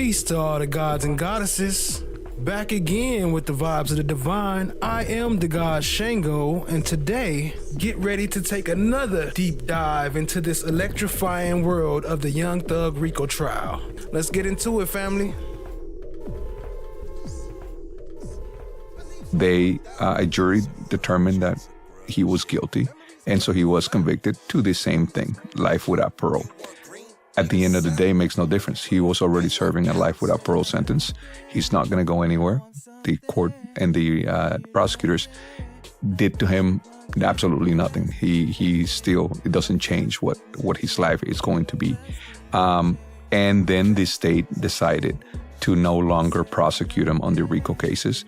Peace to all the gods and goddesses. Back again with the vibes of the divine. I am the god Shango, and today, get ready to take another deep dive into this electrifying world of the Young Thug Rico trial. Let's get into it, family. A jury determined that he was guilty, and so he was convicted to the same thing, life without parole. At the end of the day, it makes no difference. He was already serving a life without parole sentence. He's not going to go anywhere. The court and the prosecutors did to him absolutely nothing. He still, it doesn't change what his life is going to be. And then the state decided to no longer prosecute him on the RICO cases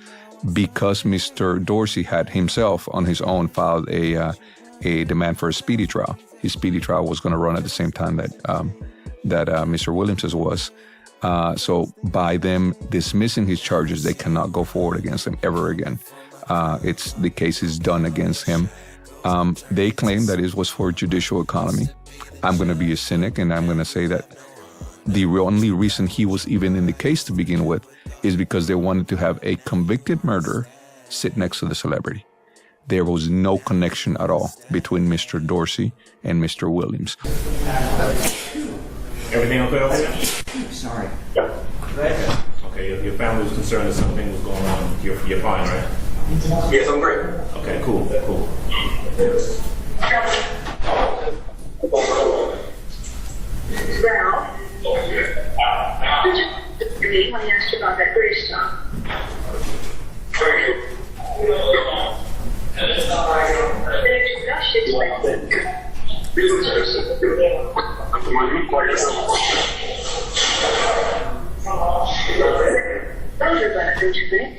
because Mr. Dorsey had himself on his own filed a demand for a speedy trial. His speedy trial was going to run at the same time that Mr. Williams's was. So by them dismissing his charges, they cannot go forward against him ever again. The case is done against him. They claim that it was for judicial economy. I'm going to be a cynic, and I'm going to say that the only reason he was even in the case to begin with is because they wanted to have a convicted murderer sit next to the celebrity. There was no connection at all between Mr. Dorsey and Mr. Williams. Everything okay over there? Sorry. Okay, your family was concerned that something was going on. You're fine, right? Yes, I'm great. Okay, cool. Ralph? When I asked you about that British stuff. Those are benefits, you think?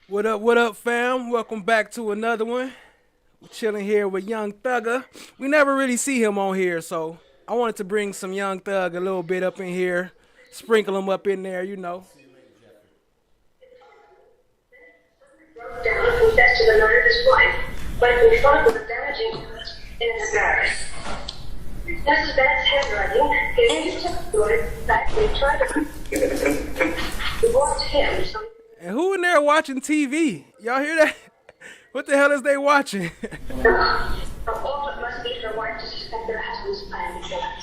What up, fam? Welcome back to another one. We're chilling here with Young Thugger. We never really see him on here, so I wanted to bring some Young Thug a little bit up in here, sprinkle him up in there, you know. Down confessed to the murder of his wife, but been found with a damaging cut in his marriage. That's his bad handwriting. He used to do it that they tried to divorce him. So. And who in there watching TV? Y'all hear that? What the hell is they watching? How awful it must be for a wife to suspect their husband's plan to kill her.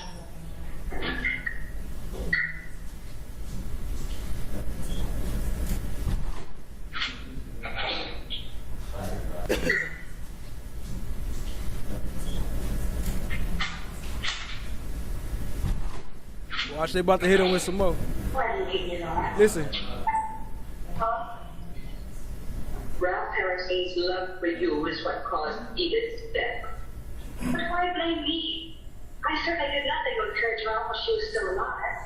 Watch, they about to hit him with some more. Listen. Ralph Harrison's love for you is what caused Edith's death. But why blame me? I certainly did nothing to encourage Ralph while she was still alive.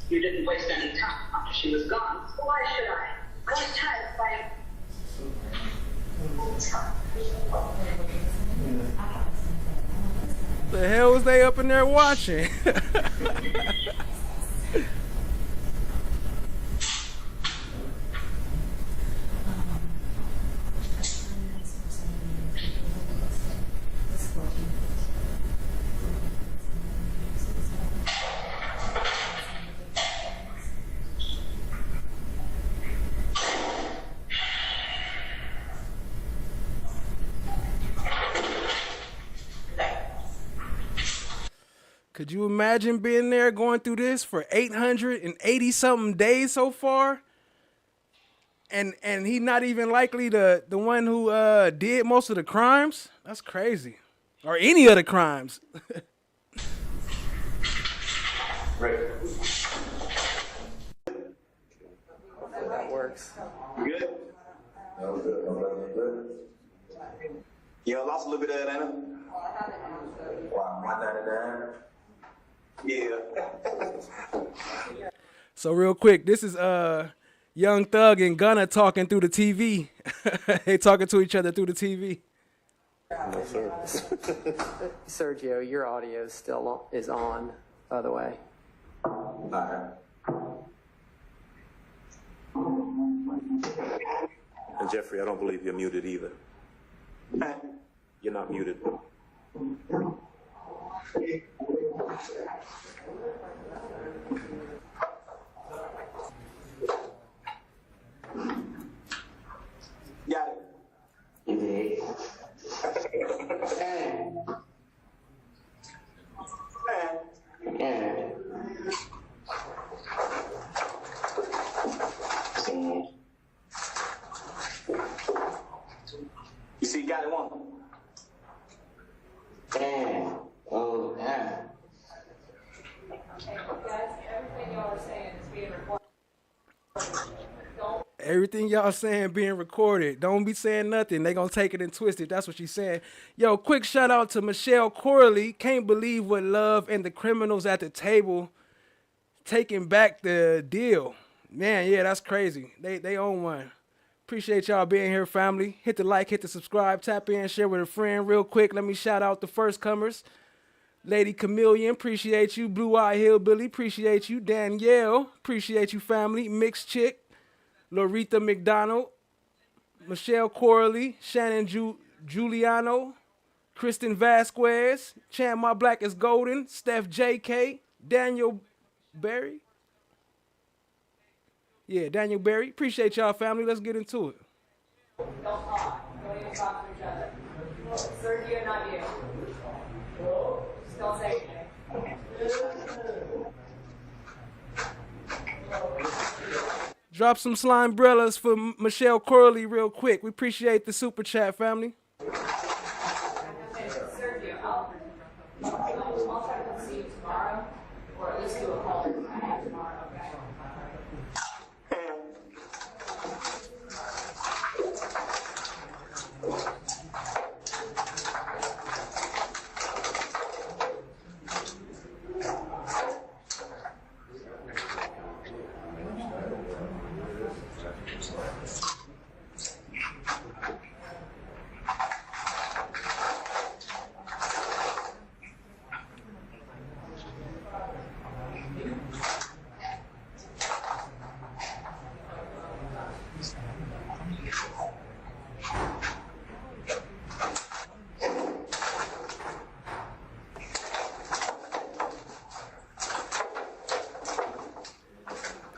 You didn't waste any time after she was gone. Why should I? I was tired of fighting. The hell was they up in there watching? Could you imagine being there going through this for 880 something days so far? And he not even likely the one who did most of the crimes? That's crazy. Or any of the crimes. Right. That works. Good? That was good. Yeah, I lost a little bit of that, Anna. Wow, 199. Yeah. So real quick, this is Young Thug and Gunna talking through the TV. They talking to each other through the TV. No service. Sergio, your audio still is on, by the way. All right. And Jeffrey, I don't believe you're muted either. You're not muted. Got it. You see, got it one. Oh, yeah. Everything y'all saying being recorded. Don't be saying nothing. They gonna take it and twist it. That's what she's saying. Yo, quick shout out to Michelle Corley. Can't believe what Love and the Criminals at the Table taking back the deal. Man, yeah, that's crazy. They own one. Appreciate y'all being here, family. Hit the like, hit the subscribe, tap in, share with a friend real quick. Let me shout out the first comers. Lady Chameleon, appreciate you. Blue Eye Hillbilly, appreciate you. Danielle, appreciate you, family. Mixed Chick, Loretta McDonald, Michelle Corley, Shannon Giuliano, Kristen Vasquez, Chan My Black is Golden, Steph JK, Daniel Berry. Yeah, Daniel Berry. Appreciate y'all, family. Let's get into it. Don't talk. Don't even talk to each other. Sergio, not you. Just don't say anything. Drop some slime umbrellas for Michelle Corley real quick. We appreciate the super chat, family. Sergio, I'll try to come see you tomorrow, or at least do a call tomorrow, okay?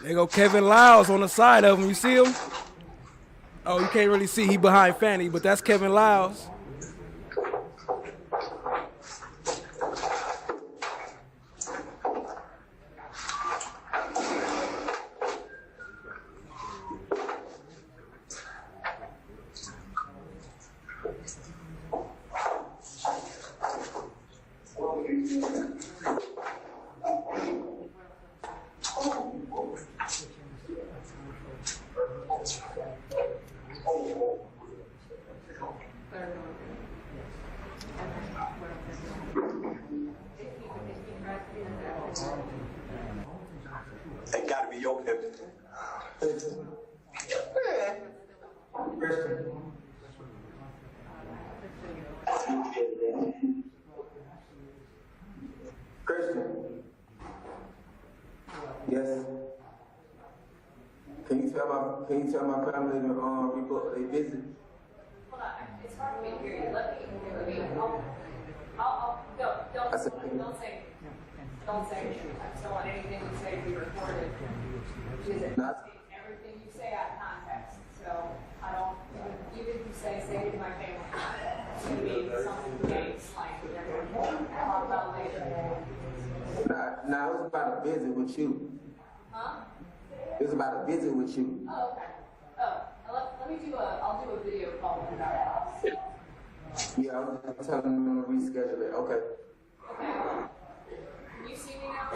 There go Kevin Lyles on the side of him. You see him? Oh, you can't really see. He behind Fanny, but that's Kevin Lyles. That gotta be your pivot. Christian. Yes. Can you tell my family to rebook their visit? Hold on, it's hard for me to hear you. Let me, don't say anything. Don't say anything. I just don't want anything you say to be recorded. Everything you say out of context. So I don't, even if you say it to my family, it's going to be something games like I'll talk about later. Nah, it was about a visit with you. Huh? It was about a visit with you. Oh, okay. Oh, let me I'll do a video call with our house. Yeah, I was just telling them to reschedule it. Okay. Okay. Can you see me now?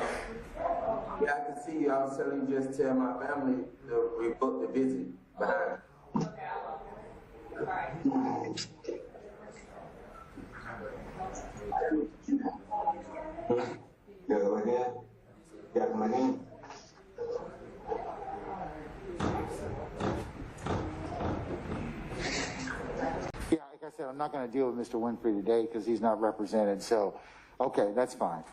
Yeah, I can see you. I was telling you just tell my family to rebook the visit behind. Okay, I will. All right. Yeah, come again? Yeah, come again? Yeah, like I said, I'm not going to deal with Mr. Winfrey today because he's not represented. So, okay, that's fine.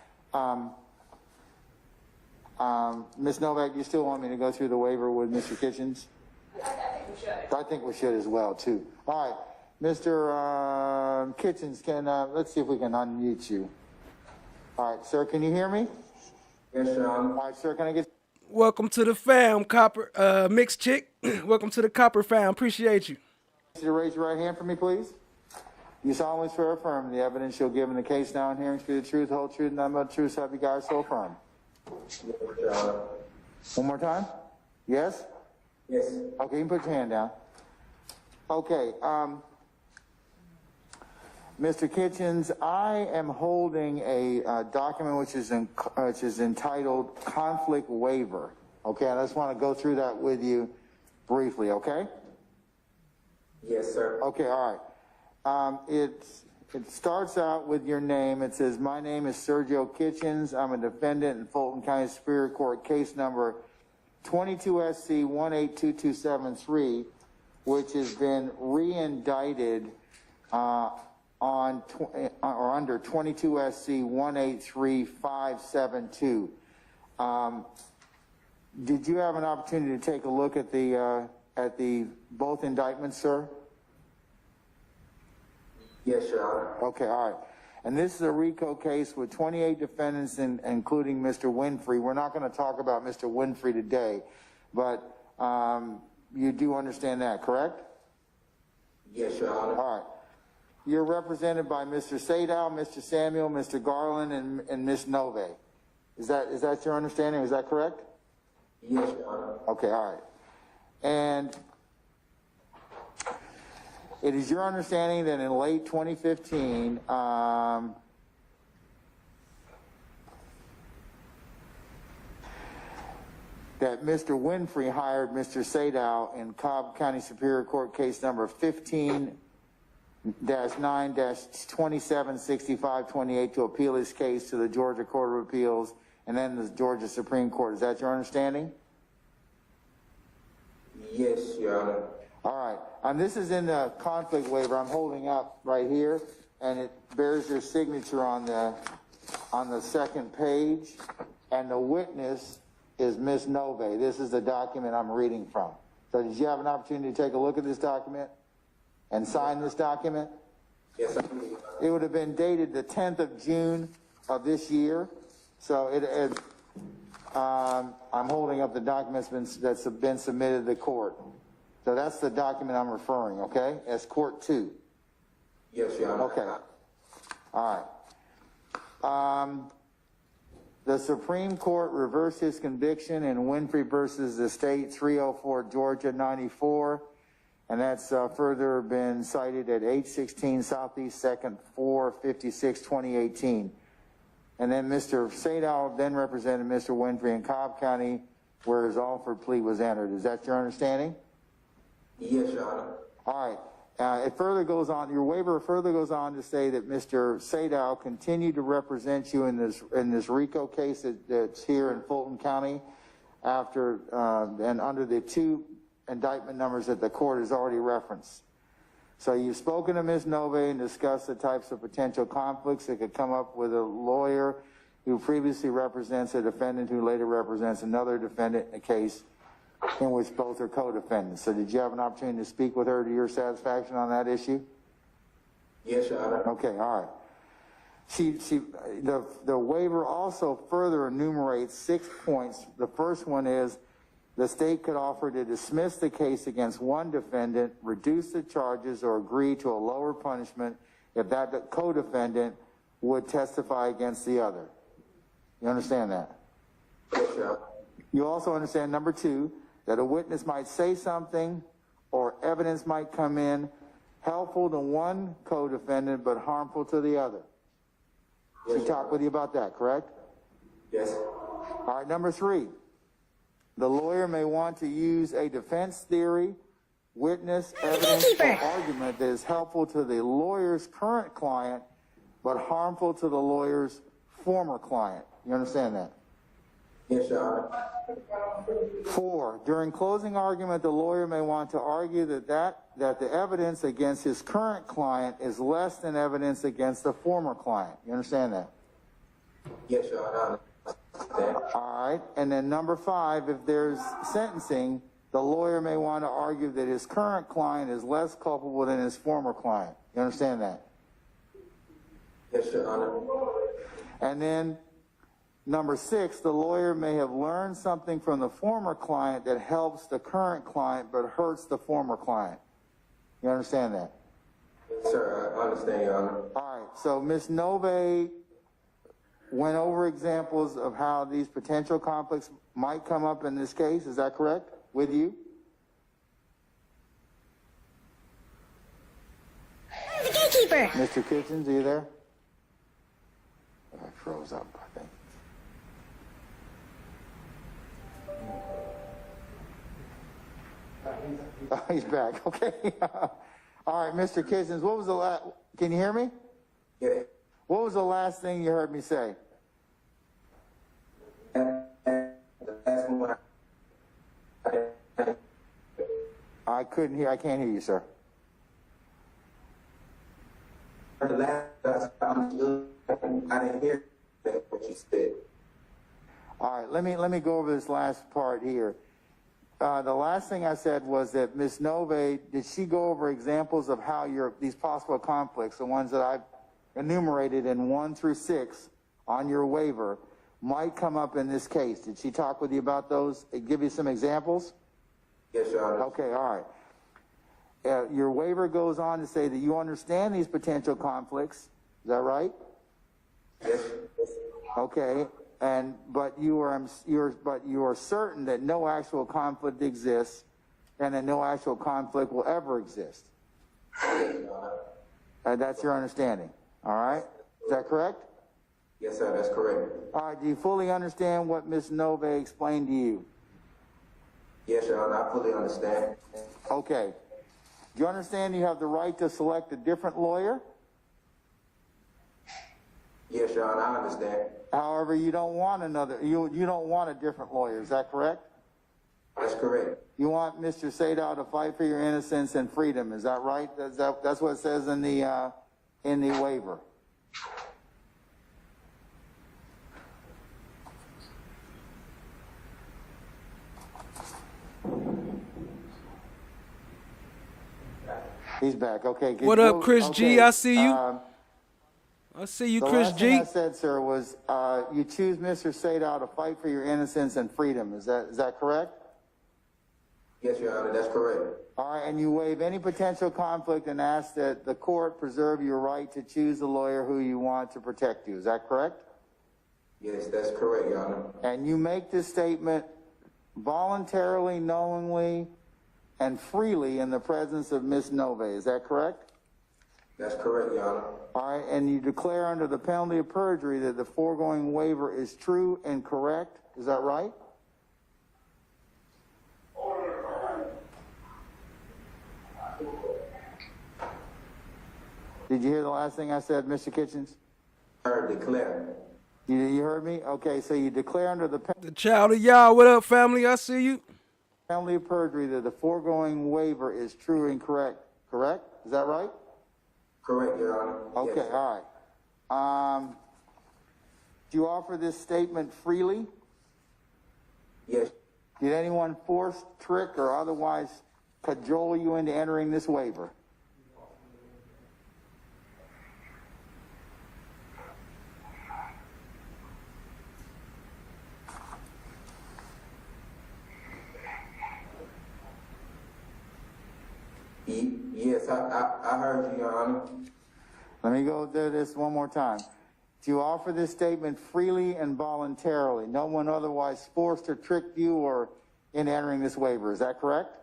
Ms. Novak, you still want me to go through the waiver with Mr. Kitchens? I think we should. I think we should as well, too. All right, Mr. Kitchens, let's see if we can unmute you. All right, sir, can you hear me? Yes, Sean. All right, sir, can I get... Welcome to the fam, Copper, mixed chick. Welcome to the Copper fam. Appreciate you. You to raise your right hand for me, please. You solemnly swear or affirm the evidence you'll give in the case now and hearing to be the truth, whole truth, and nothing but the truth, so help you God, so affirm. One more time? Yes? Yes. Okay, you can put your hand down. Okay, Mr. Kitchens, I am holding a document which is entitled Conflict Waiver. Okay, I just want to go through that with you briefly, okay? Yes, sir. Okay, all right. It starts out with your name. It says, my name is Sergio Kitchens. I'm a defendant in Fulton County Superior Court, case number 22 SC 182273, which has been re-indicted under 22 SC 183572. Did you have an opportunity to take a look at the both indictments, sir? Yes, Your Honor. Okay, all right. And this is a RICO case with 28 defendants, including Mr. Winfrey. We're not going to talk about Mr. Winfrey today, but you do understand that, correct? Yes, Your Honor. All right. You're represented by Mr. Sadow, Mr. Samuel, Mr. Garland, and Ms. Nove. Is that your understanding? Is that correct? Yes, Your Honor. Okay, all right. And it is your understanding that in late 2015, that Mr. Winfrey hired Mr. Sadow in Cobb County Superior Court case number 15-9-276528 to appeal his case to the Georgia Court of Appeals and then the Georgia Supreme Court. Is that your understanding? Yes, Your Honor. All right. This is in the conflict waiver I'm holding up right here, and it bears your signature on the second page, and the witness is Ms. Nove. This is the document I'm reading from. So did you have an opportunity to take a look at this document and sign this document? Yes, I did. It would have been dated the 10th of June of this year. So I'm holding up the documents that's been submitted to the court. So that's the document I'm referring, okay? As Court 2. Yes, Your Honor. Okay. All right. The Supreme Court reversed his conviction in Winfrey versus the State 304 Georgia 94, and that's further been cited at 816 Southeast 2nd 456 2018. And then Mr. Sadow then represented Mr. Winfrey in Cobb County, where his offered plea was entered. Is that your understanding? Yes, Your Honor. All right. It further goes on. Your waiver further goes on to say that Mr. Sadow continued to represent you in this RICO case that's here in Fulton County, after and under the two indictment numbers that the court has already referenced. So you've spoken to Ms. Nove and discussed the types of potential conflicts that could come up with a lawyer who previously represents a defendant who later represents another defendant in a case in which both are co-defendants. So did you have an opportunity to speak with her to your satisfaction on that issue? Yes, Your Honor. Okay, all right. The waiver also further enumerates 6 points. The first one is the state could offer to dismiss the case against one defendant, reduce the charges, or agree to a lower punishment if that co-defendant would testify against the other. You understand that? Yes, Your Honor. You also understand, number 2, that a witness might say something or evidence might come in helpful to one co-defendant but harmful to the other. Yes, She talked with you about that, correct? Yes. All right, number 3. The lawyer may want to use a defense theory, witness, evidence, or argument that is helpful to the lawyer's current client but harmful to the lawyer's former client. You understand that? Yes, Your Honor. 4, during closing argument, the lawyer may want to argue that the evidence against his current client is less than evidence against the former client. You understand that? Yes, Your Honor. All right. And then number 5, if there's sentencing, the lawyer may want to argue that his current client is less culpable than his former client. You understand that? Yes, Your Honor. And then number 6, the lawyer may have learned something from the former client that helps the current client but hurts the former client. You understand that? Sir, I understand, Your Honor. All right. So Ms. Nove went over examples of how these potential conflicts might come up in this case. Is that correct with you? The gatekeeper. Mr. Kitchens, are you there? I froze up, I think. Oh, he's back. Okay. All right, Mr. Kitchens, what was the last? Can you hear me? Yeah. What was the last thing you heard me say? I couldn't hear. I can't hear you, sir. I didn't hear what you said. All right, let me go over this last part here. The last thing I said was that Ms. Nove, did she go over examples of how these possible conflicts, the ones that I've enumerated in 1 through 6 on your waiver, might come up in this case? Did she talk with you about those? Give you some examples? Yes, Your Honor. Okay, all right. Your waiver goes on to say that you understand these potential conflicts. Is that right? Yes. Okay. But you are certain that no actual conflict exists, and that no actual conflict will ever exist. That's your understanding. All right. Is that correct? Yes, sir. That's correct. All right. Do you fully understand what Ms. Nove explained to you? Yes, Your Honor. I fully understand. Okay. Do you understand you have the right to select a different lawyer? Yes, Your Honor. I understand. However, you don't want you don't want a different lawyer. Is that correct? That's correct. You want Mr. Sadow to fight for your innocence and freedom. Is that right? That's what it says in the waiver. He's back. Okay. What up, Chris G? I see you. I see you, Chris G. The last thing I said, sir, was you choose Mr. Sadow to fight for your innocence and freedom. Is that correct? Yes, Your Honor. That's correct. All right, and you waive any potential conflict and ask that the court preserve your right to choose the lawyer who you want to protect you. Is that correct? Yes, that's correct, Your Honor. And you make this statement voluntarily, knowingly, and freely in the presence of Ms. Nove. Is that correct? That's correct, Your Honor. All right, and you declare under the penalty of perjury that the foregoing waiver is true and correct. Is that right? Did you hear the last thing I said, Mr. Kitchens? Heard declare. You heard me? Okay, so you declare under the child of Yah. What up, family? I see you. Penalty of perjury that the foregoing waiver is true and correct. Correct? Is that right? Correct, Your Honor. Okay, yes. all right. Do you offer this statement freely? Yes. Did anyone force, trick, or otherwise cajole you into entering this waiver? Yes, I heard you, Your Honor. Let me go through this one more time. Do you offer this statement freely and voluntarily? No one otherwise forced or tricked you or in entering this waiver. Is that correct?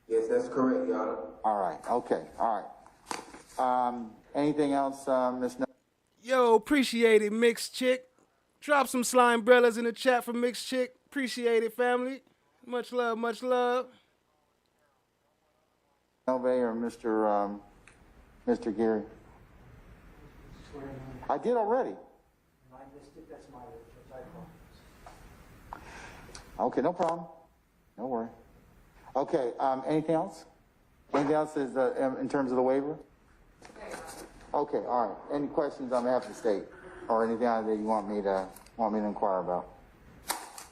Yes, that's correct, Your Honor. All right. Okay. All right. Anything else, Ms. Yo, appreciate it, Mixed Chick. Drop some slime brellas in the chat for Mixed Chick. Appreciate it, family. Much love, much love. Nove or Mr. Geary? I did already. I missed it. That's my typo. Okay, no problem. No worry. Okay, anything else? Anything else is in terms of the waiver? Okay, all right. Any questions on behalf of the state, or anything that you want me to inquire about?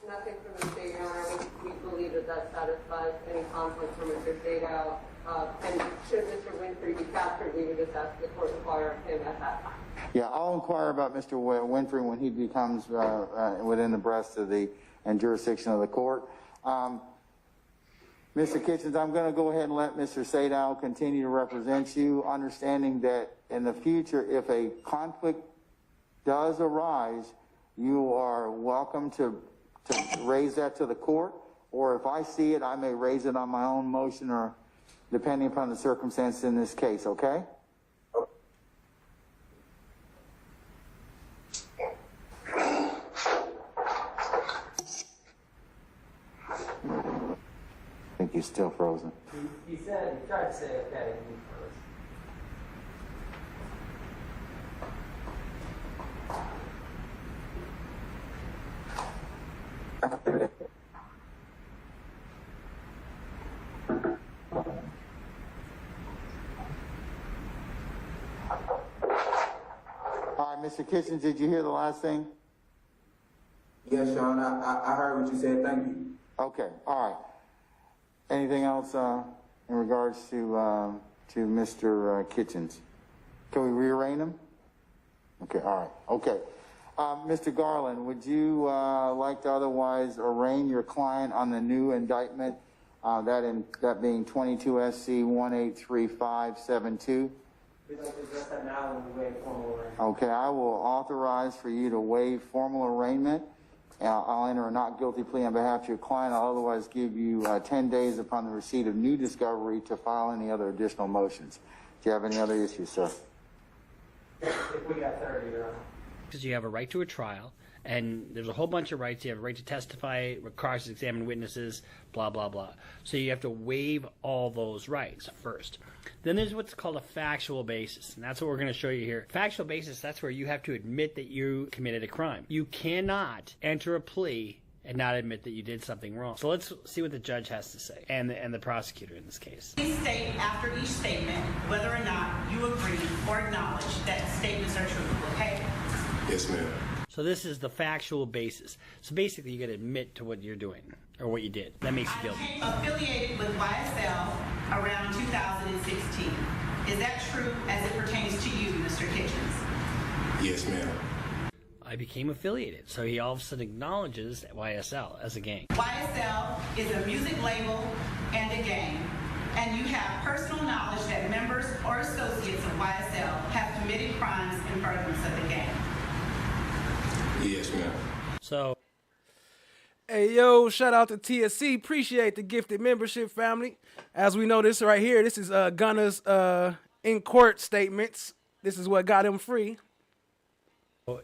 Nothing from the state, Your Honor. We believe that satisfies any conflict from Mr. Sadow. And should Mr. Winfrey be captured, we would just ask the court to fire him at that time. Yeah, I'll inquire about Mr. Winfrey when he becomes within the breast of the and jurisdiction of the court. Mr. Kitchens, I'm going to go ahead and let Mr. Sadow continue to represent you, understanding that in the future, if a conflict does arise, you are welcome to raise that to the court, or if I see it, I may raise it on my own motion, or depending upon the circumstances in this case, okay? I think he's still frozen. He tried to say okay, and he froze. All right, Mr. Kitchens, did you hear the last thing? Yes, Sean, I heard what you said. Thank you. Okay, all right. Anything else in regards to Mr. Kitchens? Can we rearrange him? Okay, all right. Okay. Mr. Garland, would you like to otherwise arraign your client on the new indictment, that being 22 SC 183572? We'd like to address that now when we waive formal arraignment. Okay, I will authorize for you to waive formal arraignment. I'll enter a not guilty plea on behalf of your client. I'll otherwise give you 10 days upon the receipt of new discovery to file any other additional motions. Do you have any other issues, sir? If we got 30, Your Honor. Because you have a right to a trial, and there's a whole bunch of rights. You have a right to testify, cross-examine witnesses, blah, blah, blah. So you have to waive all those rights first. Then there's what's called a factual basis, and that's what we're going to show you here. Factual basis, that's where you have to admit that you committed a crime. You cannot enter a plea and not admit that you did something wrong. So let's see what the judge has to say, and the prosecutor in this case. Please state after each statement whether or not you agree or acknowledge that statements are true, okay? Yes, ma'am. So this is the factual basis. So basically, you got to admit to what you're doing or what you did. That makes you guilty. I became affiliated with YSL around 2016. Is that true as it pertains to you, Mr. Kitchens? Yes, ma'am. I became affiliated. So he all of a sudden acknowledges YSL as a gang. YSL is a music label and a gang, and you have personal knowledge that members or associates of YSL have committed crimes in furtherance of the gang. Yes, ma'am. So, hey, yo, shout out to TSC. Appreciate the gifted membership, family. As we know, this right here, this is Gunna's in-court statements. This is what got him free.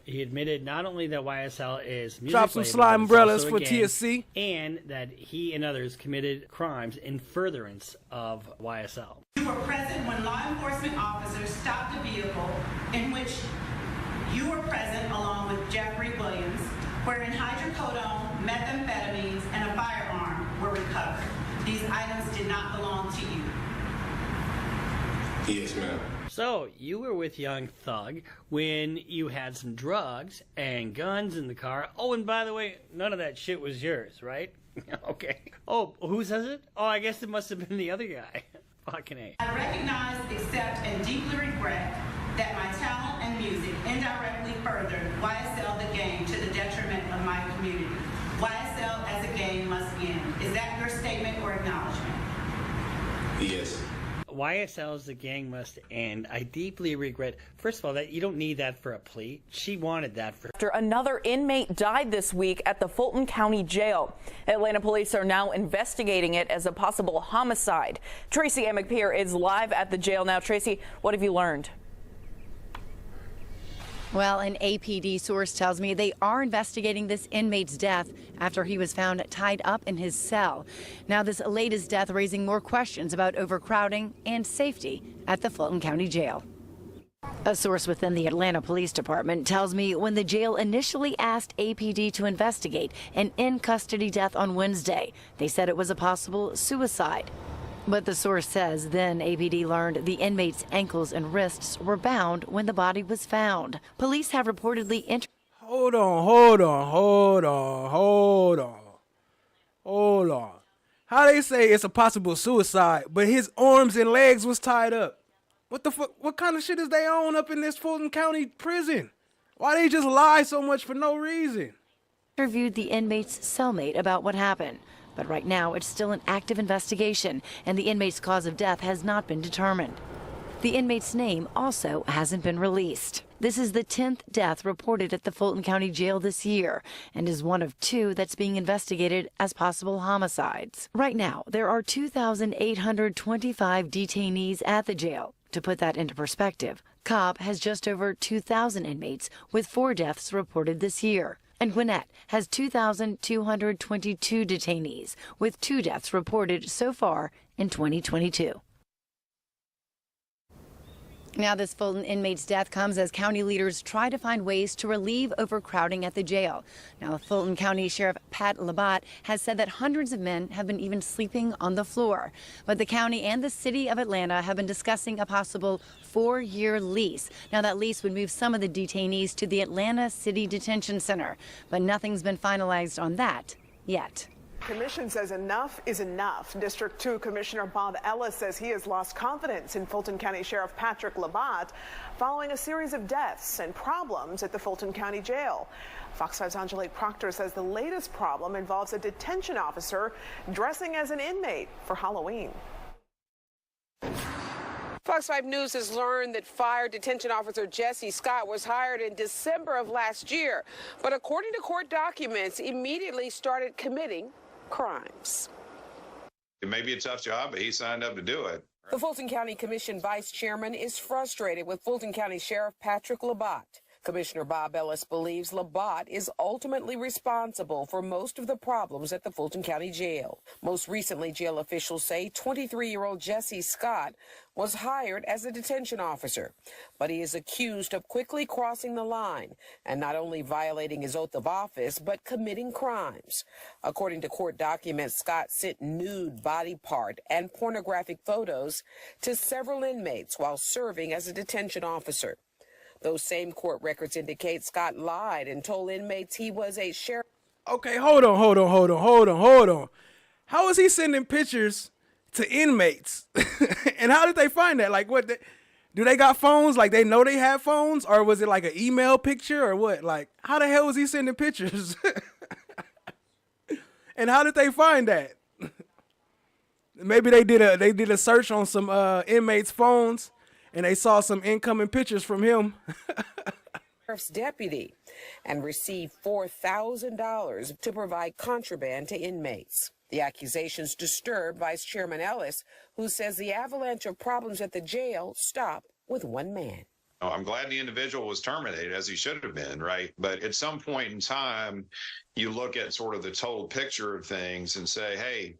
he admitted not only that YSL is music Drop some label, slime umbrellas for gang, TSC. and that he and others committed crimes in furtherance of YSL. You were present when law enforcement officers stopped a vehicle in which you were present along with Jeffrey Williams, wherein hydrocodone, methamphetamines, and a firearm were recovered. These items did not belong to you. Yes, ma'am. So, you were with YoungThug when you had some drugs and guns in the car. Oh, and by the way, none of that shit was yours, right? Okay. Oh, who says it? Oh, I guess it must have been the other guy. Fucking A. I recognize, accept, and deeply regret that my talent and music indirectly furthered YSL the gang to the detriment of my community. YSL as a gang must end. Is that your statement or acknowledgement? Yes. YSL as the gang must end. I deeply regret. First of all, that you don't need that for a plea. She wanted that for. After another inmate died this week at the Fulton County Jail. Atlanta police are now investigating it as a possible homicide. Tracy Amick-Pierre is live at the jail now. Tracy, what have you learned? Well, an APD source tells me they are investigating this inmate's death after he was found tied up in his cell. Now, this latest death raising more questions about overcrowding and safety at the Fulton County Jail. A source within the Atlanta Police Department tells me when the jail initially asked APD to investigate an in-custody death on Wednesday, they said it was a possible suicide. But the source says then APD learned the inmate's ankles and wrists were bound when the body was found. Police have reportedly Hold on. How they say it's a possible suicide, but his arms and legs was tied up? What the fuck? What kind of shit is they on up in this Fulton County prison? Why they just lie so much for no reason? interviewed the inmate's cellmate about what happened. But right now, it's still an active investigation, and the inmate's cause of death has not been determined. The inmate's name also hasn't been released. This is the 10th death reported at the Fulton County Jail this year, and is one of 2 that's being investigated as possible homicides. Right now, there are 2,825 detainees at the jail. To put that into perspective, Cobb has just over 2,000 inmates, with 4 deaths reported this year. And Gwinnett has 2,222 detainees, with 2 deaths reported so far in 2022. Now, this Fulton inmate's death comes as county leaders try to find ways to relieve overcrowding at the jail. Now, Fulton County Sheriff Pat Labatt has said that hundreds of men have been even sleeping on the floor. But the county and the city of Atlanta have been discussing a possible 4-year lease. Now, that lease would move some of the detainees to the Atlanta City Detention Center. But nothing's been finalized on that yet. Commission says enough is enough. District 2 Commissioner Bob Ellis says he has lost confidence in Fulton County Sheriff Patrick Labatt following a series of deaths and problems at the Fulton County Jail. Fox 5's Angelique Proctor says the latest problem involves a detention officer dressing as an inmate for Halloween. Fox 5 News has learned that fired detention officer Jesse Scott was hired in December of last year, but according to court documents, immediately started committing crimes. It may be a tough job, but he signed up to do it. The Fulton County Commission Vice Chairman is frustrated with Fulton County Sheriff Patrick Labatt. Commissioner Bob Ellis believes Labatt is ultimately responsible for most of the problems at the Fulton County Jail. Most recently, jail officials say 23-year-old Jesse Scott was hired as a detention officer, but he is accused of quickly crossing the line and not only violating his oath of office, but committing crimes. According to court documents, Scott sent nude body part and pornographic photos to several inmates while serving as a detention officer. Those same court records indicate Scott lied and told inmates he was a sheriff. Okay, hold on. How is he sending pictures to inmates? And how did they find that? Like, what? Do they got phones? Like, they know they have phones? Or was it like an email picture or what? Like, how the hell was he sending pictures? And how did they find that? Maybe they did a search on some inmates' phones, and they saw some incoming pictures from him. Sheriff's deputy and received $4,000 to provide contraband to inmates. The accusations disturb Vice Chairman Ellis, who says the avalanche of problems at the jail stopped with one man. I'm glad the individual was terminated, as he should have been, right? But at some point in time, you look at sort of the total picture of things and say, hey,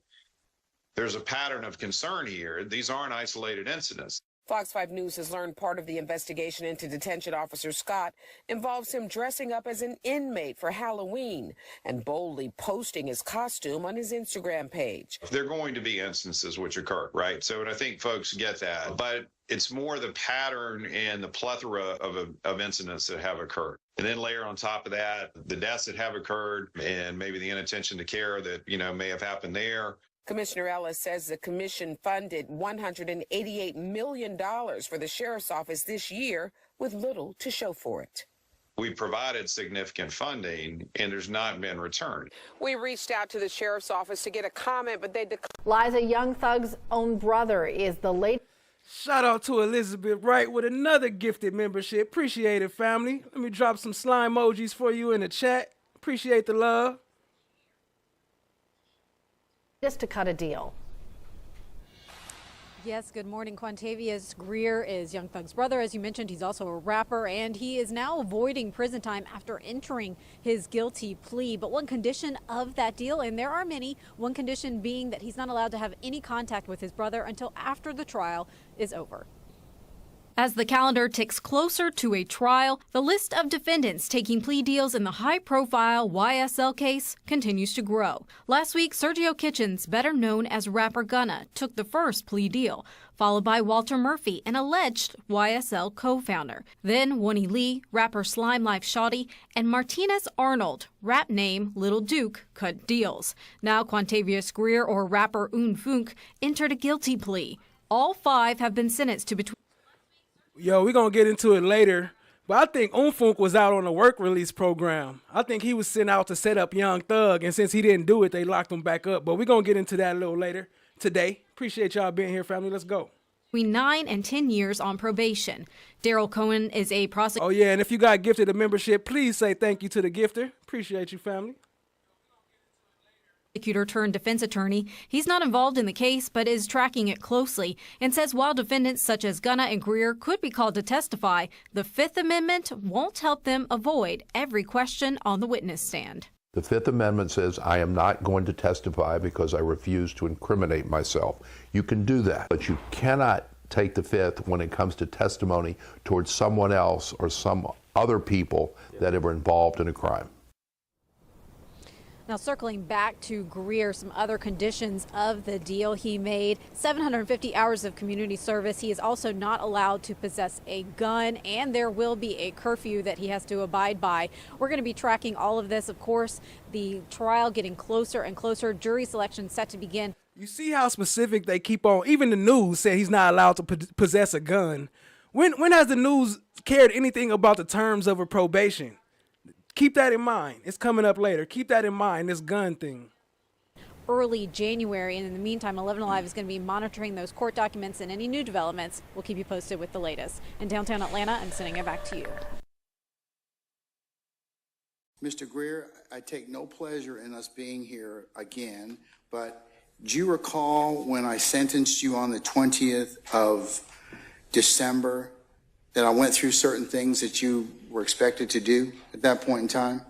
there's a pattern of concern here. These aren't isolated incidents. Fox 5 News has learned part of the investigation into detention officer Scott involves him dressing up as an inmate for Halloween and boldly posting his costume on his Instagram page. There are going to be instances which occur, right? So, and I think folks get that, but it's more the pattern and the plethora of incidents that have occurred. And then layer on top of that, the deaths that have occurred and maybe the inattention to care that, may have happened there. Commissioner Ellis says the commission funded $188 million for the sheriff's office this year with little to show for it. We provided significant funding, and there's not been returned. We reached out to the sheriff's office to get a comment, but they declined. Liza, YoungThug's own brother is the late. Shout out to Elizabeth Wright with another gifted membership. Appreciate it, family. Let me drop some slime emojis for you in the chat. Appreciate the love. Just to cut a deal. Yes, good morning. Quantavious Greer is YoungThug's brother. As you mentioned, he's also a rapper, and he is now avoiding prison time after entering his guilty plea. But one condition of that deal, and there are many, one condition being that he's not allowed to have any contact with his brother until after the trial is over. As the calendar ticks closer to a trial, the list of defendants taking plea deals in the high-profile YSL case continues to grow. Last week, Sergio Kitchens, better known as rapper Gunna, took the first plea deal, followed by Walter Murphy, an alleged YSL co-founder. Then Wonnie Lee, rapper Slime Life Shawty, and Martinez Arnold, rap name Little Duke, cut deals. Now Quantavious Greer, or rapper YoungThug, entered a guilty plea. All 5 have been sentenced to between... Yo, we're going to get into it later, but I think YoungThug was out on a work release program. I think he was sent out to set up YoungThug, and since he didn't do it, they locked him back up. But we're going to get into that a little later today. Appreciate y'all being here, family. Let's go. Between 9 and 10 years on probation. Daryl Cohen is a prosecutor. Oh, yeah, and if you got gifted a membership, please say thank you to the gifter. Appreciate you, family. Prosecutor turned defense attorney. He's not involved in the case, but is tracking it closely and says while defendants such as Gunna and Greer could be called to testify, the Fifth Amendment won't help them avoid every question on the witness stand. The Fifth Amendment says I am not going to testify because I refuse to incriminate myself. You can do that, but you cannot take the Fifth when it comes to testimony towards someone else or some other people that are involved in a crime. Now, circling back to Greer, some other conditions of the deal he made, 750 hours of community service. He is also not allowed to possess a gun, and there will be a curfew that he has to abide by. We're going to be tracking all of this. Of course, the trial getting closer and closer. Jury selection set to begin. You see how specific they keep on. Even the news said he's not allowed to possess a gun. When has the news cared anything about the terms of a probation? Keep that in mind. It's coming up later. Keep that in mind, this gun thing. Early January, and in the meantime, 11 Alive is going to be monitoring those court documents and any new developments. We'll keep you posted with the latest. In downtown Atlanta, I'm sending it back to you. Mr. Greer, I take no pleasure in us being here again, but do you recall when I sentenced you on the 20th of December that I went through certain things that you were expected to do at that point in time?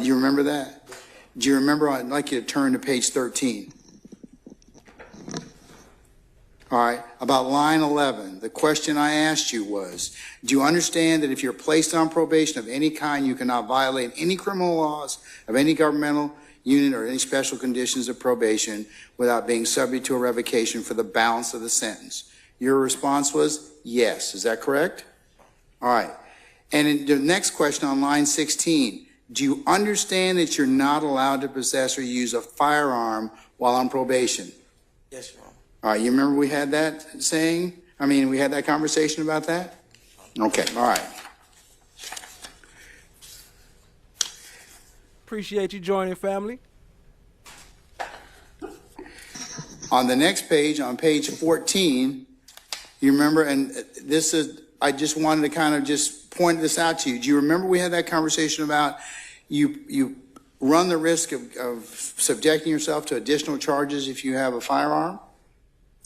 You remember that? Do you remember? I'd like you to turn to page 13. All right, about line 11, the question I asked you was, do you understand that if you're placed on probation of any kind, you cannot violate any criminal laws of any governmental unit or any special conditions of probation without being subject to a revocation for the balance of the sentence? Your response was yes. Is that correct? All right. And in the next question on line 16, do you understand that you're not allowed to possess or use a firearm while on probation? Yes, Your Honor. All right. You remember we had that we had that conversation about that? Okay. All right. Appreciate you joining, family. On the next page, on page 14, you remember, and this is, I just wanted to kind of just point this out to you. Do you remember we had that conversation about you run the risk of subjecting yourself to additional charges if you have a firearm?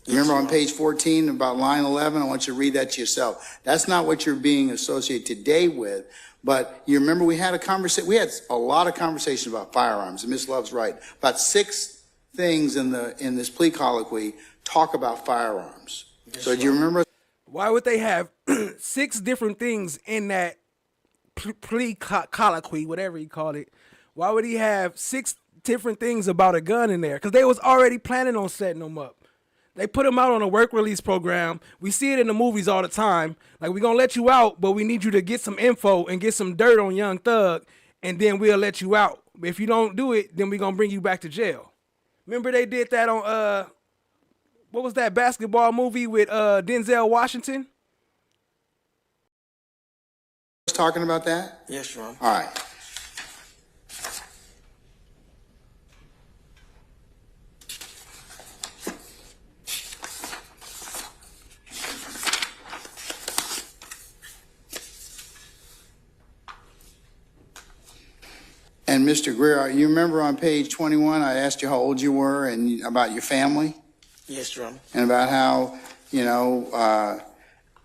You remember on page 14 about line 11? I want you to read that to yourself. That's not what you're being associated today with, but you remember we had a conversation. We had a lot of conversations about firearms, and Ms. Love's right. About 6 things in this plea colloquy talk about firearms. So do you remember? Why would they have 6 different things in that plea colloquy, whatever you call it? Why would he have 6 different things about a gun in there? Because they was already planning on setting them up. They put him out on a work release program. We see it in the movies all the time. Like, we're going to let you out, but we need you to get some info and get some dirt on YoungThug, and then we'll let you out. If you don't do it, then we're going to bring you back to jail. Remember they did that on, what was that basketball movie with Denzel Washington? Talking about that? Yes, Your Honor. All right. And Mr. Greer, you remember on page 21, I asked you how old you were and about your family? Yes, Your Honor. And about how,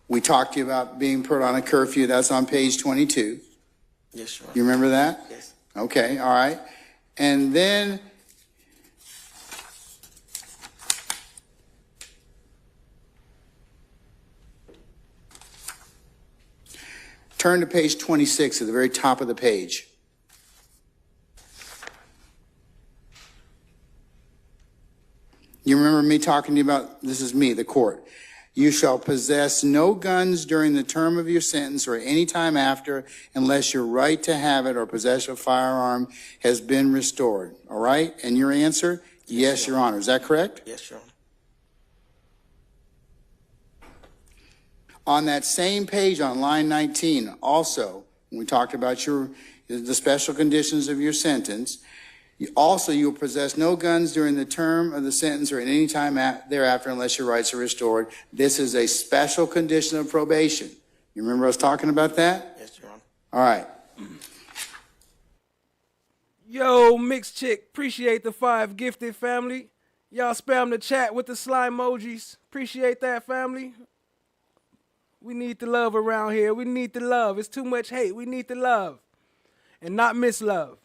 we talked to you about being put on a curfew. That's on page 22. Yes, Your Honor. You remember that? Yes. Okay, all right. And then Turn to page 26 at the very top of the page. You remember me talking to you about, this is me, the court. You shall possess no guns during the term of your sentence or any time after unless your right to have it or possess a firearm has been restored. All right? And your answer? Yes, Your Honor. Is that correct? Yes, Your Honor. On that same page on line 19, also, when we talked about the special conditions of your sentence, you will possess no guns during the term of the sentence or at any time thereafter unless your rights are restored. This is a special condition of probation. You remember us talking about that? Yes, Your Honor. All right. Yo, Mixed Chick, appreciate the 5 gifted, family. Y'all spam the chat with the slime emojis. Appreciate that, family. We need the love around here. We need the love. It's too much hate. We need the love and not miss love.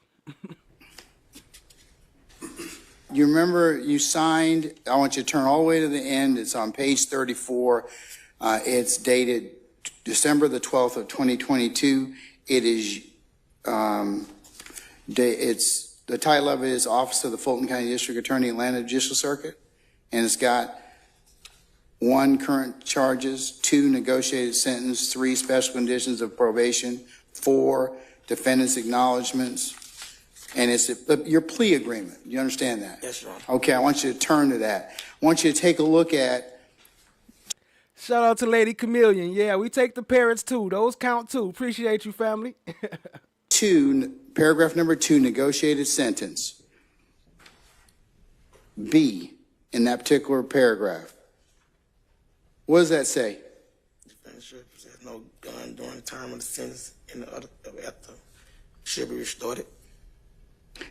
You remember you signed, I want you to turn all the way to the end. It's on page 34. It's dated December the 12th of 2022. It is, the title of it is Office of the Fulton County District Attorney, Atlanta Judicial Circuit. And it's got 1, current charges, 2, negotiated sentence, 3, special conditions of probation, 4, defendant's acknowledgments, and it's your plea agreement. You understand that? Yes, Your Honor. Okay, I want you to turn to that. I want you to take a look at. Shout out to Lady Chameleon. Yeah, we take the parents too. Those count too. Appreciate you, family. 2, paragraph number 2, negotiated sentence. B, in that particular paragraph. What does that say? Defendant should possess no gun during the time of the sentence and the other after should be restored.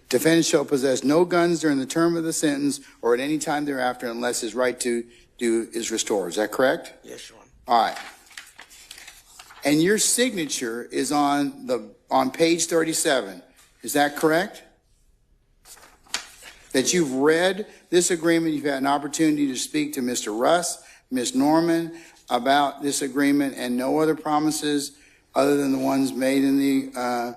Defendant shall possess no guns during the term of the sentence or at any time thereafter unless his right to do is restored. Is that correct? Yes, Your Honor. All right. And your signature is on page 37. Is that correct? That you've read this agreement, you've had an opportunity to speak to Mr. Russ, Ms. Norman about this agreement, and no other promises other than the ones made in the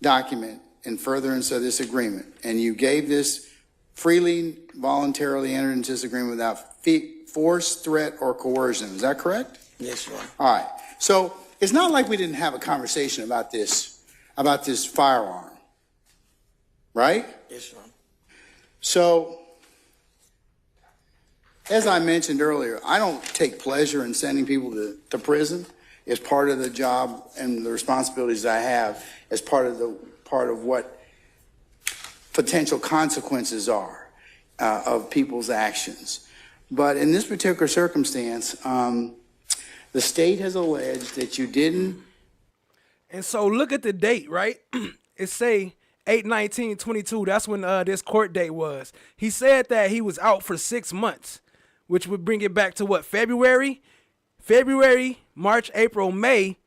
document in furtherance of this agreement. And you gave this freely, voluntarily entered into this agreement without force, threat, or coercion. Is that correct? Yes, Your Honor. All right. So it's not like we didn't have a conversation about this firearm, right? Yes, Your Honor. So, as I mentioned earlier, I don't take pleasure in sending people to prison. It's part of the job and the responsibilities I have as part of what potential consequences are of people's actions. But in this particular circumstance, the state has alleged that you didn't. And so look at the date, right? It say 8/19/22. That's when this court date was. He said that he was out for 6 months, which would bring it back to what, February, March, April, May.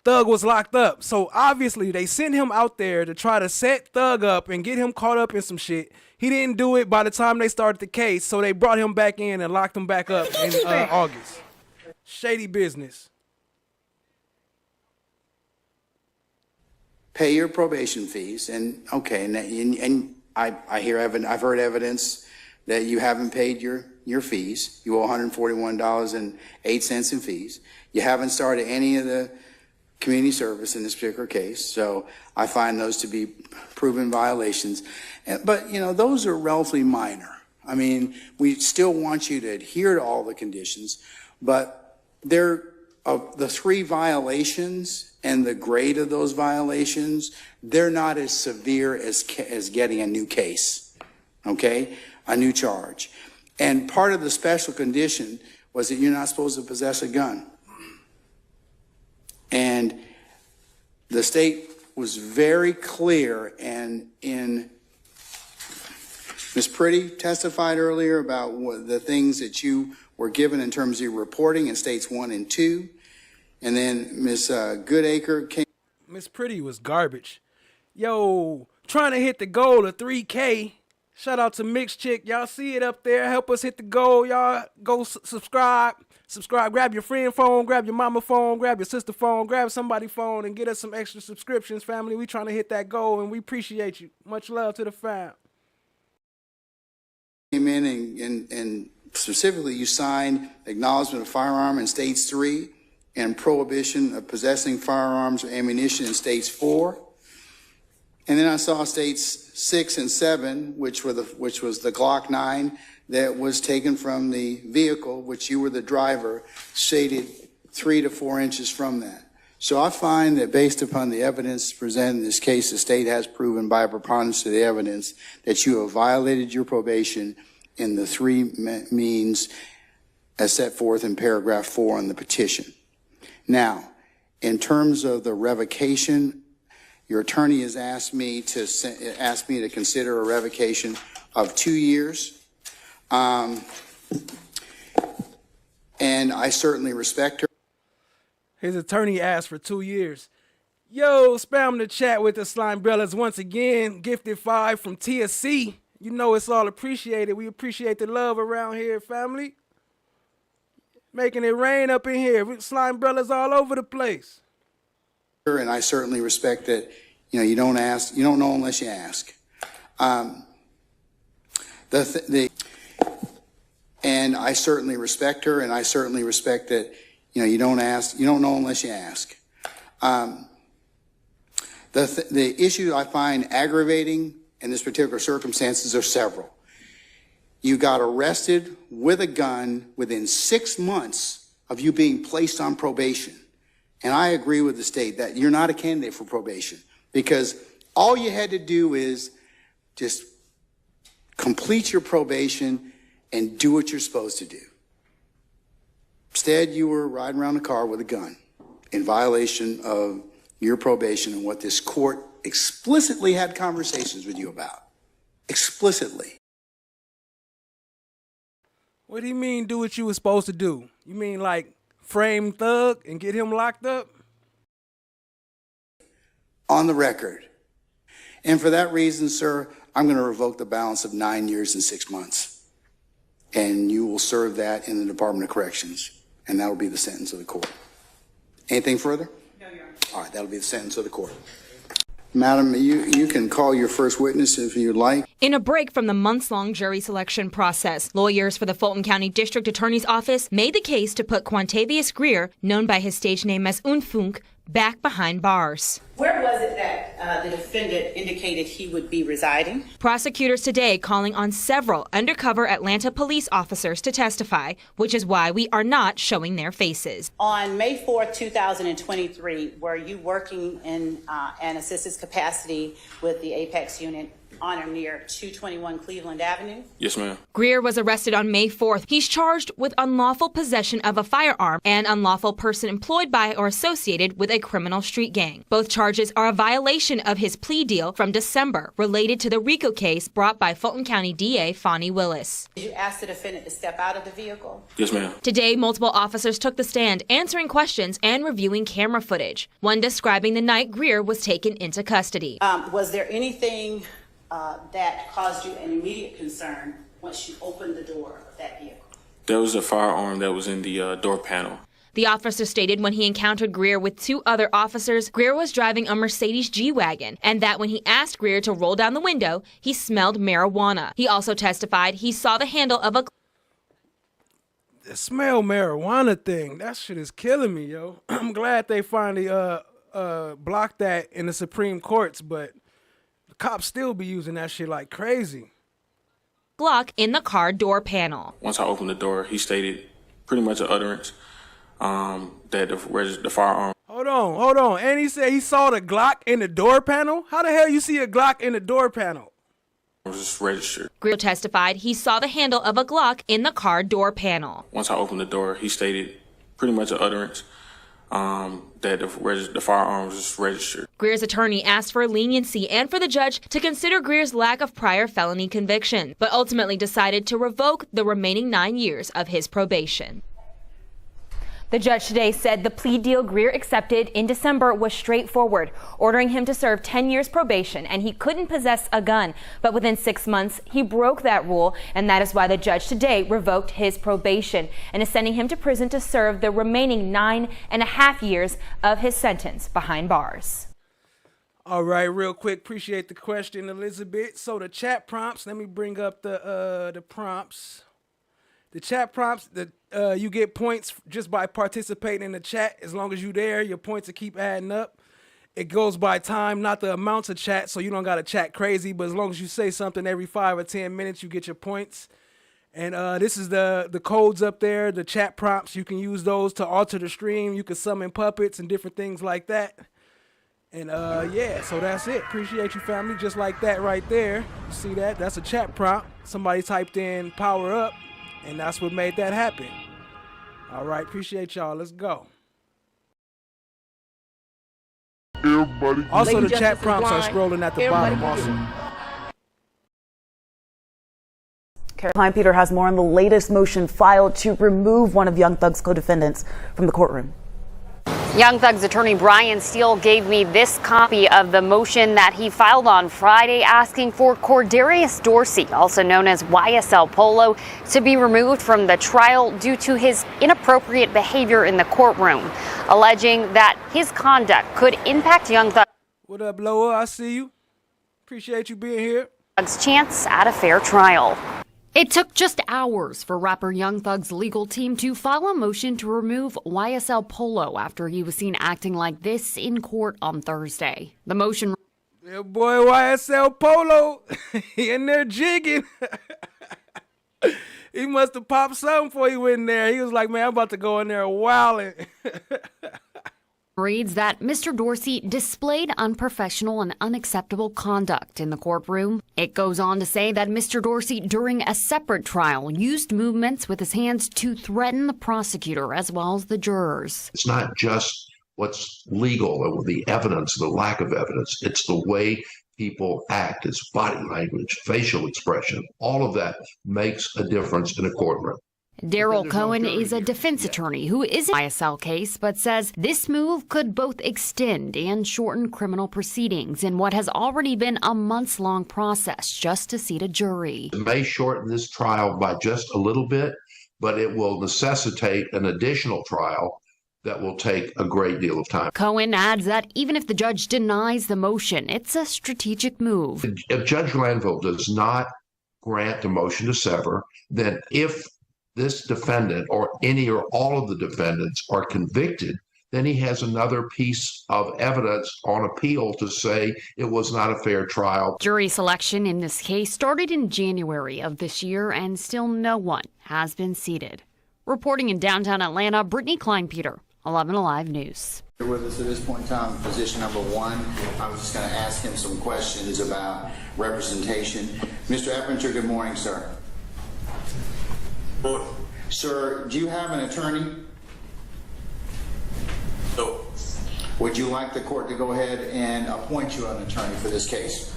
Thug was locked up. So obviously they sent him out there to try to set Thug up and get him caught up in some shit. He didn't do it by the time they started the case, so they brought him back in and locked him back up in August. Shady business. Pay your probation fees, and okay, and I've heard evidence that you haven't paid your fees. You owe $141.08 in fees. You haven't started any of the community service in this particular case, so I find those to be proven violations. But you know, those are relatively minor. I mean, we still want you to adhere to all the conditions, but they're the 3 violations and the grade of those violations, they're not as severe as getting a new case, okay? A new charge. And part of the special condition was that you're not supposed to possess a gun. And the state was very clear, and in Ms. Pretty testified earlier about the things that you were given in terms of your reporting in states 1 and 2. And then Ms. Goodacre came. Miss Pretty was garbage. Yo, trying to hit the goal of 3K. Shout out to Mix Chick. Y'all see it up there. Help us hit the goal. Y'all go subscribe. Subscribe. Grab your friend phone. Grab your mama phone. Grab your sister phone. Grab somebody's phone and get us some extra subscriptions, family. We trying to hit that goal, and we appreciate you. Much love to the fam. Came in and specifically you signed acknowledgement of firearm in states 3 and prohibition of possessing firearms or ammunition in states 4. And then I saw states 6 and 7, which was the Glock 9 that was taken from the vehicle, which you were the driver, shaded 3 to 4 inches from that. So I find that based upon the evidence presented in this case, the state has proven by a preponderance of the evidence that you have violated your probation in the 3 means as set forth in paragraph 4 on the petition. Now, in terms of the revocation, your attorney has asked me to consider a revocation of 2 years. And I certainly respect her. His attorney asked for 2 years. Yo, spam the chat with the Slime Brothers once again. Gifted 5 from TSC. You know it's all appreciated. We appreciate the love around here, family. Making it rain up in here. Slime Brothers all over the place. And I certainly respect that, you don't know unless you ask. And I certainly respect her, and I certainly respect that, you don't know unless you ask. The issue I find aggravating in this particular circumstances are several. You got arrested with a gun within 6 months of you being placed on probation. And I agree with the state that you're not a candidate for probation because all you had to do is just complete your probation and do what you're supposed to do. Instead, you were riding around the car with a gun in violation of your probation and what this court explicitly had conversations with you about. Explicitly. What do you mean do what you were supposed to do? You mean like frame Thug and get him locked up? On the record. And for that reason, sir, I'm going to revoke the balance of 9 years and 6 months. And you will serve that in the Department of Corrections. And that will be the sentence of the court. Anything further? No, Your Honor. All right, that'll be the sentence of the court. Madam, you can call your first witness if you'd like. In a break from the months-long jury selection process, lawyers for the Fulton County District Attorney's Office made the case to put Quantavious Greer, known by his stage name as YoungThug, back behind bars. Where was it that the defendant indicated he would be residing? Prosecutors today calling on several undercover Atlanta police officers to testify, which is why we are not showing their faces. On May 4th, 2023, were you working in an assistance capacity with the Apex unit on or near 221 Cleveland Avenue? Yes, ma'am. Greer was arrested on May 4th. He's charged with unlawful possession of a firearm and unlawful person employed by or associated with a criminal street gang. Both charges are a violation of his plea deal from December related to the RICO case brought by Fulton County DA Fonnie Willis. Did you ask the defendant to step out of the vehicle? Yes, ma'am. Today, multiple officers took the stand, answering questions and reviewing camera footage. One describing the night Greer was taken into custody. Was there anything that caused you an immediate concern once you opened the door of that vehicle? There was a firearm that was in the door panel. The officer stated when he encountered Greer with 2 other officers, Greer was driving a Mercedes G-Wagon, and that when he asked Greer to roll down the window, he smelled marijuana. He also testified he saw the handle of a... The smell marijuana thing, that shit is killing me, yo. I'm glad they finally blocked that in the Supreme Courts, but cops still be using that shit like crazy. Glock in the car door panel. Once I opened the door, he stated pretty much an utterance that the firearm. Hold on. And he said he saw the Glock in the door panel? How the hell you see a Glock in the door panel? Was just registered. Greer testified he saw the handle of a Glock in the car door panel. Once I opened the door, he stated pretty much an utterance that the firearm was just registered. Greer's attorney asked for leniency and for the judge to consider Greer's lack of prior felony conviction, but ultimately decided to revoke the remaining 9 years of his probation. The judge today said the plea deal Greer accepted in December was straightforward, ordering him to serve 10 years probation and he couldn't possess a gun. But within 6 months, he broke that rule, and that is why the judge today revoked his probation and is sending him to prison to serve the remaining 9.5 years of his sentence behind bars. All right, real quick, appreciate the question, Elizabeth. So the chat prompts, let me bring up the prompts. The chat prompts, you get points just by participating in the chat. As long as you're there, your points will keep adding up. It goes by time, not the amounts of chat, so you don't got to chat crazy. But as long as you say something every 5 or 10 minutes, you get your points. And this is the codes up there, the chat prompts. You can use those to alter the stream. You can summon puppets and different things like that. And yeah, so that's it. Appreciate you, family. Just like that right there. You see that? That's a chat prompt. Somebody typed in power up. And that's what made that happen. All right, appreciate y'all. Let's go. Also, the chat prompts are scrolling at the bottom also. Caroline Peter has more on the latest motion filed to remove one of YoungThug's co-defendants from the courtroom. YoungThug's attorney Brian Steele gave me this copy of the motion that he filed on Friday asking for Cordarius Dorsey, also known as YSL Polo, to be removed from the trial due to his inappropriate behavior in the courtroom, alleging that his conduct could impact YoungThug's What up, Loa? I see you. Appreciate you being here. chance at a fair trial. It took just hours for rapper YoungThug's legal team to file a motion to remove YSL Polo after he was seen acting like this in court on Thursday. The motion... Yeah, boy, YSL Polo, he in there jigging. He must have popped something before he went in there. He was like, man, I'm about to go in there wilding. reads that Mr. Dorsey displayed unprofessional and unacceptable conduct in the courtroom. It goes on to say that Mr. Dorsey, during a separate trial, used movements with his hands to threaten the prosecutor as well as the jurors. It's not just what's legal or the evidence, the lack of evidence. It's the way people act, it's body language, facial expression. All of that makes a difference in a courtroom. Daryl Cohen is a defense attorney who is in the YSL case, but says this move could both extend and shorten criminal proceedings in what has already been a months-long process just to seat a jury. It may shorten this trial by just a little bit, but it will necessitate an additional trial that will take a great deal of time. Cohen adds that even if the judge denies the motion, it's a strategic move. If Judge Glanville does not grant the motion to sever, then if this defendant or any or all of the defendants are convicted, then he has another piece of evidence on appeal to say it was not a fair trial. Jury selection in this case started in January of this year, and still no one has been seated. Reporting in downtown Atlanta, Brittany Klein-Peter, 11 Alive News. With us at this point in time, position number one. I was just going to ask him some questions about representation. Mr. Eppinger, good morning, sir. Sir, do you have an attorney? No. Would you like the court to go ahead and appoint you an attorney for this case?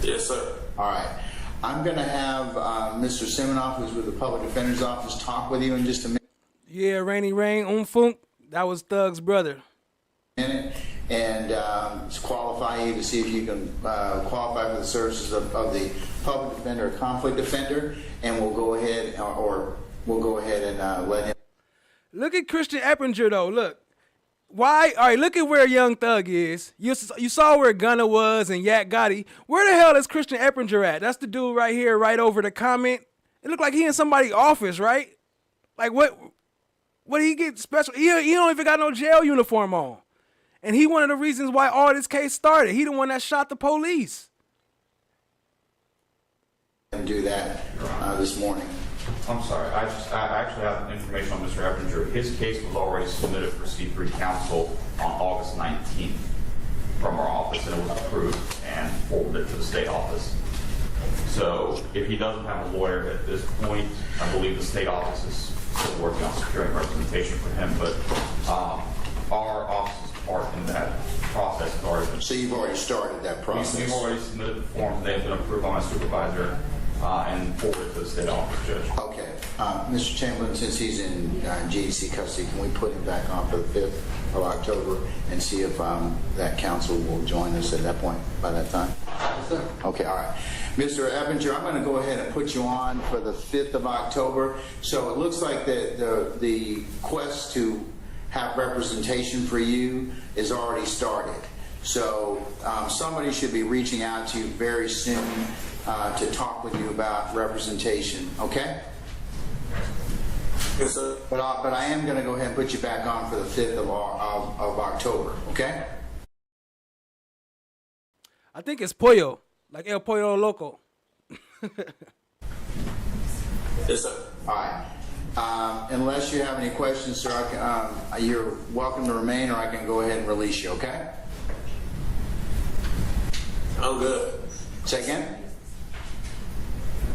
Yes, sir. All right. I'm going to have Mr. Siminoff, who's with the Public Defender's Office, talk with you in just a minute. Yeah, Rainy Rain, Funk, that was Thug's brother. And qualify you to see if you can qualify for the services of the public defender or conflict defender, and we'll go ahead and let him. Look at Christian Eppinger though. Look, why? All right, look at where Young Thug is. You saw where Gunna was and Yak Gotti. Where the hell is Christian Eppinger at? That's the dude right here, right over the comment. It looked like he in somebody's office, right? Like what? What did he get special? He don't even got no jail uniform on. And he one of the reasons why all this case started. He the one that shot the police. And do that this morning. I'm sorry. I actually have information on Mr. Eppinger. His case was already submitted for C3 counsel on August 19th from our office, and it was approved and forwarded to the state office. So if he doesn't have a lawyer at this point, I believe the state office is still working on securing representation for him. But our office is part in that process. So you've already started that process? We've already submitted the forms. They have been approved by my supervisor and forwarded to the state office, Judge. Okay. Mr. Chamberlain, since he's in GDC custody, can we put him back on for the 5th of October and see if that council will join us at that point, by that time? Okay, all right. Mr. Eppinger, I'm going to go ahead and put you on for the 5th of October. So it looks like the quest to have representation for you is already started. So somebody should be reaching out to you very soon to talk with you about representation, okay? Yes, sir. But I am going to go ahead and put you back on for the 5th of October, okay? I think it's Pollo, like El Pollo Loco. Yes, sir. All right. Unless you have any questions, sir, you're welcome to remain, or I can go ahead and release you, okay? I'm good. Say again?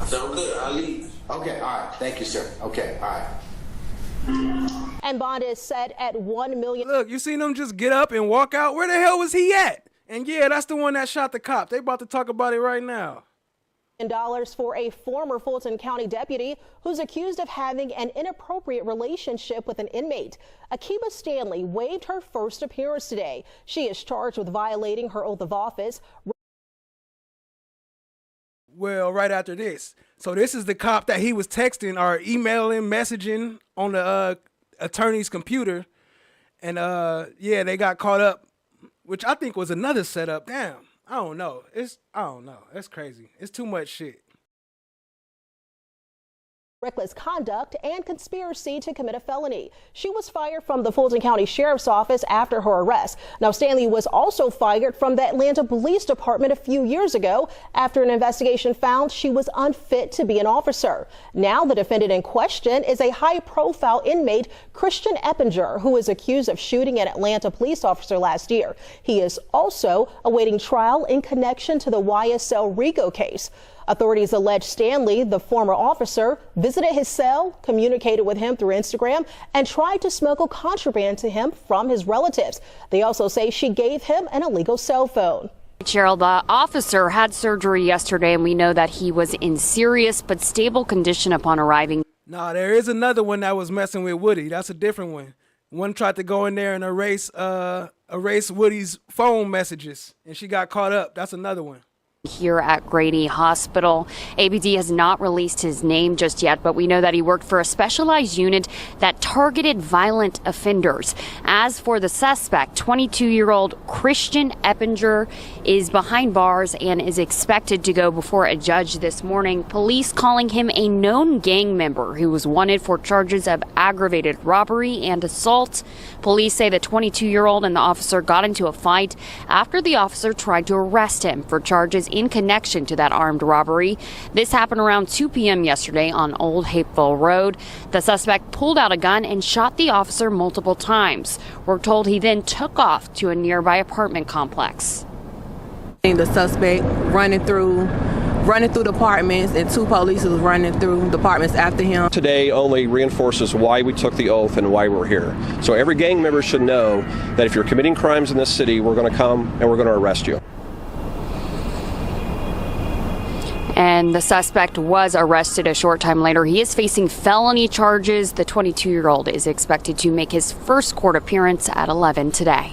I said I'm good. I'll leave. Okay, all right. Thank you, sir. Okay, all right. And bond is set at $1 million. Look, you seen him just get up and walk out? Where the hell was he at? And yeah, that's the one that shot the cop. They about to talk about it right now. For a former Fulton County deputy who's accused of having an inappropriate relationship with an inmate. Akiba Stanley waived her first appearance today. She is charged with violating her oath of office. Well, right after this. So this is the cop that he was texting or emailing, messaging on the attorney's computer. And yeah, they got caught up, which I think was another setup. Damn. I don't know. It's crazy. It's too much shit. Reckless conduct and conspiracy to commit a felony. She was fired from the Fulton County Sheriff's Office after her arrest. Now, Stanley was also fired from the Atlanta Police Department a few years ago after an investigation found she was unfit to be an officer. Now, the defendant in question is a high-profile inmate, Christian Eppinger, who is accused of shooting an Atlanta police officer last year. He is also awaiting trial in connection to the YSL RICO case. Authorities allege Stanley, the former officer, visited his cell, communicated with him through Instagram, and tried to smuggle contraband to him from his relatives. They also say she gave him an illegal cell phone. Cheryl, the officer had surgery yesterday, and we know that he was in serious but stable condition upon arriving. Nah, there is another one that was messing with Woody. That's a different one. One tried to go in there and erase Woody's phone messages, and she got caught up. That's another one. Here at Grady Hospital. ABD has not released his name just yet, but we know that he worked for a specialized unit that targeted violent offenders. As for the suspect, 22-year-old Christian Eppinger is behind bars and is expected to go before a judge this morning. Police calling him a known gang member who was wanted for charges of aggravated robbery and assault. Police say the 22-year-old and the officer got into a fight after the officer tried to arrest him for charges in connection to that armed robbery. This happened around 2 p.m. yesterday on Old Hapeville Road. The suspect pulled out a gun and shot the officer multiple times. We're told he then took off to a nearby apartment complex. The suspect running through the apartments, and two police was running through the apartments after him. Today only reinforces why we took the oath and why we're here. So every gang member should know that if you're committing crimes in this city, we're going to come and we're going to arrest you. And the suspect was arrested a short time later. He is facing felony charges. The 22-year-old is expected to make his first court appearance at 11 today.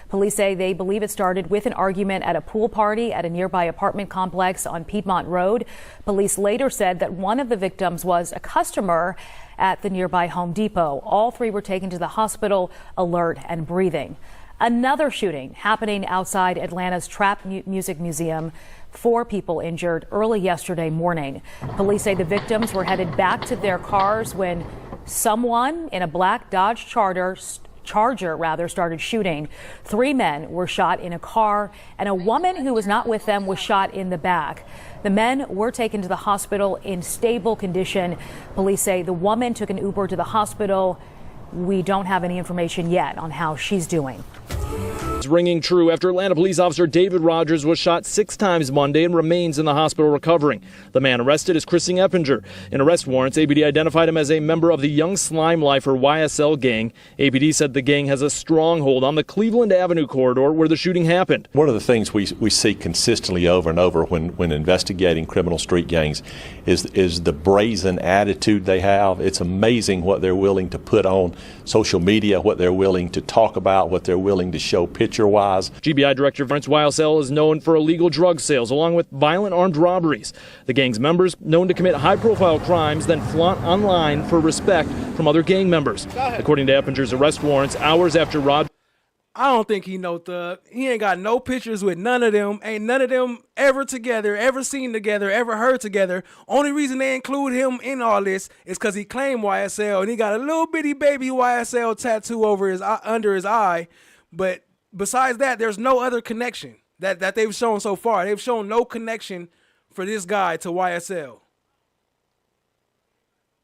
Police say they believe it started with an argument at a pool party at a nearby apartment complex on Piedmont Road. Police later said that one of the victims was a customer at the nearby Home Depot. All three were taken to the hospital, alert and breathing. Another shooting happening outside Atlanta's Trap Music Museum. 4 people injured early yesterday morning. Police say the victims were headed back to their cars when someone in a black Dodge Charger started shooting. 3 men were shot in a car, and a woman who was not with them was shot in the back. The men were taken to the hospital in stable condition. Police say the woman took an Uber to the hospital. We don't have any information yet on how she's doing. It's ringing true after Atlanta police officer David Rogers was shot 6 times Monday and remains in the hospital recovering. The man arrested is Chrissy Eppinger. In arrest warrants, APD identified him as a member of the Young Slime Lifer YSL gang. APD said the gang has a stronghold on the Cleveland Avenue corridor where the shooting happened. One of the things we see consistently over and over when investigating criminal street gangs is the brazen attitude they have. It's amazing what they're willing to put on social media, what they're willing to talk about, what they're willing to show picture-wise. GBI Director Vince YSL is known for illegal drug sales along with violent armed robberies. The gang's members known to commit high-profile crimes, then flaunt online for respect from other gang members. According to Eppinger's arrest warrants, hours after Rod. I don't think he know Thug. He ain't got no pictures with none of them. Ain't none of them ever together, ever seen together, ever heard together. Only reason they include him in all this is because he claimed YSL and he got a little bitty baby YSL tattoo over his under his eye. But besides that, there's no other connection that they've shown so far. They've shown no connection for this guy to YSL.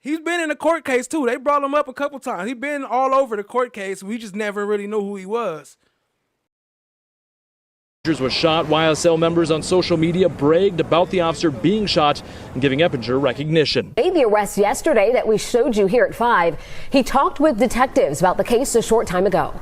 He's been in a court case, too. They brought him up a couple times. He's been all over the court case. We just never really knew who he was. Was shot. YSL members on social media bragged about the officer being shot and giving Eppinger recognition. Made the arrest yesterday that we showed you here at 5. He talked with detectives about the case a short time ago.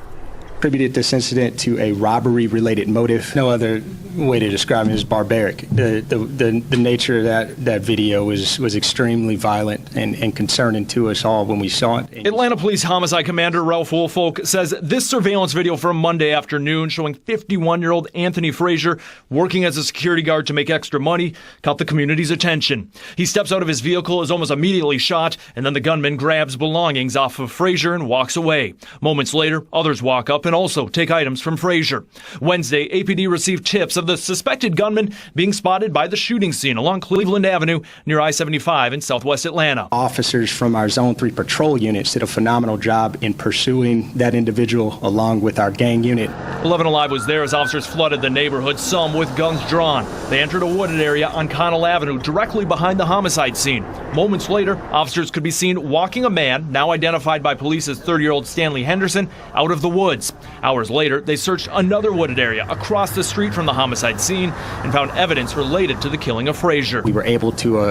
Attributed this incident to a robbery-related motive. No other way to describe it is barbaric. The nature of that video was extremely violent and concerning to us all when we saw it. Atlanta Police Homicide Commander Ralph Woolfolk says this surveillance video from Monday afternoon showing 51-year-old Anthony Frazier working as a security guard to make extra money caught the community's attention. He steps out of his vehicle, is almost immediately shot, and then the gunman grabs belongings off of Frazier and walks away. Moments later, others walk up and also take items from Frazier. Wednesday, APD received tips of the suspected gunman being spotted by the shooting scene along Cleveland Avenue near I-75 in southwest Atlanta. Officers from our Zone 3 patrol units did a phenomenal job in pursuing that individual along with our gang unit. 11 Alive was there as officers flooded the neighborhood, some with guns drawn. They entered a wooded area on Connell Avenue directly behind the homicide scene. Moments later, officers could be seen walking a man, now identified by police as 30-year-old Stanley Henderson, out of the woods. Hours later, they searched another wooded area across the street from the homicide scene and found evidence related to the killing of Frazier. We were able to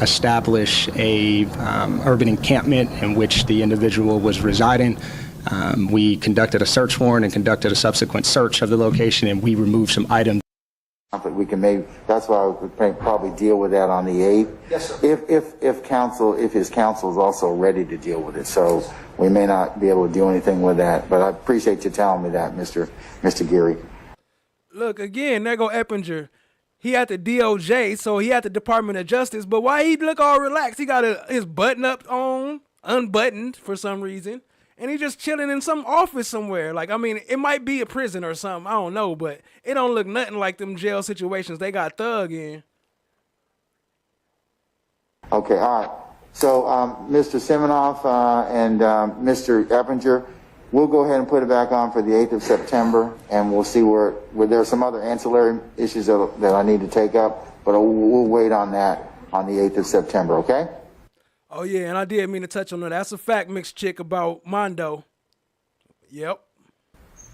establish a urban encampment in which the individual was residing. We conducted a search warrant and conducted a subsequent search of the location, and we removed some items. We can maybe, that's why I would probably deal with that on the 8th. Yes, sir. If his counsel is also ready to deal with it. So we may not be able to do anything with that, but I appreciate you telling me that, Mr. Geary. Look, again, there go Eppinger. He had the DOJ, so he had the Department of Justice, but why he look all relaxed? He got his button up on, unbuttoned for some reason, and he just chilling in some office somewhere. Like, I mean, it might be a prison or something, I don't know, but it don't look nothing like them jail situations they got Thug in. Okay, all right. So, Mr. Siminoff and Mr. Eppinger, we'll go ahead and put it back on for the 8th of September, and we'll see where there are some other ancillary issues that I need to take up, but we'll wait on that on the 8th of September, okay? Oh, yeah, and I did mean to touch on that. That's a fact, mixed chick, about Mondo. Yep.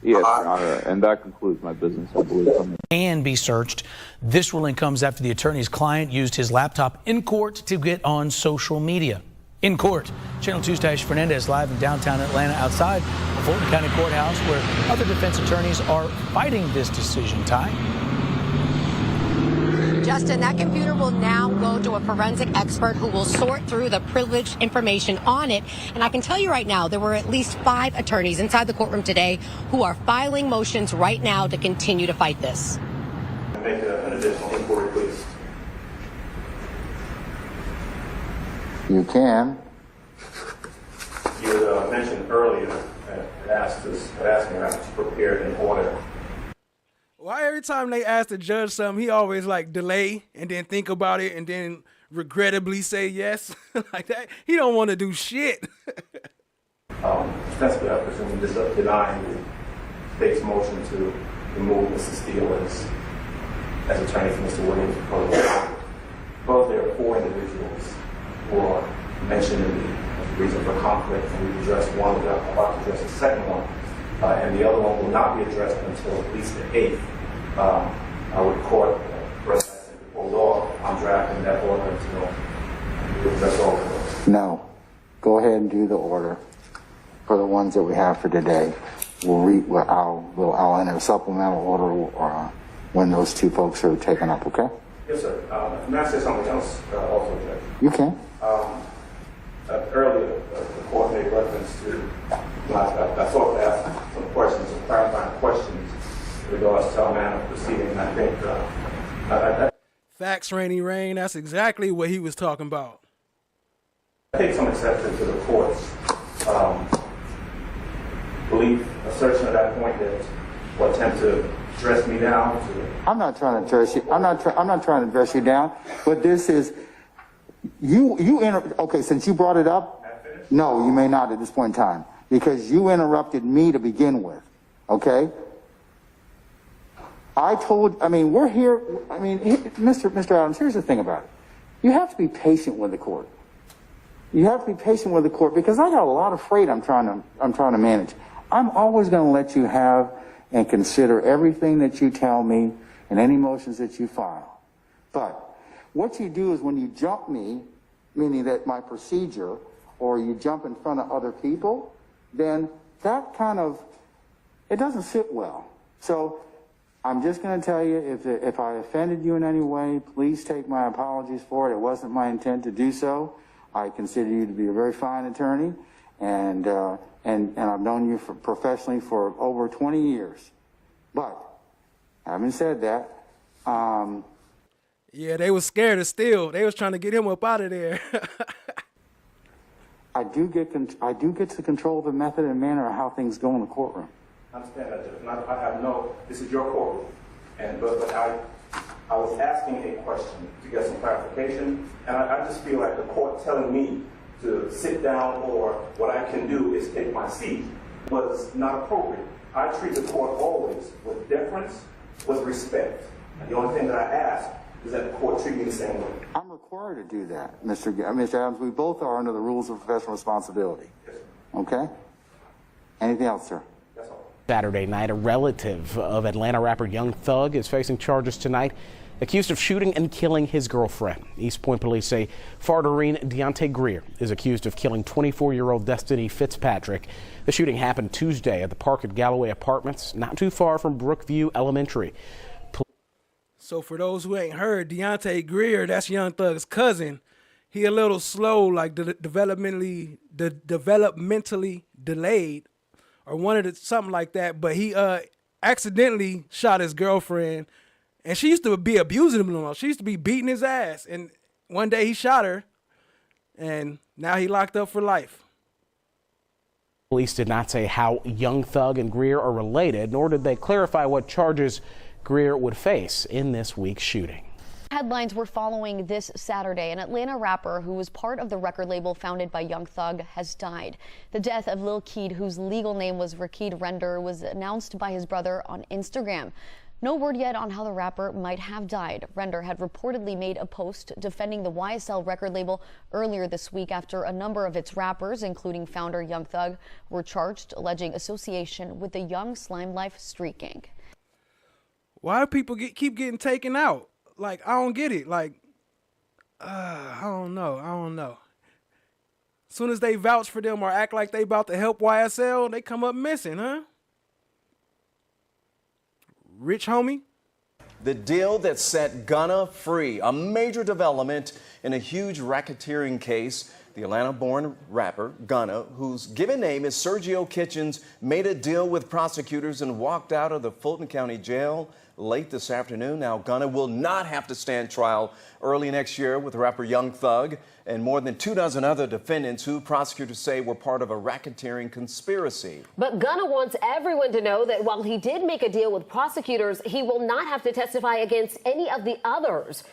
Yes, Your Honor, and that concludes my business, I believe. And be searched. This ruling comes after the attorney's client used his laptop in court to get on social media. In court, Channel 2's Tash Fernandez live in downtown Atlanta outside the Fulton County Courthouse where other defense attorneys are fighting this decision. Ty? Justin, that computer will now go to a forensic expert who will sort through the privileged information on it. And I can tell you right now, there were at least 5 attorneys inside the courtroom today who are filing motions right now to continue to fight this. Make an additional inquiry, please. You can. You had mentioned earlier and asked me to prepare an order. Why every time they ask the judge something, he always like delay and then think about it and then regrettably say yes like that? He don't want to do shit. Ostensibly, I presume this is denying the state's motion to remove Mr. Steele as attorney for Mr. Williams. Both there are 4 individuals who are mentioned in the reason for conflict, and we've addressed one, I'm about to address the second one. and the other one will not be addressed until at least the 8th. I would court President before law on drafting that order until that's over. No. Go ahead and do the order for the ones that we have for today. I'll enter a supplemental order when those two folks are taken up, okay? Yes, sir. May I say something else also, Judge? You can. Earlier, the court made reference to, I sort of asked some questions, some clarifying questions in regards to our manner of proceeding, and I think Facts, Rainy Rain. That's exactly what he was talking about. I take some exception to the court's belief, assertion at that point that will attempt to dress me down. I'm not trying to dress you. I'm not trying to dress you down. But this is okay. Since you brought it up, no, you may not at this point in time because you interrupted me to begin with. Okay. We're here. Mr. Adams, here's the thing about it. You have to be patient with the court. You have to be patient with the court because I got a lot of freight I'm trying to manage. I'm always going to let you have and consider everything that you tell me and any motions that you file. But what you do is when you jump me, meaning that my procedure, or you jump in front of other people, then that it doesn't sit well. So I'm just going to tell you, if I offended you in any way, please take my apologies for it. It wasn't my intent to do so. I consider you to be a very fine attorney, and I've known you professionally for over 20 years. But having said that, yeah, they was scared of Steele. They was trying to get him up out of there. I do get to control the method and manner of how things go in the courtroom. I understand that, Judge. This is your courtroom, but I was asking a question to get some clarification, and I just feel like the court telling me to sit down or what I can do is take my seat was not appropriate. I treat the court always with deference, with respect. And the only thing that I ask is that the court treat me the same way. I'm required to do that, Mr. Adams. We both are under the rules of professional responsibility. Yes, sir. Okay? Anything else, sir? That's all. Saturday night, a relative of Atlanta rapper YoungThug is facing charges tonight, accused of shooting and killing his girlfriend. East Point police say Farderine Deontay Greer is accused of killing 24-year-old Destiny Fitzpatrick. The shooting happened Tuesday at the Park at Galloway Apartments, not too far from Brookview Elementary. So for those who ain't heard, Deontay Greer, that's YoungThug's cousin. He a little slow, like developmentally delayed, or something like that. But he accidentally shot his girlfriend, and she used to be abusing him. She used to be beating his ass, and one day he shot her, and now he locked up for life. Police did not say how YoungThug and Greer are related, nor did they clarify what charges Greer would face in this week's shooting. Headlines were following this Saturday. An Atlanta rapper who was part of the record label founded by YoungThug has died. The death of Lil Keed, whose legal name was Rakeed Render, was announced by his brother on Instagram. No word yet on how the rapper might have died. Render had reportedly made a post defending the YSL record label earlier this week after a number of its rappers, including founder YoungThug, were charged alleging association with the Young Slime Life street gang. Why do people keep getting taken out? Like, I don't get it. Like, I don't know. As soon as they vouch for them or act like they about to help YSL, they come up missing, huh? Rich homie? The deal that set Gunna free, a major development in a huge racketeering case. The Atlanta-born rapper, Gunna, whose given name is Sergio Kitchens, made a deal with prosecutors and walked out of the Fulton County Jail late this afternoon. Now, Gunna will not have to stand trial early next year with rapper YoungThug and more than 24 other defendants who prosecutors say were part of a racketeering conspiracy. But Gunna wants everyone to know that while he did make a deal with prosecutors, he will not have to testify against any of the others.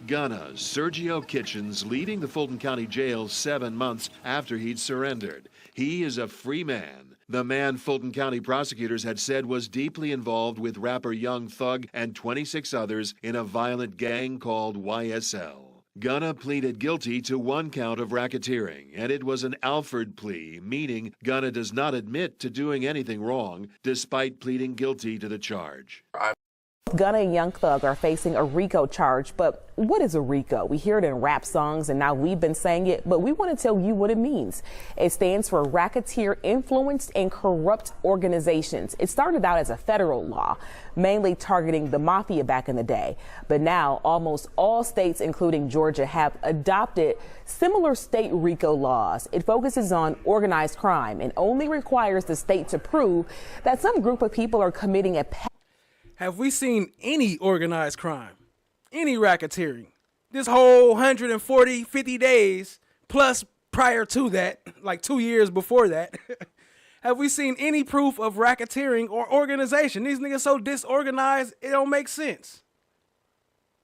Gunna's Sergio Kitchens leaving the Fulton County Jail 7 months after he'd surrendered. He is a free man. The man Fulton County prosecutors had said was deeply involved with rapper YoungThug and 26 others in a violent gang called YSL. Gunna pleaded guilty to 1 count of racketeering, and it was an Alford plea, meaning Gunna does not admit to doing anything wrong, despite pleading guilty to the charge. Gunna and YoungThug are facing a RICO charge, but what is a RICO? We hear it in rap songs, and now we've been saying it, but we want to tell you what it means. It stands for Racketeer Influenced and Corrupt Organizations. It started out as a federal law, mainly targeting the mafia back in the day, but now almost all states, including Georgia, have adopted similar state RICO laws. It focuses on organized crime and only requires the state to prove that some group of people are committing a Have we seen any organized crime, any racketeering? This whole 140, 50 days, plus prior to that, like 2 years before that, have we seen any proof of racketeering or organization? These niggas so disorganized, it don't make sense.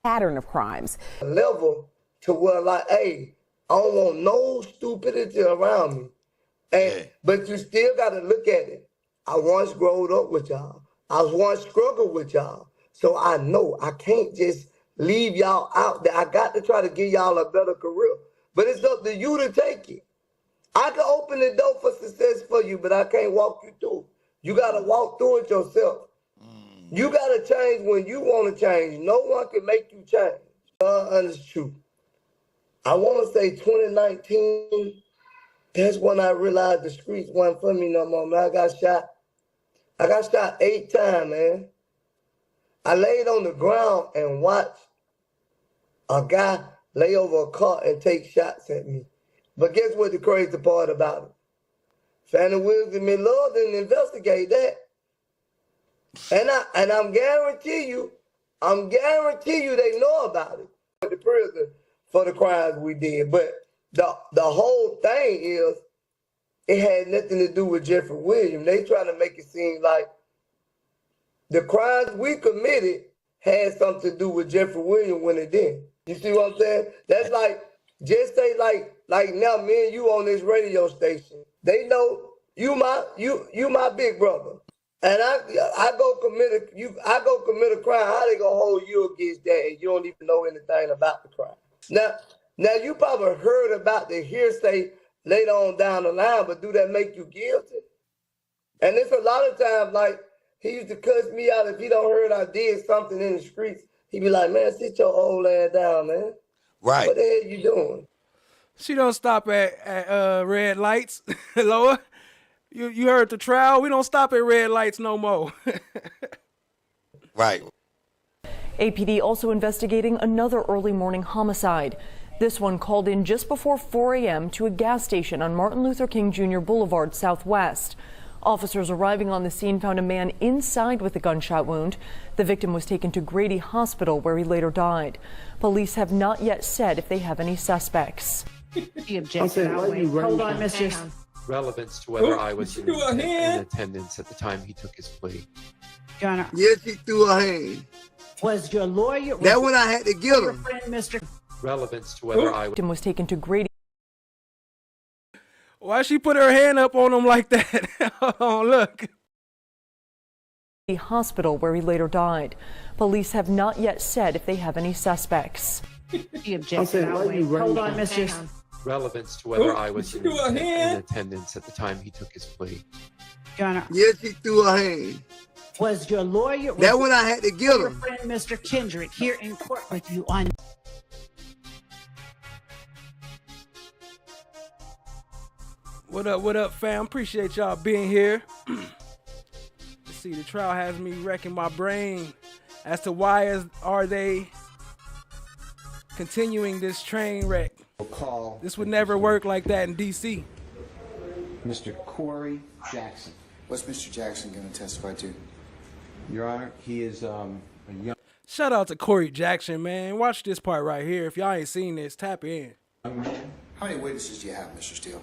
Pattern of crimes. Level to where like, hey, I don't want no stupidity around me. And but you still gotta look at it. I once growed up with y'all. I was once struggled with y'all. So I know I can't just leave y'all out there. I got to try to give y'all a better career. But it's up to you to take it. I can open the door for success for you, but I can't walk you through. You got to walk through it yourself. You got to change when you want to change. No one can make you change. Honest truth. I want to say 2019, that's when I realized the streets wasn't for me no more, man. I got shot 8 times, man. I laid on the ground and watched a guy lay over a car and take shots at me. But guess what the crazy part about it? Fannie Williams and Lord didn't investigate that. And I'm guarantee you they know about it. The prison for the crimes we did. But the whole thing is, it had nothing to do with Jeffrey Williams. They trying to make it seem like the crimes we committed had something to do with Jeffrey Williams when it didn't. You see what I'm saying? That's like, just say like now me and you on this radio station. They know you my big brother. And I go commit a crime. How they gonna hold you against that and you don't even know anything about the crime? Now you probably heard about the hearsay later on down the line, but do that make you guilty? And it's a lot of times, like, he used to cuss me out if he don't heard I did something in the streets. He be like, man, sit your old ass down, man. Right. What the hell you doing? She don't stop at red lights, Loa. You heard the trial. We don't stop at red lights no more. Right. APD also investigating another early morning homicide. This one called in just before 4 a.m. to a gas station on Martin Luther King Jr. Boulevard Southwest. Officers arriving on the scene found a man inside with a gunshot wound. The victim was taken to Grady Hospital, where he later died. Police have not yet said if they have any suspects. Hold on, mistress. Relevance to whether I was in attendance at the time he took his plea. Gunner. Yes, he threw a hand. Was your lawyer? That one I had to get him. Friend, Mr. Relevance to whether I was taken to Grady. Why she put her hand up on him like that? Oh, look. Hospital, where he later died. Police have not yet said if they have any suspects. Hold on, mistress. Relevance to whether I was in attendance at the time he took his plea. Gunner. Yes, he threw a hand. Was your lawyer? That one I had to get Your him. friend, Mr. Kendrick, here in court with you on. What up, fam? Appreciate y'all being here. Let's see, the trial has me wrecking my brain as to why are they continuing this train wreck. This would never work like that in D.C. Mr. Corey Jackson. What's Mr. Jackson going to testify to? Your Honor, he is a young... Shout out to Corey Jackson, man. Watch this part right here. If y'all ain't seen this, tap in. How many witnesses do you have, Mr. Steele?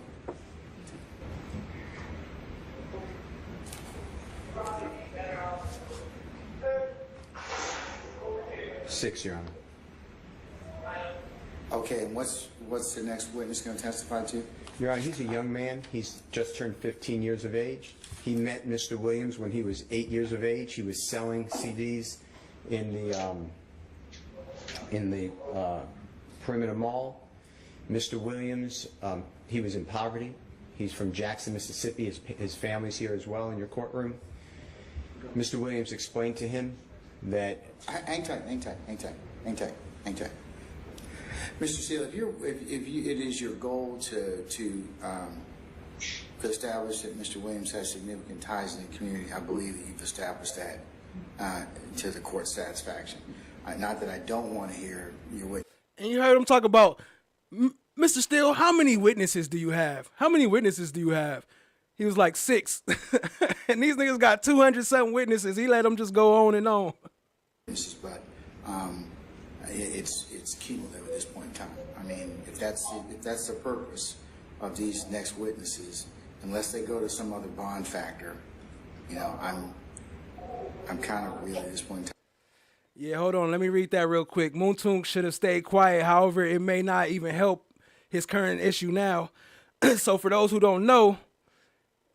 Six, Your Honor. Okay, and what's the next witness going to testify to? Your Honor, he's a young man. He's just turned 15 years of age. He met Mr. Williams when he was 8 years of age. He was selling CDs in the Perimeter Mall. Mr. Williams, he was in poverty. He's from Jackson, Mississippi. His family's here as well in your courtroom. Mr. Williams explained to him that... Hang tight. Mr. Steele, if it is your goal to establish that Mr. Williams has significant ties in the community, I believe that you've established that to the court's satisfaction. Not that I don't want to hear your witness. And you heard him talk about, Mr. Steele, how many witnesses do you have? How many witnesses do you have? He was like 6. And these niggas got 200-something witnesses. He let them just go on and on. But it's cumulative at this point in time. I mean, if that's the purpose of these next witnesses, unless they go to some other bond factor, you know, I'm kind of really at this point in time. Yeah, hold on. Let me read that real quick. Moontung should have stayed quiet. However, it may not even help his current issue now. So for those who don't know,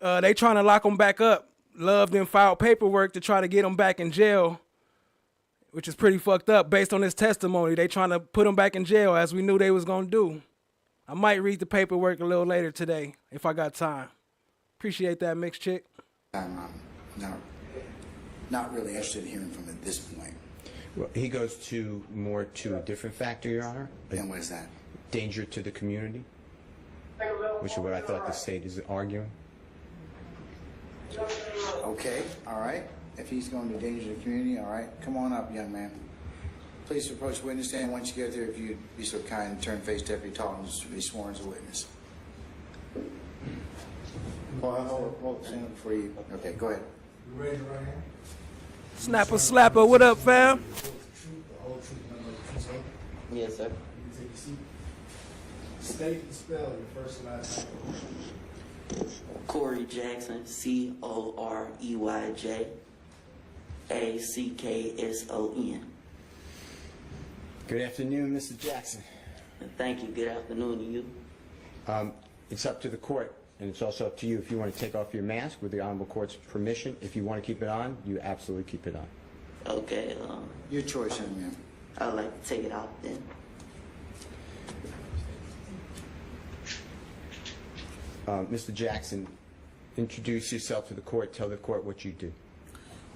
they trying to lock him back up. Love then filed paperwork to try to get him back in jail, which is pretty fucked up based on his testimony. They trying to put him back in jail as we knew they was going to do. I might read the paperwork a little later today if I got time. Appreciate that, mixed chick. I'm not really interested in hearing from him at this point. Well, he goes more to a different factor, Your Honor. And what is that? Danger to the community, which is what I thought the state is arguing. Okay, all right. If he's going to danger the community, all right. Come on up, young man. Please approach the witness stand. Once you get there, if you'd be so kind and turn face Deputy Talton to be sworn as a witness. Hold stand up before you. Okay, go ahead. You raise your right hand. Snapper, slapper, what up, fam? Yes, sir. You take your seat. State and spell your first and last name. Corey Jackson, COREYJACKSON. Good afternoon, Mr. Jackson. Thank you. Good afternoon to you. It's up to the court, and it's also up to you if you want to take off your mask with the Honorable Court's permission. If you want to keep it on, you absolutely keep it on. Okay. Your choice, young man. I'd like to take it off then. Mr. Jackson, introduce yourself to the court. Tell the court what you do.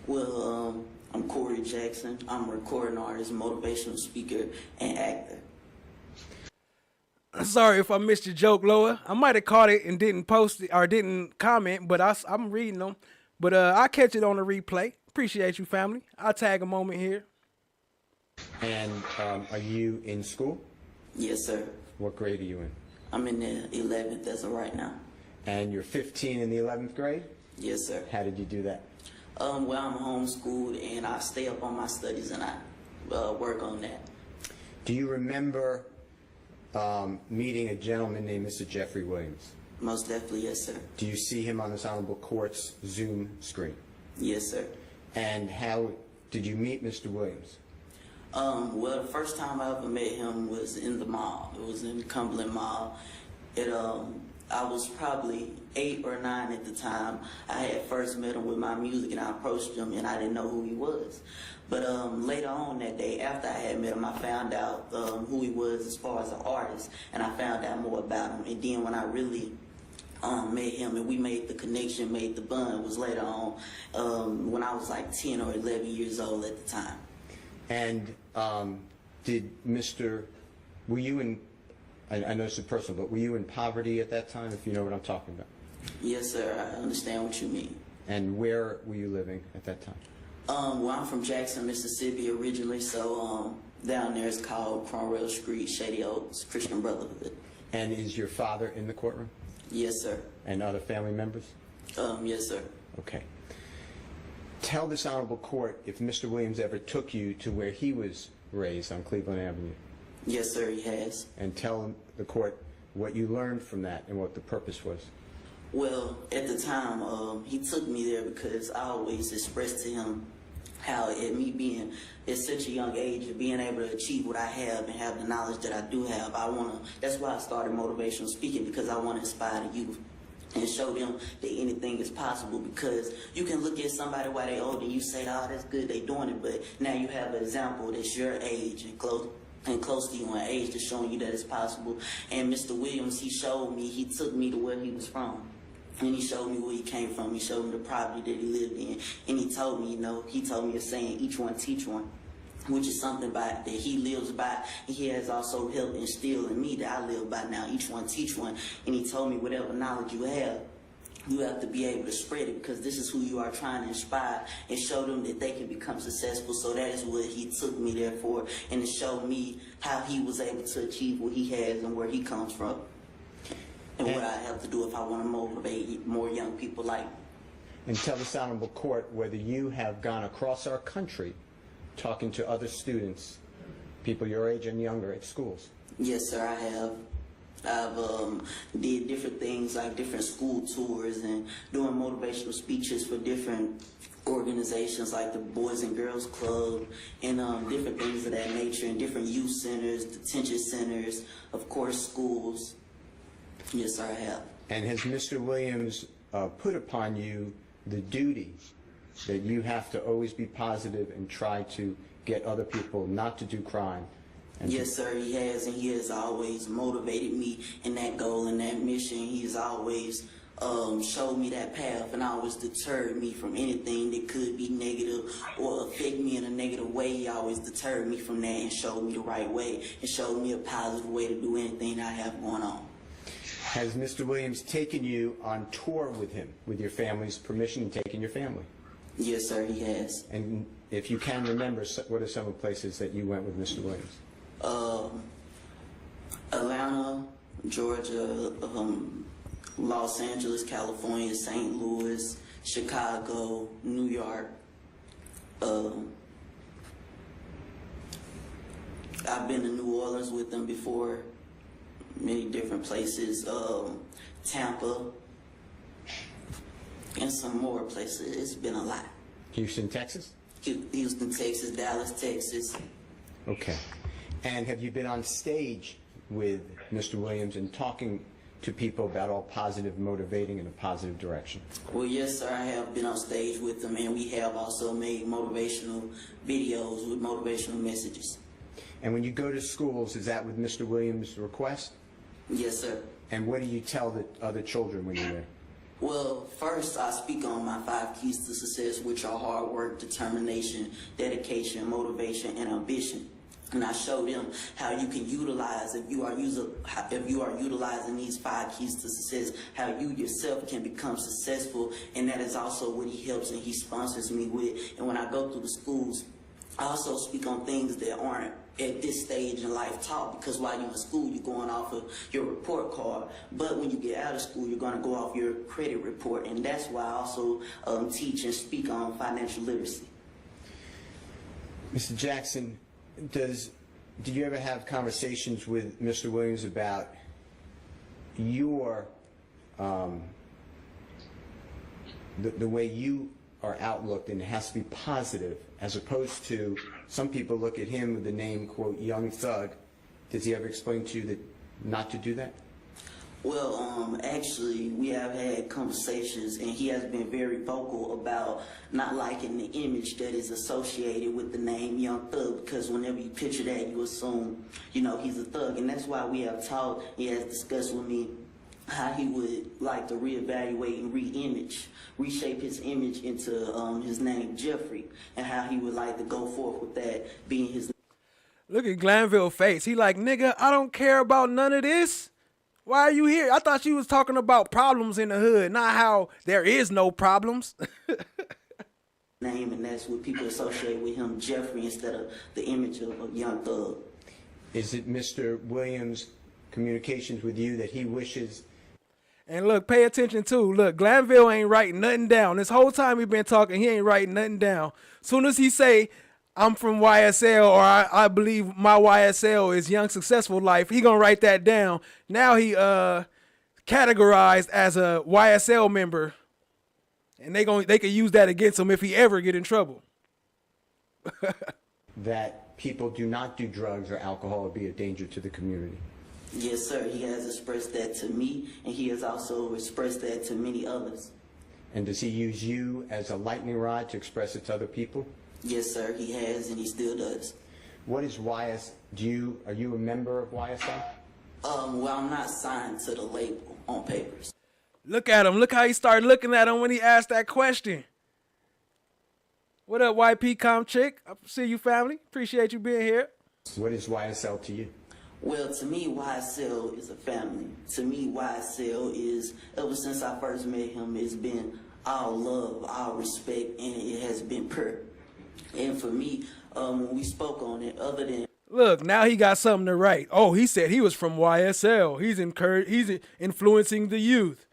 Well, I'm Corey Jackson. I'm a recording artist, motivational speaker, and actor. Sorry if I missed your joke, Loa. I might have caught it and didn't post it or didn't comment, but I'm reading them. But I'll catch it on the replay. Appreciate you, family. I'll tag a moment here. And are you in school? Yes, sir. What grade are you in? I'm in the 11th as of right now. And you're 15 in the 11th grade? Yes, sir. How did you do that? Well, I'm homeschooled, and I stay up on my studies, and I work on that. Do you remember meeting a gentleman named Mr. Jeffrey Williams? Most definitely, yes, sir. Do you see him on this Honorable Court's Zoom screen? Yes, sir. And how did you meet Mr. Williams? Well, the first time I ever met him was in the mall. It was in Cumberland Mall. I was probably 8 or 9 at the time. I had first met him with my music, and I approached him, and I didn't know who he was. But later on that day, after I had met him, I found out who he was as far as an artist, and I found out more about him. And then when I really met him and we made the connection, made the bond, was later on when I was like 10 or 11 years old at the time. And were you in, I know it's personal, but were you in poverty at that time, if you know what I'm talking about? Yes, sir. I understand what you mean. And where were you living at that time? Well, I'm from Jackson, Mississippi originally, so down there it's called Cromwell Street, Shady Oaks, Christian Brotherhood. And is your father in the courtroom? Yes, sir. And other family members? Yes, sir. Okay. Tell this Honorable Court if Mr. Williams ever took you to where he was raised on Cleveland Avenue. Yes, sir, he has. And tell the court what you learned from that and what the purpose was. Well, at the time, he took me there because I always expressed to him how at me being at such a young age and being able to achieve what I have and have the knowledge that I do have, that's why I started motivational speaking, because I want to inspire the youth and show them that anything is possible. Because you can look at somebody while they're older and you say, oh, that's good, they doing it, but now you have an example that's your age and close and close to you in age, to showing you that it's possible. And Mr. Williams, he showed me, he took me to where he was from. And he showed me where he came from. He showed me the property that he lived in. And he told me, he told me a saying, each one teach one, which is something that he lives by. And he has also helped instill in me that I live by now, each one teach one. And he told me whatever knowledge you have to be able to spread it, because this is who you are trying to inspire and show them that they can become successful. So that is what he took me there for, and to show me how he was able to achieve what he has and where he comes from, and what I have to do if I want to motivate more young people like me. And tell this honorable court whether you have gone across our country talking to other students, people your age and younger, at schools. Yes, sir, I have. I've did different things, like different school tours and doing motivational speeches for different organizations like the Boys and Girls Club and different things of that nature, and different youth centers, detention centers, of course, schools. Yes, sir, I have. And has Mr. Williams put upon you the duty that you have to always be positive and try to get other people not to do crime? Yes, sir, he has, and he has always motivated me in that goal and that mission. He has always showed me that path, and always deterred me from anything that could be negative or affect me in a negative way. He always deterred me from that and showed me the right way and showed me a positive way to do anything I have going on. Has Mr. Williams taken you on tour with him, with your family's permission, and taken your family? Yes, sir, he has. And if you can remember, what are some of the places that you went with Mr. Williams? Atlanta, Georgia, Los Angeles, California, St. Louis, Chicago, New York. I've been to New Orleans with them before, many different places, Tampa, and some more places. It's been a lot. Houston, Texas? Houston, Texas, Dallas, Texas. Okay. And have you been on stage with Mr. Williams and talking to people about all positive, motivating in a positive direction? Well, yes, sir, I have been on stage with them, and we have also made motivational videos with motivational messages. And when you go to schools, is that with Mr. Williams' request? Yes, sir. And what do you tell the other children when you're there? Well, first I speak on my 5 keys to success, which are hard work, determination, dedication, motivation, and ambition. And I show them how you can utilize, if you are utilizing these 5 keys to success, how you yourself can become successful. And that is also what he helps and he sponsors me with. And when I go through the schools, I also speak on things that aren't at this stage in life taught, because while you're in school, you're going off of your report card. But when you get out of school, you're going to go off your credit report. And that's why I also teach and speak on financial literacy. Mr. Jackson, did you ever have conversations with Mr. Williams about your the way you are outlooked, and it has to be positive, as opposed to some people look at him with the name, quote, Young Thug? Does he ever explain to you that not to do that? Well, actually, we have had conversations, and he has been very vocal about not liking the image that is associated with the name Young Thug, because whenever you picture that, you assume, he's a thug. And that's why we have talked, he has discussed with me how he would like to reevaluate and reshape his image into his name, Jeffrey, and how he would like to go forth with that being his. Look at Glanville's face. He like, nigga, I don't care about none of this. Why are you here? I thought you was talking about problems in the hood, not how there is no problems. Name, and that's what people associate with him, Jeffrey, instead of the image of Young Thug. Is it Mr. Williams' communications with you that he wishes? And look, pay attention too. Look, Glanville ain't writing nothing down. This whole time we've been talking, he ain't writing nothing down. Soon as he say, I'm from YSL, or I believe my YSL is Young Successful Life, he gonna write that down. Now he categorized as a YSL member, and they could use that against him if he ever get in trouble. That people do not do drugs or alcohol or be a danger to the community. Yes, sir. He has expressed that to me, and he has also expressed that to many others. And does he use you as a lightning rod to express it to other people? Yes, sir, he has, and he still does. What is YSL? Are you a member of YSL? Well, I'm not signed to the label on papers. Look at him. Look how he started looking at him when he asked that question. What up, YP Chick? I see you, family. Appreciate you being here. What is YSL to you? Well, to me, YSL is a family. To me, YSL is, ever since I first met him, it's been all love, all respect, and it has been pure. And for me, when we spoke on it, other than... Look, now he got something to write. Oh, he said he was from YSL. He's influencing the youth.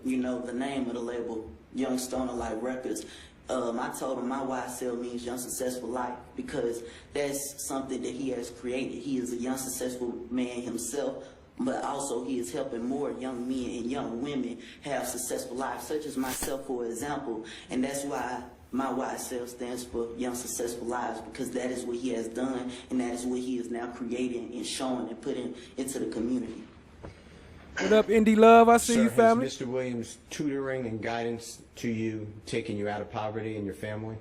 You know, the name of the label, Young Stoner Life Records. I told him my YSL means Young Successful Life because that's something that he has created. He is a young successful man himself, but also he is helping more young men and young women have successful lives, such as myself, for example. And that's why my YSL stands for Young Successful Lives, because that is what he has done, and that is what he is now creating and showing and putting into the community. What up, Indie Love? I see you, family. Has Mr. Williams' tutoring and guidance to you taken you out of poverty and your family?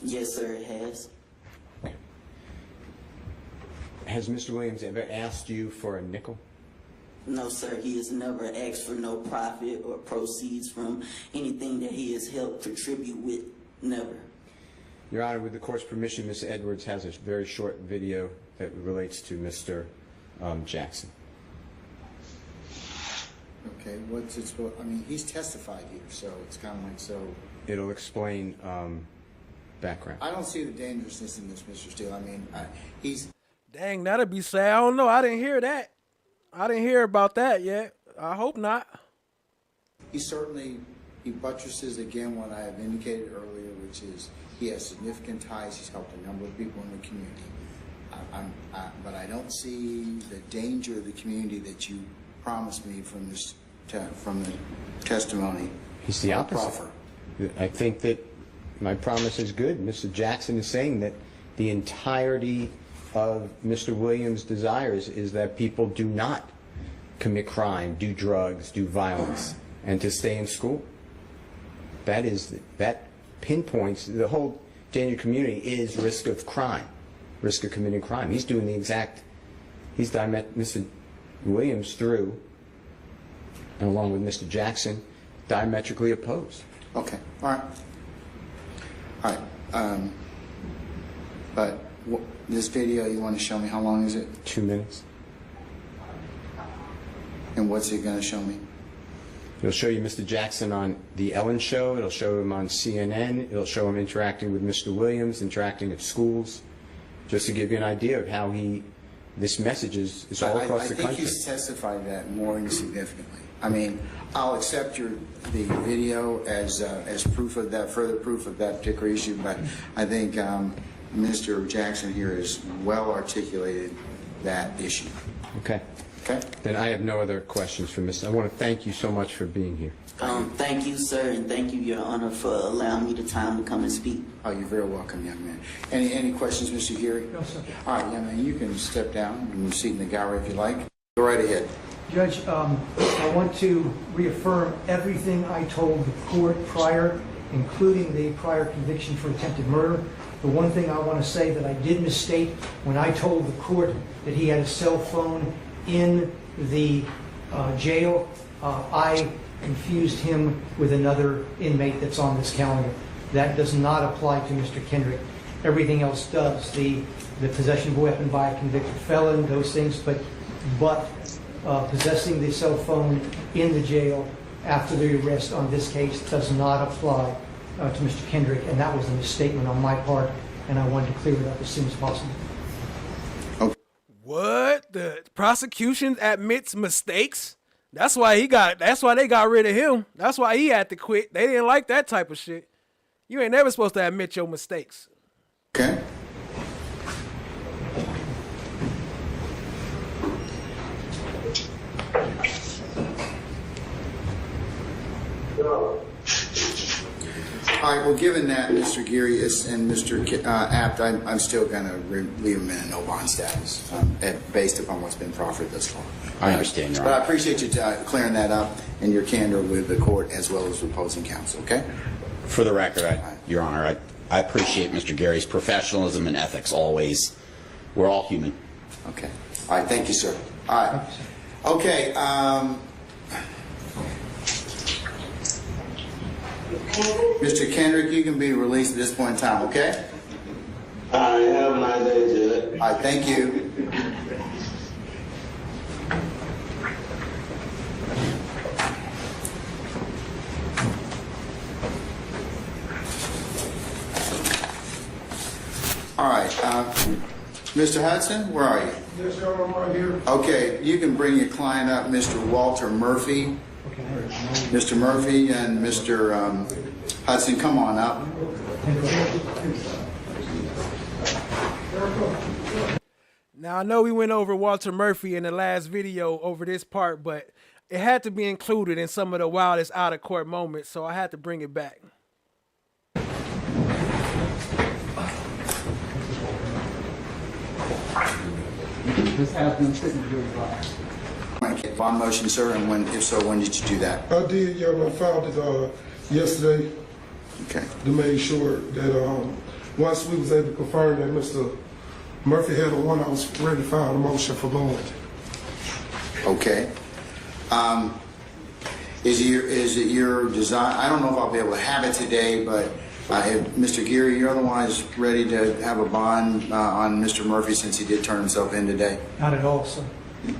Yes, sir, it has. Has Mr. Williams ever asked you for a nickel? No, sir. He has never asked for no profit or proceeds from anything that he has helped contribute with. Never. Your Honor, with the court's permission, Ms. Edwards has a very short video that relates to Mr. Jackson. Okay, what's it supposed? I mean, he's testified here, so it's kind of like so. It'll explain background. I don't see the dangerousness in this, Mr. Steele. I mean, he's. Dang, that'd be sad. I don't know. I didn't hear that. I didn't hear about that yet. I hope not. He buttresses again what I have indicated earlier, which is he has significant ties. He's helped a number of people in the community. But I don't see the danger of the community that you promised me from this from the testimony. He's the opposite. I think that my promise is good. Mr. Jackson is saying that the entirety of Mr. Williams' desires is that people do not commit crime, do drugs, do violence, and to stay in school. That pinpoints the whole danger community is risk of crime, risk of committing crime. He's doing the exact. He's Mr. Williams through, and along with Mr. Jackson, diametrically opposed. Okay. All right. But this video, you want to show me, how long is it? 2 minutes. And what's it going to show me? It'll show you Mr. Jackson on The Ellen Show. It'll show him on CNN. It'll show him interacting with Mr. Williams, interacting at schools, just to give you an idea of how this message is all across the country. I think he's testified that more insignificantly. I mean, I'll accept the video as proof of that, further proof of that particular issue, but I think Mr. Jackson here has well articulated that issue. Okay. Okay. Then I have no other questions for Mr. I want to thank you so much for being here. Thank you, sir, and thank you, Your Honor, for allowing me the time to come and speak. Oh, you're very welcome, young man. Any questions, Mr. Geary? No, sir. All right, young man, you can step down and seat in the gallery if you like. Go right ahead. Judge, I want to reaffirm everything I told the court prior, including the prior conviction for attempted murder. The one thing I want to say that I did misstate when I told the court that he had a cell phone in the jail, I confused him with another inmate that's on this calendar. That does not apply to Mr. Kendrick. Everything else does. The possession of a weapon by a convicted felon, those things, but possessing the cell phone in the jail after the arrest on this case does not apply to Mr. Kendrick, and that was a misstatement on my part, and I wanted to clear it up as soon as possible. What? The prosecution admits mistakes? That's why they got rid of him. That's why he had to quit. They didn't like that type of shit. You ain't never supposed to admit your mistakes. Okay. All right, well, given that, Mr. Geary and Mr. Apt, I'm still going to leave him in a no-bond status based upon what's been proffered thus far. I understand, Your Honor. But I appreciate you clearing that up and your candor with the court as well as the opposing counsel, okay? For the record, Your Honor, I appreciate Mr. Gary's professionalism and ethics always. We're all human. Okay. All right. Thank you, sir. All right. Okay. Mr. Kendrick, you can be released at this point in time, okay? All right, have a nice day, Judge. All right, thank you. All right, Mr. Hudson, where are you? Yes, sir, I'm right here. Okay, you can bring your client up, Mr. Walter Murphy. Mr. Murphy and Mr. Hudson, come on up. Now, I know we went over Walter Murphy in the last video over this part, but it had to be included in some of the wildest out-of-court moments, so I had to bring it back. Just have them sitting here. Bond motion, sir, and when, if so, when did you do that? I did, yeah, I filed it yesterday. Okay. To make sure that once we was able to confirm that Mr. Murphy had a warrant, I was ready to file a motion for bond. Okay. Is it your design? I don't know if I'll be able to have it today, but Mr. Geary, you're otherwise ready to have a bond on Mr. Murphy since he did turn himself in today? Not at all, sir.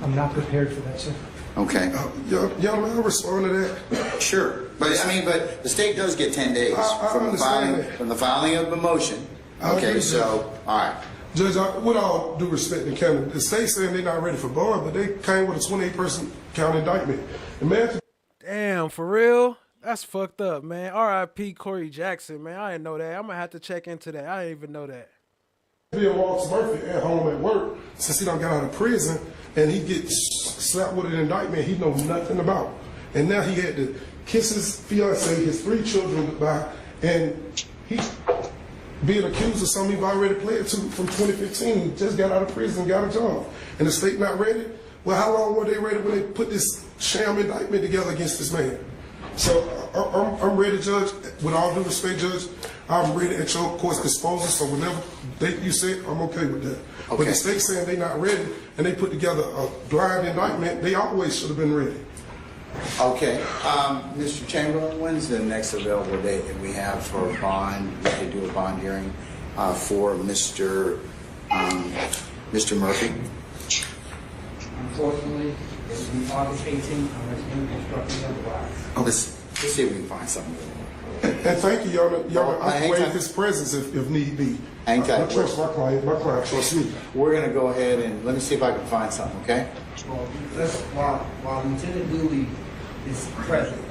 I'm not prepared for that, sir. Okay. Y'all may I respond to that? Sure. But I mean, but the state does get 10 days from the filing of the motion. Okay, so, all right. Judge, with all due respect to county, the state saying they're not ready for bond, but they came with a 28-person count indictment. Imagine. Damn, for real? That's fucked up, man. R.I.P. Corey Jackson, man. I didn't know that. I'm gonna have to check into that. I didn't even know that. Bill Walter Murphy at home at work since he done got out of prison and he gets slapped with an indictment he knows nothing about. And now he had to kiss his fiance, his 3 children goodbye, and he being accused of something he's already pled to from 2015. He just got out of prison, got a job. And the state not ready? Well, how long were they ready when they put this sham indictment together against this man? So I'm ready, Judge. With all due respect, Judge, I'm ready at your court's disposal. So whenever you say it, I'm okay with that. Okay. But the state saying they not ready and they put together a blind indictment, they always should have been ready. Okay. Mr. Chamberlain, when's the next available date that we have for a bond? We could do a bond hearing for Mr. Murphy. Unfortunately, it will be August 18th unless you instruct me otherwise. Oh, let's see if we can find something. And thank you, y'all. I can waive his presence if need be. Hang tight. I trust my client trusts me. We're going to go ahead and let me see if I can find something, okay? Well, while Lieutenant Dooley is present,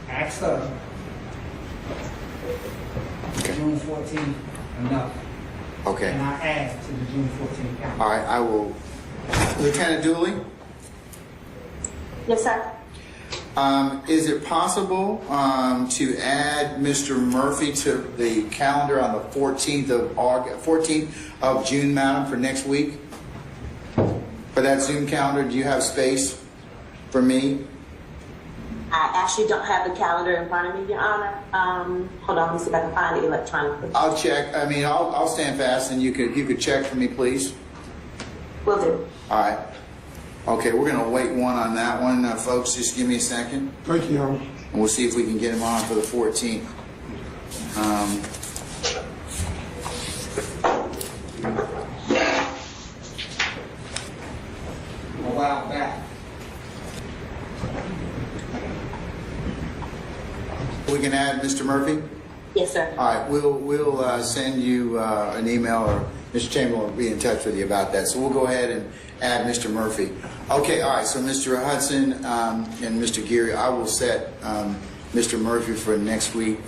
ask her, June 14th, enough. Okay. And I add to the June 14th count. All right, I will. Lieutenant Dooley? Yes, sir. Is it possible to add Mr. Murphy to the calendar on the 14th of June, madam, for next week? For that Zoom calendar, do you have space for me? I actually don't have the calendar in front of me, Your Honor. Hold on, let me see if I can find it electronically. I'll check. I mean, I'll stand fast, and you could check for me, please. Will do. All right. Okay, we're going to wait one on that one. Folks, just give me a second. Thank you, Honor. And we'll see if we can get him on for the 14th. A while back. We can add Mr. Murphy? Yes, sir. All right, we'll send you an email, or Mr. Chamberlain will be in touch with you about that. So we'll go ahead and add Mr. Murphy. Okay, all right, so Mr. Hudson and Mr. Geary, I will set Mr. Murphy for next week.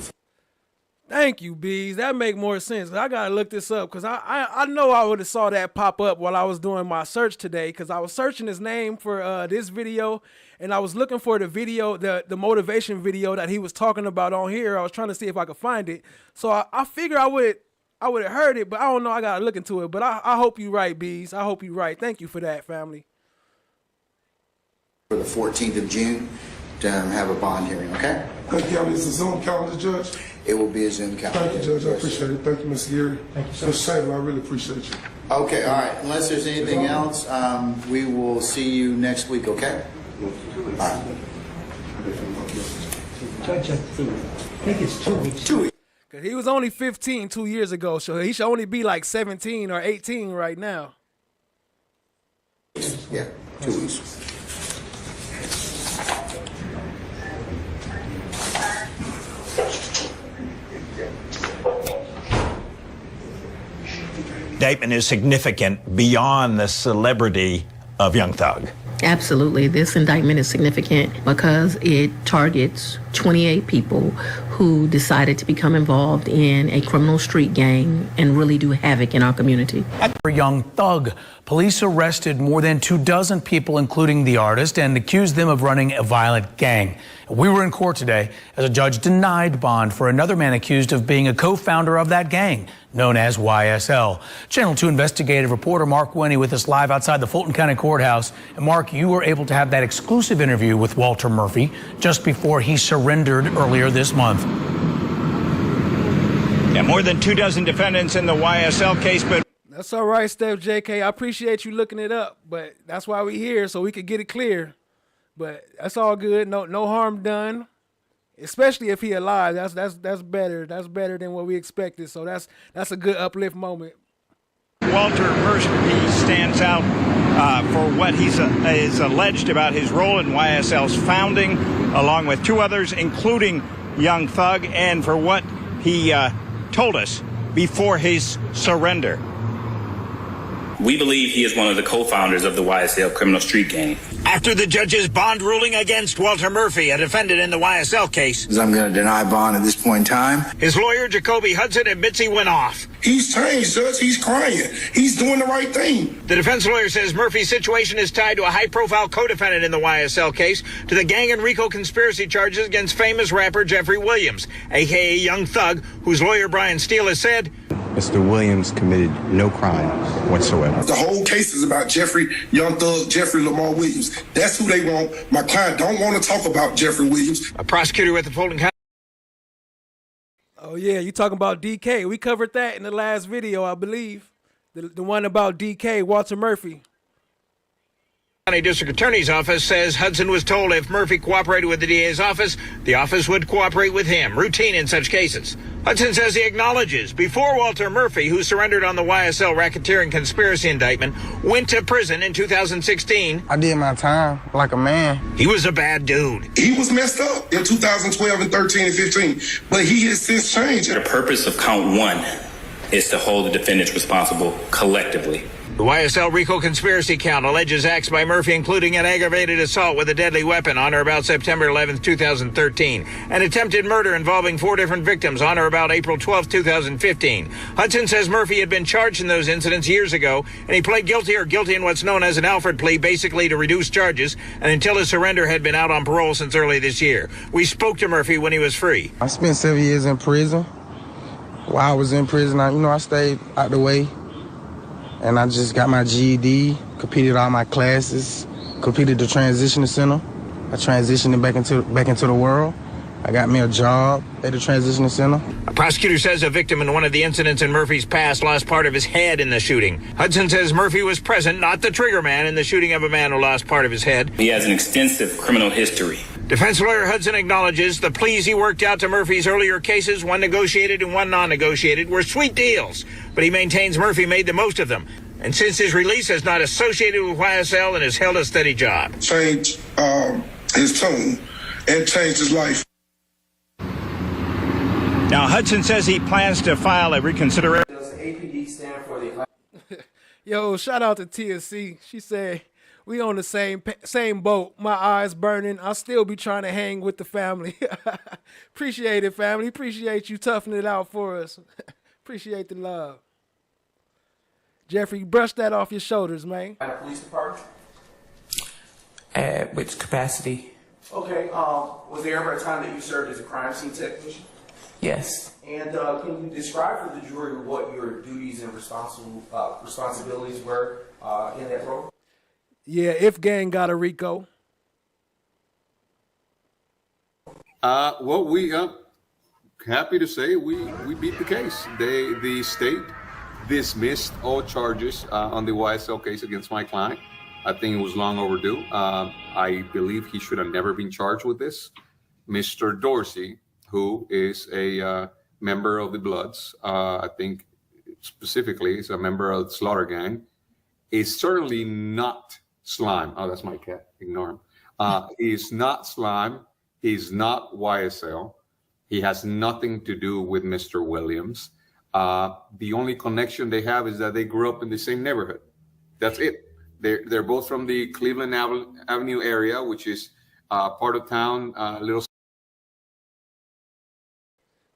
Thank you, Bees. That make more sense. I gotta look this up because I know I would have saw that pop up while I was doing my search today, because I was searching his name for this video, and I was looking for the video, the motivation video that he was talking about on here. I was trying to see if I could find it. So I figure I would have heard it, but I don't know. I gotta look into it. But I hope you're right, Bees. I hope you're right. Thank you for that, family. For the 14th of June to have a bond hearing, okay? Thank you. Is the Zoom calendar, Judge? it will be a Zoom calendar. Thank you, Judge. I appreciate it. Thank you, Mr. Geary. Thank you, sir. Mr. Chamberlain, I really appreciate you. Okay, all right. Unless there's anything else, we will see you next week, okay? All right. Judge, I think it's 2 weeks. 2 weeks. Cause he was only 15 2 years ago, so he should only be like 17 or 18 right now. Yeah, 2 weeks. Indictment is significant beyond the celebrity of YoungThug. Absolutely. This indictment is significant because it targets 28 people who decided to become involved in a criminal street gang and really do havoc in our community. For YoungThug, police arrested more than 24 people, including the artist, and accused them of running a violent gang. We were in court today as a judge denied bond for another man accused of being a co-founder of that gang, known as YSL. Channel 2 investigative reporter Mark Winnie with us live outside the Fulton County Courthouse. And Mark, you were able to have that exclusive interview with Walter Murphy just before he surrendered earlier this month. Yeah, more than 24 defendants in the YSL case, but That's all right, Steph JK. I appreciate you looking it up, but that's why we're here, so we could get it clear. But that's all good. No harm done. Especially if he alive. That's better. That's better than what we expected. So that's a good uplift moment. Walter Murphy stands out for what is alleged about his role in YSL's founding, along with two others, including YoungThug, and for what he told us before his surrender. We believe he is one of the co-founders of the YSL criminal street gang. After the judge's bond ruling against Walter Murphy, a defendant in the YSL case, I'm going to deny bond at this point in time. his lawyer, Jacoby Hudson, admits he went off. He's changed, Judge. He's crying. He's doing the right thing. The defense lawyer says Murphy's situation is tied to a high-profile co-defendant in the YSL case, to the gang and RICO conspiracy charges against famous rapper Jeffrey Williams, a.k.a. YoungThug, whose lawyer Brian Steele has said Mr. Williams committed no crime whatsoever. The whole case is about Jeffrey, YoungThug, Jeffrey Lamar Williams. That's who they want. My client don't want to talk about Jeffrey Williams. A prosecutor with the Fulton County. Oh, yeah, you talking about DK. We covered that in the last video, I believe. The one about DK, Walter Murphy. County District Attorney's Office says Hudson was told if Murphy cooperated with the DA's office, the office would cooperate with him, routine in such cases. Hudson says he acknowledges before Walter Murphy, who surrendered on the YSL racketeering conspiracy indictment, went to prison in 2016. I did my time like a man. He was a bad dude. He was messed up in 2012 and 13 and 15, but he has since changed. The purpose of count one is to hold the defendants responsible collectively. The YSL RICO conspiracy count alleges acts by Murphy, including an aggravated assault with a deadly weapon on or about September 11, 2013, an attempted murder involving 4 different victims on or about April 12, 2015. Hudson says Murphy had been charged in those incidents years ago, and he pled guilty or guilty in what's known as an Alford plea, basically to reduce charges, and until his surrender had been out on parole since early this year. We spoke to Murphy when he was free. I spent 7 years in prison. While I was in prison, I stayed out the way. And I just got my GED, completed all my classes, completed the transition center. I transitioned back into the world. I got me a job at the transition center. A prosecutor says a victim in one of the incidents in Murphy's past lost part of his head in the shooting. Hudson says Murphy was present, not the trigger man, in the shooting of a man who lost part of his head. He has an extensive criminal history. Defense lawyer Hudson acknowledges the pleas he worked out to Murphy's earlier cases, one negotiated and one non-negotiated, were sweet deals. But he maintains Murphy made the most of them. And since his release is not associated with YSL and has held a steady job. Changed his tone and changed his life. Now, Hudson says he plans to file a reconsideration. Does APD stand for the... Yo, shout out to TSC. She said, we on the same boat. My eyes burning. I'll still be trying to hang with the family. Appreciate it, family. Appreciate you toughing it out for us. Appreciate the love. Jeffrey, brush that off your shoulders, man. At a police department? At which capacity? Okay, was there ever a time that you served as a crime scene technician? Yes. And can you describe for the jury what your duties and responsibilities were in that role? Yeah, if gang got a RICO. Well, happy to say we beat the case. The state dismissed all charges on the YSL case against my client. I think it was long overdue. I believe he should have never been charged with this. Mr. Dorsey, who is a member of the Bloods, I think specifically is a member of the Slaughter Gang, is certainly not slime. Oh, that's my cat. Ignore him. He's not slime. He's not YSL. He has nothing to do with Mr. Williams. The only connection they have is that they grew up in the same neighborhood. That's it. They're both from the Cleveland Avenue area, which is part of town, little.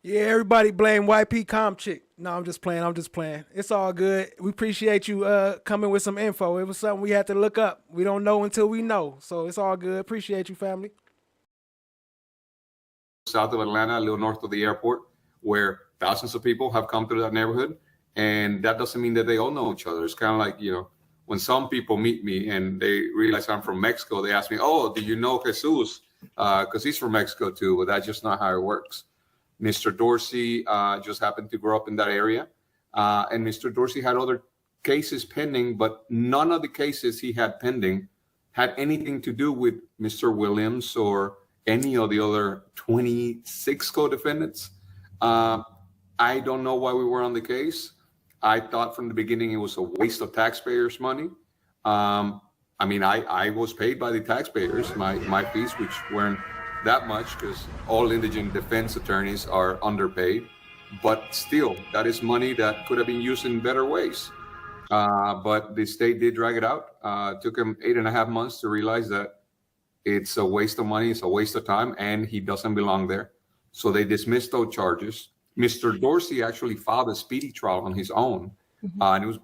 Yeah, everybody blame YP Comp Chick. No, I'm just playing. It's all good. We appreciate you coming with some info. It was something we had to look up. We don't know until we know. So it's all good. Appreciate you, family. South of Atlanta, a little north of the airport, where thousands of people have come through that neighborhood. And that doesn't mean that they all know each other. It's kind of like, when some people meet me and they realize I'm from Mexico, they ask me, oh, do you know Jesus? Because he's from Mexico too, but that's just not how it works. Mr. Dorsey just happened to grow up in that area. And Mr. Dorsey had other cases pending, but none of the cases he had pending had anything to do with Mr. Williams or any of the other 26 co-defendants. I don't know why we were on the case. I thought from the beginning it was a waste of taxpayers' money. I was paid by the taxpayers, my fees, which weren't that much because all indigent defense attorneys are underpaid. But still, that is money that could have been used in better ways. But the state did drag it out. It took him 8.5 months to realize that it's a waste of money, it's a waste of time, and he doesn't belong there. So they dismissed those charges. Mr. Dorsey actually filed a speedy trial on his own. And it was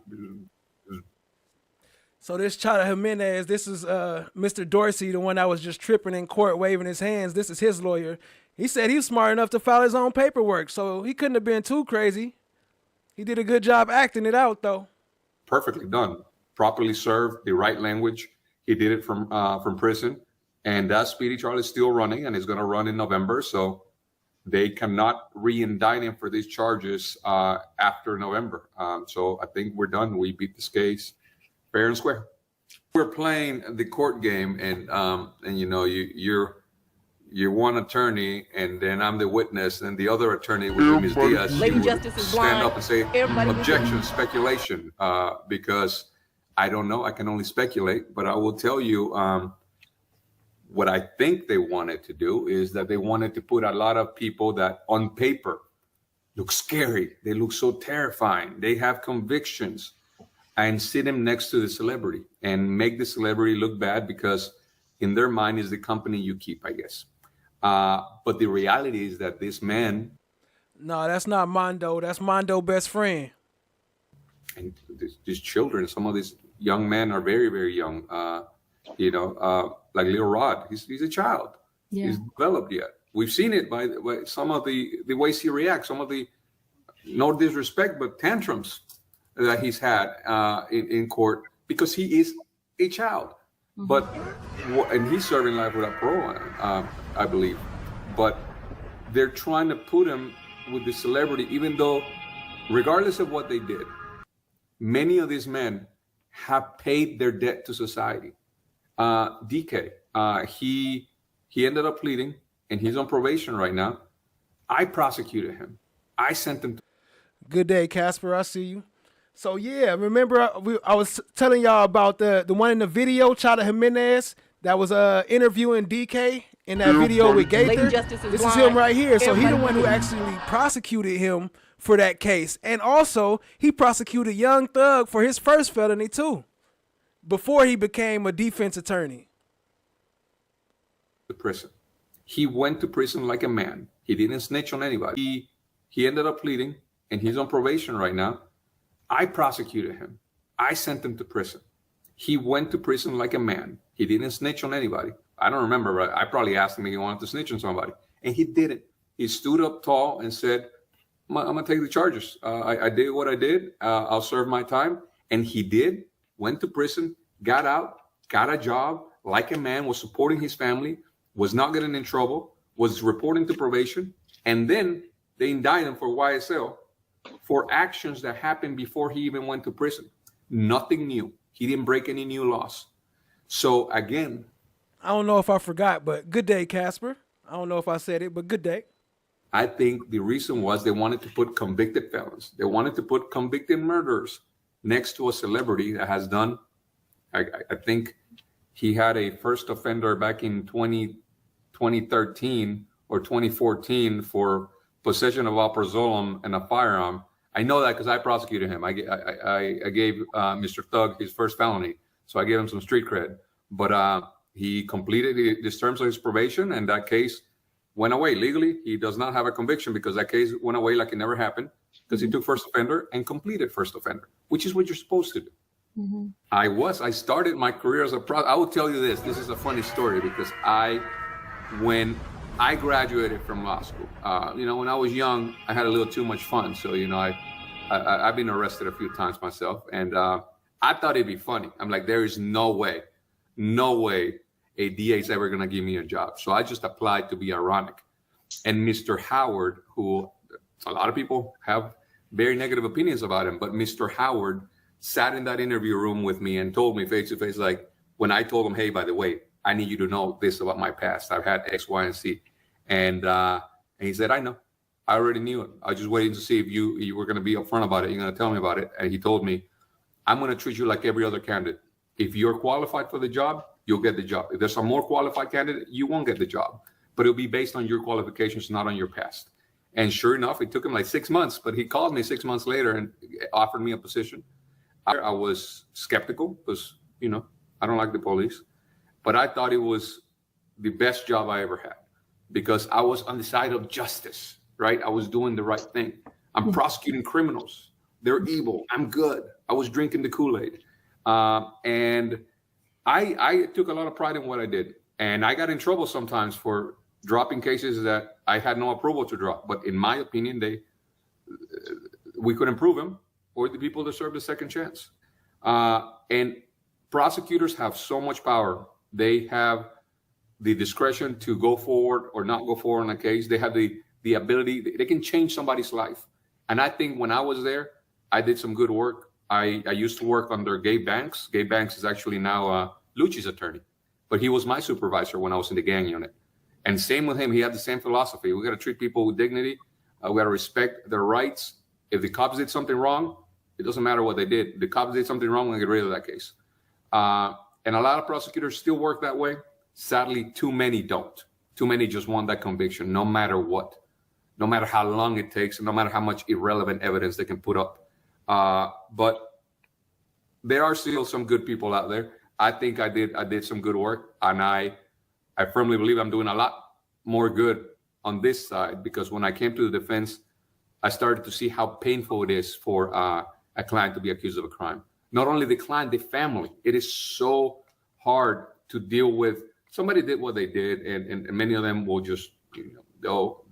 So this Chada Jimenez, this is Mr. Dorsey, the one that was just tripping in court, waving his hands. This is his lawyer. He said he was smart enough to file his own paperwork, so he couldn't have been too crazy. He did a good job acting it out, though. Perfectly done. Properly served, the right language. He did it from prison. And that speedy trial is still running, and it's going to run in November. So they cannot re-indict him for these charges after November. So I think we're done. We beat this case fair and square. We're playing the court game, and you're one attorney, and then I'm the witness, and the other attorney would be Ms. Diaz. Lady Justice is blind. Stand up and say Everybody objection, speculation, because I don't know. I can only speculate, but I will tell you what I think they wanted to do is that they wanted to put a lot of people that on paper look scary. They look so terrifying. They have convictions, and sit them next to the celebrity and make the celebrity look bad because in their mind is the company you keep, I guess. But the reality is that this man. No, that's not Mondo. That's Mondo's best friend. And these children, some of these young men are very, very young. Like Little Rod, he's a child. Yeah. He's developed yet. We've seen it by some of the ways he reacts, some of the, no disrespect, but tantrums that he's had in court because he is a child. But and he's serving life without parole, I believe. But they're trying to put him with the celebrity, even though, regardless of what they did, many of these men have paid their debt to society. DK, he ended up pleading, and he's on probation right now. I prosecuted him. I sent him. Good day, Casper. I see you. So yeah, remember I was telling y'all about the one in the video, Chada Jimenez, that was interviewing DK in that video with Gaither. This is him right here. So he the one who actually prosecuted him for that case, and also he prosecuted YoungThug for his first felony too, before he became a defense attorney. The prison. He went to prison like a man. He didn't snitch on anybody. He ended up pleading, and he's on probation right now. I prosecuted him. I sent him to prison. He went to prison like a man. He didn't snitch on anybody. I don't remember, right? I probably asked him if he wanted to snitch on somebody, and he didn't. He stood up tall and said, I'm going to take the charges. I did what I did. I'll serve my time. And he did, went to prison, got out, got a job like a man, was supporting his family, was not getting in trouble, was reporting to probation, and then they indict him for YSL for actions that happened before he even went to prison. Nothing new. He didn't break any new laws. So again, I don't know if I forgot, but good day, Casper. I don't know if I said it, but good day. I think the reason was they wanted to put convicted felons. They wanted to put convicted murderers next to a celebrity that has done, I think he had a first offender back in 2013 or 2014 for possession of alprazolam and a firearm. I know that because I prosecuted him. I gave Mr. Thug his first felony, so I gave him some street cred. But he completed the terms of his probation, and that case went away legally. He does not have a conviction because that case went away like it never happened, because he took first offender and completed first offender, which is what you're supposed to do. Mm-hmm. I started my career as a I will tell you this is a funny story, because when I graduated from law school, when I was young, I had a little too much fun. So, I've been arrested a few times myself, and I thought it'd be funny. I'm like, there is no way a DA is ever going to give me a job. So I just applied to be ironic. And Mr. Howard, who a lot of people have very negative opinions about him, but Mr. Howard sat in that interview room with me and told me face to face, like, when I told him, hey, by the way, I need you to know this about my past. I've had X, Y, and Z. And he said, I know. I already knew it. I was just waiting to see if you were going to be upfront about it. You're going to tell me about it. And he told me, I'm going to treat you like every other candidate. If you're qualified for the job, you'll get the job. If there's a more qualified candidate, you won't get the job. But it'll be based on your qualifications, not on your past. And sure enough, it took him like 6 months, but he called me 6 months later and offered me a position. I was skeptical because, I don't like the police. But I thought it was the best job I ever had, because I was on the side of justice, right? I was doing the right thing. I'm prosecuting criminals. They're evil. I'm good. I was drinking the Kool-Aid. And I took a lot of pride in what I did. And I got in trouble sometimes for dropping cases that I had no approval to drop. But in my opinion, we couldn't prove them, or the people deserved a second chance. And prosecutors have so much power. They have the discretion to go forward or not go forward on a case. They have the ability, they can change somebody's life. And I think when I was there, I did some good work. I used to work under Gabe Banks. Gabe Banks is actually now Lucci's attorney, but he was my supervisor when I was in the gang unit. And same with him, he had the same philosophy. We got to treat people with dignity. We got to respect their rights. If the cops did something wrong, it doesn't matter what they did. The cops did something wrong, we get rid of that case. And a lot of prosecutors still work that way. Sadly, too many don't. Too many just want that conviction, no matter what, no matter how long it takes, no matter how much irrelevant evidence they can put up. But there are still some good people out there. I think I did some good work, and I firmly believe I'm doing a lot more good on this side, because when I came to the defense, I started to see how painful it is for a client to be accused of a crime. Not only the client, the family. It is so hard to deal with. Somebody did what they did, and many of them will just, they'll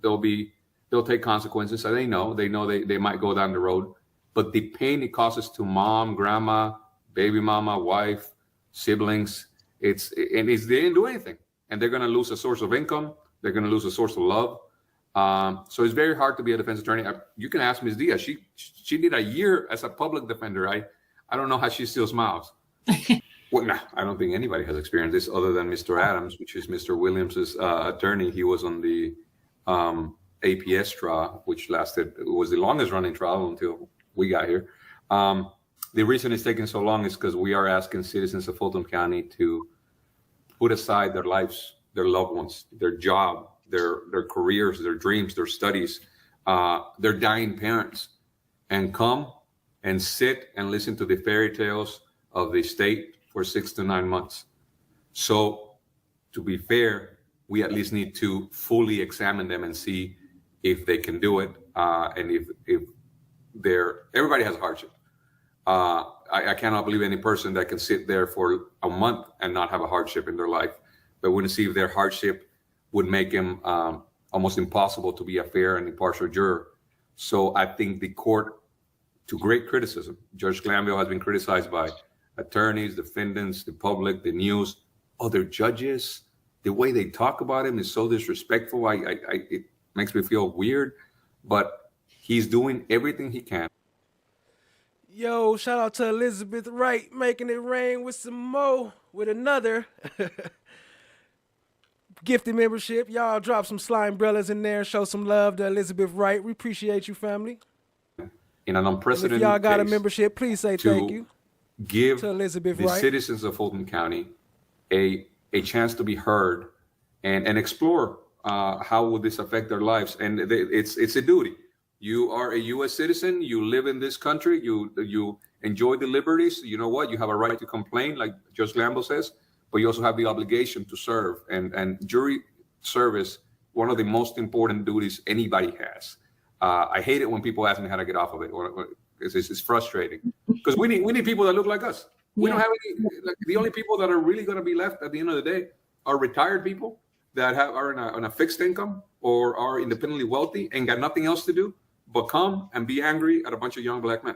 take consequences. So they know they might go down the road, but the pain it causes to mom, grandma, baby mama, wife, siblings, they didn't do anything, and they're going to lose a source of income. They're going to lose a source of love. So it's very hard to be a defense attorney. You can ask Ms. Diaz. She did a year as a public defender. I don't know how she still smiles. Well, no, I don't think anybody has experienced this other than Mr. Adams, which is Mr. Williams's attorney. He was on the APS trial, which was the longest running trial until we got here. The reason it's taking so long is because we are asking citizens of Fulton County to put aside their lives, their loved ones, their job, their careers, their dreams, their studies, their dying parents, and come and sit and listen to the fairy tales of the state for 6 to 9 months. So, to be fair, we at least need to fully examine them and see if they can do it, and if everybody has a hardship. I cannot believe any person that can sit there for a month and not have a hardship in their life. But we want to see if their hardship would make him almost impossible to be a fair and impartial juror. So I think the court, to great criticism, Judge Glanville has been criticized by attorneys, defendants, the public, the news, other judges. The way they talk about him is so disrespectful. It makes me feel weird. but he's doing everything he can. Yo, shout out to Elizabeth Wright making it rain with some more, with another gifted membership. Y'all drop some slime umbrellas in there, show some love to Elizabeth Wright. We appreciate you, family. In an unprecedented And if y'all got a case, membership, please say thank you. Give to Elizabeth the Wright. citizens of Fulton County a chance to be heard and explore how will this affect their lives. And it's a duty. You are a U.S. citizen. You live in this country. You enjoy the liberties. You know what? You have a right to complain, like Judge Lambo says, but you also have the obligation to serve. And jury service, one of the most important duties anybody has. I hate it when people ask me how to get off of it. It's frustrating because we need people that look like us. We don't have any. Like, the only people that are really going to be left at the end of the day are retired people that are on a fixed income or are independently wealthy and got nothing else to do but come and be angry at a bunch of young black men.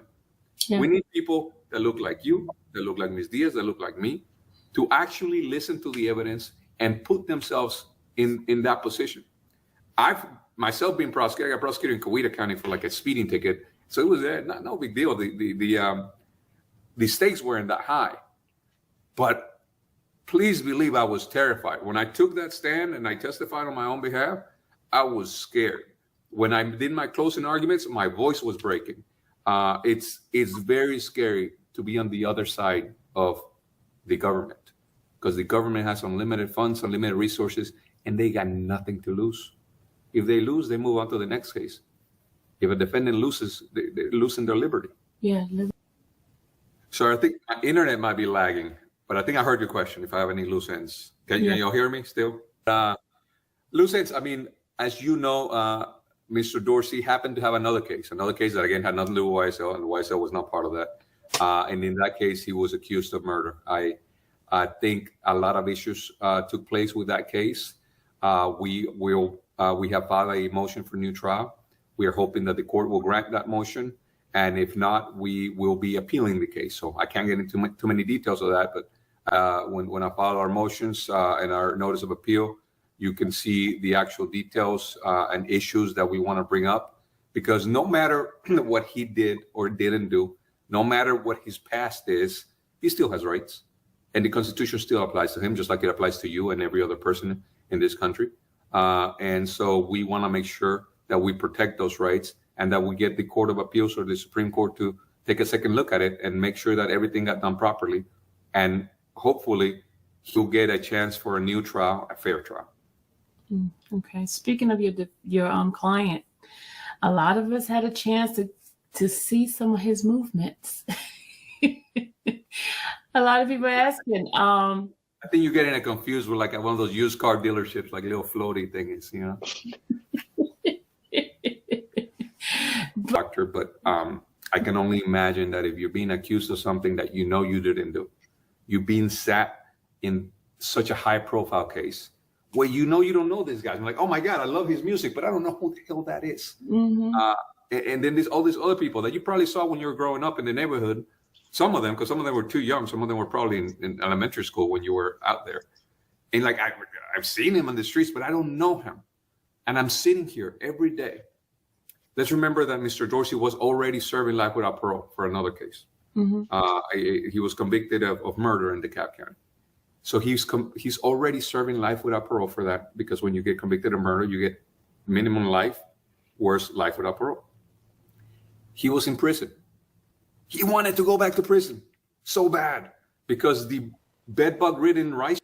Yeah. We need people that look like you, that look like Ms. Diaz, that look like me, to actually listen to the evidence and put themselves in that position. I've myself been prosecuted. I got prosecuted in Coweta County for like a speeding ticket. So it was no big deal. The stakes weren't that high. But please believe I was terrified. When I took that stand and I testified on my own behalf, I was scared. When I did my closing arguments, my voice was breaking. It's very scary to be on the other side of the government because the government has unlimited funds, unlimited resources, and they got nothing to lose. If they lose, they move on to the next case. If a defendant loses, they're losing their liberty. Yeah. So I think my internet might be lagging, but I think I heard your question. If I have any loose ends, can y'all hear me still? Loose ends. I mean, as you know, Mr. Dorsey happened to have another case that again had nothing to do with YSL, and YSL was not part of that. And in that case, he was accused of murder. I think a lot of issues took place with that case. We have filed a motion for new trial. We are hoping that the court will grant that motion. And if not, we will be appealing the case. So I can't get into too many details of that. But when I file our motions and our notice of appeal, you can see the actual details and issues that we want to bring up. Because no matter what he did or didn't do, no matter what his past is, he still has rights. And the Constitution still applies to him, just like it applies to you and every other person in this country. And so we want to make sure that we protect those rights and that we get the Court of Appeals or the Supreme Court to take a second look at it and make sure that everything got done properly. And hopefully he'll get a chance for a new trial, a fair trial. Okay. Speaking of your client, a lot of us had a chance to see some of his movements. A lot of people asking. I think you're getting it confused with like one of those used car dealerships, like little floaty things, you know. Doctor, but I can only imagine that if you're being accused of something that you know you didn't do, you're being sat in such a high-profile case where you know you don't know this guy. I'm like, oh my God, I love his music, but I don't know who the hell that is. Mm-hmm. And then there's all these other people that you probably saw when you were growing up in the neighborhood. Some of them, because some of them were too young. Some of them were probably in elementary school when you were out there. And like, I've seen him on the streets, but I don't know him. And I'm sitting here every day. Let's remember that Mr. Dorsey was already serving life without parole for another case. Mm-hmm. He was convicted of murder in DeKalb County. So he's already serving life without parole for that, because when you get convicted of murder, you get minimum life, worse life without parole. He was in prison. He wanted to go back to prison so bad because the bedbug-ridden rice.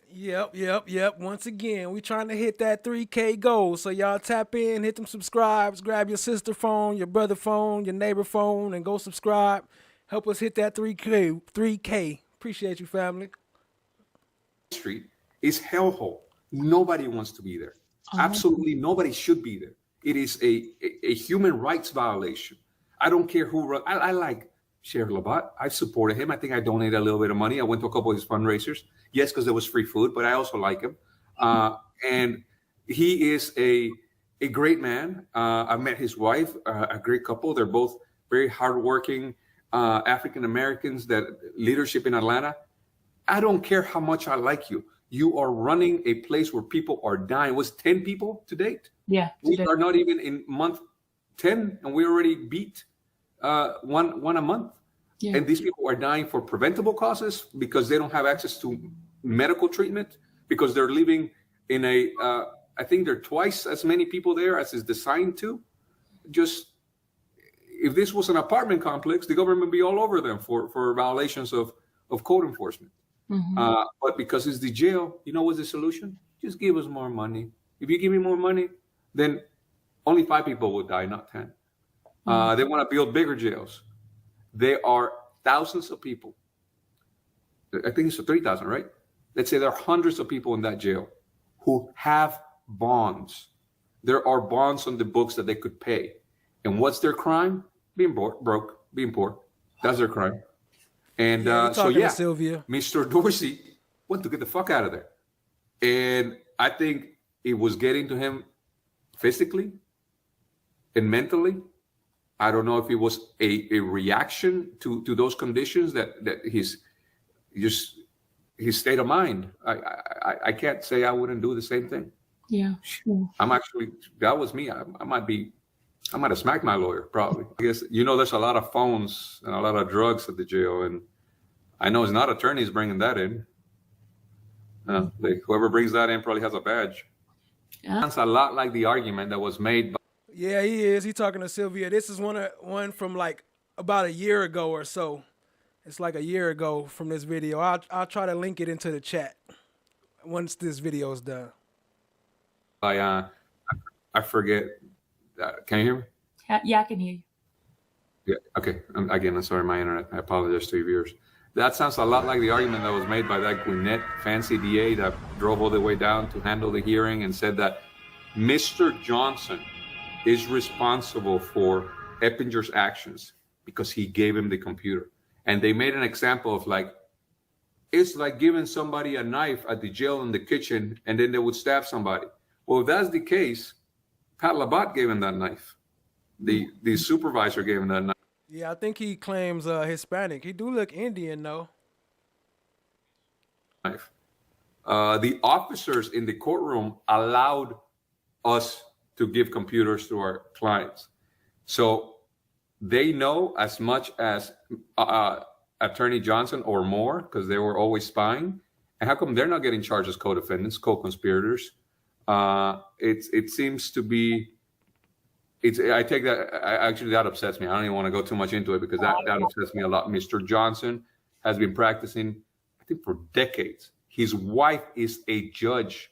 Yep. Once again, we trying to hit that 3K goal. So y'all tap in, hit them subscribes, grab your sister phone, your brother phone, your neighbor phone, and go subscribe. Help us hit that 3K. Appreciate you, family. Street is hellhole. Nobody wants to be there. Absolutely nobody should be there. It is a human rights violation. I don't care who runs. I like Sheriff Labatt. I supported him. I think I donated a little bit of money. I went to a couple of his fundraisers. Yes, because there was free food, but I also like him. And he is a great man. I met his wife, a great couple. They're both very hardworking African Americans that leadership in Atlanta. I don't care how much I like you. You are running a place where people are dying. It was 10 people to date. Yeah. We are not even in month 10, and we already beat one a month. Yeah. And these people are dying for preventable causes because they don't have access to medical treatment, because they're living in a, I think there are twice as many people there as is designed to. Just, if this was an apartment complex, the government would be all over them for violations of code enforcement. But because it's the jail, you know what's the solution? Just give us more money. If you give me more money, then only 5 people will die, not 10. They want to build bigger jails. There are thousands of people. I think it's 3,000, right? Let's say there are hundreds of people in that jail who have bonds. There are bonds on the books that they could pay. And what's their crime? Being broke, being poor. That's their crime. And Sylvia. Mr. Dorsey wanted to get the fuck out of there. And I think it was getting to him physically and mentally. I don't know if it was a reaction to those conditions that his state of mind. I can't say I wouldn't do the same thing. Yeah. I'm actually, that was me. I might have smacked my lawyer, probably. I guess, there's a lot of phones and a lot of drugs at the jail, and I know it's not attorneys bringing that in. Whoever brings that in probably has a badge. Yeah. Sounds a lot like the argument that was made by. Yeah, he is. He's talking to Sylvia. This is one from like about a year ago or so. It's like a year ago from this video. I'll try to link it into the chat once this video is done. I forget. Can you hear me? Yeah, I can hear you. Yeah. Okay. I'm sorry, my internet. I apologize to your viewers. That sounds a lot like the argument that was made by that Gwinnett fancy DA that drove all the way down to handle the hearing and said that Mr. Johnson is responsible for Eppinger's actions because he gave him the computer. And they made an example of it's like giving somebody a knife at the jail in the kitchen and then they would stab somebody. Well, if that's the case, Pat Labat gave him that knife. The supervisor gave him that knife. Yeah, I think he claims Hispanic. He do look Indian, though. The officers in the courtroom allowed us to give computers to our clients. So they know as much as Attorney Johnson or more, because they were always spying. And how come they're not getting charged as co-defendants, co-conspirators? It seems to be, I take that, actually that upsets me. I don't even want to go too much into it because that upsets me a lot. Mr. Johnson has been practicing, I think, for decades. His wife is a judge.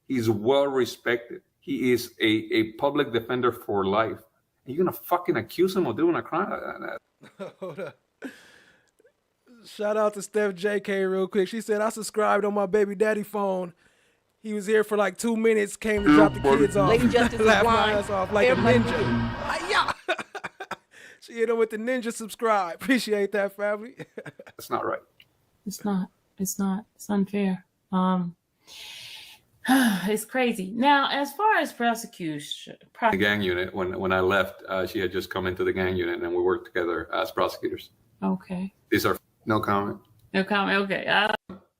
He's well respected. He is a public defender for life. And you're going to fucking accuse him of doing a crime like that? Hold up. Shout out to Steph JK real quick. She said, I subscribed on my baby daddy phone. He was here for like 2 minutes, came to drop the kids off. Lady Justice is Laughed my blind. ass off like a ninja. She hit him with the ninja subscribe. Appreciate that, family. That's not right. It's not. It's unfair. It's crazy. Now, as far as prosecution, The gang unit, when I left, she had just come into the gang unit and we worked together as prosecutors. Okay. These are no comment. No comment. Okay.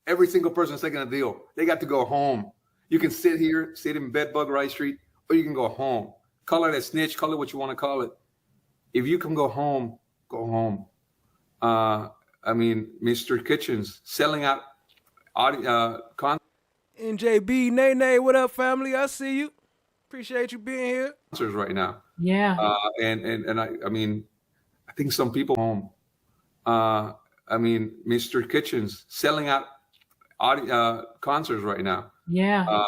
Every single person's taking a deal. They got to go home. You can sit here, sit in Bedbug Rice Street, or you can go home. Call it a snitch, call it what you want to call it. If you can go home, go home. Mr. Kitchens selling out NJB, Nene, what up, family? I see you. Appreciate you being here. concerts right now. Yeah. I think some people home. Mr. Kitchens selling out concerts right now. Yeah. I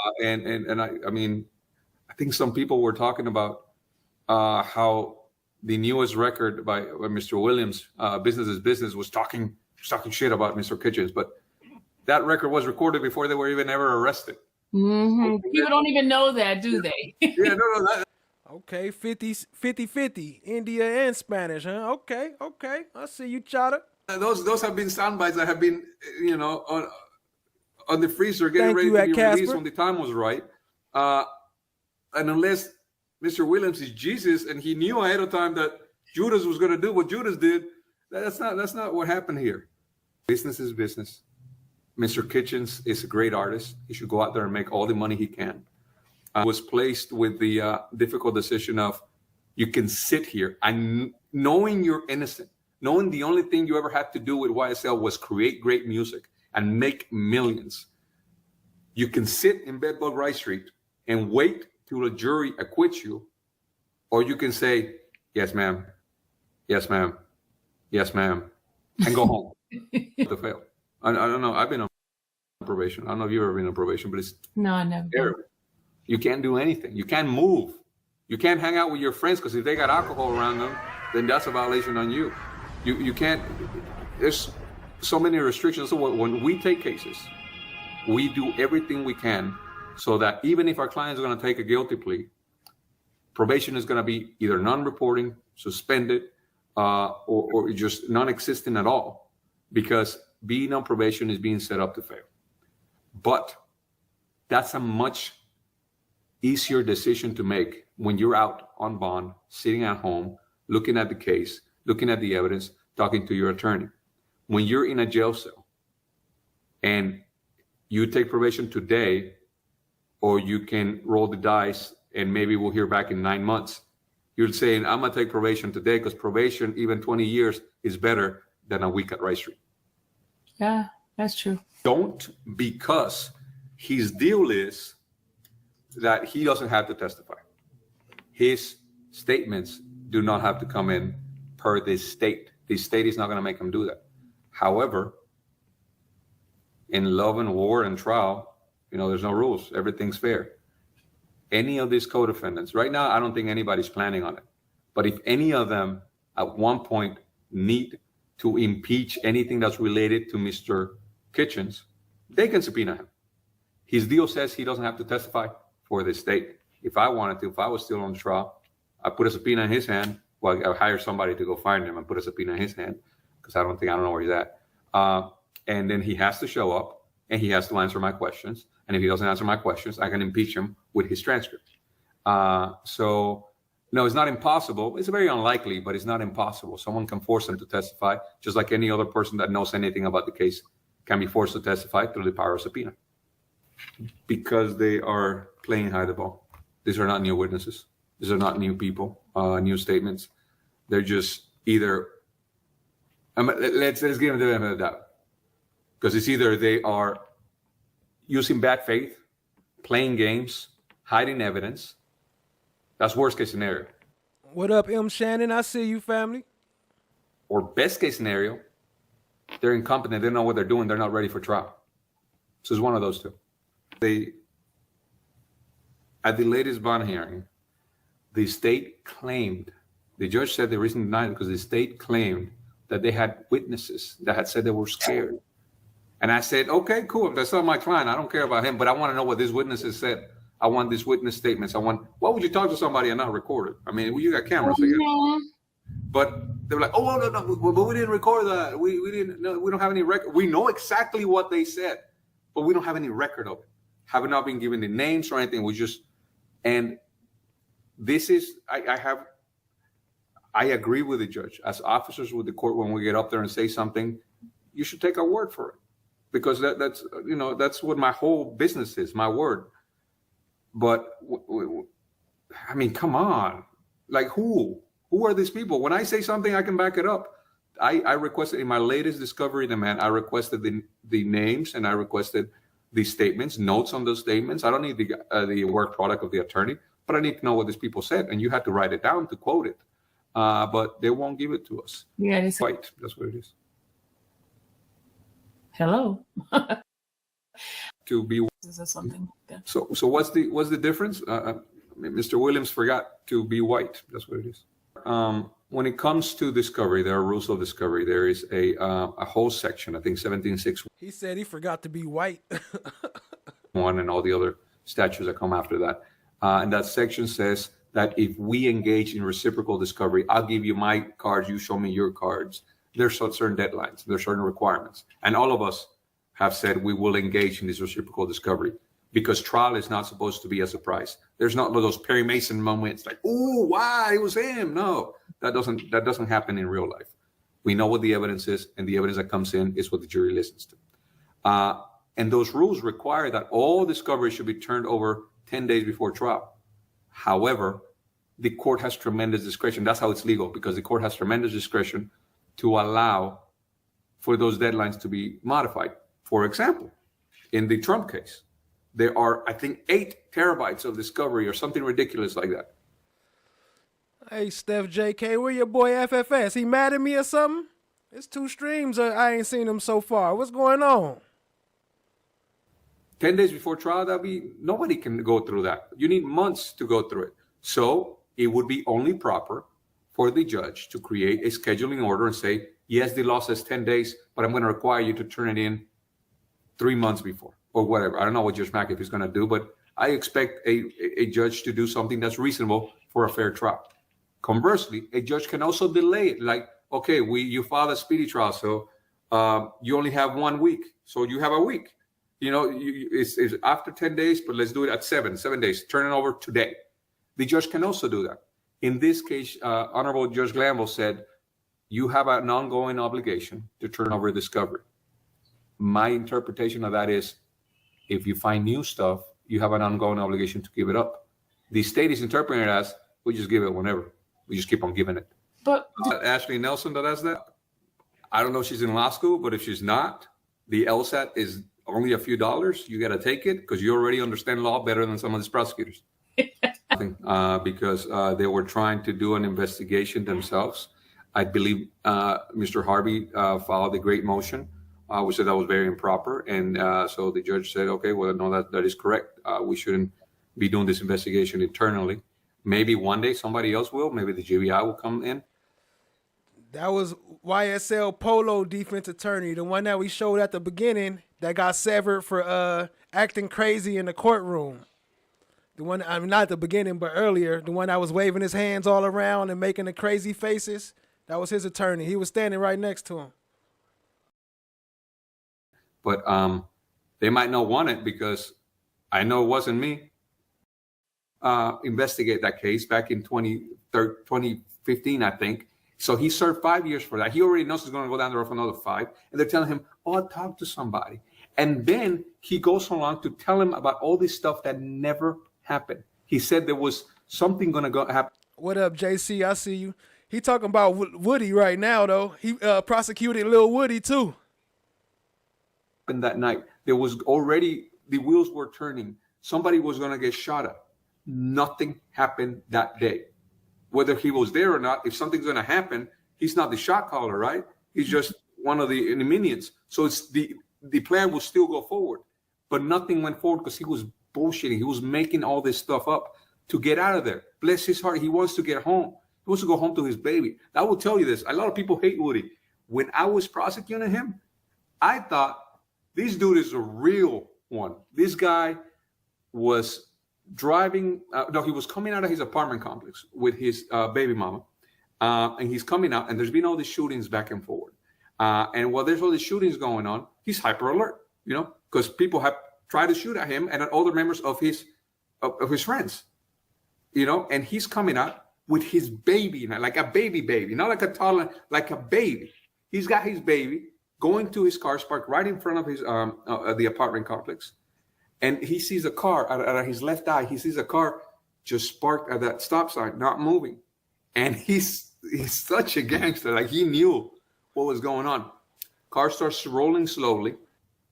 think some people were talking about how the newest record by Mr. Williams, Business is Business, was talking shit about Mr. Kitchens, but that record was recorded before they were even ever arrested. Mm-hmm. People don't even know that, do they? Yeah, no. Okay, 50-50, India and Spanish, huh? Okay. I see you, Chata. Those have been sound bites that have been, on the freezer, getting Thank ready you, to be Casper. released when the time was right. And unless Mr. Williams is Jesus and he knew ahead of time that Judas was going to do what Judas did, that's not what happened here. Business is business. Mr. Kitchens is a great artist. He should go out there and make all the money he can. I was placed with the difficult decision of, you can sit here and knowing you're innocent, knowing the only thing you ever had to do with YSL was create great music and make millions. You can sit in Bedbug Rice Street and wait till a jury acquits you, or you can say, yes, ma'am, yes, ma'am, yes, ma'am, and go home. To fail. I don't know. I've been on probation. I don't know if you've ever been on probation, but it's No, I never. terrible. You can't do anything. You can't move. You can't hang out with your friends because if they got alcohol around them, then that's a violation on you. You can't. There's so many restrictions. So when we take cases, we do everything we can so that even if our client is going to take a guilty plea, probation is going to be either non-reporting, suspended, or just non-existent at all, because being on probation is being set up to fail. But that's a much easier decision to make when you're out on bond, sitting at home, looking at the case, looking at the evidence, talking to your attorney. When you're in a jail cell and you take probation today, or you can roll the dice and maybe we'll hear back in 9 months, you're saying, I'm going to take probation today because probation, even 20 years, is better than a week at Rice Street. Yeah, that's true. Don't, because his deal is that he doesn't have to testify. His statements do not have to come in per this state. The state is not going to make him do that. However, in love and war and trial, there's no rules. Everything's fair. Any of these co-defendants, right now, I don't think anybody's planning on it. But if any of them at one point need to impeach anything that's related to Mr. Kitchens, they can subpoena him. His deal says he doesn't have to testify for the state. If I wanted to, if I was still on the trial, I put a subpoena in his hand. Well, I hire somebody to go find him and put a subpoena in his hand because I don't know where he's at. And then he has to show up and he has to answer my questions. And if he doesn't answer my questions, I can impeach him with his transcript. So, no, it's not impossible. It's very unlikely, but it's not impossible. Someone can force him to testify, just like any other person that knows anything about the case can be forced to testify through the power of subpoena. Because they are playing hide the ball. These are not new witnesses. These are not new people, new statements. They're just either, let's give them the benefit of the doubt. Because it's either they are using bad faith, playing games, hiding evidence. That's worst case scenario. What up, M. Shannon? I see you, family. Or best case scenario, they're incompetent. They don't know what they're doing. They're not ready for trial. So it's one of those two. At the latest bond hearing, the state claimed, the judge said the reason denied it because the state claimed that they had witnesses that had said they were scared. And I said, okay, cool. That's not my client. I don't care about him, but I want to know what these witnesses said. I want these witness statements. Why would you talk to somebody and not record it? I mean, you got cameras. But they were like, oh, no, but we didn't record that. We didn't, no, we don't have any record. We know exactly what they said, but we don't have any record of it. Have not been given the names or anything. We just, and this is, I agree with the judge. As officers with the court, when we get up there and say something, you should take our word for it. Because that's what my whole business is, my word. But I mean, come on, like who are these people? When I say something, I can back it up. I requested in my latest discovery demand, I requested the names and I requested the statements, notes on those statements. I don't need the work product of the attorney, but I need to know what these people said, and you had to write it down to quote it. But they won't give it to us. Yeah, it's right. That's what it is. Hello. To be. Is that something? Yeah. So what's the difference? Mr. Williams forgot to be white. That's what it is. When it comes to discovery, there are rules of discovery. There is a whole section, I think 17.6. He said he forgot to be white. One and all the other statutes that come after that. And that section says that if we engage in reciprocal discovery, I'll give you my cards, you show me your cards. There's certain deadlines, there's certain requirements. And all of us have said we will engage in this reciprocal discovery because trial is not supposed to be a surprise. There's not those Perry Mason moments like, oh, wow, it was him. No, that doesn't happen in real life. We know what the evidence is, and the evidence that comes in is what the jury listens to. And those rules require that all discovery should be turned over 10 days before trial. However, the court has tremendous discretion. That's how it's legal, because the court has tremendous discretion to allow for those deadlines to be modified. For example, in the Trump case, there are, I think, 8 terabytes of discovery or something ridiculous like that. Hey, Steph JK, where your boy FFS? He mad at me or something? It's 2 streams. I ain't seen him so far. What's going on? 10 days before trial, nobody can go through that. You need months to go through it. So it would be only proper for the judge to create a scheduling order and say, yes, the law says 10 days, but I'm going to require you to turn it in 3 months before or whatever. I don't know what Judge McAfee is going to do, but I expect a judge to do something that's reasonable for a fair trial. Conversely, a judge can also delay it. Like, okay, you filed a speedy trial, so you only have 1 week. So you have a week. You know, it's after 10 days, but let's do it at 7 days. Turn it over today. The judge can also do that. In this case, Honorable Judge Glanville said, you have an ongoing obligation to turn over discovery. My interpretation of that is, if you find new stuff, you have an ongoing obligation to give it up. The state is interpreting it as, we just give it whenever. We just keep on giving it. But Ashley Nelson that has that, I don't know if she's in law school, but if she's not, the LSAT is only a few dollars. You got to take it because you already understand law better than some of these prosecutors. Because they were trying to do an investigation themselves. I believe Mr. Harvey filed a great motion, which said that was very improper. And so the judge said, okay, well, no, that is correct. We shouldn't be doing this investigation internally. Maybe one day somebody else will. Maybe the GBI will come in. That was YSL Polo defense attorney, the one that we showed at the beginning that got severed for acting crazy in the courtroom. The one, I mean, not at the beginning, but earlier, the one that was waving his hands all around and making the crazy faces. That was his attorney. He was standing right next to him. But they might not want it because I know it wasn't me. Investigate that case back in 2015, I think. So he served 5 years for that. He already knows he's going to go down the road for another 5. And they're telling him, oh, talk to somebody. And then he goes along to tell him about all this stuff that never happened. He said there was something going to happen. What up, JC? I see you. He talking about Woody right now, though. He prosecuted Lil Woody, too. And that night, there was already, the wheels were turning. Somebody was going to get shot at. Nothing happened that day. Whether he was there or not, if something's going to happen, he's not the shot caller, right? He's just one of the minions. So it's the plan will still go forward. But nothing went forward because he was bullshitting. He was making all this stuff up to get out of there. Bless his heart. He wants to get home. He wants to go home to his baby. I will tell you this. A lot of people hate Woody. When I was prosecuting him, I thought this dude is a real one. This guy was driving. He was coming out of his apartment complex with his baby mama. And he's coming out, and there's been all these shootings back and forward. And while there's all these shootings going on, he's hyper alert, because people have tried to shoot at him and at other members of his friends, and he's coming out with his baby, like a baby, not like a toddler, like a baby. He's got his baby going to his car parked right in front of his the apartment complex. And he sees a car out of his left eye. He sees a car just parked at that stop sign, not moving. And he's such a gangster. Like, he knew what was going on. Car starts rolling slowly.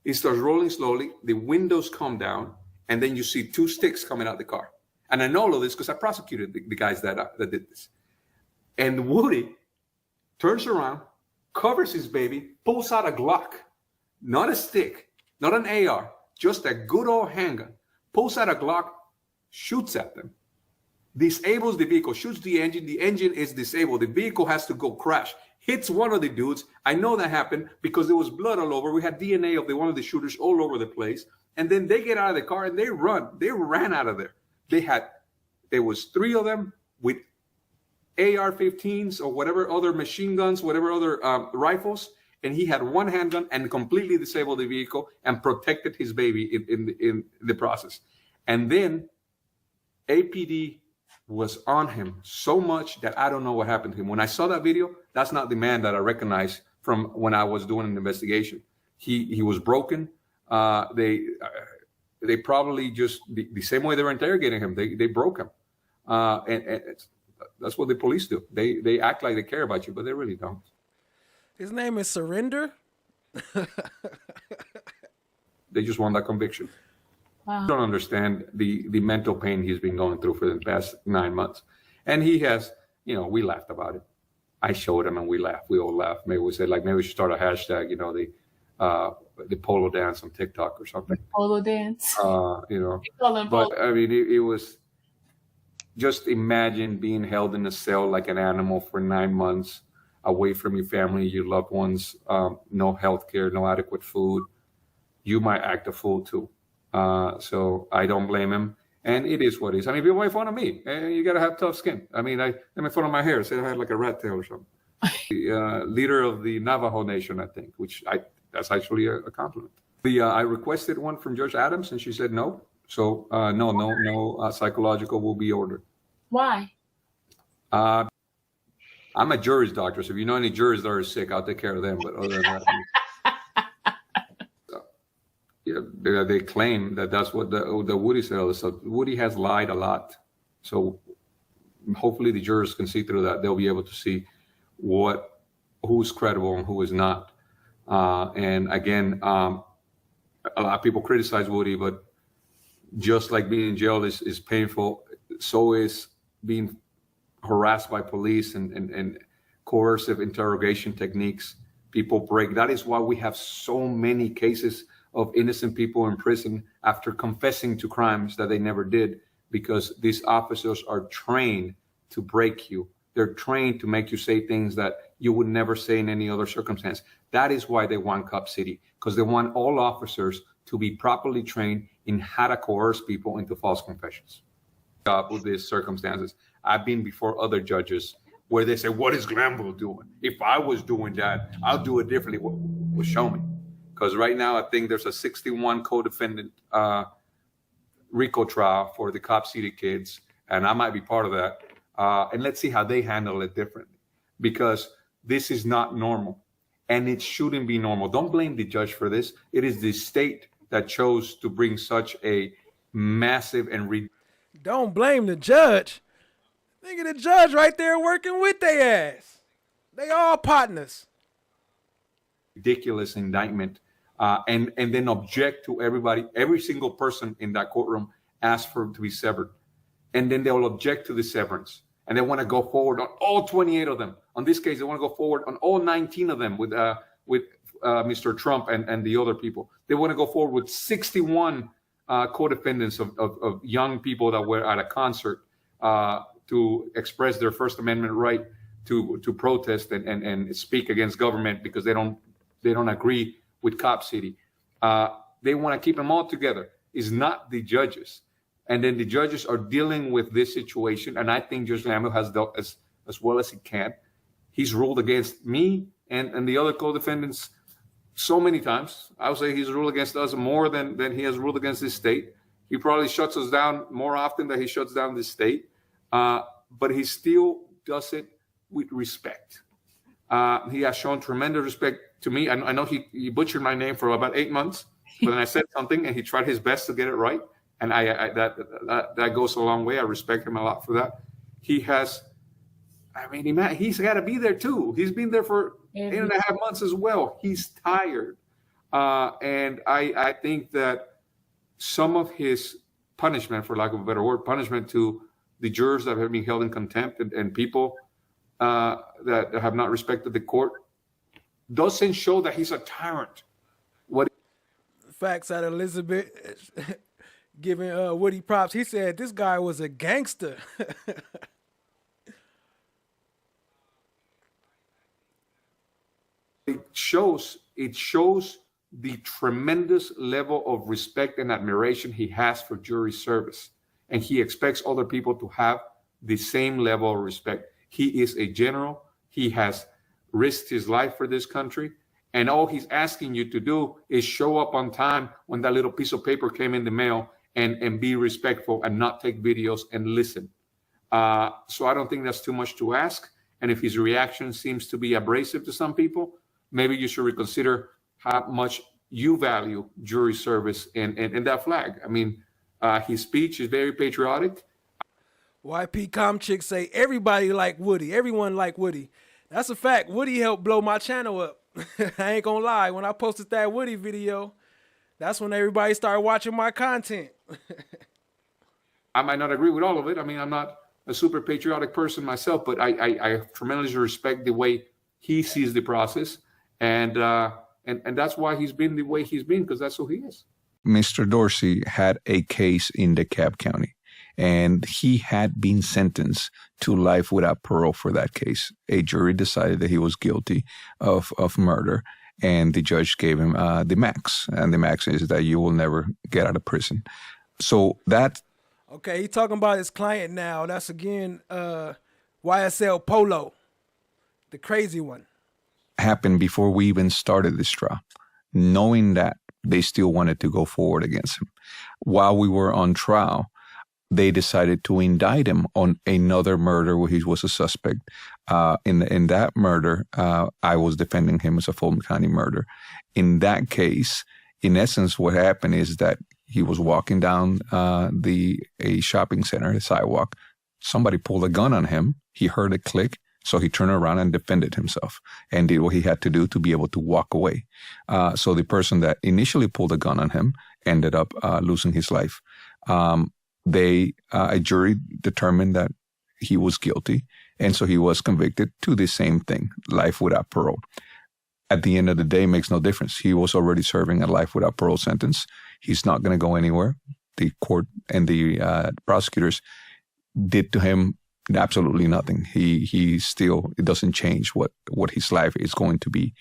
He starts rolling slowly. The windows come down. And then you see 2 sticks coming out the car. And I know all of this because I prosecuted the guys that did this. And Woody turns around, covers his baby, pulls out a Glock. Not a stick, not an AR. Just a good old handgun, pulls out a Glock, shoots at them, disables the vehicle, shoots the engine is disabled, the vehicle has to go crash, hits one of the dudes. I know that happened because there was blood all over. We had DNA of one of the shooters all over the place. And then they get out of the car and they ran out of there. There was 3 of them with AR-15s or whatever other machine guns, whatever other rifles. And he had one handgun and completely disabled the vehicle and protected his baby in the process. And then APD was on him so much that I don't know what happened to him. When I saw that video, that's not the man that I recognized from when I was doing an investigation. He was broken. They probably just the same way they were interrogating him. They broke him, and that's what the police do. They act like they care about you, but they really don't. His name is Surrender. They just want that conviction. Wow. I don't understand the mental pain he's been going through for the past 9 months, and he has. We laughed about it. I showed him and we laughed. We all laughed. Maybe we said maybe we should start a hashtag. The polo dance on TikTok or something. Polo dance. But I mean, it was just imagine being held in a cell like an animal for 9 months, away from your family, your loved ones, no health care, no adequate food. You might act a fool too. So I don't blame him. And it is what it is. I mean, people make fun of me. You got to have tough skin. I mean, they make fun of my hair. Say I had like a rat tail or something. The leader of the Navajo Nation, I think, that's actually a compliment. I requested one from Judge Adams, and she said no. So no psychological will be ordered. Why? I'm a juris doctor, so if you know any jurors that are sick, I'll take care of them. But other than that, they claim that that's what the Woody said. So Woody has lied a lot. So hopefully the jurors can see through that. They'll be able to see who's credible and who is not. And again, a lot of people criticize Woody, but just like being in jail is painful, so is being harassed by police and coercive interrogation techniques. People break. That is why we have so many cases of innocent people in prison after confessing to crimes that they never did, because these officers are trained to break you. They're trained to make you say things that you would never say in any other circumstance. That is why they want Cop City, because they want all officers to be properly trained in how to coerce people into false confessions. With these circumstances, I've been before other judges where they say, what is Glanville doing? If I was doing that, I'll do it differently. Well, show me. Because right now, I think there's a 61 co-defendant RICO trial for the Cop City kids, and I might be part of that. And let's see how they handle it differently, because this is not normal, and it shouldn't be normal. Don't blame the judge for this. It is the state that chose to bring such a massive and Don't blame the judge. Think of the judge right there working with their ass. They all partners. ridiculous indictment, and then object to every single person in that courtroom ask for it to be severed. And then they will object to the severance. And they want to go forward on all 28 of them. On this case, they want to go forward on all 19 of them with Mr. Trump and the other people. They want to go forward with 61 co-defendants of young people that were at a concert to express their First Amendment right to protest and speak against government because they don't agree with Cop City. They want to keep them all together. It's not the judges. And then the judges are dealing with this situation. And I think Judge Lambo has dealt as well as he can. He's ruled against me and the other co-defendants so many times. I would say he's ruled against us more than he has ruled against this state. He probably shuts us down more often than he shuts down this state. But he still does it with respect. He has shown tremendous respect to me. I know he butchered my name for about 8 months, but then I said something and he tried his best to get it right. And that goes a long way. I respect him a lot for that. He's got to be there too. He's been there for 8.5 months as well. He's tired. And I think that some of his punishment, for lack of a better word, punishment to the jurors that have been held in contempt and people that have not respected the court doesn't show that he's a tyrant. Facts out of Elizabeth giving Woody props. He said this guy was a gangster. It shows the tremendous level of respect and admiration he has for jury service. And he expects other people to have the same level of respect. He is a general. He has risked his life for this country. And all he's asking you to do is show up on time when that little piece of paper came in the mail and be respectful and not take videos and listen. So I don't think that's too much to ask. And if his reaction seems to be abrasive to some people, maybe you should reconsider how much you value jury service and that flag. I mean, his speech is very patriotic. YP Comchick say everybody like Woody. Everyone like Woody. That's a fact. Woody helped blow my channel up. I ain't gonna lie. When I posted that Woody video, that's when everybody started watching my content. I might not agree with all of it. I mean, I'm not a super patriotic person myself, but I tremendously respect the way he sees the process, and that's why he's been the way he's been, because that's who he is. Mr. Dorsey had a case in DeKalb County, and he had been sentenced to life without parole for that case. A jury decided that he was guilty of murder, and the judge gave him the max. And the max is that you will never get out of prison. So that... Okay, he talking about his client now. That's again YSL Polo, the crazy one. Happened before we even started this trial, knowing that they still wanted to go forward against him. While we were on trial, they decided to indict him on another murder where he was a suspect. In that murder, I was defending him as a Fulton County murder. In that case, in essence, what happened is that he was walking down a shopping center, a sidewalk. Somebody pulled a gun on him. He heard a click. So he turned around and defended himself and did what he had to do to be able to walk away. So the person that initially pulled a gun on him ended up losing his life. A jury determined that he was guilty, and so he was convicted to the same thing, life without parole. At the end of the day, it makes no difference. He was already serving a life without parole sentence. He's not going to go anywhere. The court and the prosecutors did to him absolutely nothing. He still, it doesn't change what his life is going to be.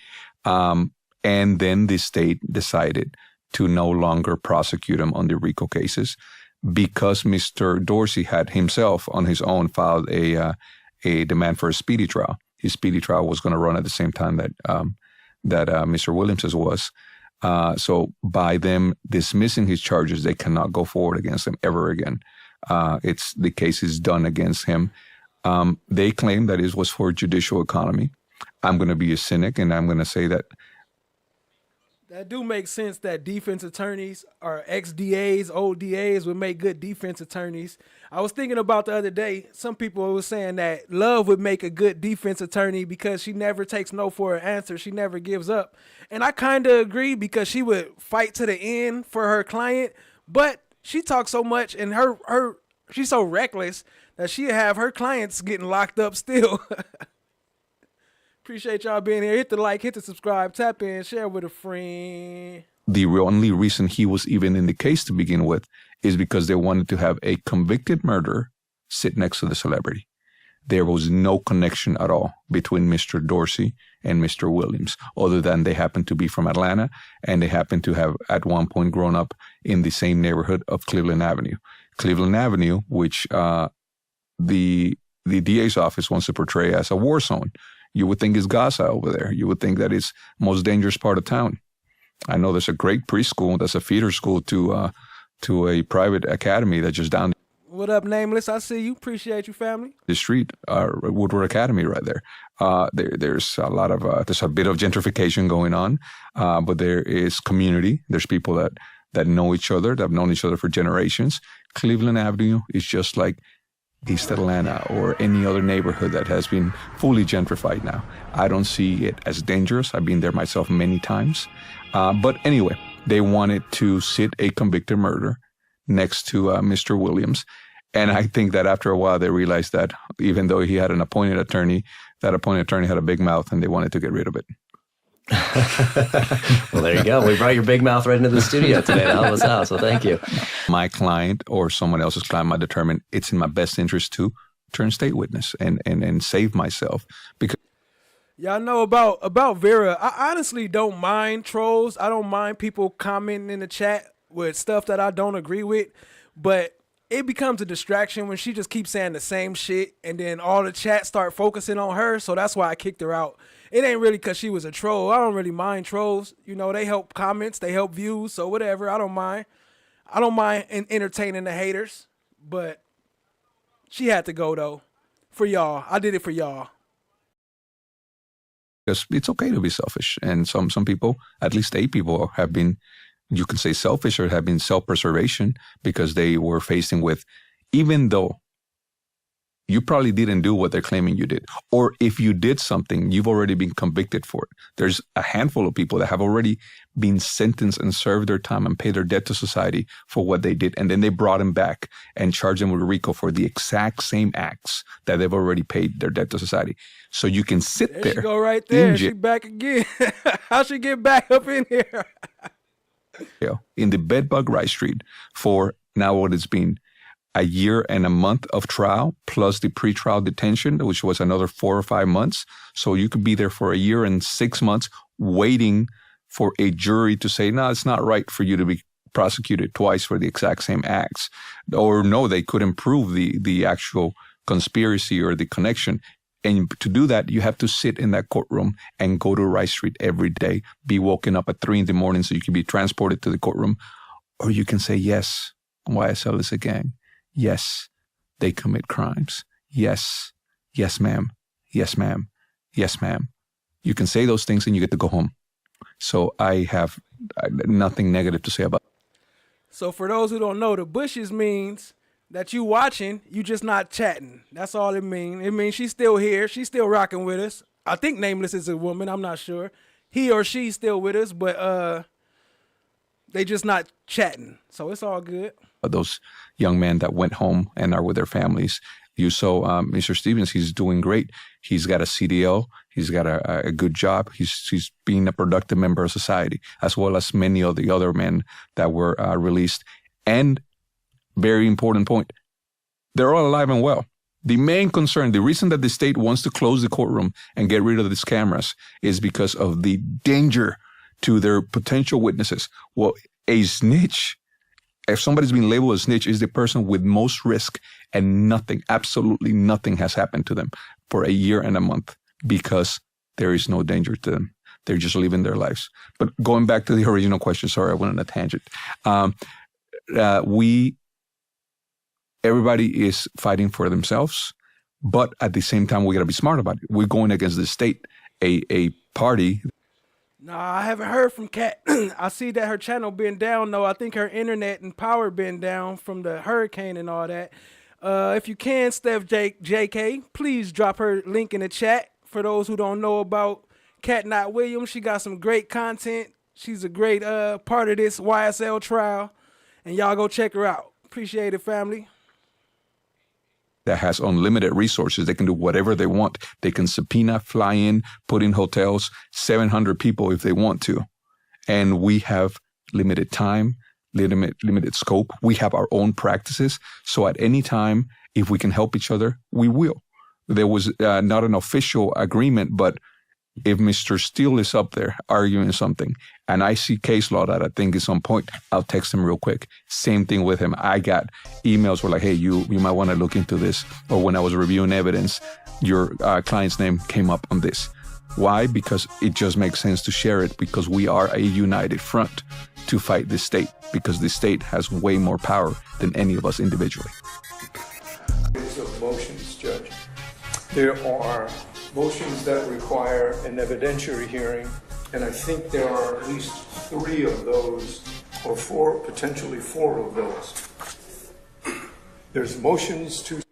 And then the state decided to no longer prosecute him on the RICO cases because Mr. Dorsey had himself on his own filed a demand for a speedy trial. His speedy trial was going to run at the same time that Mr. Williams's was. So by them dismissing his charges, they cannot go forward against him ever again. The case is done against him. They claim that it was for judicial economy. I'm going to be a cynic, and I'm going to say that do make sense that defense attorneys or ex-DAs, old DAs would make good defense attorneys. I was thinking about the other day, some people were saying that Love would make a good defense attorney because she never takes no for an answer. She never gives up. And I kind of agree because she would fight to the end for her client, but she talks so much and she's so reckless that she'd have her clients getting locked up still. Appreciate y'all being here. Hit the like, hit the subscribe, tap in, share with a friend. The only reason he was even in the case to begin with is because they wanted to have a convicted murderer sit next to the celebrity. There was no connection at all between Mr. Dorsey and Mr. Williams, other than they happened to be from Atlanta and they happened to have at one point grown up in the same neighborhood of Cleveland Avenue. Cleveland Avenue, which the DA's office wants to portray as a war zone. You would think it's Gaza over there. You would think that it's most dangerous part of town. I know there's a great preschool that's a feeder school to a private academy that's just down What up, Nameless? I see you. Appreciate you, family. the street, Woodward Academy right there. There's a lot of, there's a bit of gentrification going on, but there is community. There's people that know each other, that have known each other for generations. Cleveland Avenue is just like East Atlanta or any other neighborhood that has been fully gentrified now. I don't see it as dangerous. I've been there myself many times. But anyway, they wanted to sit a convicted murderer next to Mr. Williams. And I think that after a while, they realized that even though he had an appointed attorney, that appointed attorney had a big mouth and they wanted to get rid of it. Well, there you go. We brought your big mouth right into the studio today to help us out, so thank you. My client or someone else's client might determine it's in my best interest to turn state witness and save myself. Because Y'all know about Vera. I honestly don't mind trolls. I don't mind people commenting in the chat with stuff that I don't agree with, but it becomes a distraction when she just keeps saying the same shit and then all the chat start focusing on her. So that's why I kicked her out. It ain't really because she was a troll. I don't really mind trolls. You know, they help comments, they help views, so whatever. I don't mind. I don't mind entertaining the haters, but she had to go though. For y'all. I did it for y'all. Because it's okay to be selfish. And some people, at least 8 people, have been, you can say selfish or have been self-preservation because they were facing with, even though you probably didn't do what they're claiming you did. Or if you did something, you've already been convicted for it. There's a handful of people that have already been sentenced and served their time and paid their debt to society for what they did. And then they brought them back and charged them with RICO for the exact same acts that they've already paid their debt to society. So you can sit there. She go right there. She back again. How she get back up in here? In the bedbug Rice Street for now what it's been a year and a month of trial plus the pretrial detention, which was another 4 or 5 months. So you could be there for a year and 6 months waiting for a jury to say, no, it's not right for you to be prosecuted twice for the exact same acts. Or no, they couldn't prove the actual conspiracy or the connection. And to do that, you have to sit in that courtroom and go to Rice Street every day, be woken up at 3 a.m. so you can be transported to the courtroom. Or you can say, yes, YSL is a gang. Yes, they commit crimes. Yes, yes, ma'am. Yes, ma'am. Yes, ma'am. You can say those things and you get to go home. So I have nothing negative to say about it. So for those who don't know, the bushes means that you watching, you just not chatting. That's all it means. It means she's still here. She's still rocking with us. I think Nameless is a woman. I'm not sure. He or she's still with us, but they just not chatting. So it's all good. Those young men that went home and are with their families. You saw Mr. Stevens, he's doing great. He's got a CDL. He's got a good job. He's being a productive member of society, as well as many of the other men that were released. And very important point, they're all alive and well. The main concern, the reason that the state wants to close the courtroom and get rid of these cameras is because of the danger to their potential witnesses. Well, a snitch, if somebody's been labeled a snitch, is the person with most risk, and nothing, absolutely nothing has happened to them for a year and a month because there is no danger to them. They're just living their lives. But going back to the original question, sorry, I went on a tangent. Everybody is fighting for themselves, but at the same time, we got to be smart about it. We're going against the state, a party. Nah, I haven't heard from Kat. I see that her channel been down, though. I think her internet and power been down from the hurricane and all that. If you can, Steph JK, please drop her link in the chat. For those who don't know about Kat Not Williams, she got some great content. She's a great part of this YSL trial. And y'all go check her out. Appreciate it, family. That has unlimited resources. They can do whatever they want. They can subpoena, fly in, put in hotels, 700 people if they want to. And we have limited time, limited scope. We have our own practices. So at any time, if we can help each other, we will. There was not an official agreement, but if Mr. Steele is up there arguing something and I see case law that I think is on point, I'll text him real quick. Same thing with him. I got emails where like, hey, you might want to look into this. Or when I was reviewing evidence, your client's name came up on this. Why? Because it just makes sense to share it because we are a united front to fight the state because the state has way more power than any of us individually. Of motions, Judge. There are motions that require an evidentiary hearing, and I think there are at least 3 of those, or 4, potentially 4 of those. There's motions to...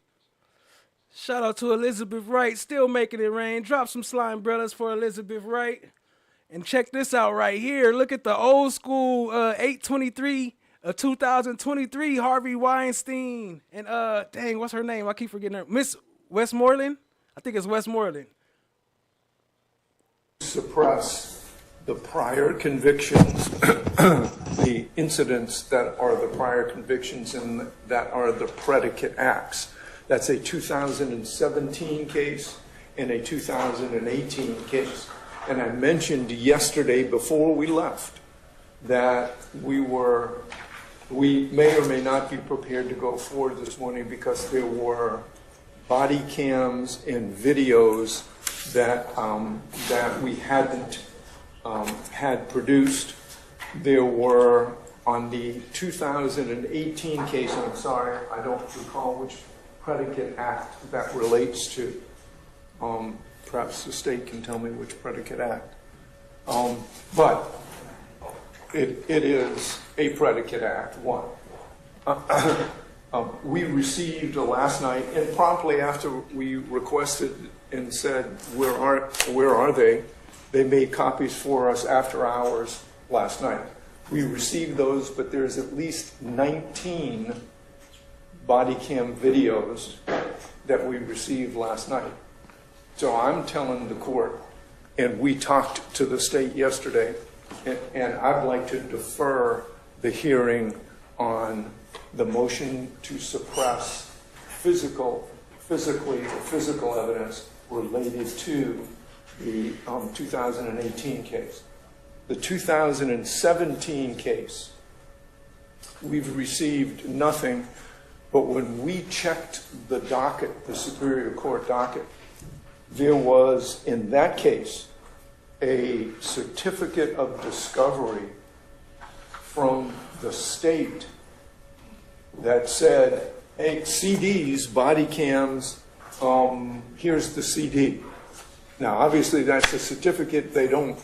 Shout out to Elizabeth Wright, still making it rain. Drop some slime brothers for Elizabeth Wright. And check this out right here. Look at the old school 823, 2023 Harvey Weinstein. And dang, what's her name? I keep forgetting her. Miss Westmoreland? I think it's Westmoreland. Suppress the prior convictions, the incidents that are the prior convictions and that are the predicate acts. That's a 2017 case and a 2018 case. And I mentioned yesterday before we left that we may or may not be prepared to go forward this morning because there were body cams and videos that we hadn't had produced. There were on the 2018 case, I'm sorry, I don't recall which predicate act that relates to. Perhaps the state can tell me which predicate act. But it is a predicate act, one. We received last night, and promptly after we requested and said, where are they? They made copies for us after hours last night. We received those, but there's at least 19 body cam videos that we received last night. So I'm telling the court, and we talked to the state yesterday, and I'd like to defer the hearing on the motion to suppress physical evidence related to the 2018 case. The 2017 case, we've received nothing, but when we checked the docket, the Superior Court docket, there was, in that case, a certificate of discovery from the state that said, hey, CDs, body cams, here's the CD. Now, obviously, that's a certificate. They don't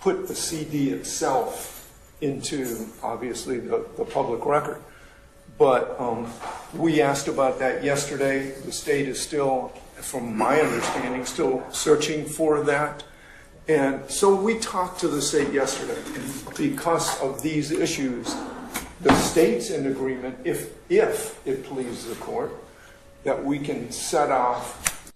put the CD itself into, obviously, the public record. But we asked about that yesterday. The state is still, from my understanding, still searching for that. And so we talked to the state yesterday. And because of these issues, the state's in agreement, if it pleases the court, that we can set off.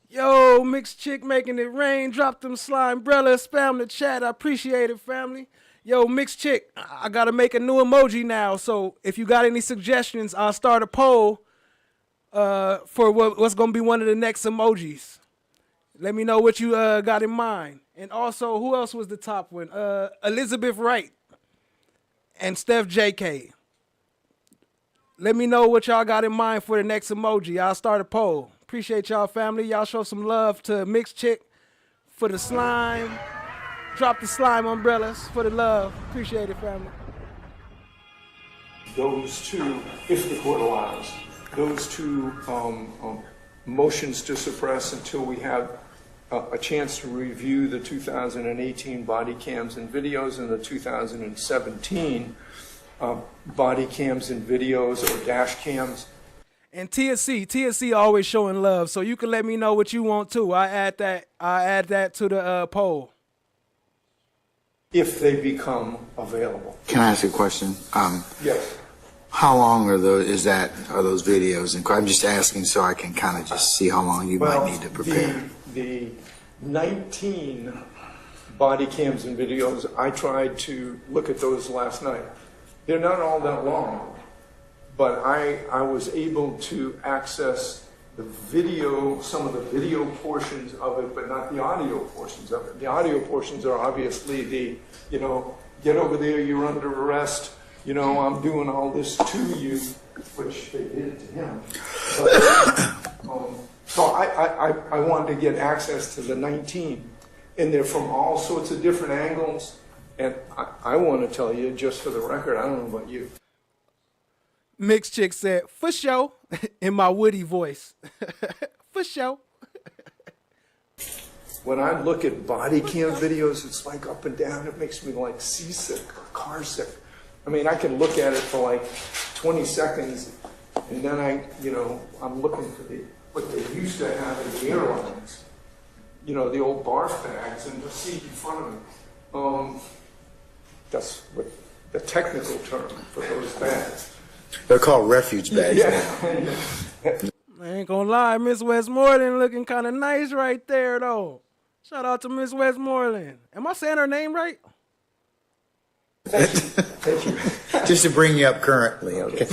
Yo, mixed chick making it rain. Drop them slime umbrellas. Spam the chat. I appreciate it, family. Yo, mixed chick, I got to make a new emoji now. So if you got any suggestions, I'll start a poll for what's going to be one of the next emojis. Let me know what you got in mind. And also, who else was the top one? Elizabeth Wright and Steph JK. Let me know what y'all got in mind for the next emoji. I'll start a poll. Appreciate y'all, family. Y'all show some love to Mixed Chick for the slime. Drop the slime umbrellas for the love. Appreciate it, family. Those two, if the court allows, those two motions to suppress until we have a chance to review the 2018 body cams and videos and the 2017 body cams and videos or dash cams. And TSC always showing love, so you can let me know what you want too. I add that to the poll. If they become available. Can I ask a question? Yes. How long are those videos? And I'm just asking so I can kind of just see how long you might need to prepare. The 19 body cams and videos, I tried to look at those last night. They're not all that long, but I was able to access the video, some of the video portions of it, but not the audio portions of it. The audio portions are obviously the, get over there, you're under arrest, I'm doing all this to you, which they did to him. But, so I wanted to get access to the 19, and they're from all sorts of different angles. And I want to tell you, just for the record, I don't know about you. Mixed Chick said, for sure, in my Woody voice. For sure. When I look at body cam videos, it's like up and down. It makes me like seasick or car sick. I mean, I can look at it for like 20 seconds, and then I'm looking for what they used to have in the airlines. The old barf bags and the seat in front of me. That's what the technical term for those bags. They're called refuge bags. Yeah. I ain't gonna lie, Miss Westmoreland looking kind of nice right there, though. Shout out to Miss Westmoreland. Am I saying her name right? Thank you. Just to bring you up currently, okay?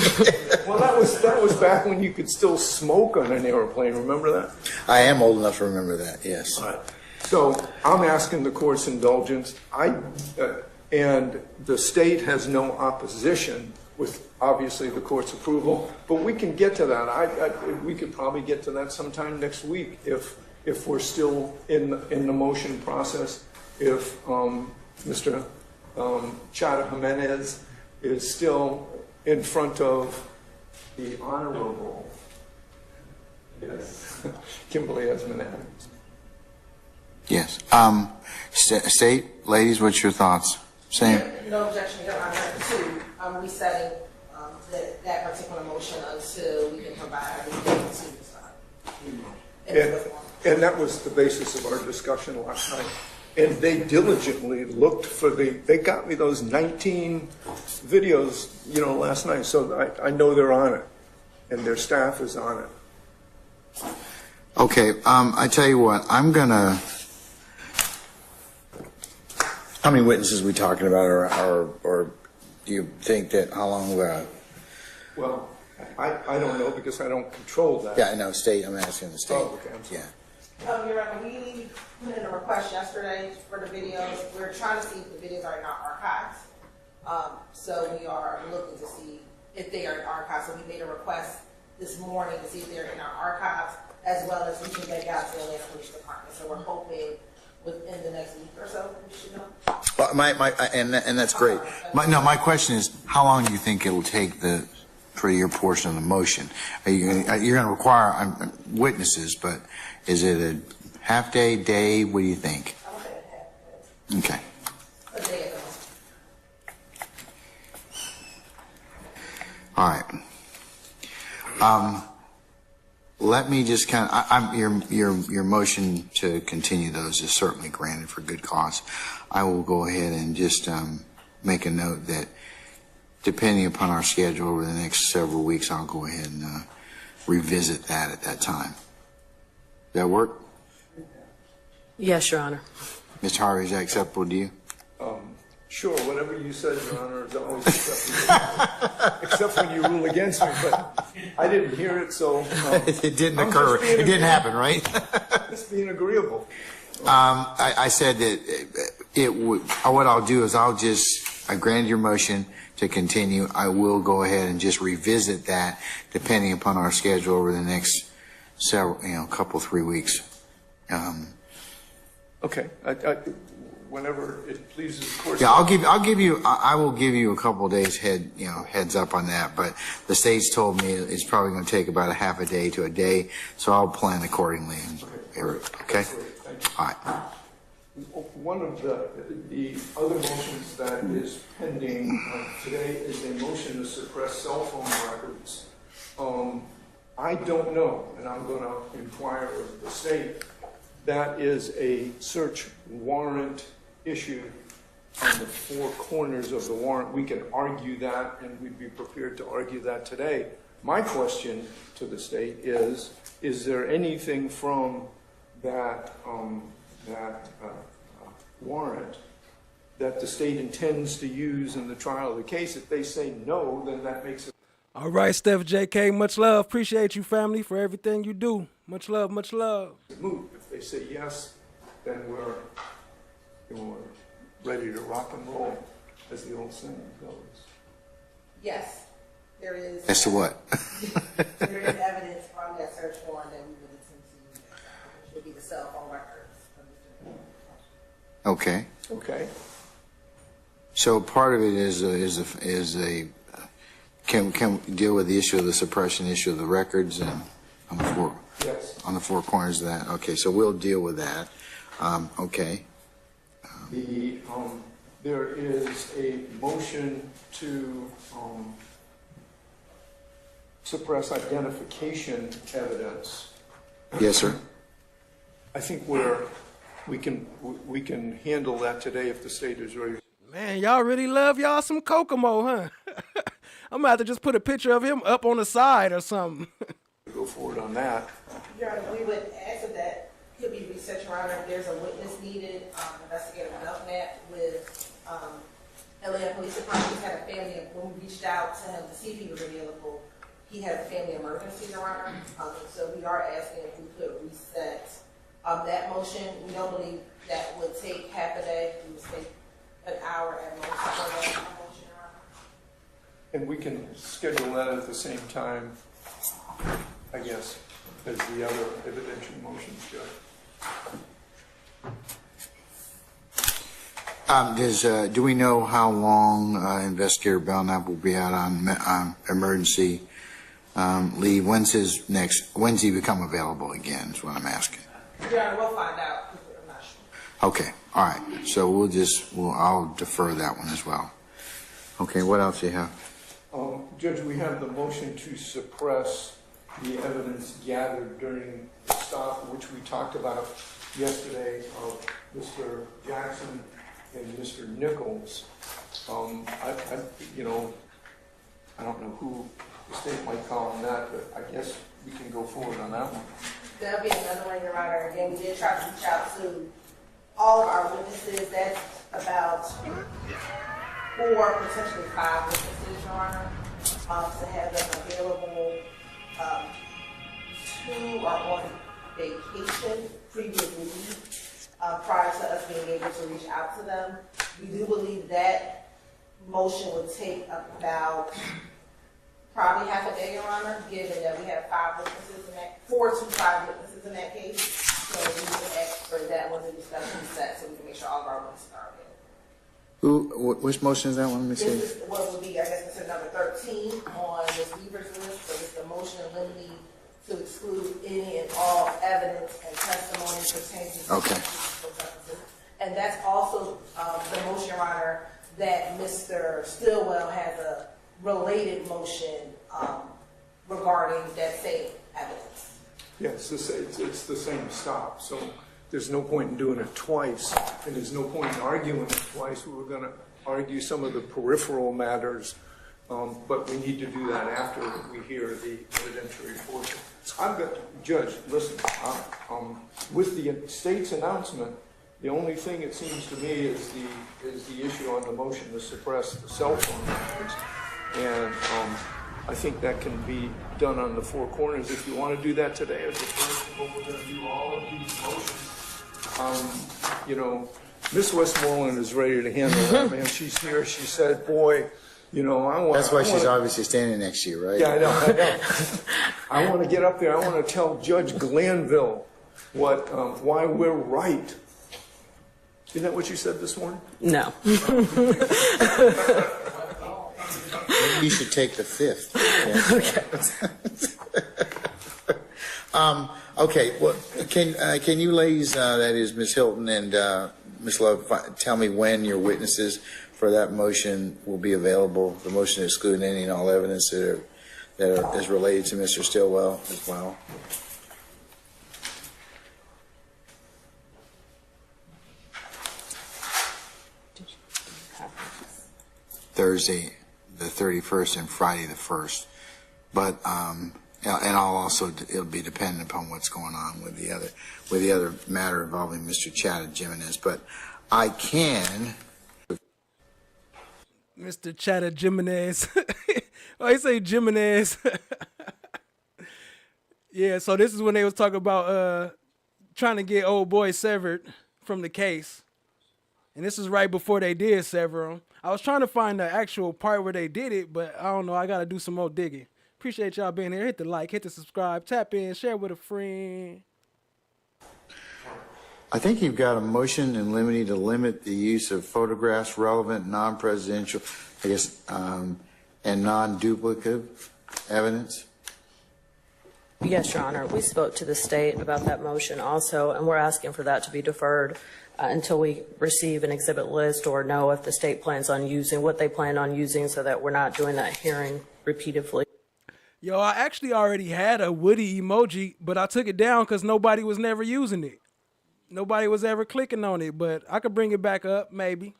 Well, that was back when you could still smoke on an airplane. Remember that? I am old enough to remember that. Yes. All right. So I'm asking the court's indulgence. And the state has no opposition with obviously the court's approval, but we can get to that. We could probably get to that sometime next week if we're still in the motion process. If Mr. Chata Jimenez is still in front of the Honorable Kimberly Esmond Adams. Yes. State, ladies, what's your thoughts? Sam? No objection, Your Honor, to resetting that particular motion until we can provide everything to the side. And that was the basis of our discussion last night. And they diligently looked for they got me those 19 videos, last night. So I know they're on it, and their staff is on it. Okay, I tell you what, how many witnesses are we talking about, or do you think that, how long? Well, I don't know because I don't control that. Yeah, I know, state, I'm asking the state. Oh, okay, I'm sorry. Yeah. Your Honor, we put in a request yesterday for the videos. We're trying to see if the videos are not archived. So we are looking to see if they are archived. So we made a request this morning to see if they're in our archives, as well as reaching back out to the Atlanta Police Department. So we're hoping within the next week or so we should know. Well, and that's great. My question is, how long do you think it will take for your portion of the motion? You're going to require witnesses, but is it a half day? What do you think? I would say a half day. Okay. A day at the most. All right. Let me just your motion to continue those is certainly granted for good cause. I will go ahead and just make a note that depending upon our schedule over the next several weeks, I'll go ahead and revisit that at that time. Does that work? Yes, Your Honor. Mr. Harvey, is that acceptable to you? Sure, whatever you said, Your Honor, is always acceptable. Except when you rule against me, but I didn't hear it, so... it didn't occur. It didn't happen, right? Just being agreeable. I said that what I'll do is I granted your motion to continue. I will go ahead and just revisit that depending upon our schedule over the next couple, 3 weeks. Okay. Whenever it pleases the court. Yeah, I will give you a couple of days heads up on that, but the state's told me it's probably going to take about a half a day to a day, so I'll plan accordingly. Okay? All right. One of the other motions that is pending today is a motion to suppress cell phone records. I don't know, and I'm going to inquire of the state. That is a search warrant issued on the four corners of the warrant. We can argue that, and we'd be prepared to argue that today. My question to the state is there anything from that warrant that the state intends to use in the trial of the case? If they say no, then that makes it. All right, Steph JK, much love. Appreciate you, family, for everything you do. Much love, much love. If they say yes, then we're ready to rock and roll, as the old saying goes. Yes, there is. As to what? There is evidence from that search warrant that we would intend to use, which would be the cell phone records. Okay. Okay. So part of it can we deal with the issue of the suppression issue of the records and on the four corners of that. Okay, so we'll deal with that. Okay. There is a motion to suppress identification evidence. Yes, sir. I think we can handle that today if the state is ready. Man, y'all really love y'all some Kokomo, huh? I'm gonna have to just put a picture of him up on the side or something. Go forward on that. Your Honor, we would ask that could be research around if there's a witness needed, investigative development with Atlanta Police Department. He's had a family, when we reached out to him to see if he was available, he had a family emergency around. So we are asking if we could reset that motion. We don't believe that would take half a day. It would take an hour at most for that motion. And we can schedule that at the same time, I guess, as the other evidentiary motions go. Do we know how long Investigator Belknap will be out on emergency leave? When's he become available again is what I'm asking. Your Honor, we'll find out. I'm not sure. Okay, all right. So I'll defer that one as well. Okay, what else do you have? Judge, we have the motion to suppress the evidence gathered during the stop, which we talked about yesterday, of Mr. Jackson and Mr. Nichols. I don't know who the state might call on that, but I guess we can go forward on that one. There'll be another one, Your Honor. Again, we did try to reach out to all of our witnesses. That's about 4, potentially 5 witnesses, Your Honor, to have them available. 2 are on vacation previously prior to us being able to reach out to them. We do believe that motion would take about probably half a day, Your Honor, given that we have 4 to 5 witnesses in that case. So we would ask for that one to be specially set so we can make sure all of our witnesses are available. Which motion is that one? This is what would be, I guess, considered number 13 on Ms. Weaver's list. So it's the motion limiting to exclude any and all evidence and testimony pertaining to purposes. And that's also the motion, Your Honor, that Mr. Stillwell has a related motion regarding that same evidence. Yes, it's the same stop, so there's no point in doing it twice, and there's no point in arguing it twice. We were going to argue some of the peripheral matters, but we need to do that after we hear the evidentiary portion. I've got, Judge, listen, with the state's announcement, the only thing it seems to me is the issue on the motion to suppress the cell phone records. And I think that can be done on the 4 corners. If you want to do that today, as a first, we're going to do all of these motions. Miss Westmoreland is ready to handle that, man. She's here. She said, boy, I want. That's why she's obviously standing next to you, right? Yeah, I know. I want to get up there. I want to tell Judge Glanville why we're right. Isn't that what you said this morning? No. Maybe you should take the 5th. Okay. Okay. Well, can you ladies, that is Ms. Hilton and Ms. Love, tell me when your witnesses for that motion will be available? The motion to exclude any and all evidence that is related to Mr. Stillwell as well. Thursday the 31st and Friday the 1st, but and I'll also, it'll be dependent upon what's going on with the other matter involving Mr. Chad Jimenez, but I can. Mr. Chad Jimenez. Why you say Jimenez? Yeah, so this is when they was talking about trying to get old boy severed from the case. And this is right before they did sever him. I was trying to find the actual part where they did it, but I don't know. I got to do some more digging. Appreciate y'all being here. Hit the like, hit the subscribe, tap in, share with a friend. I think you've got a motion in limine to limit the use of photographs, relevant, non-presidential, I guess, and non-duplicative evidence. Yes, Your Honor. We spoke to the state about that motion also, and we're asking for that to be deferred until we receive an exhibit list or know if the state plans on using what they plan on using, so that we're not doing that hearing repeatedly. Yo, I actually already had a Woody emoji, but I took it down because nobody was never using it. Nobody was ever clicking on it, but I could bring it back up, maybe.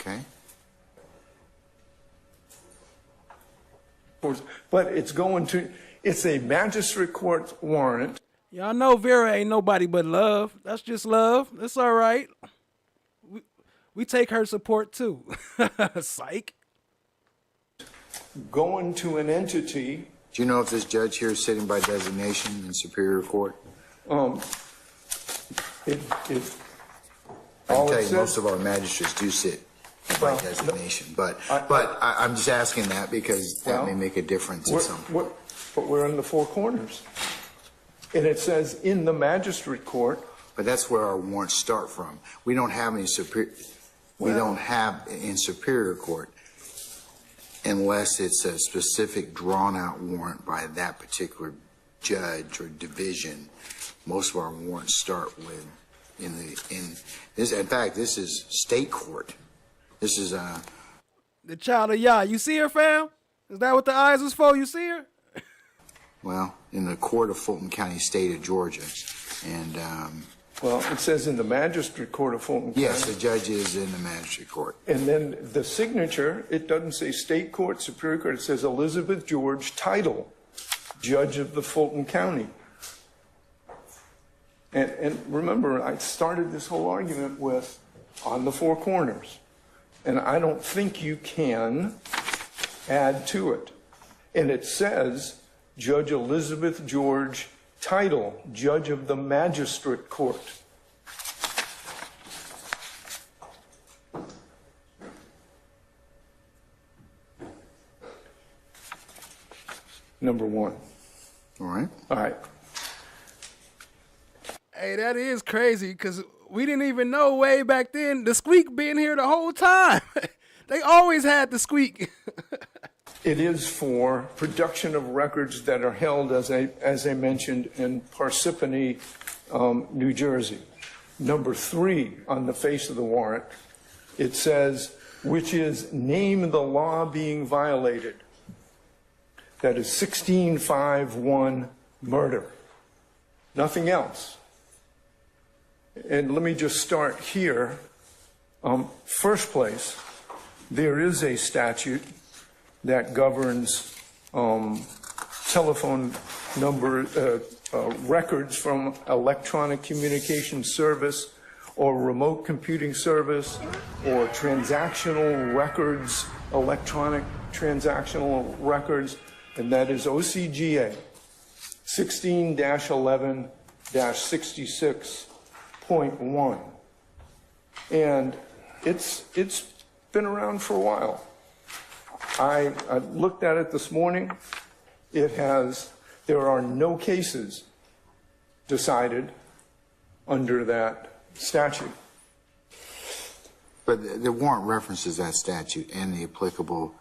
Okay. But it's a magistrate court warrant. Y'all know Vera ain't nobody but love. That's just love. That's all right. We take her support too. Psych. Going to an entity. Do you know if this judge here is sitting by designation in Superior Court? I can tell you most of our magistrates do sit by designation, but I'm just asking that because that may make a difference at some point. But we're in the 4 corners. And it says in the magistrate court. But that's where our warrants start from. We don't have any we don't have in Superior Court. unless it's a specific drawn-out warrant by that particular judge or division. Most of our warrants start with in this. In fact, this is state court. This is the child of Yah. You see her, fam? Is that what the eyes was for? You see her? Well, in the court of Fulton County, state of Georgia, and well, it says in the magistrate court of Fulton County. yes, the judge is in the magistrate court. And then the signature, it doesn't say state court, superior court. It says Elizabeth George, title, judge of the Fulton County. And remember, I started this whole argument with on the four corners. And I don't think you can add to it. And it says Judge Elizabeth George, title, judge of the magistrate court. Number one. All right. All right. Hey, that is crazy because we didn't even know way back then the squeak been here the whole time. They always had the squeak. It is for production of records that are held, as I mentioned, in Parsippany, New Jersey. Number three on the face of the warrant, it says, which is name the law being violated. That is 1651 murder. Nothing else. And let me just start here. First place, there is a statute that governs telephone number records from electronic communication service or remote computing service or transactional records, electronic transactional records, and that is OCGA 16-11-66.1. And it's been around for a while. I looked at it this morning. There are no cases decided under that statute. But the warrant references that statute and the applicable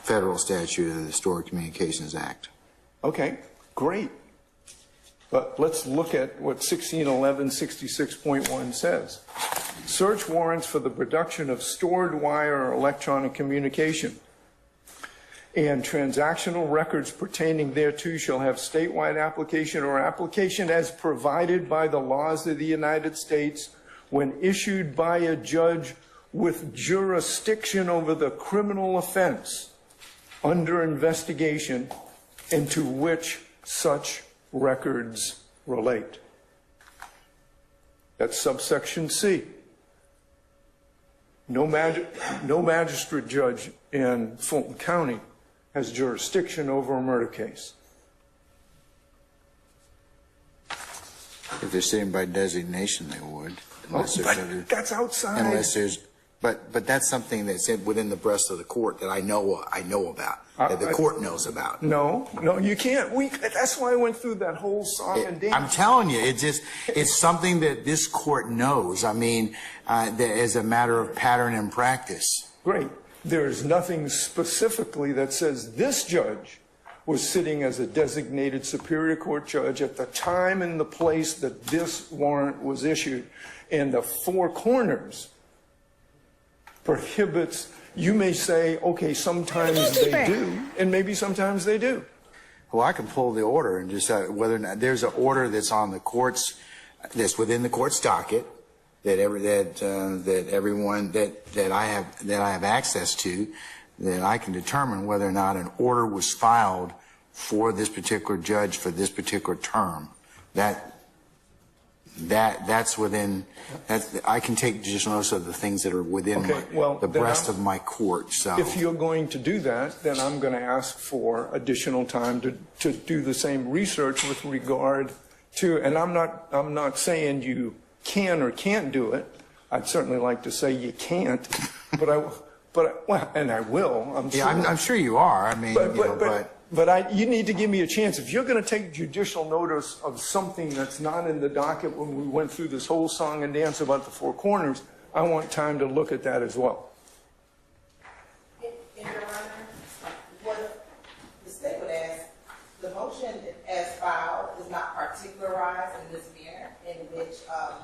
federal statute of the Stored Communications Act. Okay, great. But let's look at what 1611-66.1 says. Search warrants for the production of stored wire or electronic communication and transactional records pertaining thereto shall have statewide application or application as provided by the laws of the United States when issued by a judge with jurisdiction over the criminal offense under investigation and to which such records relate. That's subsection C. No magistrate judge in Fulton County has jurisdiction over a murder case. If they're sitting by designation, they would. But that's outside. Unless there's, but that's something that's within the breast of the court that I know about, that the court knows about. No, you can't. That's why I went through that whole song and dance. I'm telling you, it's something that this court knows. I mean, that as a matter of pattern and practice. Great. There's nothing specifically that says this judge was sitting as a designated Superior Court judge at the time and the place that this warrant was issued. And the four corners prohibits, you may say, okay, sometimes they do, and maybe sometimes they do. Well, I can pull the order and just whether or not there's an order that's on the court's, that's within the court's docket, that I have access to, that I can determine whether or not an order was filed for this particular judge for this particular term. That's within. I can take judicial notice of the things that are within the breast of my court. So, if you're going to do that, then I'm going to ask for additional time to do the same research with regard to. And I'm not saying you can or can't do it. I'd certainly like to say you can't, and I will. I'm sure. Yeah, I'm sure you are. I mean, you need to give me a chance. If you're going to take judicial notice of something that's not in the docket when we went through this whole song and dance about the four corners, I want time to look at that as well. Your Honor, motion as filed is not particularized in this manner in which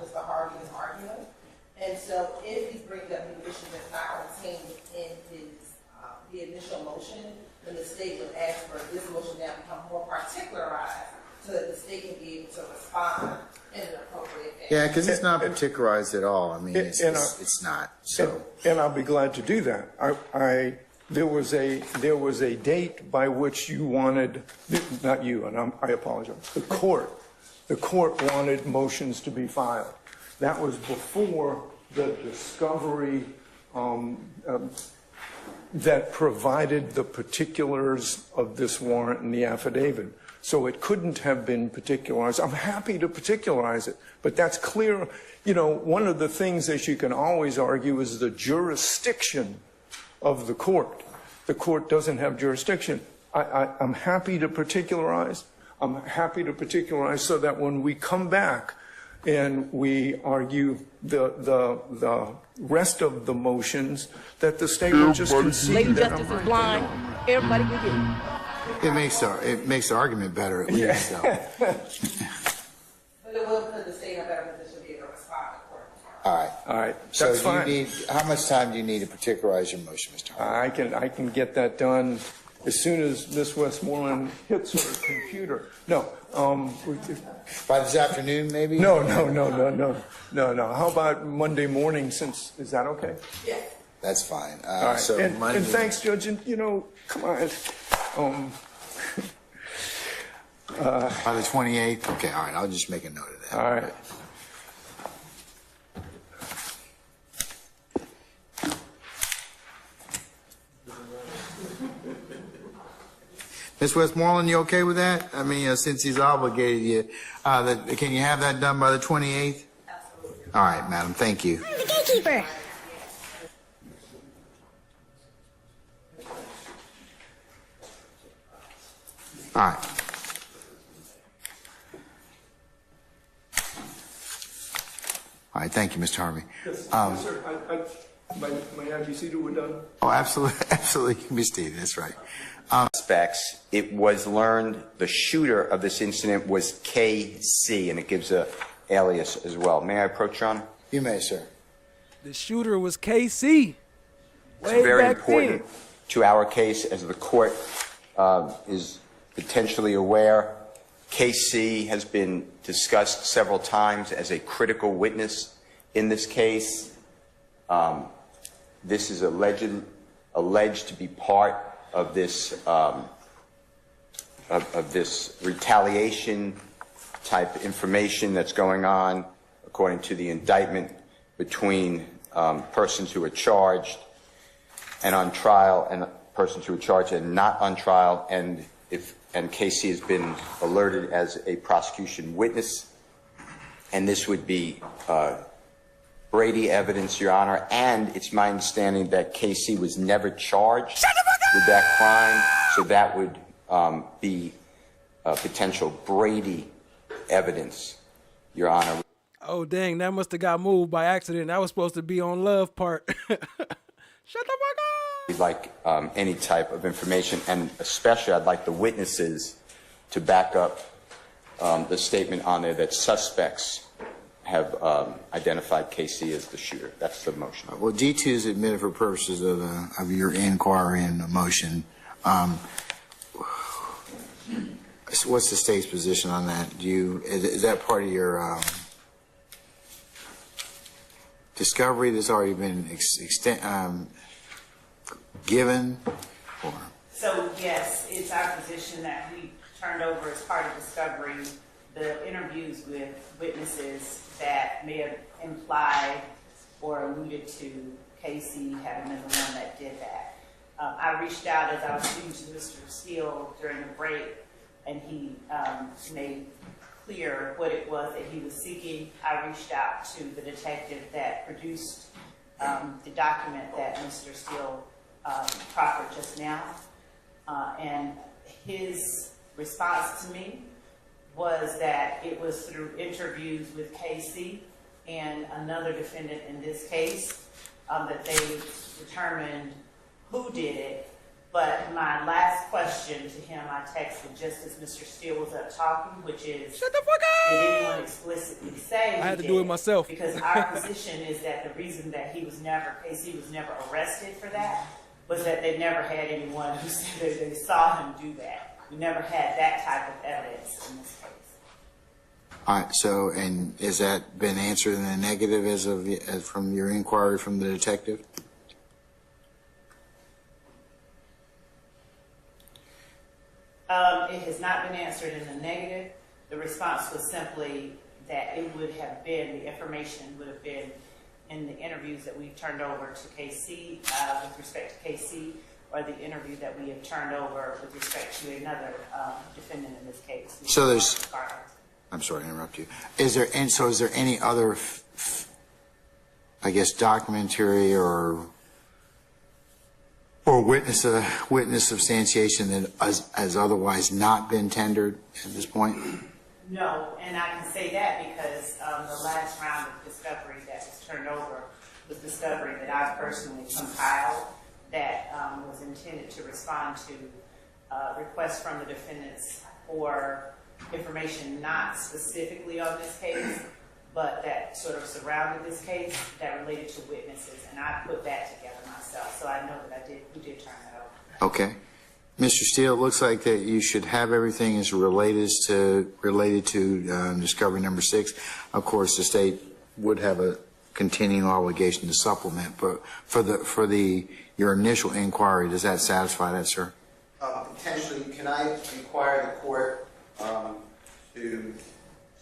Mr. Harvey is arguing. And so if he brings up new issues that's not contained in his the initial motion, then the state would ask for this motion now become more particularized so that the state can be able to respond in an appropriate fashion. Yeah, because it's not particularized at all. I mean, it's not. So, and I'll be glad to do that. There was a date by which you wanted, not you, and I apologize. The court wanted motions to be filed. That was before the discovery that provided the particulars of this warrant and the affidavit. So it couldn't have been particularized. I'm happy to particularize it, but that's clear. You know, one of the things that you can always argue is the jurisdiction of the court. The court doesn't have jurisdiction. I'm happy to particularize. I'm happy to particularize so that when we come back and we argue the rest of the motions, that the state will just concede. Lady Justice is blind. Everybody can get it. it makes the argument better at least. So. But it will put the state in a better position to be able to respond to court. All right. So That's fine. you need, how much time do you need to particularize your motion, Mr. Harvey? I can get that done as soon as Ms. Westmoreland hits her computer. No. By this afternoon, maybe? No. How about Monday morning? Is that okay? Yeah. That's fine. All right. So and thanks, Judge. And come on. By the 28th? Okay, all right. I'll just make a note of that. All right. Ms. Westmoreland, you okay with that? I mean, since he's obligated you, can you have that done by the 28th? Absolutely. All right, madam. Thank you. I'm the gatekeeper. All right. All right. Thank you, Mr. Harvey. Yes, sir. May I be seated? We're done? Oh, absolutely. Absolutely. You can be seated. That's right. Suspects, it was learned the shooter of this incident was KC, and it gives a alias as well. May I approach, Your Honor? You may, sir. The shooter was KC. It's very important to our case, as the court is potentially aware. KC has been discussed several times as a critical witness in this case. This is alleged to be part of this retaliation type information that's going on, according to the indictment, between persons who are charged and on trial, and persons who are charged and not on trial, and Casey has been alerted as a prosecution witness, and this would be Brady evidence, Your Honor, and it's my understanding that Casey was never charged with that crime, so that would be potential Brady evidence, Your Honor. Oh, dang, that must have got moved by accident. That was supposed to be on love part. Shut the fuck up! We'd like any type of information, and especially I'd like the witnesses to back up the statement on there that suspects have identified Casey as the shooter. That's the motion. Well, D2 is admitted for purposes of your inquiry and the motion. What's the state's position on that? Is that part of your discovery that's already been given? Or? So yes, it's our position that we turned over as part of discovery the interviews with witnesses that may have implied or alluded to Casey having been the one that did that. I reached out as I was speaking to Mr. Steele during the break, and he made clear what it was that he was seeking. I reached out to the detective that produced the document that Mr. Steele proffered just now, and his response to me was that it was through interviews with Casey and another defendant in this case that they determined who did it, But my last question to him, I texted just as Mr. Steele was up talking, which is, shut the fuck up! Did anyone explicitly say I had to do it myself. Because our position is that the reason that KC was never arrested for that was that they never had anyone who said that they saw him do that. We never had that type of evidence in this case. All right. So, and has that been answered in the negative as from your inquiry from the detective? It has not been answered in the negative. The response was simply that it would have been, the information would have been in the interviews that we've turned over to KC with respect to KC, or the interview that we have turned over with respect to another defendant in this case. So there's, I'm sorry to interrupt you. Is there any other, I guess, documentary or witness substantiation that has otherwise not been tendered at this point? No, and I can say that because the last round of discovery that was turned over was discovery that I personally compiled that was intended to respond to requests from the defendants for information not specifically on this case, but that sort of surrounded this case that related to witnesses, and I put that together myself, so I know that we did turn that over. Okay. Mr. Steele, it looks like that you should have everything as related to discovery number 6. Of course, the state would have a continuing obligation to supplement, but for your initial inquiry, does that satisfy that, sir? Potentially, can I inquire the court to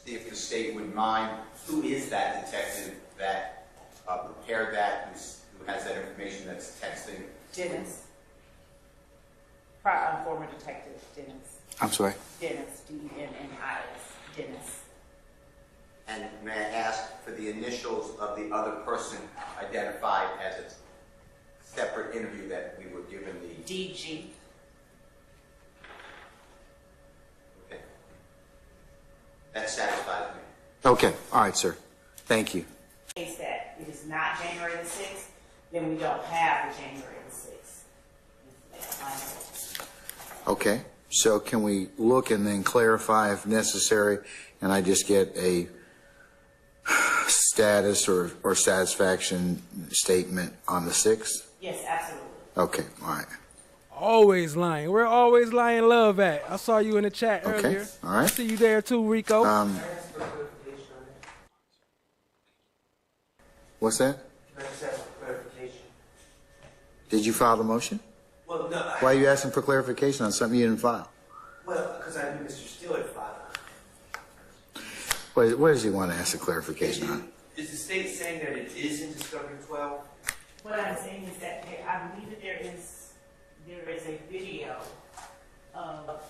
see if the state would mind who is that detective that prepared that, who has that information that's texting? Dennis. Former detective Dennis. I'm sorry? Dennis, D-E-N-N-I-S, Dennis. And may I ask for the initials of the other person identified as a separate interview that we were given the... D.G. Okay. That satisfies me. Okay. All right, sir. Thank you. In case that it is not January the 6th, then we don't have the January the 6th. Okay. So can we look and then clarify if necessary, and I just get a status or satisfaction statement on the 6th? Yes, absolutely. Okay. All right. Always lying. We're always lying love at. I saw you in the chat earlier. All right. I see you there too, Rico. What's that? Did you file the motion? Well, no. Why are you asking for clarification on something you didn't file? Well, because I knew Mr. Steele had filed it. What does he want to ask a clarification on? Is the state saying that it is in Discovery 12? What I'm saying is that I believe that there is a video of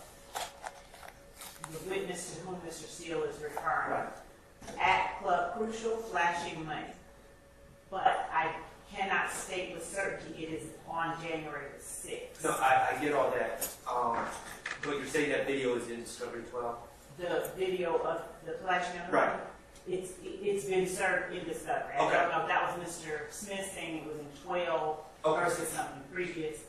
the witness to whom Mr. Steele is referring at Club Crucial flashing money. But I cannot state with certainty it is on January the 6th. No, I get all that. But you're saying that video is in Discovery 12? The video of the flashing of the money? Right. It's been served in Discovery. I don't know if that was Mr. Smith saying it was in 12 versus something previous,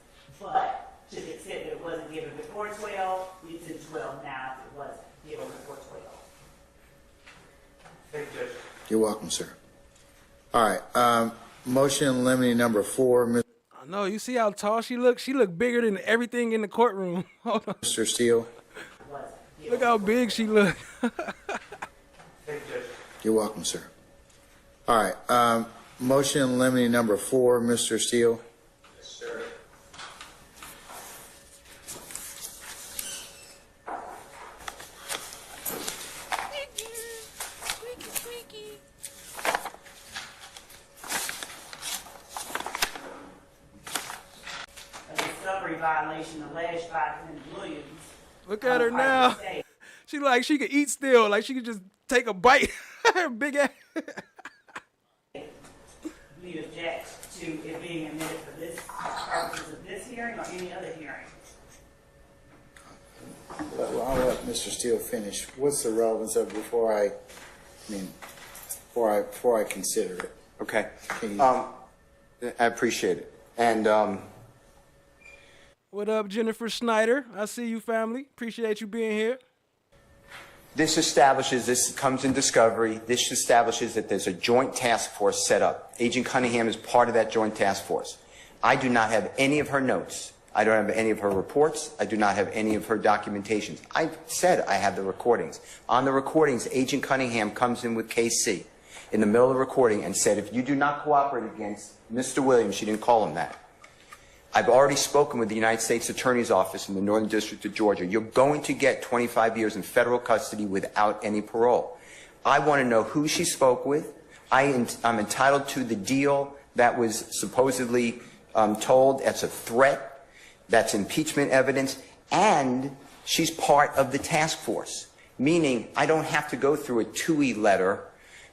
but to the extent that it wasn't given before 12, it's in 12 now if it wasn't given before 12. Thank you, Judge. You're welcome, sir. All right. Motion eliminating number 4. I know. You see how tall she looks? She looked bigger than everything in the courtroom. Hold on. Mr. Steele. Look how big she looked. Thank you, Judge. You're welcome, sir. All right. Motion eliminating number 4. Mr. Steele. Yes, sir. Violation alleged by Williams. Look at her now. She like she could eat still. Like she could just take a bite. Her big ass. We object to it being admitted for this purposes of this hearing or any other hearing. Well, I'll let Mr. Steele finish. What's the relevance of it before I consider it? Okay. I appreciate it. And What up, Jennifer Snyder? I see you, family. Appreciate you being here. This comes in discovery, this establishes that there's a joint task force set up. Agent Cunningham is part of that joint task force. I do not have any of her notes. I don't have any of her reports. I do not have any of her documentations. I said I have the recordings. On the recordings, Agent Cunningham comes in with KC in the middle of the recording and said, if you do not cooperate against Mr. Williams, she didn't call him that. I've already spoken with the United States Attorney's Office in the Northern District of Georgia. You're going to get 25 years in federal custody without any parole. I want to know who she spoke with. I'm entitled to the deal that was supposedly told. That's a threat. That's impeachment evidence. And she's part of the task force, meaning I don't have to go through a TUI letter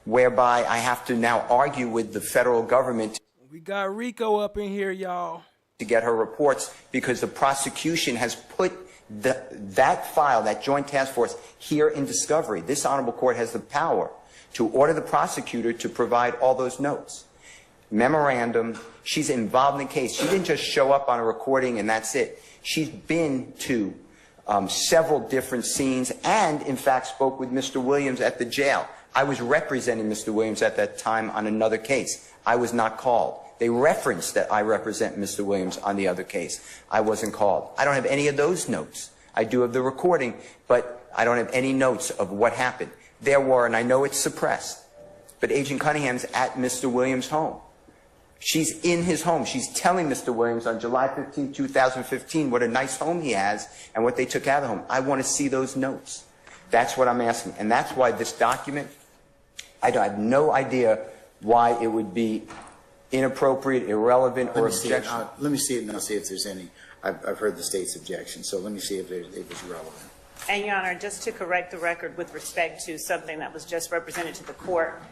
whereby I have to now argue with the federal government. We got Rico up in here, y'all. To get her reports because the prosecution has put that file, that joint task force, here in discovery. This honorable court has the power to order the prosecutor to provide all those notes. Memorandum, she's involved in the case. She didn't just show up on a recording and that's it. She's been to several different scenes and, in fact, spoke with Mr. Williams at the jail. I was representing Mr. Williams at that time on another case. I was not called. They referenced that I represent Mr. Williams on the other case. I wasn't called. I don't have any of those notes. I do have the recording, but I don't have any notes of what happened. There were, and I know it's suppressed, but Agent Cunningham's at Mr. Williams' home. She's in his home. She's telling Mr. Williams on July 15, 2015, what a nice home he has and what they took out of the home. I want to see those notes. That's what I'm asking. And that's why this document, I have no idea why it would be inappropriate, irrelevant, or objection. Let me see it and I'll see if there's any. I've heard the state's objection, so let me see if it's relevant. And, Your Honor, just to correct the record with respect to something that was just represented to the court,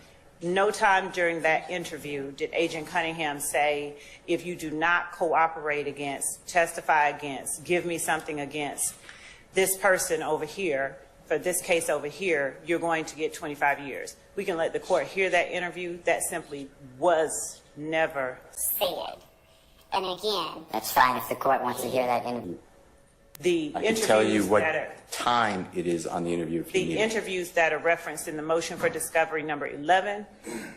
no time during that interview did Agent Cunningham say, if you do not cooperate against, testify against, give me something against this person over here, for this case over here, you're going to get 25 years. We can let the court hear that interview. That simply was never stated. And again, that's fine if the court wants to hear that interview. The I can tell you what time it is on the interview. The interviews that are referenced in the motion for discovery number 11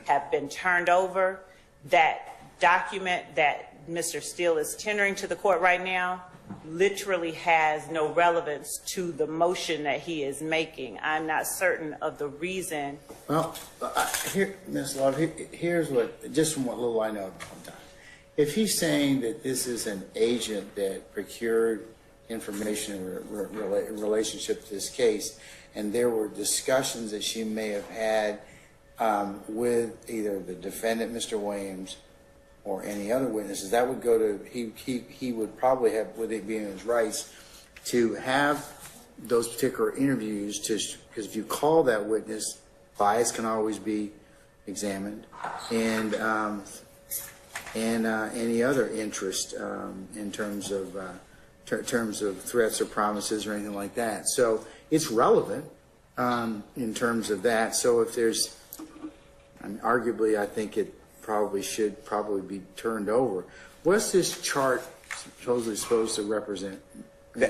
have been turned over. That document that Mr. Steele is tendering to the court right now literally has no relevance to the motion that he is making. I'm not certain of the reason. Well, here, Ms. Love, here's what, just from what little I know at one time. If he's saying that this is an agent that procured information in relationship to this case, and there were discussions that she may have had with either the defendant, Mr. Williams, or any other witnesses, that would go to, he would probably have, with it being his rights, to have those particular interviews, because if you call that witness, bias can always be examined, and any other interest in terms of threats or promises or anything like that. So it's relevant in terms of that. So if there's, arguably, I think it should be turned over. What's this chart supposedly supposed to represent?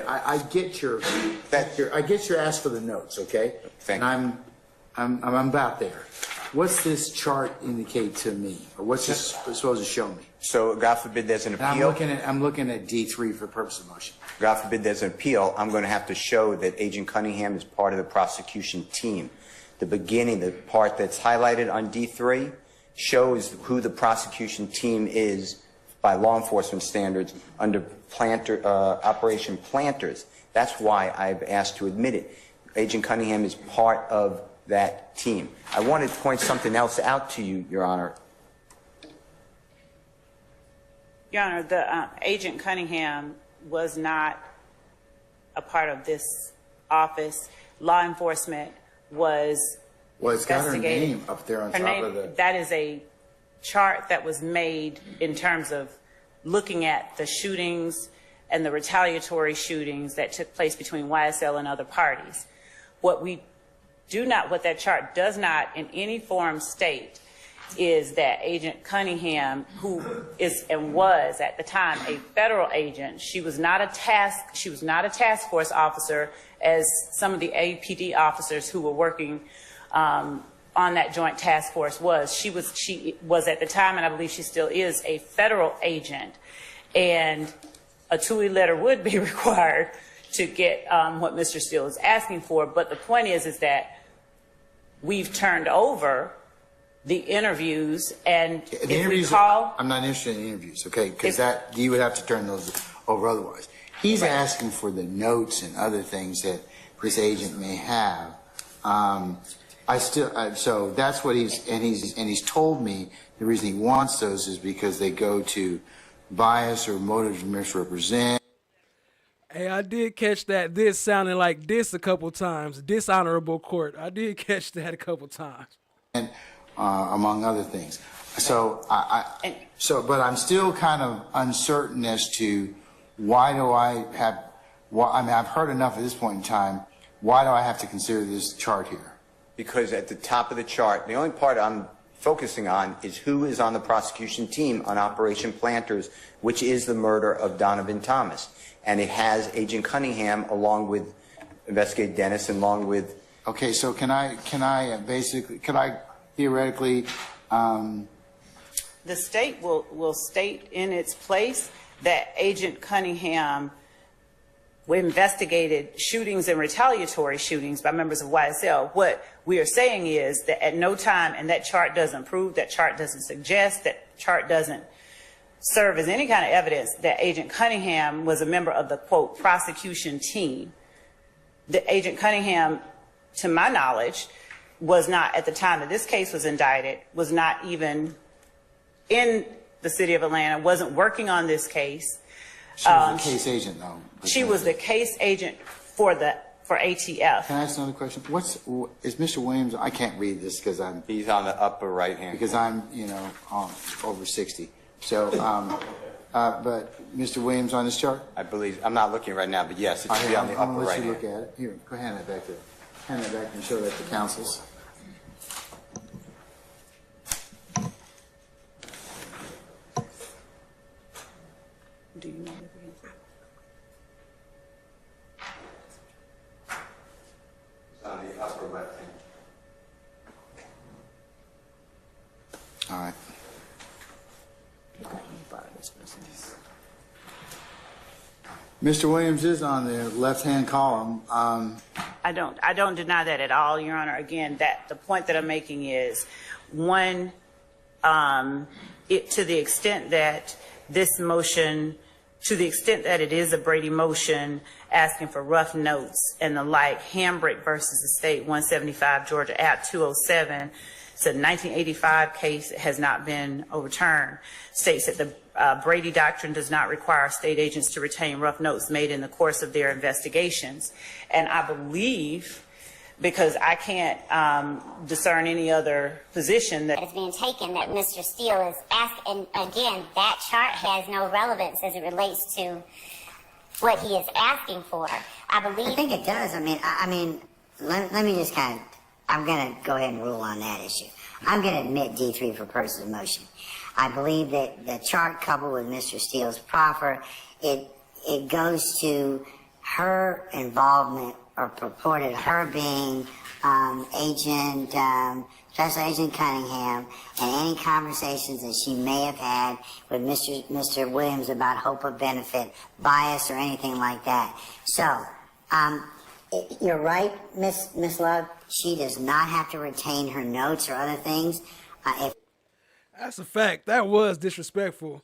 I get your ask for the notes, okay? And I'm about there. What's this chart indicate to me, or what's this supposed to show me? So, God forbid there's an appeal. I'm looking at D3 for purpose of motion. God forbid there's an appeal. I'm going to have to show that Agent Cunningham is part of the prosecution team. The beginning, the part that's highlighted on D3, shows who the prosecution team is by law enforcement standards under Operation Planters. That's why I've asked to admit it. Agent Cunningham is part of that team. I wanted to point something else out to you, Your Honor. Your Honor, the Agent Cunningham was not a part of this office. Law enforcement was Well, it's got her name up there on top of the... That is a chart that was made in terms of looking at the shootings and the retaliatory shootings that took place between YSL and other parties. What that chart does not in any form state is that Agent Cunningham, who is and was at the time a federal agent, she was not a task force officer as some of the APD officers who were working on that joint task force was. She was at the time, and I believe she still is, a federal agent, and a TUI letter would be required to get what Mr. Steele is asking for. But the point is that we've turned over the interviews, and The interviews, I'm not interested in interviews, okay? Because that you would have to turn those over otherwise. He's asking for the notes and other things that this agent may have. So that's what he's told me the reason he wants those is because they go to bias or motive to misrepresent. Hey, I did catch that this sounding like this a couple times. Dishonorable court. I did catch that a couple times. And among other things. So but I'm still kind of uncertain as to why do I have, I mean, I've heard enough at this point in time. Why do I have to consider this chart here? Because at the top of the chart, the only part I'm focusing on is who is on the prosecution team on Operation Planters, which is the murder of Donovan Thomas. And it has Agent Cunningham along with Investigator Dennis and along with... Okay, so can I theoretically... The state will state in its place that Agent Cunningham investigated shootings and retaliatory shootings by members of YSL. What we are saying is that at no time, and that chart doesn't prove, that chart doesn't suggest, that chart doesn't serve as any kind of evidence that Agent Cunningham was a member of the, quote, prosecution team. The Agent Cunningham, to my knowledge, was not, at the time that this case was indicted, was not even in the city of Atlanta, wasn't working on this case. She was a case agent, though. She was the case agent for ATF. Can I ask another question? Is Mr. Williams? I can't read this because He's on the upper right hand. Because I'm, over 60. So, but Mr. Williams on this chart? I believe I'm not looking right now, but yes, it should be on the upper right hand. hand. Look at it. Here, go hand that back there. Hand that back and show that to counsels. Do you know? It's on the upper left hand. All right. Mr. Williams is on the left-hand column. I don't deny that at all, Your Honor. Again, the point that I'm making is, one, to the extent that this motion, to the extent that it is a Brady motion asking for rough notes and the like, Hambrick versus the state, 175 Georgia App 207, it's a 1985 case, it has not been overturned, states that the Brady doctrine does not require state agents to retain rough notes made in the course of their investigations. And I believe, because I can't discern any other position that is being taken, that Mr. Steele is asking, and again, that chart has no relevance as it relates to what he is asking for. I think it does. I mean, let me just kind of, I'm going to go ahead and rule on that issue. I'm going to admit D3 for purposes of motion. I believe that the chart coupled with Mr. Steele's proffer, it goes to her involvement or purported her being Special Agent Cunningham and any conversations that she may have had with Mr. Williams about hope of benefit, bias, or anything like that. So, you're right, Miss Love. She does not have to retain her notes or other things. That's a fact. That was disrespectful.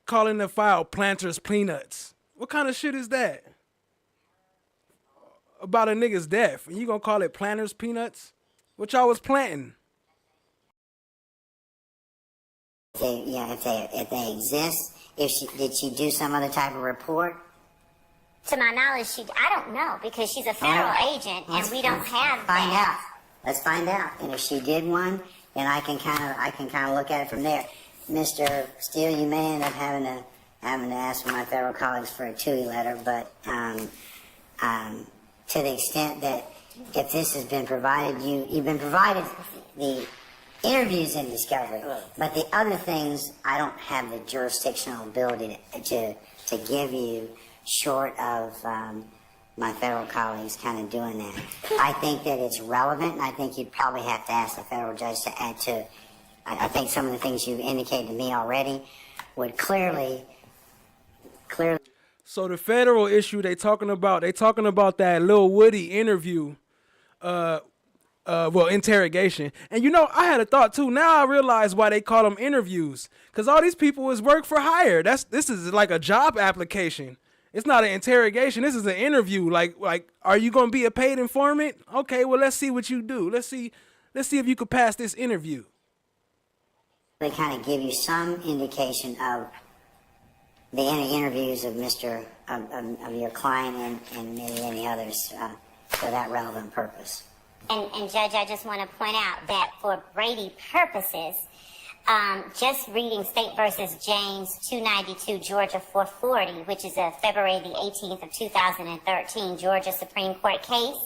Calling the file Planters Peanuts. What kind of shit is that? About a nigga's death, and you gonna call it Planters Peanuts? What y'all was planting? If they exist, did she do some other type of report? To my knowledge, I don't know, because she's a federal agent and we don't have that. Let's find out. And if she did one, then I can kind of look at it from there. Mr. Steele, you may end up having to ask my federal colleagues for a TUI letter, but to the extent that if this has been provided, you've been provided the interviews in discovery. But the other things, I don't have the jurisdictional ability to give you, short of my federal colleagues kind of doing that. I think that it's relevant, and I think you'd probably have to ask the federal judge to add to. I think some of the things you've indicated to me already would clearly. So the federal issue they talking about that Lil Woody interview, interrogation. And you know, I had a thought too. Now I realize why they call them interviews, because all these people is work for hire. This is like a job application. It's not an interrogation. This is an interview. Like, are you gonna be a paid informant? Okay, well, let's see what you do. Let's see if you could pass this interview. They kind of give you some indication of the interviews of of your client and maybe any others for that relevant purpose. And Judge, I just want to point out that for Brady purposes, just reading State versus James 292, Georgia 440, which is a February the 18th of 2013 Georgia Supreme Court case,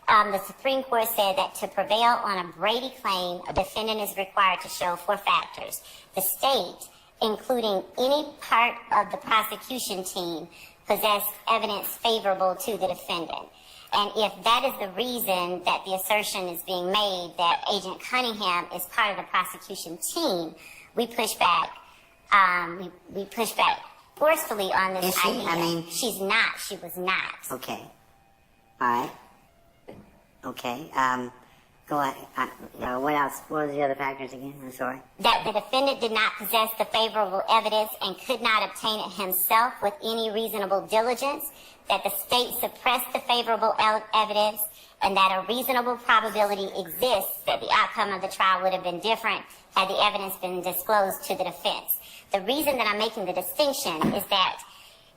the Supreme Court said that to prevail on a Brady claim, a defendant is required to show 4 factors. The state, including any part of the prosecution team, possessed evidence favorable to the defendant. And if that is the reason that the assertion is being made that Agent Cunningham is part of the prosecution team, we push back. We push back forcefully on this idea. I mean, she's not. She was not. Okay. All right. Okay. Go ahead. What else? What were the other factors again? I'm sorry. That the defendant did not possess the favorable evidence and could not obtain it himself with any reasonable diligence, that the state suppressed the favorable evidence, and that a reasonable probability exists that the outcome of the trial would have been different had the evidence been disclosed to the defense. The reason that I'm making the distinction is that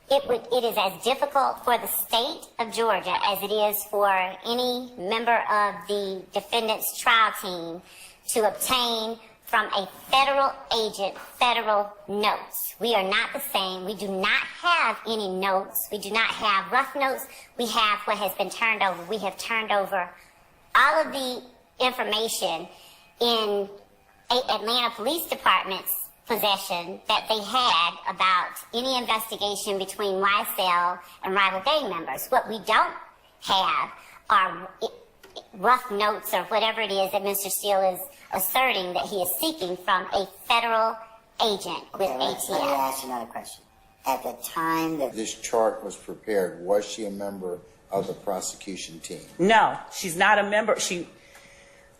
it is as difficult for the state of Georgia as it is for any member of the defendant's trial team to obtain from a federal agent federal notes. We are not the same. We do not have any notes. We do not have rough notes. We have what has been turned over. We have turned over all of the information in Atlanta Police Department's possession that they had about any investigation between YSL and rival gang members. What we don't have are rough notes or whatever it is that Mr. Steele is asserting that he is seeking from a federal agent with ATF. Let me ask you another question. At the time that this chart was prepared, was she a member of the prosecution team? No, she's not a member.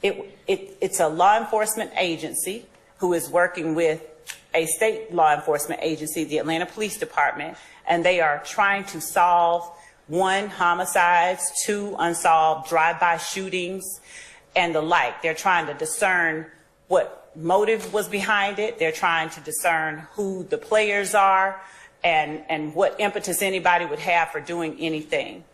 It's a law enforcement agency who is working with a state law enforcement agency, the Atlanta Police Department, and they are trying to solve 1, homicides, 2, unsolved drive-by shootings, and the like. They're trying to discern what motive was behind it. They're trying to discern who the players are and what impetus anybody would have for doing anything.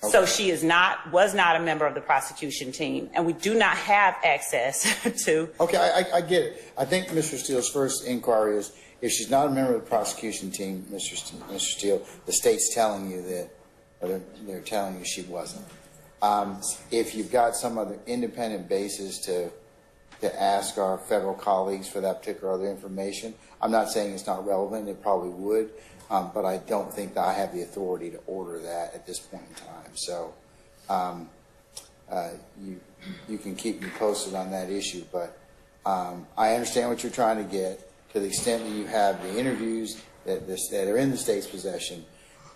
Okay. So she was not a member of the prosecution team, and we do not have access to. Okay, I get it. I think Mr. Steele's first inquiry is, if she's not a member of the prosecution team, Mr. Steele, the state's telling you that, or they're telling you she wasn't. If you've got some other independent basis to ask our federal colleagues for that particular other information, I'm not saying it's not relevant. It probably would. But I don't think that I have the authority to order that at this point in time. So you can keep me posted on that issue. But I understand what you're trying to get, to the extent that you have the interviews that are in the state's possession,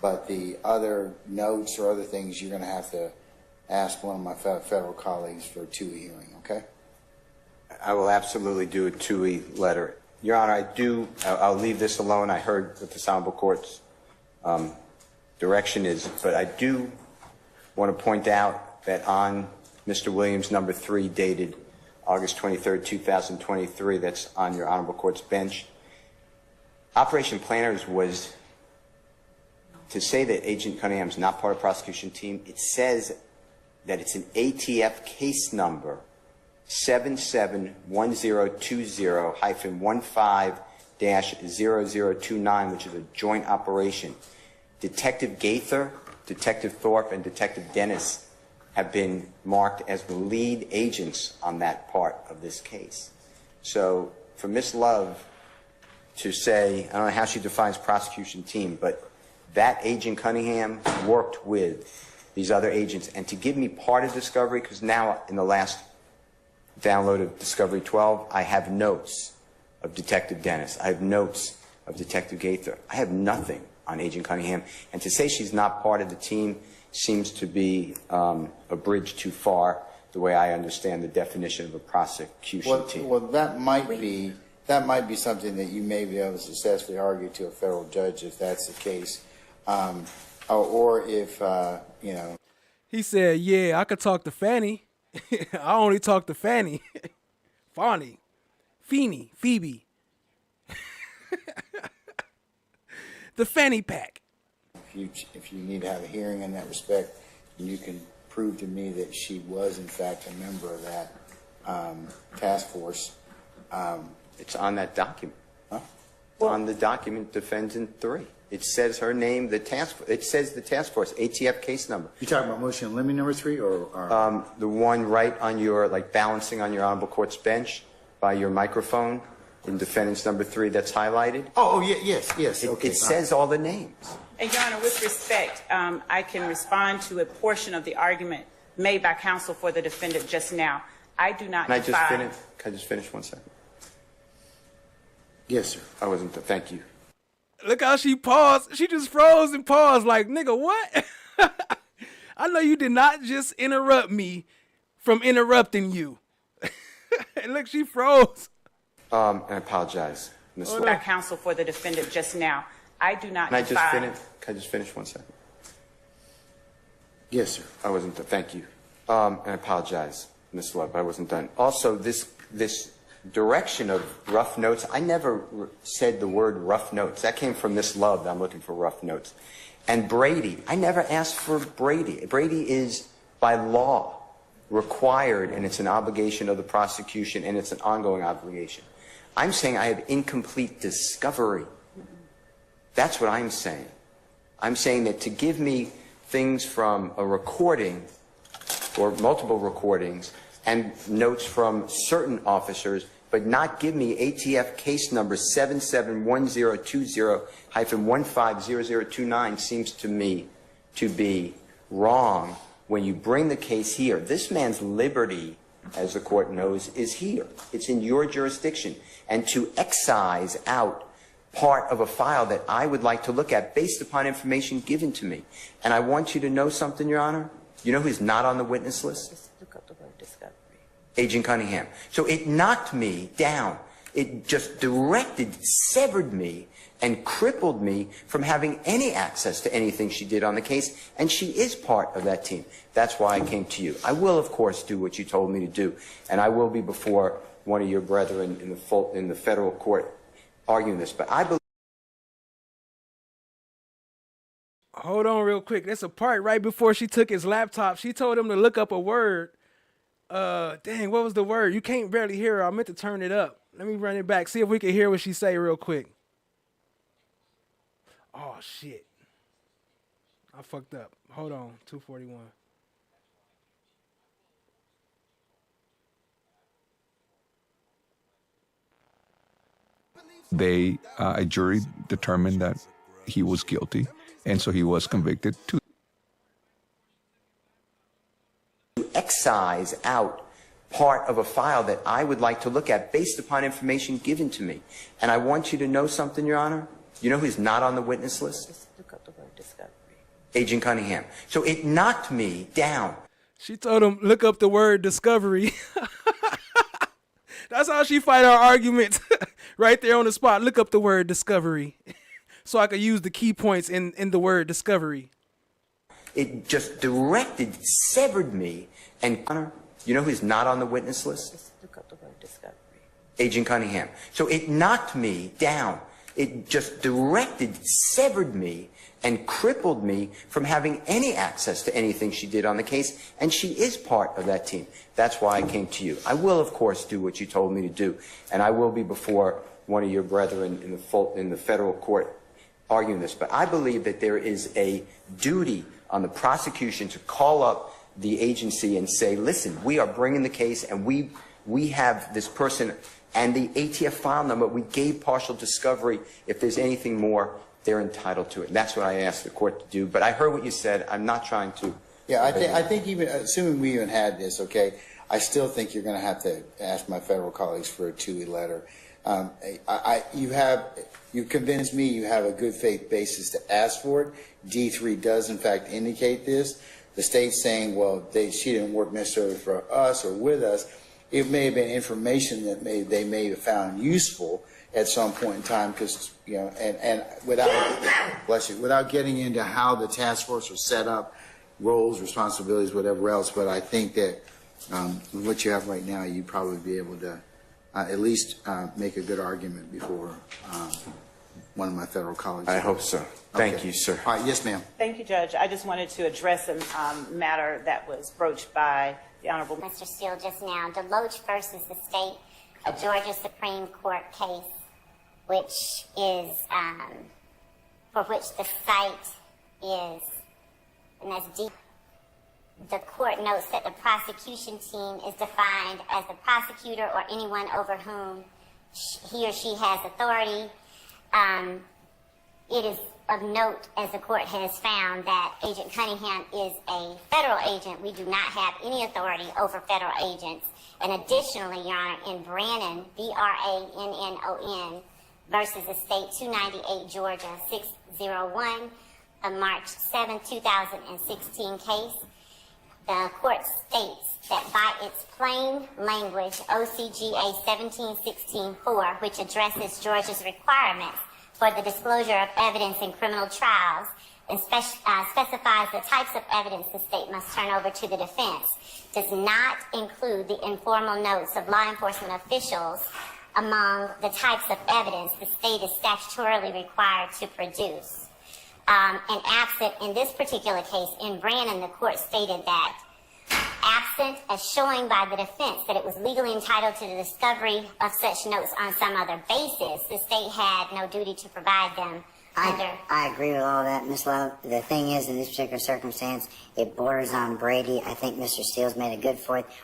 but the other notes or other things, you're going to have to ask one of my federal colleagues for a TUI hearing, okay? I will absolutely do a TUI letter. Your Honor, I'll leave this alone. I heard what the Honorable Court's direction is, but I do want to point out that on Mr. Williams number 3, dated August 23rd, 2023, that's on your Honorable Court's bench, Operation Planners was to say that Agent Cunningham's not part of the prosecution team. It says that it's an ATF case number 771020-15-0029, which is a joint operation. Detective Gaither, Detective Thorpe, and Detective Dennis have been marked as the lead agents on that part of this case. So for Ms. Love to say, I don't know how she defines prosecution team, but that Agent Cunningham worked with these other agents, and to give me part of discovery, because now in the last download of Discovery 12, I have notes of Detective Dennis. I have notes of Detective Gaither. I have nothing on Agent Cunningham. And to say she's not part of the team seems to be a bridge too far, the way I understand the definition of a prosecution team. Well, that might be something that you may be able to successfully argue to a federal judge if that's the case, or if you know. He said, "Yeah, I could talk to Fanny. I only talk to Fanny, Fanny, Feeny, Phoebe, the fanny pack." If you need to have a hearing in that respect, you can prove to me that she was in fact a member of that task force. It's on that document. Huh? On the document, Defendant 3. It says her name, it says the task force, ATF case number. You talking about motion in limine number 3 or? The one right on your, like balancing on your Honorable Court's bench by your microphone in Defendant's number 3 that's highlighted. Yes. Okay. It says all the names. And Your Honor, with respect, I can respond to a portion of the argument made by counsel for the defendant just now. I do not Can define. I just finish 1 second? Yes, sir. I wasn't, thank you. Look how she paused. She just froze and paused like, nigga, what? I know you did not just interrupt me from interrupting you. And look, she froze. And I apologize, Ms. By counsel for the defendant just now. I do not Can I define. Can I just finish 1 second? Yes, sir. I wasn't done. Thank you. And I apologize, Ms. Love, I wasn't done. Also, this direction of rough notes, I never said the word rough notes. That came from Ms. Love. I'm looking for rough notes. And Brady, I never asked for Brady. Brady is by law required, and it's an obligation of the prosecution, and it's an ongoing obligation. I'm saying I have incomplete discovery. That's what I'm saying. I'm saying that to give me things from a recording or multiple recordings and notes from certain officers, but not give me ATF case number 771020-150029 seems to me to be wrong when you bring the case here. This man's liberty, as the court knows, is here. It's in your jurisdiction. And to excise out part of a file that I would like to look at based upon information given to me. And I want you to know something, Your Honor. You know who's not on the witness list? Just look up the word discovery. Agent Cunningham. So it knocked me down. It just severed me and crippled me from having any access to anything she did on the case, and she is part of that team. That's why I came to you. I will, of course, do what you told me to do, and I will be before one of your brethren in the federal court arguing this, but I believe. Hold on real quick. There's a part right before she took his laptop. She told him to look up a word. Dang, what was the word? You can't barely hear her. I meant to turn it up. Let me run it back. See if we can hear what she say real quick. Oh, shit. I fucked up. Hold on. 241. A jury determined that he was guilty, and so he was convicted. To excise out part of a file that I would like to look at based upon information given to me. And I want you to know something, Your Honor. You know who's not on the witness list? Just look up the word discovery. Agent Cunningham. So it knocked me down. She told him, look up the word discovery. That's how she fight our arguments. Right there on the spot. Look up the word discovery. So I could use the key points in the word discovery. It just severed me. And you know who's not on the witness list? Just look up the word discovery. Agent Cunningham. So it knocked me down. It just severed me and crippled me from having any access to anything she did on the case, and she is part of that team. That's why I came to you. I will, of course, do what you told me to do, and I will be before one of your brethren in the federal court arguing this. But I believe that there is a duty on the prosecution to call up the agency and say, listen, we are bringing the case and we have this person and the ATF file number. We gave partial discovery. If there's anything more, they're entitled to it. And that's what I asked the court to do. But I heard what you said. I'm not trying to. Yeah, I think even assuming we even had this, okay, I still think you're going to have to ask my federal colleagues for a 2E letter. You convinced me you have a good faith basis to ask for it. D3 does in fact indicate this. The state's saying, well, she didn't work necessarily for us or with us. It may have been information that they may have found useful at some point in time, because and without getting into how the task force was set up, roles, responsibilities, whatever else. But I think that with what you have right now, you'd probably be able to at least make a good argument before one of my federal colleagues. I hope so. Thank you, sir. All right, yes, ma'am. Thank you, Judge. I just wanted to address a matter that was broached by the Honorable Mr. Steele just now. Deloach versus the state, a Georgia Supreme Court case, which is, for which the site is, and that's deep. The court notes that the prosecution team is defined as the prosecutor or anyone over whom he or she has authority. It is of note, as the court has found, that Agent Cunningham is a federal agent. We do not have any authority over federal agents. And additionally, Your Honor, in Brannon, BRANNON versus the state 298 Georgia 601, a March 7, 2016 case, the court states that by its plain language, OCGA 1716-4, which addresses Georgia's requirements for the disclosure of evidence in criminal trials and specifies the types of evidence the state must turn over to the defense, does not include the informal notes of law enforcement officials among the types of evidence the state is statutorily required to produce. And absent in this particular case, in Brannon, the court stated that absent a showing by the defense that it was legally entitled to the discovery of such notes on some other basis, the state had no duty to provide them. I agree with all that, Ms. Love. The thing is, in this particular circumstance, it borders on Brady. I think Mr. Steele's made a good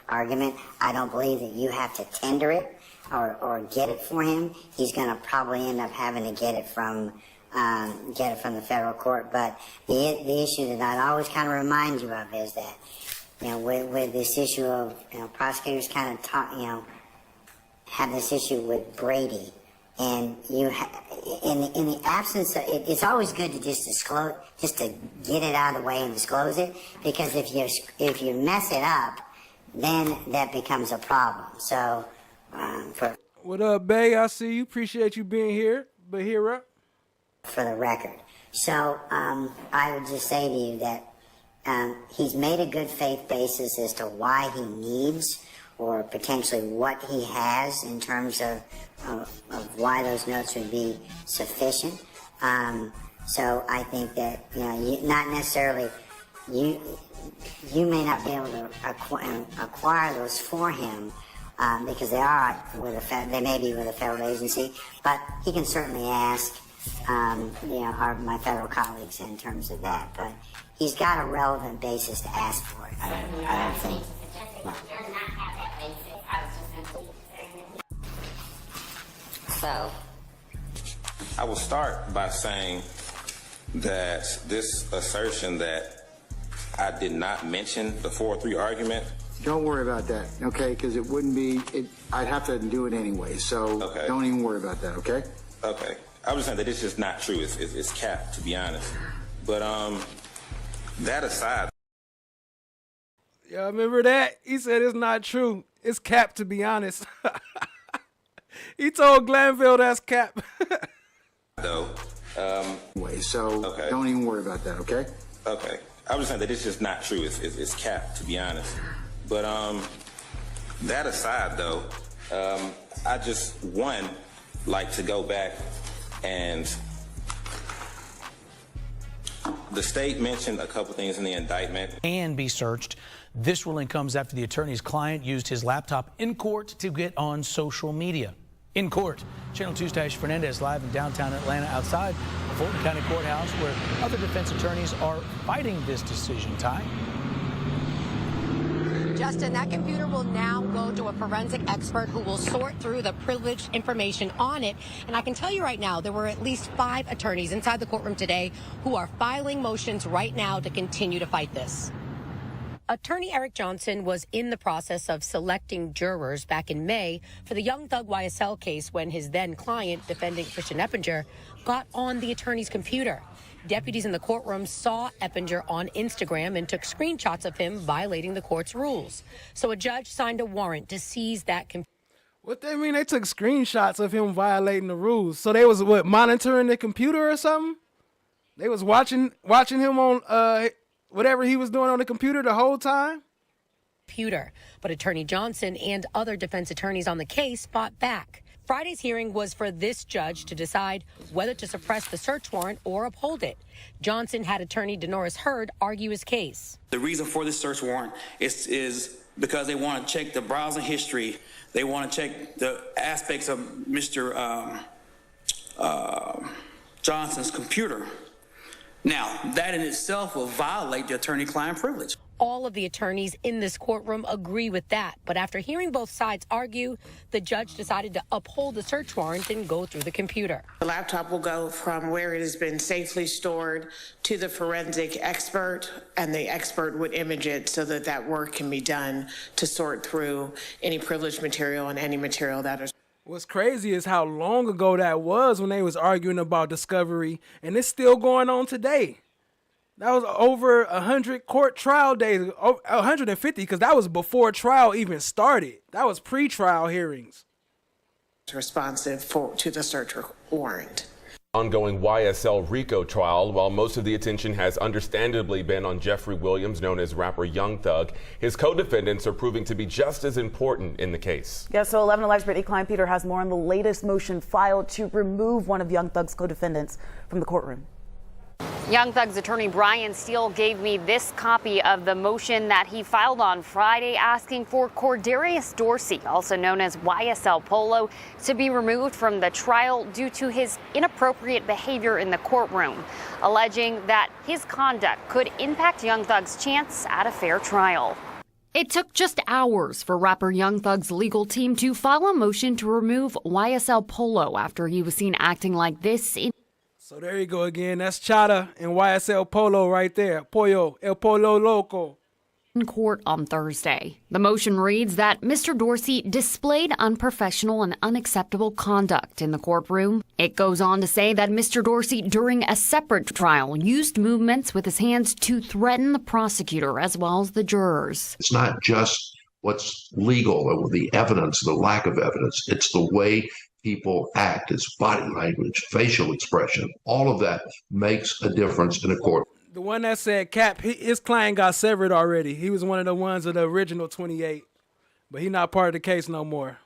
argument. I don't believe that you have to tender it or get it for him. He's going to probably end up having to get it from the federal court. But the issue that I'd always kind of remind you of is that, with this issue of, prosecutors kind of have this issue with Brady, and in the absence of it's always good to just disclose, just to get it out of the way and disclose it, because if you mess it up, then that becomes a problem. So, what up, Bay? I see you. Appreciate you being here. Bahira. For the record. So I would just say to you that he's made a good faith basis as to why he needs, or potentially what he has in terms of why those notes would be sufficient. So I think that, not necessarily, you may not be able to acquire those for him, because they may be with a federal agency, but he can certainly ask my federal colleagues in terms of that. But he's got a relevant basis to ask for it. I don't think. So, I will start by saying that this assertion that I did not mention the 4-3 argument. Don't worry about that, okay? Because it wouldn't be. I'd have to do it anyway. So Don't even worry about that, okay? Okay. I was saying that it's just not true. It's capped, to be honest. But that aside. Yeah, remember that? He said it's not true. It's capped, to be honest. He told Glanville that's cap. Though. Don't even worry about that, okay? Okay. I was saying that it's just not true. It's capped, to be honest. But that aside, though, I just like to go back and the state mentioned a couple things in the indictment. And be searched. This ruling comes after the attorney's client used his laptop in court to get on social media. In court, Channel 2's Tash Fernandez live in downtown Atlanta outside the Fulton County Courthouse, where other defense attorneys are fighting this decision. Ty? Justin, that computer will now go to a forensic expert who will sort through the privileged information on it. And I can tell you right now, there were at least 5 attorneys inside the courtroom today who are filing motions right now to continue to fight this. Attorney Eric Johnson was in the process of selecting jurors back in May for the YoungThug YSL case when his then client, defendant Christian Eppinger, got on the attorney's computer. Deputies in the courtroom saw Eppinger on Instagram and took screenshots of him violating the court's rules. So a judge signed a warrant to seize that computer. What they mean? They took screenshots of him violating the rules. So they was monitoring the computer or something? They was watching him on whatever he was doing on the computer the whole time? But Attorney Johnson and other defense attorneys on the case fought back. Friday's hearing was for this judge to decide whether to suppress the search warrant or uphold it. Johnson had attorney Denoris Hurd argue his case. The reason for this search warrant is because they want to check the browsing history. They want to check the aspects of Mr. Johnson's computer. Now, that in itself will violate the attorney-client privilege. All of the attorneys in this courtroom agree with that. But after hearing both sides argue, the judge decided to uphold the search warrant and go through the computer. The laptop will go from where it has been safely stored to the forensic expert, and the expert would image it so that that work can be done to sort through any privileged material and any material that is. What's crazy is how long ago that was when they was arguing about discovery, and it's still going on today. That was over 100 court trial days, 150, because that was before trial even started. That was pre-trial hearings. Responsive to the search warrant. Ongoing YSL RICO trial. While most of the attention has understandably been on Jeffrey Williams, known as rapper YoungThug, his co-defendants are proving to be just as important in the case. Yeah, so 11 Alive's Brittany Klein-Peter has more on the latest motion filed to remove one of YoungThug's co-defendants from the courtroom. YoungThug's attorney Brian Steele gave me this copy of the motion that he filed on Friday asking for Cordarius Dorsey, also known as YSL Polo, to be removed from the trial due to his inappropriate behavior in the courtroom, alleging that his conduct could impact YoungThug's chance at a fair trial. It took just hours for rapper YoungThug's legal team to file a motion to remove YSL Polo after he was seen acting like this in. So there you go again. That's Chata and YSL Polo right there. Pollo, El Polo Loco. In court on Thursday. The motion reads that Mr. Dorsey displayed unprofessional and unacceptable conduct in the courtroom. It goes on to say that Mr. Dorsey, during a separate trial, used movements with his hands to threaten the prosecutor as well as the jurors. It's not just what's legal or the evidence, the lack of evidence. It's the way people act, it's body language, facial expression. All of that makes a difference in a court. The one that said Cap, his client got severed already. He was one of the ones of the original 28, but he's not part of the case no more.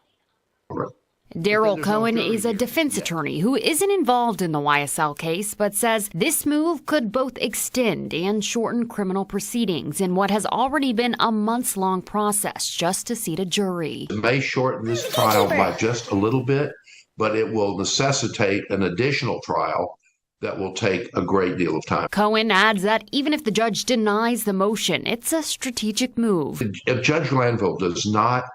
Daryl Cohen is a defense attorney who isn't involved in the YSL case, but says this move could both extend and shorten criminal proceedings in what has already been a months-long process just to seat a jury. It may shorten this trial by just a little bit, but it will necessitate an additional trial that will take a great deal of time. Cohen adds that even if the judge denies the motion, it's a strategic move. If Judge Glanville does not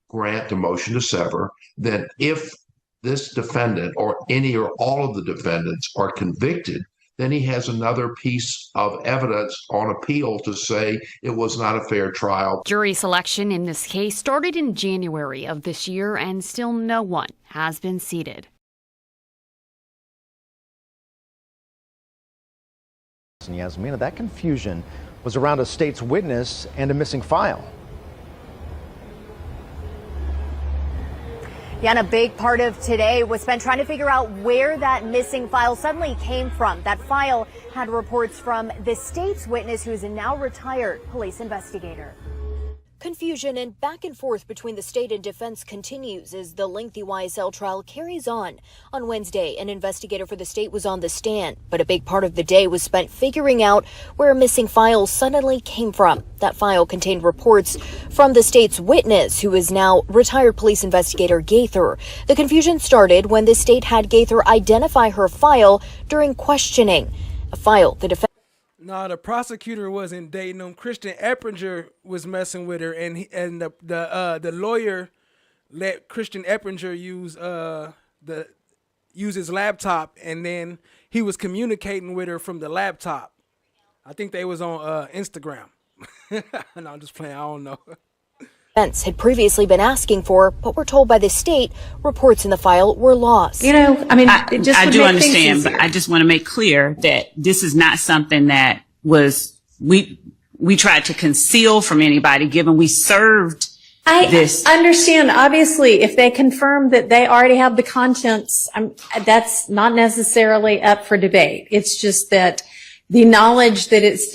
grant the motion to sever, then if this defendant or any or all of the defendants are convicted, then he has another piece of evidence on appeal to say it was not a fair trial. Jury selection in this case started in January of this year, and still no one has been seated. Yasmina, that confusion was around a state's witness and a missing file. Yeah, and a big part of today was spent trying to figure out where that missing file suddenly came from. That file had reports from the state's witness, who's a now retired police investigator. Confusion and back and forth between the state and defense continues as the lengthy YSL trial carries on. On Wednesday, an investigator for the state was on the stand, but a big part of the day was spent figuring out where a missing file suddenly came from. That file contained reports from the state's witness, who is now retired police investigator Gaither. The confusion started when the state had Gaither identify her file during questioning. A file the defense. No, the prosecutor wasn't dating him. Christian Eppinger was messing with her, and the lawyer let Christian Eppinger use his laptop, and then he was communicating with her from the laptop. I think they was on Instagram. No, I'm just playing. I don't know. Defense had previously been asking for, but were told by the state reports in the file were lost. You know, I mean, I do understand, but I just want to make clear that this is not something that we tried to conceal from anybody, given we served this. I understand. Obviously, if they confirm that they already have the contents, that's not necessarily up for debate. It's just that the knowledge that it's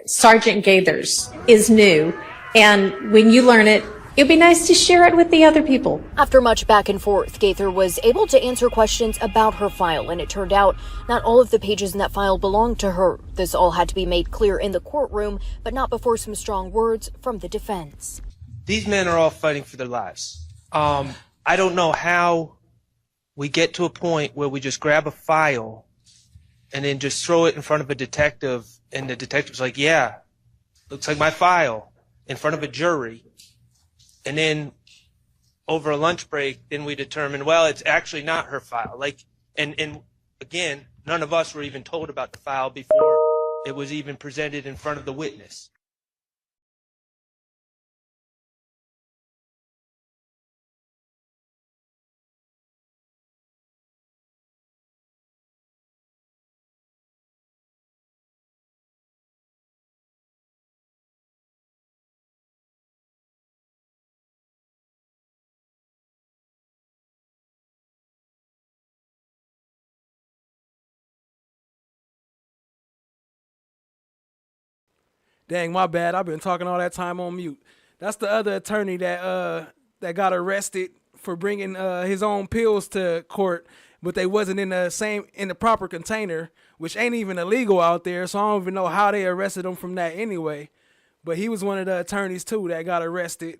Sergeant Gaithers is new. And when you learn it, it'd be nice to share it with the other people. After much back and forth, Gaither was able to answer questions about her file, and it turned out not all of the pages in that file belonged to her. This all had to be made clear in the courtroom, but not before some strong words from the defense. These men are all fighting for their lives. I don't know how we get to a point where we just grab a file and then just throw it in front of a detective, and the detective's like, yeah, looks like my file, in front of a jury. And then over a lunch break, then we determine, well, it's actually not her file. And again, none of us were even told about the file before it was even presented in front of the witness. Dang, my bad. I've been talking all that time on mute. That's the other attorney that got arrested for bringing his own pills to court, but they wasn't in the proper container, which ain't even illegal out there. So I don't even know how they arrested him from that anyway. But he was one of the attorneys too that got arrested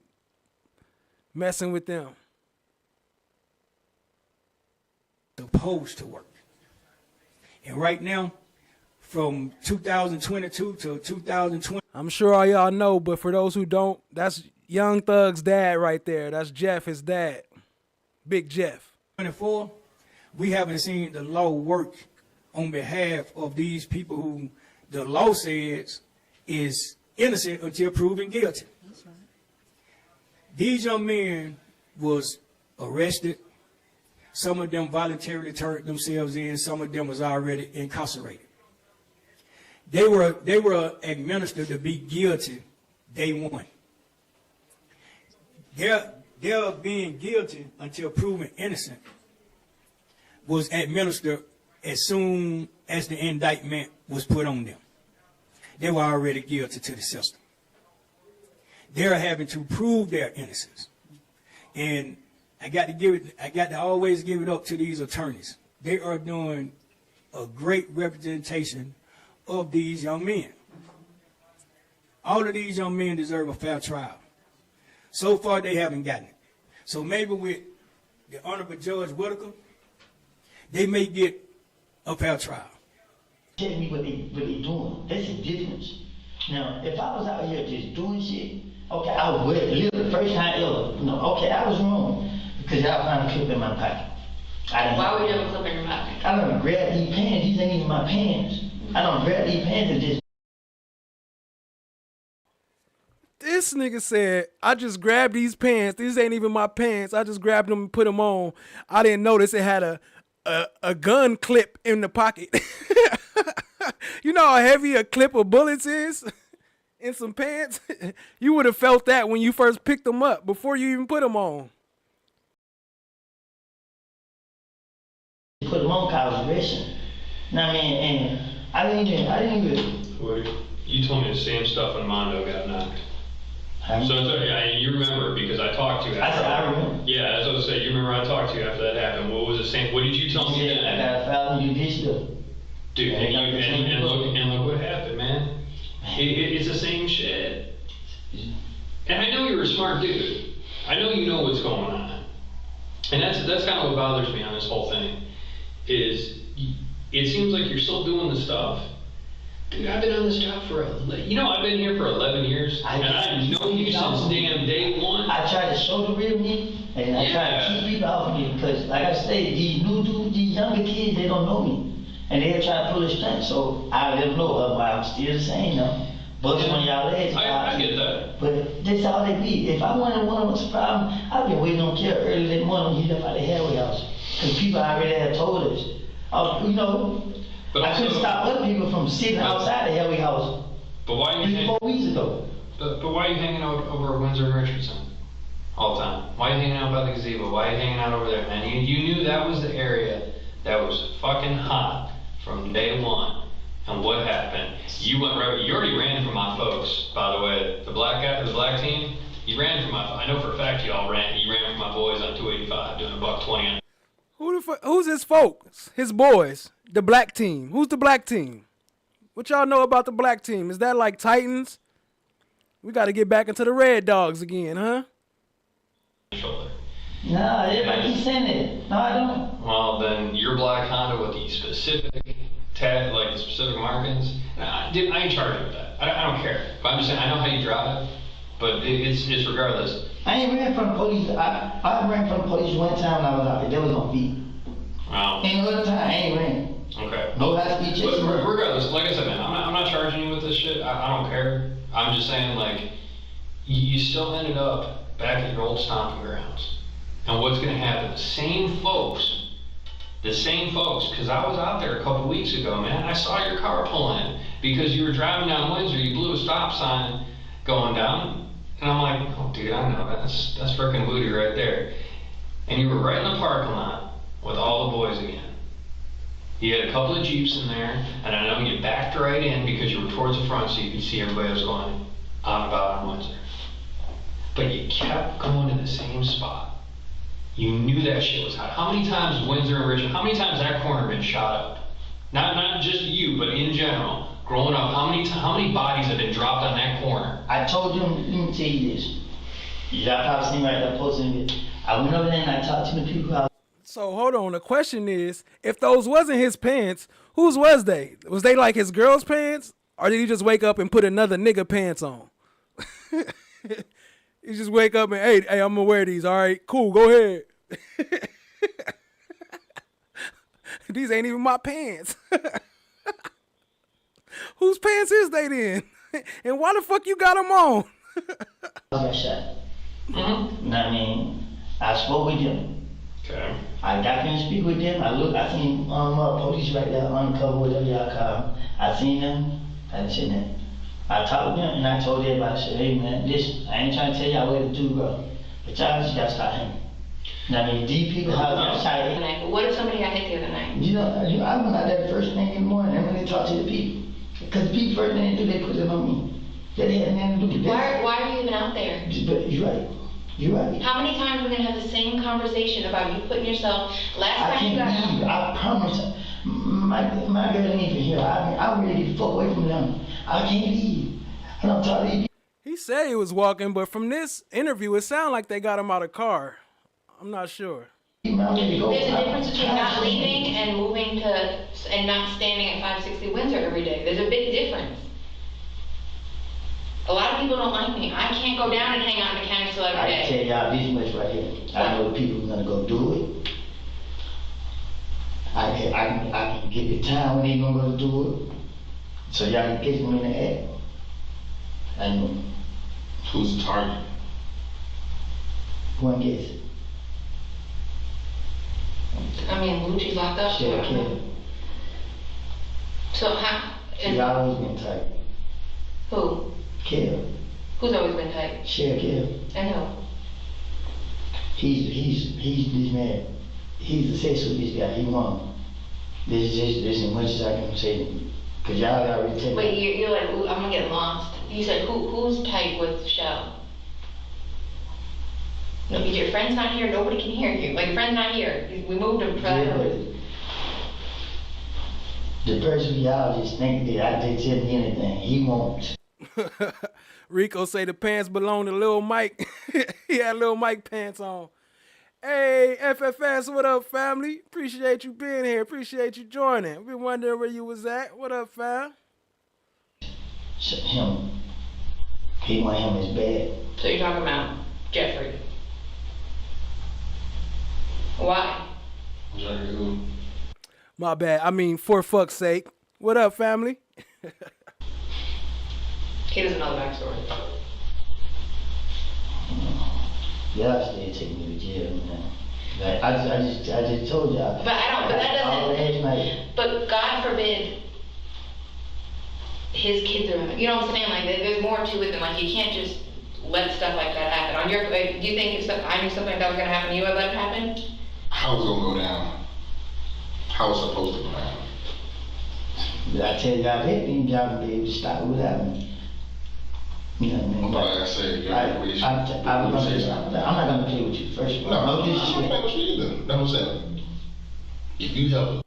messing with them. Supposed to work. And right now, from 2022 to 2020. I'm sure all y'all know, but for those who don't, that's Young Thug's dad right there. That's Jeff, his dad. Big Jeff. 24, we haven't seen the law work on behalf of these people who the law says is innocent until proven guilty. That's right. These young men was arrested. Some of them voluntarily turned themselves in. Some of them was already incarcerated. They were administered to be guilty day one. Their being guilty until proven innocent was administered as soon as the indictment was put on them. They were already guilty to the system. They're having to prove their innocence. And I got to always give it up to these attorneys. They are doing a great representation of these young men. All of these young men deserve a fair trial. So far, they haven't gotten it. So maybe with the Honorable Judge Whitaker, they may get a fair trial. Tell me what they doing. That's the difference. Now, if I was out here just doing shit, okay, I would live the first time ever. No, okay, I was wrong because y'all found a clip in my pocket. Why would you have a clip in your pocket? I don't grab these pants. These ain't even my pants. I don't grab these pants and just. This nigga said, I just grabbed these pants. These ain't even my pants. I just grabbed them and put them on. I didn't notice it had a gun clip in the pocket. You know how heavy a clip of bullets is in some pants? You would have felt that when you first picked them up before you even put them on. Put them on because I was rushing. Now, I mean, and I didn't even. Well, you told me the same stuff when Mondo got knocked. So you remember because I talked to you after. I remember. Yeah, as I was saying, you remember I talked to you after that happened. What was the same? What did you tell me then? I got a foul you did stuff. Dude, and look what happened, man. It's the same shit. And I know you're a smart dude. I know you know what's going on. And that's kind of what bothers me on this whole thing. Is it seems like you're still doing the stuff, Dude, I've been on this job I've been here for 11 years, and I've known you since damn day one. I try to show the real me, and I try to keep people off of me, because, like I say, these new dudes, these younger kids, they don't know me, and they'll try to pull a stunt, so I let them know why I'm still the same, though. Bust one of y'all legs. I get that. But that's how they be. If I wanted one of those problems, I've been waiting on Kill early that morning when he left out of the halfway house, because people already had told us. But I couldn't stop other people from sitting outside the halfway house. But why are you 4 weeks ago? But why are you hanging out over at Windsor and Richardson all the time? Why are you hanging out by the gazebo? Why are you hanging out over there, man? You knew that was the area that was fucking hot from day one. And what happened? You already ran from my folks, by the way. The black team, you ran from I know for a fact you ran from my boys on 285 doing $120. Who's his folks? His boys? The black team. Who's the black team? What y'all know about the black team? Is that like Titans? We got to get back into the Red Dogs again, huh? No, everybody keeps saying it. No, I don't. Well, then your black Honda with the specific the specific markings. I ain't charged with that. I don't care. But I'm just saying, I know how you drive, but it's regardless. I ain't ran from the police. I ran from the police one time when I was out there. They was on feet. Wow. Ain't no other time I ain't ran. Okay. No high-speed chasing. Regardless, like I said, man, I'm not charging you with this shit. I don't care. I'm just saying, like, you still ended up back at your old stomping grounds. And what's going to happen? The same folks, because I was out there a couple weeks ago, man. I saw your car pull in because you were driving down Windsor. You blew a stop sign going down. And I'm like, oh, dude, I know. That's frickin' booty right there. And you were right in the parking lot with all the boys again. You had a couple of Jeeps in there, and I know you backed right in because you were towards the front so you could see everybody was going out and about on Windsor. But you kept going to the same spot. You knew that shit was hot. How many times Windsor and Richmond, how many times that corner been shot up? Not just you, but in general. Growing up, how many bodies have been dropped on that corner? I told you, let me tell you this. Y'all probably seen right there posting it. I went over there and I talked to the people. So hold on. The question is, if those wasn't his pants, whose was they? Was they like his girl's pants, or did he just wake up and put another nigga pants on? He just wake up and hey, I'm gonna wear these. All right, cool, go ahead. These ain't even my pants. Whose pants is they then? And why the fuck you got them on? I got shot. Mm-hmm. I mean, I spoke with them. Okay. I got there and speak with them. I seen police right there, uncover, whatever y'all call them. I seen them. I didn't say that. I talked with them and I told everybody, I said, hey man, listen, I ain't trying to tell y'all what to do, bro. But y'all just gotta stop hanging. I mean, these people have shot. What if somebody got hit the other night? I went out there first thing in the morning and when they talk to the people. Because the people first thing they do, they put it on me. That had nothing to do with this. Why are you even out there? But you're right. You're right. How many times are we gonna have the same conversation about you putting yourself? I can't leave. I promise. My girl ain't even here. I'm ready to fuck away from them. I can't leave. I don't talk to you. He said he was walking, but from this interview, it sounded like they got him out of car. I'm not sure. There's a difference between not leaving and moving to and not standing at 560 Windsor every day. There's a big difference. A lot of people don't like me. I can't go down and hang out in the county every day. I tell y'all this much right here. I know the people are gonna go do it. I can get the time when they gonna go do it. So y'all can catch them in the act. I know. Who's the target? One guess. I mean, Lucci's locked up. Share Kelly. So how? She always been tight. Who? Kelly. Who's always been tight? Share Kelly. And who? He's this man. He's the sex with this guy. He won. This is as much as I can say. Cause y'all already taken. Wait, you're like, ooh, I'm gonna get lost. You said who's tight with Shell? No, because your friend's not here, nobody can hear you. Like, your friend's not here. We moved him for that purpose. The person y'all just think that I did tell me anything. He won't. Rico say the pants belong to Lil Mike. He had Lil Mike pants on. Hey, FFS, what up, family? Appreciate you being here. Appreciate you joining. Been wondering where you was at. What up, fam? him. He want him as bad. So you're talking about Jeffrey. Why? Jeffrey who? My bad. I mean, for fuck's sake. What up, family? He doesn't know the backstory. Y'all still take me to jail, man. Like, I just told y'all. But I don't, but that doesn't, night. but God forbid his kids are, you know what I'm saying? Like, there's more to it than, like, you can't just let stuff like that happen. On your, do you think if I knew something like that was going to happen, you would let it happen? How it's going to go down? How it's supposed to go down? But I tell y'all, they think y'all be able to stop without me. You know what I mean? Like I said, I'm not going to play with you, first of all. No, I'm not playing with you either. That's what I'm saying. If you help.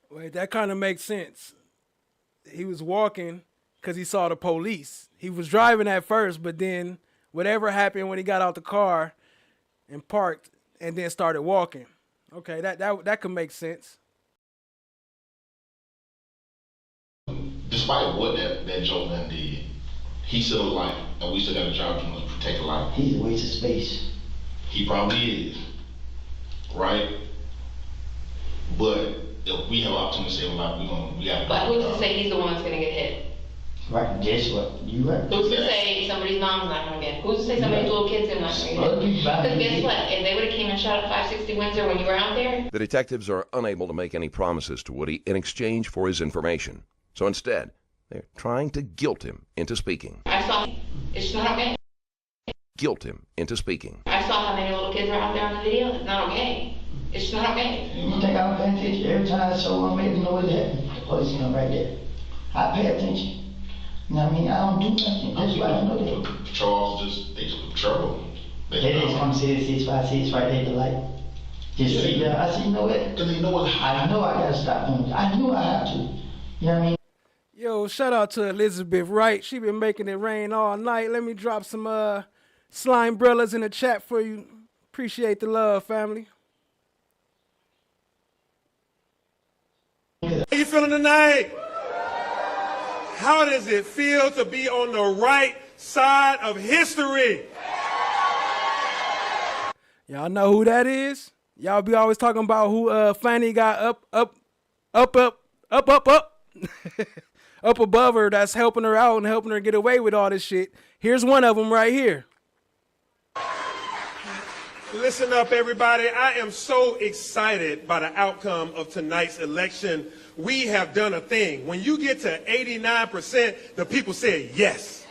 Wait, that kind of makes sense. He was walking because he saw the police. He was driving at first, but then whatever happened when he got out the car and parked and then started walking. Okay, that could make sense. Despite what that Joe Lynn did, he's still alive, and we still got a job to protect a life. He's a waste of space. He probably is, right? But if we have an opportunity to save a life, we got to. But who's to say he's the one that's going to get hit? Right, guess what? You right. Who's to say somebody's mom's not going to get hit? Who's to say somebody's little kid's not going to get hit? Because guess what? If they would have came and shot up 560 Windsor when you were out there. The detectives are unable to make any promises to Woody in exchange for his information. So instead, they're trying to guilt him into speaking. I saw. It's not okay. Guilt him into speaking. I saw how many little kids are out there on the video. It's not okay. It's not okay. You think I'm paying attention? Every time I saw one, maybe know what happened. The police come right there. I pay attention. You know what I mean? I don't do nothing. That's why I know that. Patrols they just patrol. They just come see the 656 right there at the light. Just see there. I said, you know what? Because they know what I know I gotta stop doing it. I knew I have to. You know what I mean? Yo, shout out to Elizabeth Wright. She been making it rain all night. Let me drop some slime brellas in the chat for you. Appreciate the love, family. How you feeling tonight? How does it feel to be on the right side of history? Y'all know who that is? Y'all be always talking about who Fanny got up up above her, that's helping her out and helping her get away with all this shit. Here's one of them right here. Listen up, everybody. I am so excited by the outcome of tonight's election. We have done a thing. When you get to 89%, the people said yes.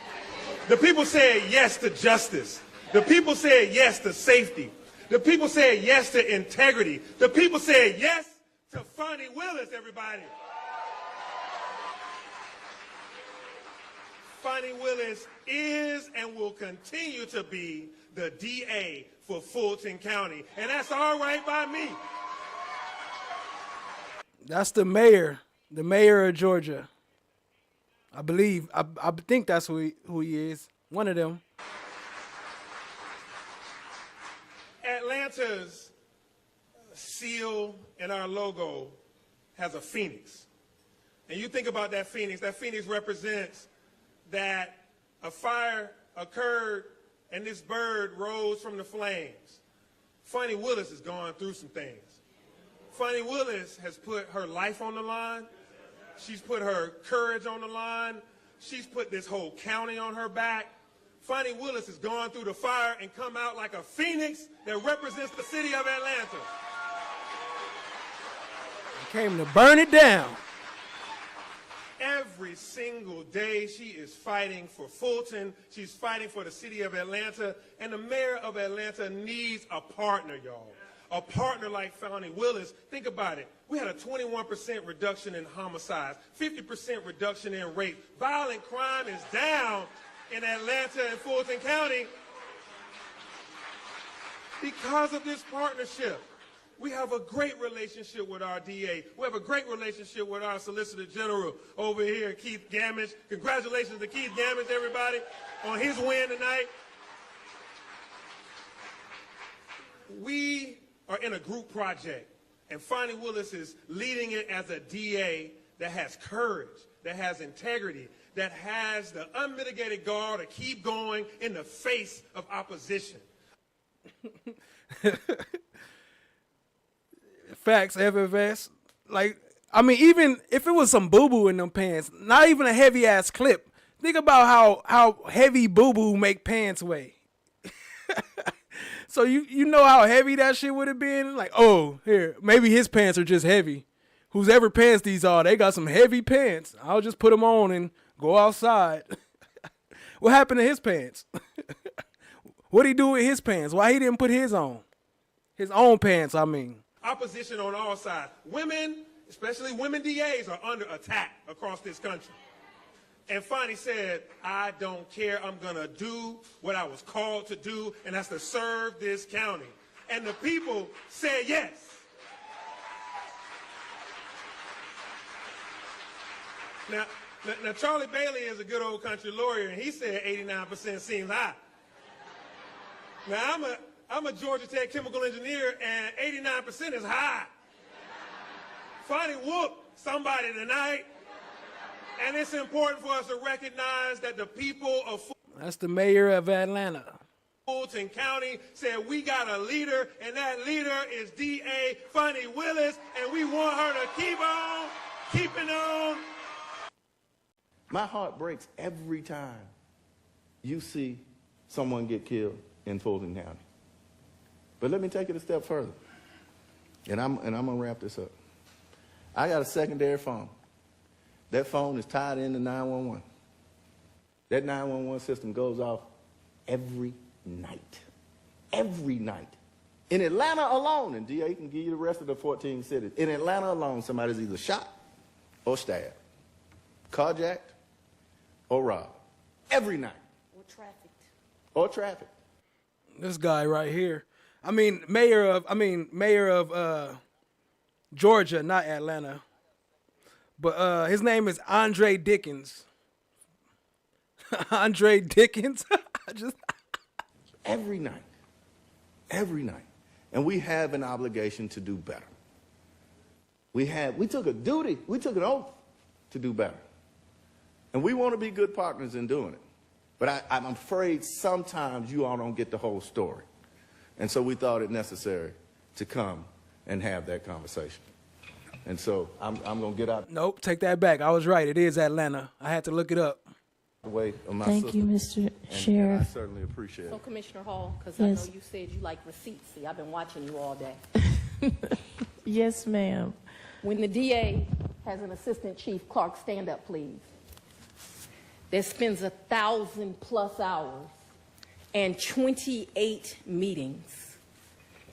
The people said yes to justice. The people said yes to safety. The people said yes to integrity. The people said yes to Fonnie Willis, everybody. Fonnie Willis is and will continue to be the DA for Fulton County. And that's all right by me. That's the mayor of Georgia. I believe. I think that's who he is. One of them. Atlanta's seal and our logo has a phoenix. And you think about that phoenix represents that a fire occurred and this bird rose from the flames. Fonnie Willis has gone through some things. Fonnie Willis has put her life on the line. She's put her courage on the line. She's put this whole county on her back. Fonnie Willis has gone through the fire and come out like a phoenix that represents the city of Atlanta. Came to burn it down. Every single day she is fighting for Fulton. She's fighting for the city of Atlanta. And the mayor of Atlanta needs a partner, y'all. A partner like Fonnie Willis. Think about it. We had a 21% reduction in homicides, 50% reduction in rape. Violent crime is down in Atlanta and Fulton County because of this partnership. We have a great relationship with our DA. We have a great relationship with our Solicitor General over here, Keith Gamage. Congratulations to Keith Gamage, everybody, on his win tonight. We are in a group project, and Fonnie Willis is leading it as a DA that has courage, that has integrity, that has the unmitigated gall to keep going in the face of opposition. Facts, FFS. Like, I mean, even if it was some boo-boo in them pants, not even a heavy-ass clip, think about how heavy boo-boo make pants weigh. So you know how heavy that shit would have been? Like, oh, here, maybe his pants are just heavy. Whoever pants these are, they got some heavy pants. I'll just put them on and go outside. What happened to his pants? What'd he do with his pants? Why he didn't put his on? His own pants, I mean. Opposition on all sides. Women, especially women DAs, are under attack across this country. And Fonnie said, I don't care. I'm going to do what I was called to do, and that's to serve this county. And the people said yes. Now, Charlie Bailey is a good old country lawyer, and he said 89% seems high. Now, I'm a Georgia Tech chemical engineer, and 89% is high. Fonnie whooped somebody tonight, and it's important for us to recognize that the people of That's the mayor of Atlanta. Fulton County said we got a leader, and that leader is D.A. Fonnie Willis, and we want her to keep on keeping on. My heart breaks every time you see someone get killed in Fulton County. But let me take it a step further, and I'm gonna wrap this up. I got a secondary phone. That phone is tied into 911. That 911 system goes off every night. Every night. In Atlanta alone, and DA can give you the rest of the 14 cities. In Atlanta alone, somebody's either shot or stabbed, carjacked or robbed. Every night. Or trafficked. This guy right here. Mayor of Georgia, not Atlanta. But his name is Andre Dickens. Andre Dickens. Every night. Every night. And we have an obligation to do better. We took a duty, we took an oath to do better. And we want to be good partners in doing it. But I'm afraid sometimes you all don't get the whole story. And so we thought it necessary to come and have that conversation. And so I'm going to get out. Nope, take that back. I was right. It is Atlanta. I had to look it up. The way of my Thank you, Mr. Sheriff. I certainly appreciate So, it. Commissioner Hall, because Yes. I know you said you like receipts. See, I've been watching you all day. Yes, ma'am. When the DA has an assistant chief, Clark, stand up, please, that spends 1,000+ hours and 28 meetings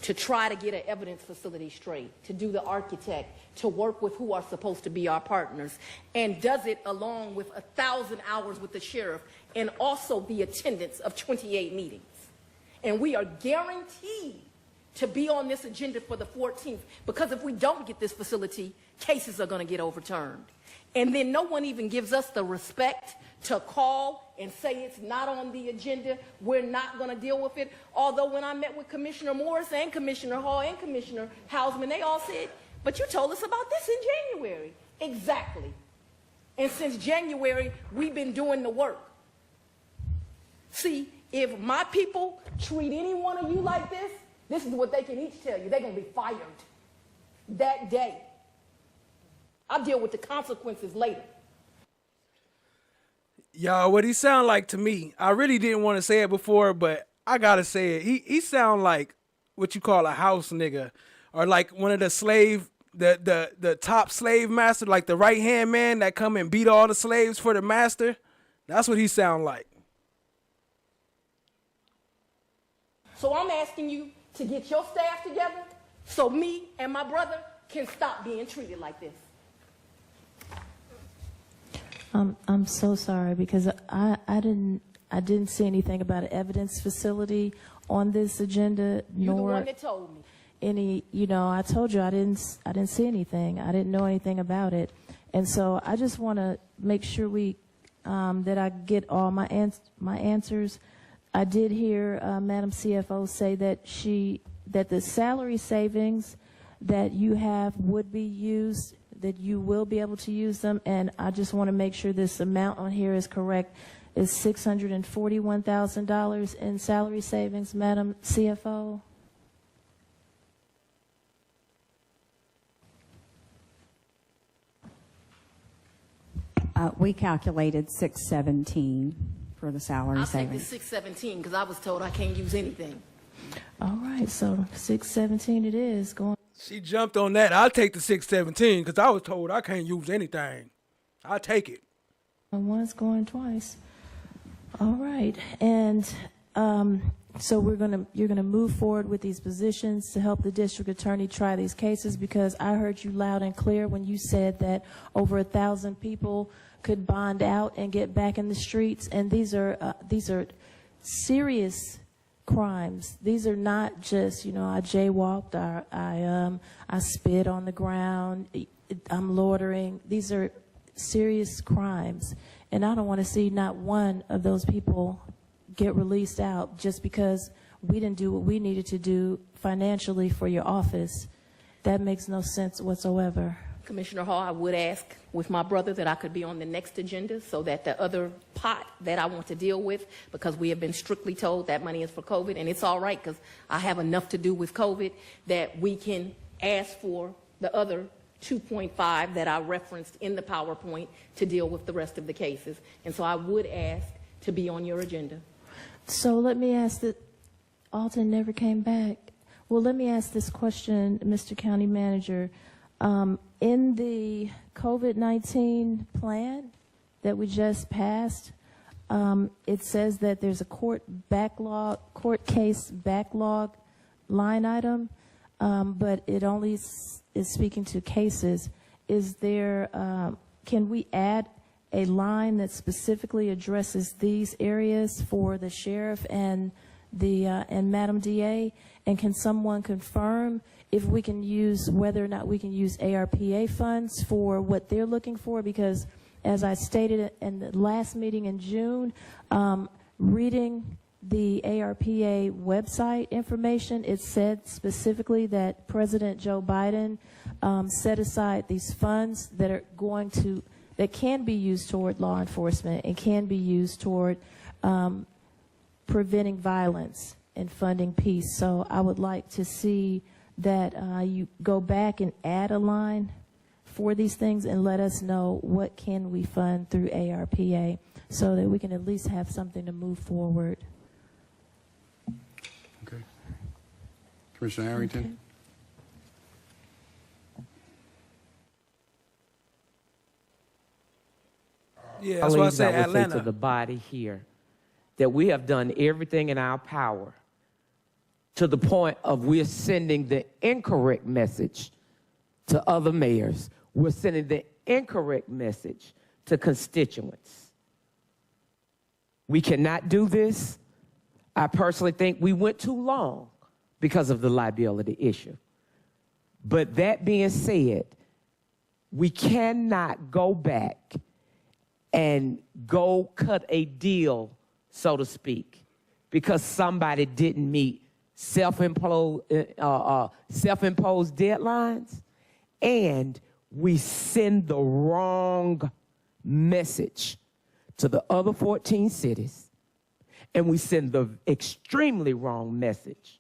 to try to get an evidence facility straight, to do the architect, to work with who are supposed to be our partners, and does it along with 1,000 hours with the sheriff and also the attendance of 28 meetings. And we are guaranteed to be on this agenda for the 14th, because if we don't get this facility, cases are going to get overturned. And then no one even gives us the respect to call and say it's not on the agenda, we're not going to deal with it. Although when I met with Commissioner Morris and Commissioner Hall and Commissioner Hausman, they all said, but you told us about this in January. Exactly. And since January, we've been doing the work. See, if my people treat any one of you like this, this is what they can each tell you. They're going to be fired that day. I'll deal with the consequences later. Y'all, what he sound like to me, I really didn't want to say it before, but I gotta say it. He sound like what you call a house nigga, or like one of the slave, the top slave master, like the right hand man that come and beat all the slaves for the master. That's what he sound like. So I'm asking you to get your staff together so me and my brother can stop being treated like this. I'm so sorry, because I didn't see anything about an evidence facility on this agenda, You're the nor one that told me. any, I told you I didn't see anything. I didn't know anything about it. And so I just want to make sure that I get all my answers. I did hear Madam CFO say that the salary savings that you have would be used that you will be able to use them, and I just want to make sure this amount on here is correct. Is $641,000 in salary savings, Madam CFO? We calculated 617 for the salary I'll take the savings. 617 because I was told I can't use anything. All right, so 617 it is going. She jumped on that. I'll take the 617 because I was told I can't use anything. I'll take it. Once, going twice. All right, and so you're gonna move forward with these positions to help the district attorney try these cases, because I heard you loud and clear when you said that over 1,000 people could bond out and get back in the streets, and these are serious crimes. These are not just, I jaywalked, I spit on the ground, I'm loitering. These are serious crimes, and I don't want to see not one of those people get released out just because we didn't do what we needed to do financially for your office. That makes no sense whatsoever. Commissioner Hall, I would ask with my brother that I could be on the next agenda so that the other pot that I want to deal with, because we have been strictly told that money is for COVID, and it's all right because I have enough to do with COVID, that we can ask for the other 2.5 that I referenced in the PowerPoint to deal with the rest of the cases. And so I would ask to be on your agenda. So let me ask that Alton never came back. Well, let me ask this question, Mr. County Manager. In the COVID-19 plan that we just passed, it says that there's a court case backlog line item, but it only is speaking to cases. Is there, can we add a line that specifically addresses these areas for the sheriff and and Madam DA? And can someone confirm if we can use, whether or not we can use ARPA funds for what they're looking for? Because as I stated in the last meeting in June, reading the ARPA website information, it said specifically that President Joe Biden set aside these funds that are that can be used toward law enforcement and can be used toward preventing violence and funding peace. So I would like to see that you go back and add a line for these things and let us know what can we fund through ARPA so that we can at least have something to move forward. Okay. Commissioner Harrington. Okay. Yeah, that's why I say Atlanta. To the body here that we have done everything in our power to the point of we're sending the incorrect message to other mayors. We're sending the incorrect message to constituents. We cannot do this. I personally think we went too long because of the liability issue. But that being said, we cannot go back and go cut a deal, so to speak, because somebody didn't meet self-imposed deadlines, and we send the wrong message to the other 14 cities, and we send the extremely wrong message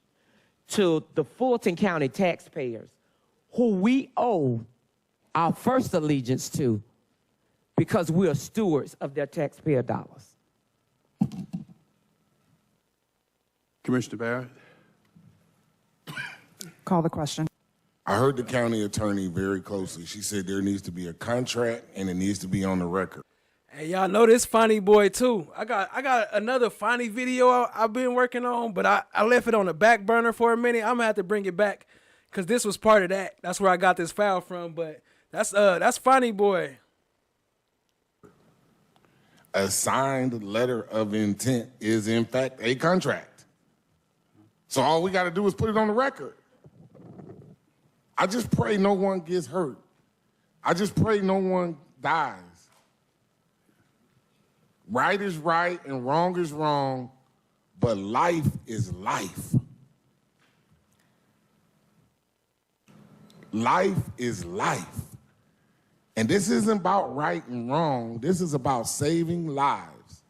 to the Fulton County taxpayers, who we owe our first allegiance to because we are stewards of their taxpayer dollars. Commissioner Barrett. Call the question. I heard the county attorney very closely. She said there needs to be a contract and it needs to be on the record. Hey, y'all know this funny boy too. I got another funny video I've been working on, but I left it on the back burner for a minute. I'm gonna have to bring it back because this was part of that. That's where I got this file from. But that's funny boy. A signed letter of intent is in fact a contract. So all we got to do is put it on the record. I just pray no one gets hurt. I just pray no one dies. Right is right and wrong is wrong, but life is life. Life is life. And this isn't about right and wrong. This is about saving lives.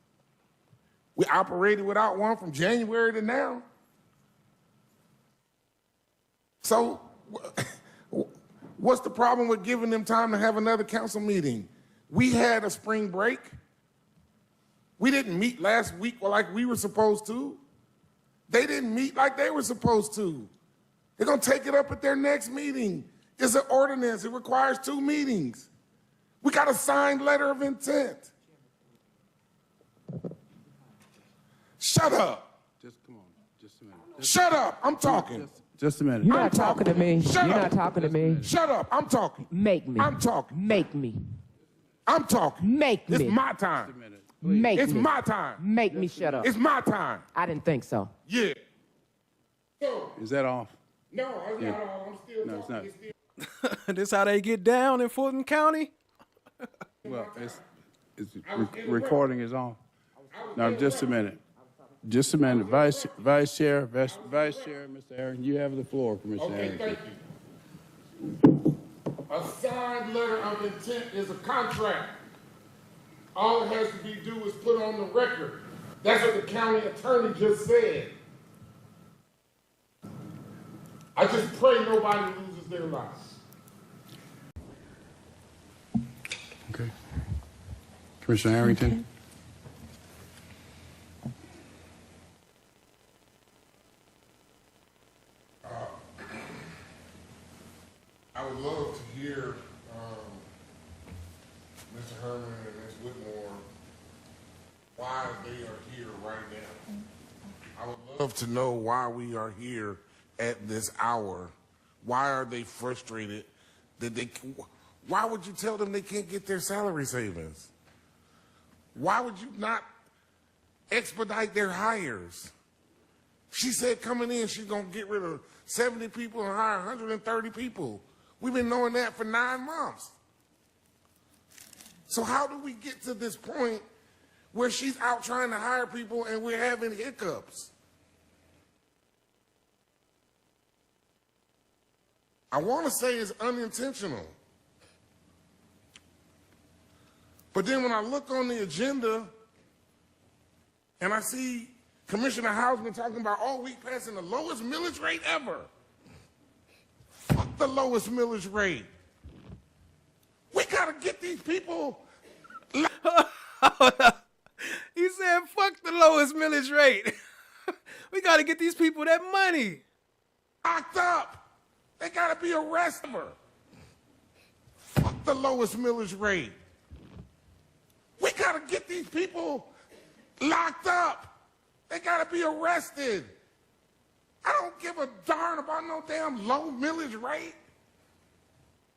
We operated without one from January to now. So what's the problem with giving them time to have another council meeting? We had a spring break. We didn't meet last week like we were supposed to. They didn't meet like they were supposed to. They're going to take it up at their next meeting. It's an ordinance. It requires 2 meetings. We got a signed letter of intent. Shut up. Just come on. Just a minute. Shut up. I'm talking. Just a minute. You're not talking to me. Shut You're up. not talking to me. Shut up. I'm talking. Make me. I'm talking. Make me. I'm talking. Make me. It's my time. Make It's me. my time. Make me shut up. It's my time. I didn't think so. Yeah. Is that off? No, it's Yeah. not all. I'm still No, it's talking. not. This how they get down in Fulton County? Well, recording is on. Now, just a minute. Just a minute. Vice Chair, Mr. Aaron, you have the floor, Commissioner Okay, Harrington. thank you. A signed letter of intent is a contract. All it has to be do is put on the record. That's what the county attorney just said. I just pray nobody loses their lives. Okay. Commissioner Harrington? I would love to hear Mr. Herman and Ms. Whitmore why they are here right now. I would love to know why we are here at this hour. Why are they frustrated that why would you tell them they can't get their salary savings? Why would you not expedite their hires? She said coming in, she's going to get rid of 70 people and hire 130 people. We've been knowing that for 9 months. So how do we get to this point where she's out trying to hire people and we're having hiccups? I want to say it's unintentional. But then when I look on the agenda and I see Commissioner Hausman talking about, oh, we passing the lowest millage rate ever. Fuck the lowest millage rate. We got to get these people. He said, fuck the lowest millage rate. We got to get these people that money. Locked up. They got to be arrested. Fuck the lowest millage rate. We got to get these people locked up. They got to be arrested. I don't give a darn about no damn low millage rate.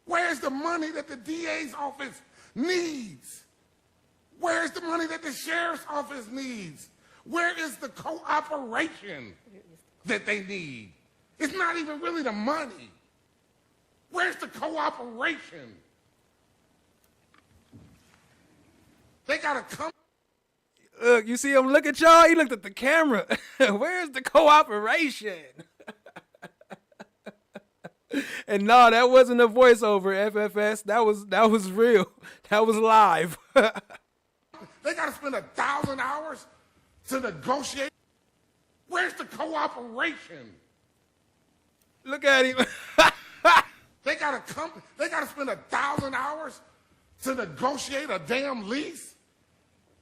Where's the money that the DA's office needs? Where's the money that the sheriff's office needs? Where is the cooperation that they need? It's not even really the money. Where's the cooperation? They gotta come. Look, you see him look at y'all? He looked at the camera. Where's the cooperation? And no, that wasn't a voiceover, FFS. That was real. That was live. They gotta spend 1,000 hours to negotiate. Where's the cooperation? Look at him. They gotta spend 1,000 hours to negotiate a damn lease,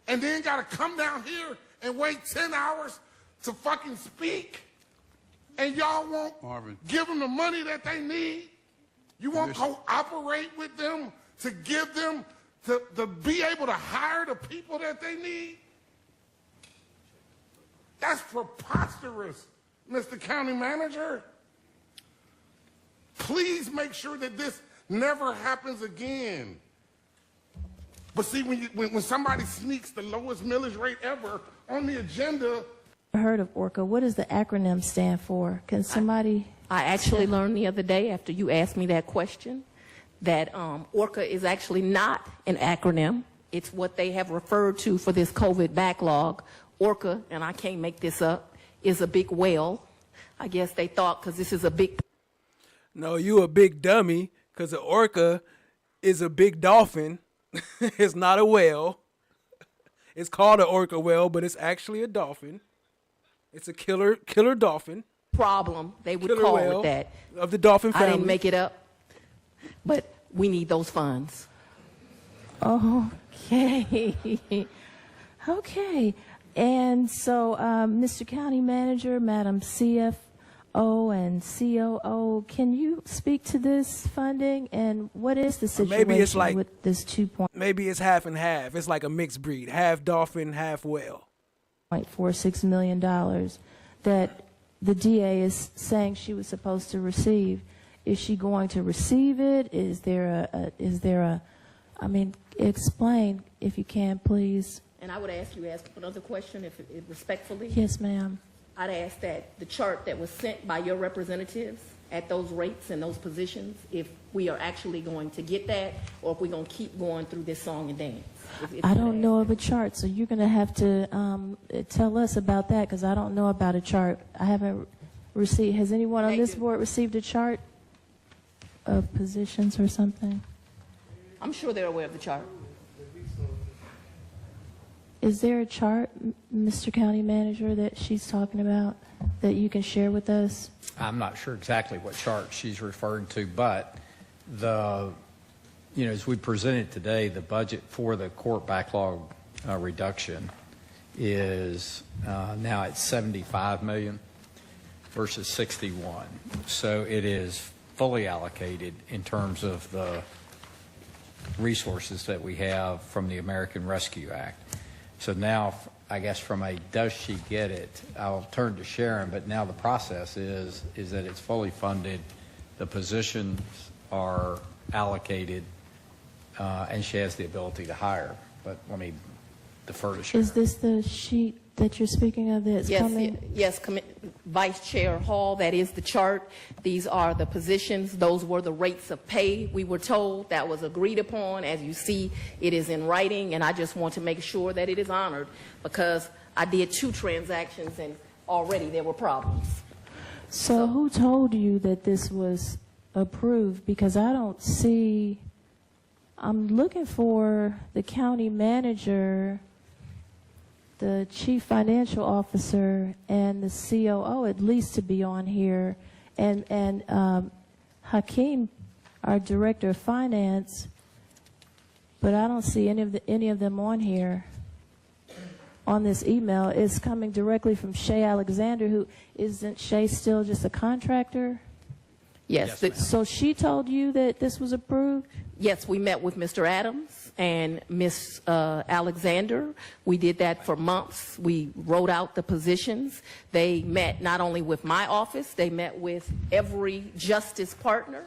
and then gotta come down here and wait 10 hours to fucking speak, and y'all won't give them the money that they need. You won't cooperate with them to give them to be able to hire the people that they need. That's preposterous, Mr. County Manager. Please make sure that this never happens again. But see, when somebody sneaks the lowest millage rate ever on the agenda. I heard of ORCA. What does the acronym stand for? Can somebody? I actually learned the other day after you asked me that question that ORCA is actually not an acronym. It's what they have referred to for this COVID backlog. ORCA, and I can't make this up, is a big whale. I guess they thought because this is a big. No, you a big dummy, because the ORCA is a big dolphin. It's not a whale. It's called an orca whale, but it's actually a dolphin. It's a killer dolphin. Problem, they would Killer call whale it that. of the dolphin family. I didn't make it up, but we need those funds. Okay. Okay. And so, Mr. County Manager, Madam CFO and COO, can you speak to this funding and what is the situation Maybe it's like with this 2.46 maybe it's half and half. It's like a mixed breed, half dolphin, half whale. million that the DA is saying she was supposed to receive? Is she going to receive it? Is there a I mean, explain if you can, please. And I would ask another question, if respectfully. Yes, ma'am. I'd ask that the chart that was sent by your representatives at those rates and those positions, if we are actually going to get that, or if we're going to keep going through this song and dance. I don't know of a chart, so you're going to have to tell us about that, because I don't know about a chart. I haven't received. Has anyone on this board received a chart of positions or something? I'm sure they're aware of the chart. Is there a chart, Mr. County Manager, that she's talking about that you can share with us? I'm not sure exactly what chart she's referring to, but as we presented today, the budget for the court backlog reduction is now at $75 million versus 61. So it is fully allocated in terms of the resources that we have from the American Rescue Act. So now, I guess from a does she get it, I'll turn to Sharon, but now the process is that it's fully funded, the positions are allocated, and she has the ability to hire. But let me defer to Sharon. Is this the sheet that you're speaking of that's coming? Yes, Vice Chair Hall, that is the chart. These are the positions. Those were the rates of pay we were told. That was agreed upon. As you see, it is in writing, and I just want to make sure that it is honored, because I did 2 transactions and already there were problems. So who told you that this was approved? Because I don't see, I'm looking for the county manager, the chief financial officer, and the COO at least to be on here, and Hakeem, our director of finance, but I don't see any of them on here. On this email, it's coming directly from Shay Alexander, who isn't Shay still just a contractor? Yes. So she told you that this was approved? Yes, we met with Mr. Adams and Ms. Alexander. We did that for months. We wrote out the positions. They met not only with my office, they met with every justice partner.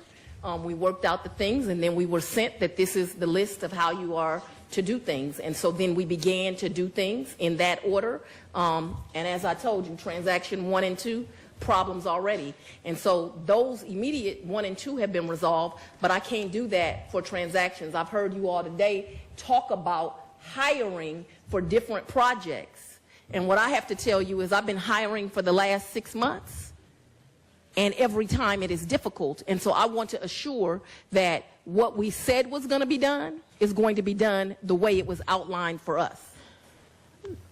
We worked out the things, and then we were sent that this is the list of how you are to do things. And so then we began to do things in that order. And as I told you, transaction 1 and 2, problems already. And so those immediate 1 and 2 have been resolved, but I can't do that for transactions. I've heard you all today talk about hiring for different projects. And what I have to tell you is I've been hiring for the last 6 months, and every time it is difficult. And so I want to assure that what we said was going to be done is going to be done the way it was outlined for us.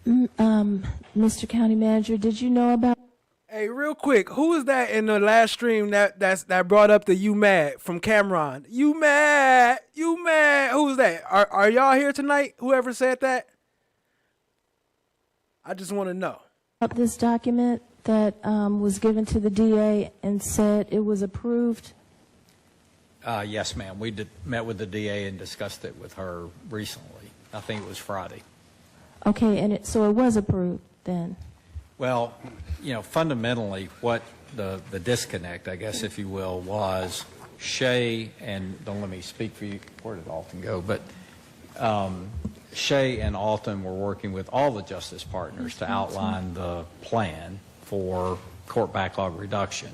Mr. County Manager, did you know about? Hey, real quick, who is that in the last stream that brought up the "you mad" from Cameron? You mad? You mad? Who's that? Are y'all here tonight? Whoever said that? I just want to know. This document that was given to the DA and said it was approved? Yes, ma'am. We met with the DA and discussed it with her recently. I think it was Friday. Okay, and so it was approved then? Well, fundamentally what the disconnect, I guess, if you will, was Shay, and don't let me speak for you, where did Alton go, but Shay and Alton were working with all the justice partners to outline the plan for court backlog reduction.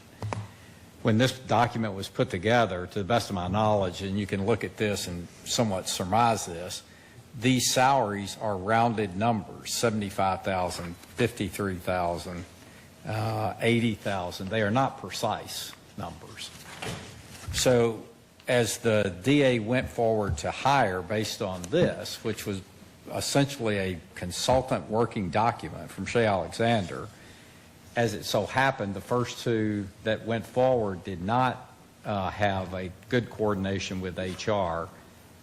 When this document was put together, to the best of my knowledge, and you can look at this and somewhat surmise this, these salaries are rounded numbers, 75,000, 53,000, 80,000. They are not precise numbers. So as the DA went forward to hire based on this, which was essentially a consultant working document from Shea Alexander, as it so happened, the first two that went forward did not have a good coordination with HR,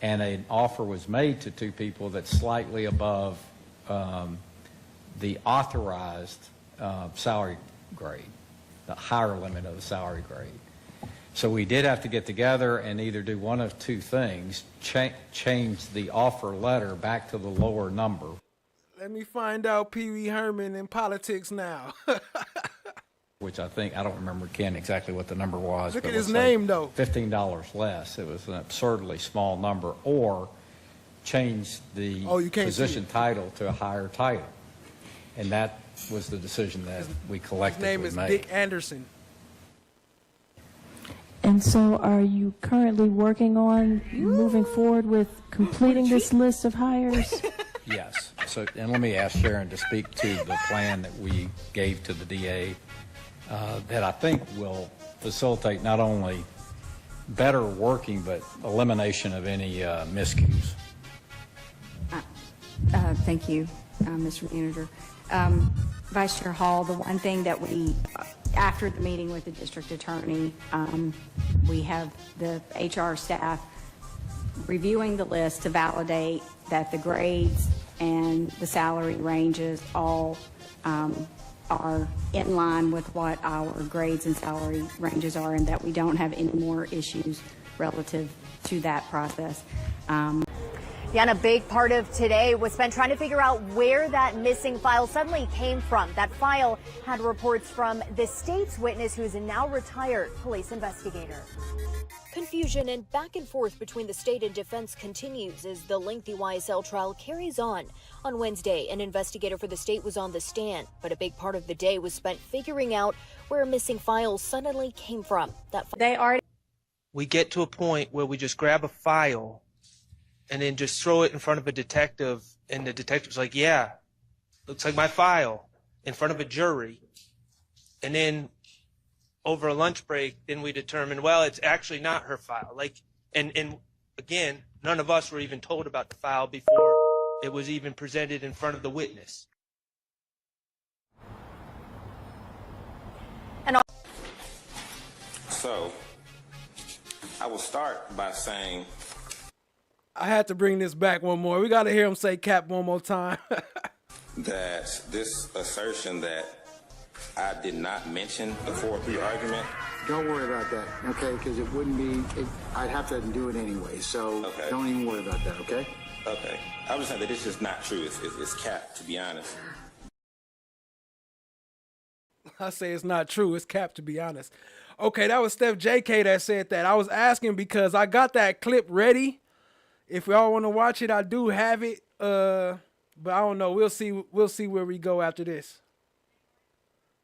and an offer was made to two people that's slightly above the authorized salary grade, the higher limit of the salary grade. So we did have to get together and either do one of two things, change the offer letter back to the lower number. Let me find out Pee Wee Herman in politics now. Which I think, I don't remember, Ken, exactly what the number was. Look but at his let's say name, though. $15 less. It was an absurdly small number. Or change the position title to a higher title. And that was the decision that we collectively made. His name is Dick Anderson. And so are you currently working on moving forward with completing this list of hires? Yes. So, and let me ask Sharon to speak to the plan that we gave to the DA that I think will facilitate not only better working, but elimination of any miscues. Thank you, Mr. Manager. Vice Chair Hall, the one thing that we, after the meeting with the district attorney, we have the HR staff reviewing the list to validate that the grades and the salary ranges all are in line with what our grades and salary ranges are, and that we don't have any more issues relative to that process. Yeah, and a big part of today was spent trying to figure out where that missing file suddenly came from. That file had reports from the state's witness, who's a now retired police investigator. Confusion and back and forth between the state and defense continues as the lengthy YSL trial carries on. On Wednesday, an investigator for the state was on the stand, but a big part of the day was spent figuring out where a missing file suddenly came from. We get to a point where we just grab a file and then just throw it in front of a detective, and the detective's like, yeah, looks like my file, in front of a jury. And then over a lunch break, then we determine, well, it's actually not her file. And again, none of us were even told about the file before it was even presented in front of the witness. So, I will start by saying, I had to bring this back one more. We got to hear him say cap one more time. that this assertion that I did not mention the 4-3 argument. Don't worry about that, okay? Because it wouldn't be, I'd have to do it anyway, so don't even worry about that, okay? Okay. I was saying that this is not true. It's cap, to be honest. I say it's not true. It's cap, to be honest. Okay, that was Steph JK that said that. I was asking because I got that clip ready. If y'all want to watch it, I do have it. But I don't know. We'll see where we go after this.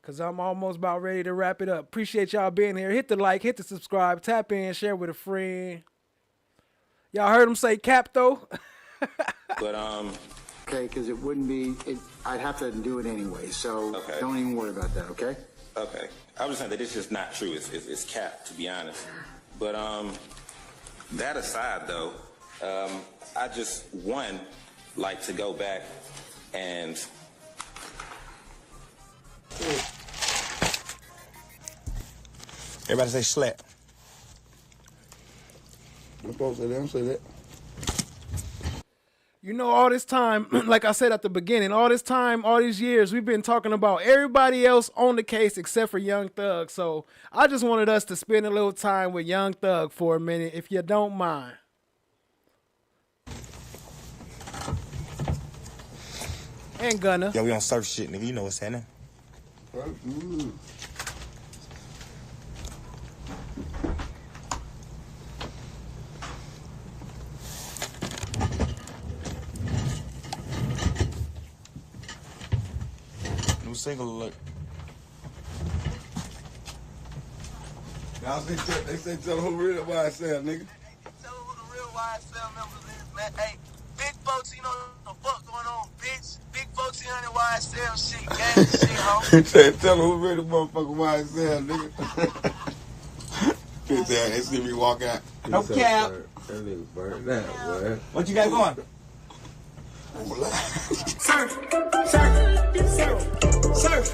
Because I'm almost about ready to wrap it up. Appreciate y'all being here. Hit the like, hit the subscribe, tap in, share with a friend. Y'all heard him say cap, though? But, okay, because it wouldn't be, I'd have to do it anyway, so don't even worry about that, okay? Okay. I was saying that this is not true. It's cap, to be honest. But, that aside, though, I just, like to go back and everybody say slap. I'm supposed to say that. Don't say that. You know, all this time, like I said at the beginning, all this time, all these years, we've been talking about everybody else on the case except for YoungThug. So I just wanted us to spend a little time with YoungThug for a minute, if you don't mind. And Gunna. Yo, we on surf shit, nigga. You know what's happening. New single alert. Y'all they say tell who real YSL, nigga. Tell them who the real YSL members is, man. Hey, big folks, you know what the fuck going on, bitch. Big folks, you know YSL shit, gang shit, ho. Tell them who real motherfucking YSL, nigga. They see me walk out. No cap. That nigga burned that, boy. What you got going? Surf, surf, surf, surf.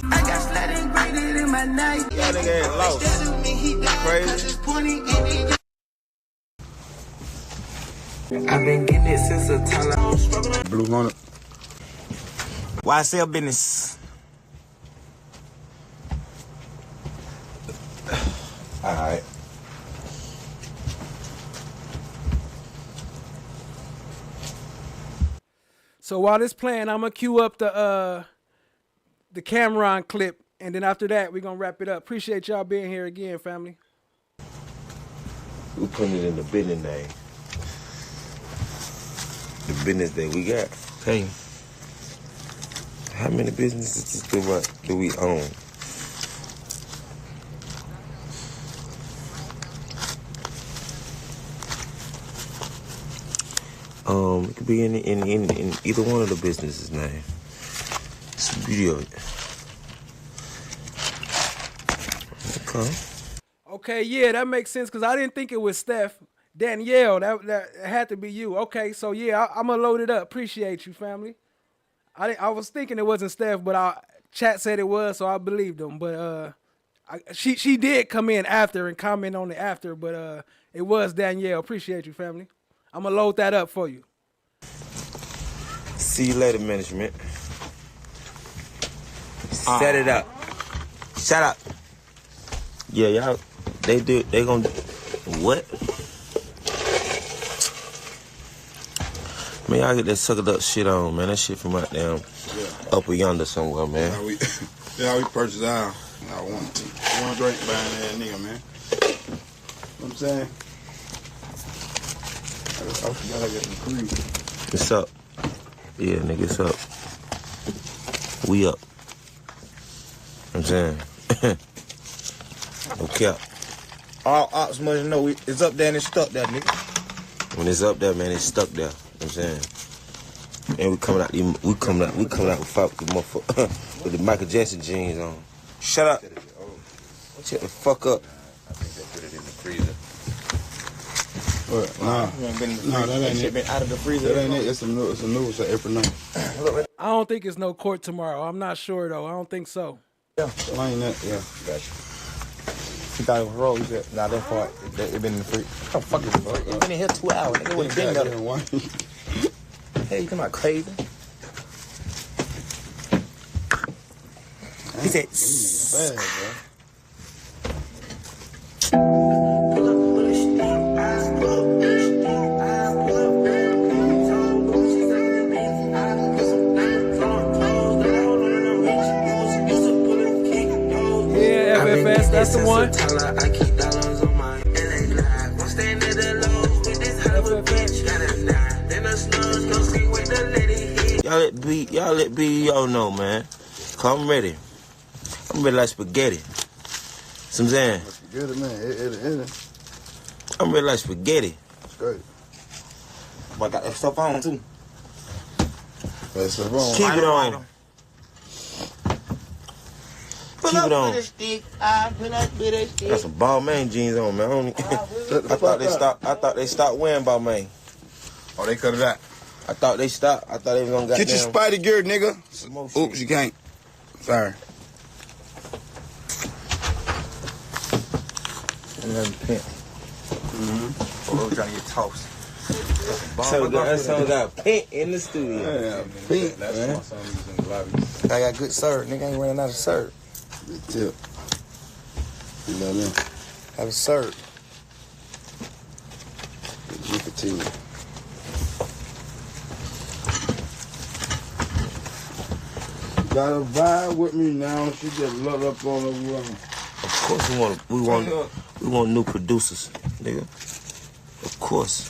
I got sliding graded in my night. That nigga ain't lost. Crazy. I've been getting it since a time. Blue on it. YSL business. Alright. So while this playing, I'm gonna cue up the Cameron clip, and then after that, we're gonna wrap it up. Appreciate y'all being here again, family. We putting it in the business name. The business that we got. Hey, how many businesses do we own? It could be in either one of the businesses' name. It's the beauty of it. Okay. Okay, yeah, that makes sense because I didn't think it was Steph. Danielle, that had to be you. Okay, so yeah, I'm gonna load it up. Appreciate you, family. I was thinking it wasn't Steph, but chat said it was, so I believed them. But she did come in after and comment on it after, but it was Danielle. Appreciate you, family. I'm gonna load that up for you. See you later, management. Set it up. Shut up. Yeah, y'all. They gonna what? Man, y'all get that suckered up shit on, man. That shit from out down upper yonder somewhere, man. Yeah, we purchased our one drink buying that nigga, man. You know what I'm saying? I forgot I got the cream. It's up. Yeah, nigga, it's up. We up. You know what I'm saying? No cap. All ops must know it's up there and it's stuck there, nigga. When it's up there, man, it's stuck there. You know what I'm saying? And we coming out with fight with the motherfucker with the Michael Jackson jeans on. Shut up. Shut the fuck up. I think they put it in the freezer. What? Nah, that ain't it. Been out of the freezer. That ain't it. It's a new. It's April 9th. I don't think it's no court tomorrow. I'm not sure though. I don't think so. Yeah. Explain that. Yeah. Gotcha. He thought it was roll. He said, nah, that part, it been in the freezer. How the fuck is it? It's been in here 2 hours. Nigga wouldn't been there. Hey, you talking about crazy? He said, bad, bro. Yeah, FFS, that's the one. Y'all let BEO know, man. Cause I'm ready. I'm ready like spaghetti. See what I'm saying? Spaghetti, man. It. I'm ready like spaghetti. Straight. But I got that stuff on, too. That stuff on. Keep it on. Keep it on. Got some Balmain jeans on, man. I thought they stopped wearing Balmain. Oh, they cut it out. I thought they stopped. I thought they was gonna get your Spidey gear, nigga. Oops, you can't. Sorry. Oh, we're trying to get tossed. That song got pink in the studio. Yeah, pink, man. I got good serve. Nigga ain't running out of serve. Good tip. You know what I mean? Have a serve. Nicotine. Gotta vibe with me now. She just looked up on the run. Of course we want new producers, nigga. Of course.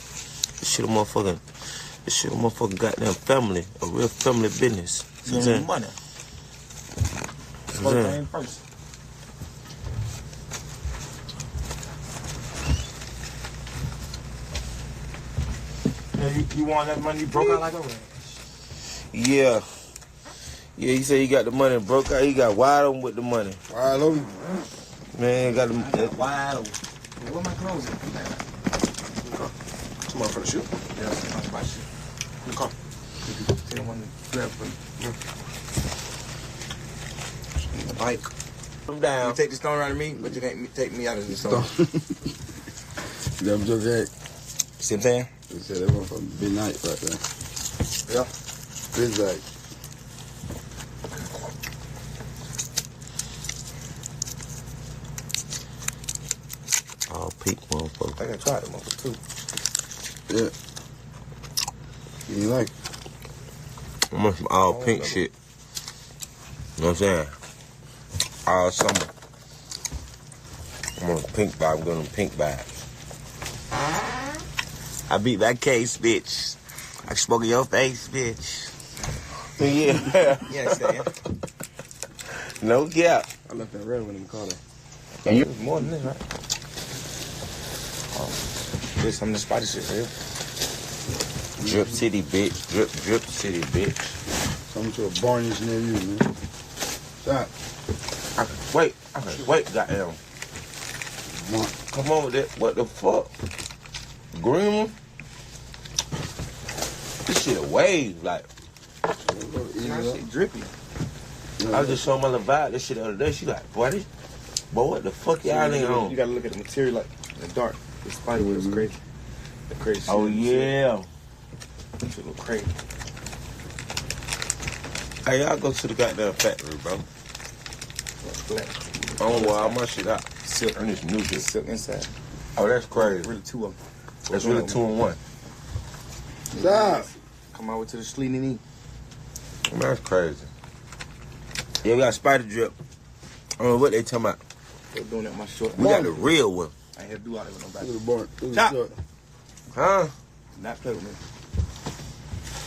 This shit a motherfucking goddamn family, a real family business. See what I'm saying? Money. first thing first. You want that money broke out like a rat? Yeah. Yeah, he said he got the money broke out. He got wide open with the money. Wide open? Man, got them wide open. Where my clothes at? Come on for the shoe. Yeah, that's my shoe. Come. Take one grab for the bike. Come down. You take the stone out of me, but you can't take me out of the stone. That was okay. See what I'm saying? They said that was a big night right there. Yeah. Big night. Oh, pink motherfucker. I gotta try the motherfucker too. Yeah. You like it? I'm on some all pink shit. You know what I'm saying? All summer. I'm on a pink vibe. I'm going on pink vibes. I beat that case, bitch. I spoke in your face, bitch. Yeah. You understand? No cap. I left that red one in the car. And you more than this, right? There's some of the spider shit, right? Drip City, bitch. Drip City, bitch. Something to a barnish near you, man. Stop. I can wait, goddamn. Come on with that. What the fuck? Green one? This shit a wave, like. That shit drippy. I was just showing my little vibe. This shit the other day. She like, boy, what the fuck y'all nigga on? You gotta look at the material, like, in the dark. The spider was crazy. The crazy shit. Oh, yeah. That shit look crazy. Hey, y'all go to the goddamn factory, bro. I don't know why my shit out. Silk. Earn this new shit. Silk inside. Oh, that's crazy. Really two of them. That's really 2 in 1. Stop. Come out to the sleet and eat. Man, that's crazy. Yeah, we got spider drip. I don't know what they talking about. They're doing that in my short. We got the real one. I ain't had to do all that with nobody. Look at the barn. Look at Chop. the short. Huh? Do not play with me.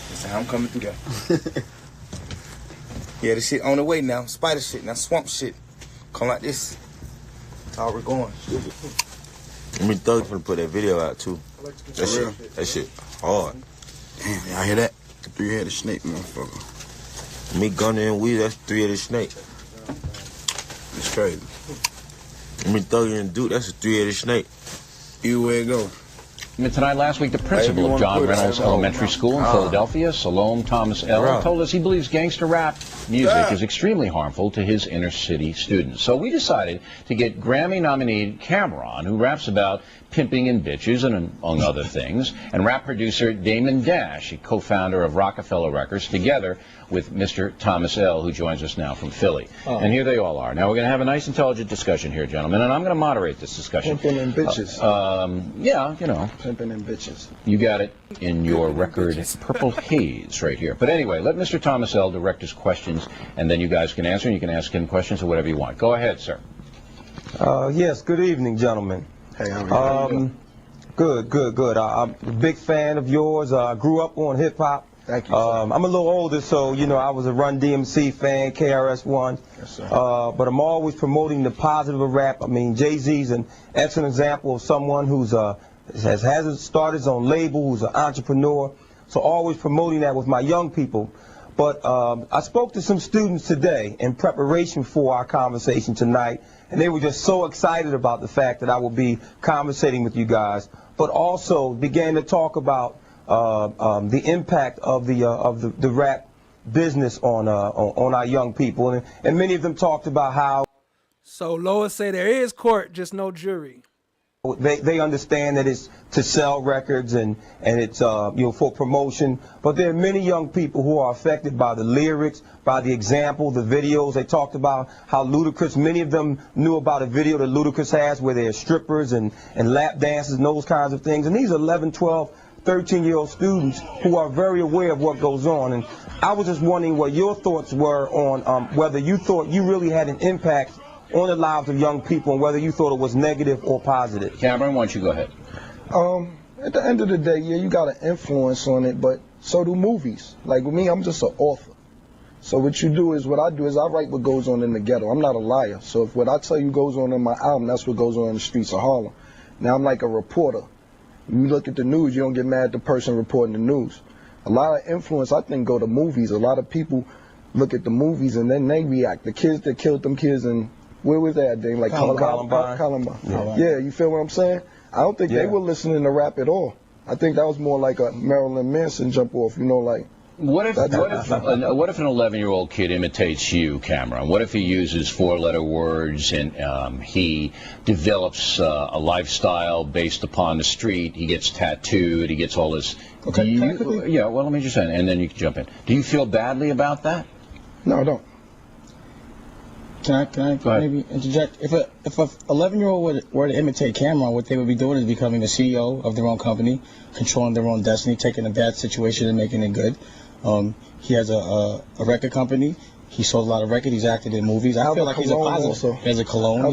That's how I'm coming through there. Yeah, this shit on the way now. Spider shit, now swamp shit. Come like this. That's how we're going. I mean, Thug finna put that video out too. That shit hard. Damn, y'all hear that? The three-headed snake, motherfucker. Me, Gunner, and Weed, that's 3-headed snake. It's crazy. I mean, Thug and Duke, that's a 3-headed snake. Either way it go. Tonight, last week, the principal of John Reynolds Elementary School in Philadelphia, Salome Thomas L., told us he believes gangster rap music is extremely harmful to his inner city students. So we decided to get Grammy nominee Cameron, who raps about pimping and bitches, and among other things, and rap producer Damon Dash, a co-founder of Rockefeller Records, together with Mr. Thomas L., who joins us now from Philly. And here they all are. Now, we're going to have a nice, intelligent discussion here, gentlemen, and I'm going to moderate this discussion. Pimping and bitches. Yeah, you know. Pimping and bitches. You got it in your record, Purple Haze, right here. But anyway, let Mr. Thomas L. direct his questions, and then you guys can answer, and you can ask him questions or whatever you want. Go ahead, sir. Yes, good evening, gentlemen. Hey, how are you? Good. I'm a big fan of yours. I grew up on hip-hop. Thank you, I'm a little older, so, you know, I was a Run DMC fan, KRS-One. Yes, sir. But I'm always promoting the positive of rap. I mean, Jay-Z's an excellent example of someone who's hasn't started his own label, who's an entrepreneur. So always promoting that with my young people. But I spoke to some students today in preparation for our conversation tonight, and they were just so excited about the fact that I will be conversating with you guys, but also began to talk about the impact of the rap business on our young people, and many of them talked about how. So Lois say there is court, just no jury. They understand that it's to sell records and it's for promotion, but there are many young people who are affected by the lyrics, by the example, the videos. They talked about how Ludacris, many of them knew about a video that Ludacris has where they're strippers and lap dances and those kinds of things. And these are 11, 12, 13-year-old students who are very aware of what goes on. And I was just wondering what your thoughts were on whether you thought you really had an impact on the lives of young people, and whether you thought it was negative or positive. Cameron, why don't you go ahead? At the end of the day, yeah, you got an influence on it, but so do movies. Like with me, I'm just an author. So what you do is, what I do is I write what goes on in the ghetto. I'm not a liar. So if what I tell you goes on in my album, that's what goes on in the streets of Harlem. Now I'm like a reporter. You look at the news, you don't get mad at the person reporting the news. A lot of influence, I think, go to movies. A lot of people look at the movies and then they react. The kids that killed them kids in, where was that thing? Like Columbine. Yeah, you feel what I'm saying? I don't think they were listening to rap at all. I think that was more like a Marilyn Manson jump off, you know, like. What if an 11-year-old kid imitates you, Cameron? What if he uses 4-letter words and he develops a lifestyle based upon the street? He gets tattooed. He gets all this. Okay. Yeah. Well, let me just say, and then you can jump in. Do you feel badly about that? No, I don't. Can I maybe interject? If a 11-year-old were to imitate Cameron, what they would be doing is becoming a CEO of their own company, controlling their own destiny, taking a bad situation and making it good. He has a record company. He sold a lot of records. He's acted in movies. I feel like he's a positive. Also. He has a cologne. I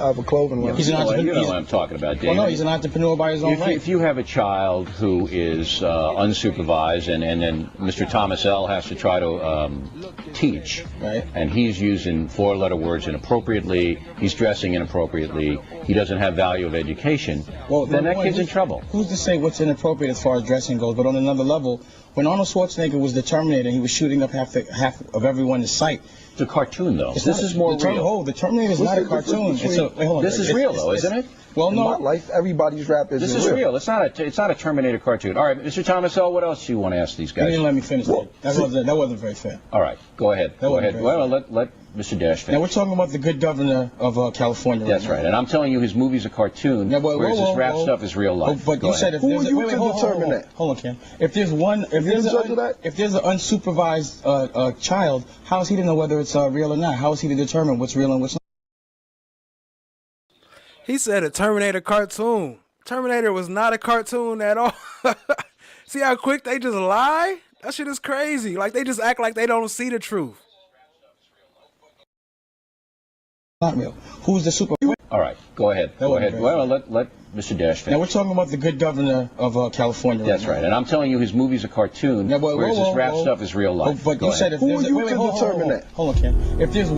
have a clothing line. He's an entrepreneur. You know what I'm talking about, David. Well, no, he's an entrepreneur by his own right. If you have a child who is unsupervised and then Mr. Thomas L. has to try to teach, right, and he's using 4-letter words inappropriately, he's dressing inappropriately, he doesn't have value of education, then that kid's in trouble. Who's to say what's inappropriate as far as dressing goes? But on another level, when Arnold Schwarzenegger was the Terminator, he was shooting up half of everyone in sight. It's a cartoon, though. This is more real. The Terminator is not a cartoon. This is real, though, isn't it? Well, no. In my life, everybody's rap is real. This is real. It's not a Terminator cartoon. All right, Mr. Thomas L., what else do you want to ask these guys? You didn't let me finish that. That wasn't very fair. All right, go ahead. Go ahead. Well, let Mr. Dash finish. Now, we're talking about the good governor of California. That's right. And I'm telling you, his movie's a cartoon, whereas his rap stuff is real life. But you said if there's determine that? Hold on, Cam. If there's an unsupervised child, how is he to know whether it's real or not? How is he to determine what's real and what's not? He said a Terminator cartoon. Terminator was not a cartoon at all. See how quick they just lie? That shit is crazy. Like, they just act like they don't see the truth. Not real. Who's the super? All right, go ahead. Go ahead. Well, let Mr. Dash finish. Now, we're talking about the good governor of California. That's right. And I'm telling you, his movie's a cartoon, whereas his rap stuff is real life. But you said if there's determine that? Hold on, Cam. If there's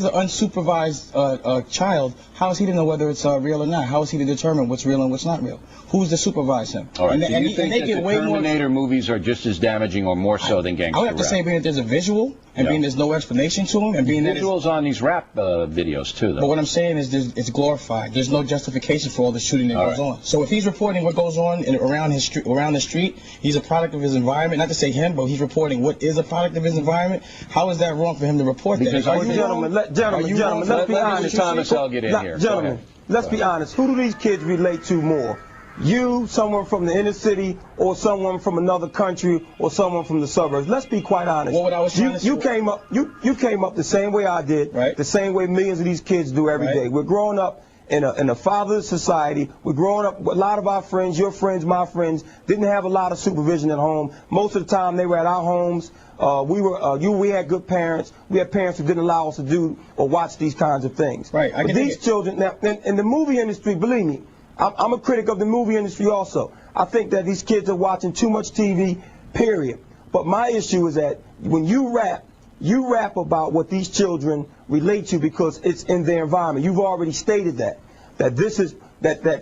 an unsupervised child, how is he to know whether it's real or not? How is he to determine what's real and what's not real? Who's to supervise him? All right. Do you think that the Terminator movies are just as damaging or more so than gangster rap? I would have to say, being that there's a visual, and being there's no explanation to him, and being that visuals on these rap videos too, though. But what I'm saying is, it's glorified. There's no justification for all the shooting that goes on. So if he's reporting what goes on around the street, he's a product of his environment. Not to say him, but he's reporting what is a product of his environment. How is that wrong for him to report that? Because gentlemen, let's be honest. Thomas, I'll get in here. Gentlemen, let's be honest. Who do these kids relate to more? You, someone from the inner city, or someone from another country, or someone from the suburbs? Let's be quite honest. You came up the same way I did, the same way millions of these kids do every day. We're growing up in a fatherless society. We're growing up, a lot of our friends, your friends, my friends, didn't have a lot of supervision at home. Most of the time they were at our homes. We had good parents. We had parents who didn't allow us to do or watch these kinds of things. But these children, now, in the movie industry, believe me, I'm a critic of the movie industry also. I think that these kids are watching too much TV, period. But my issue is that when you rap about what these children relate to because it's in their environment. You've already stated that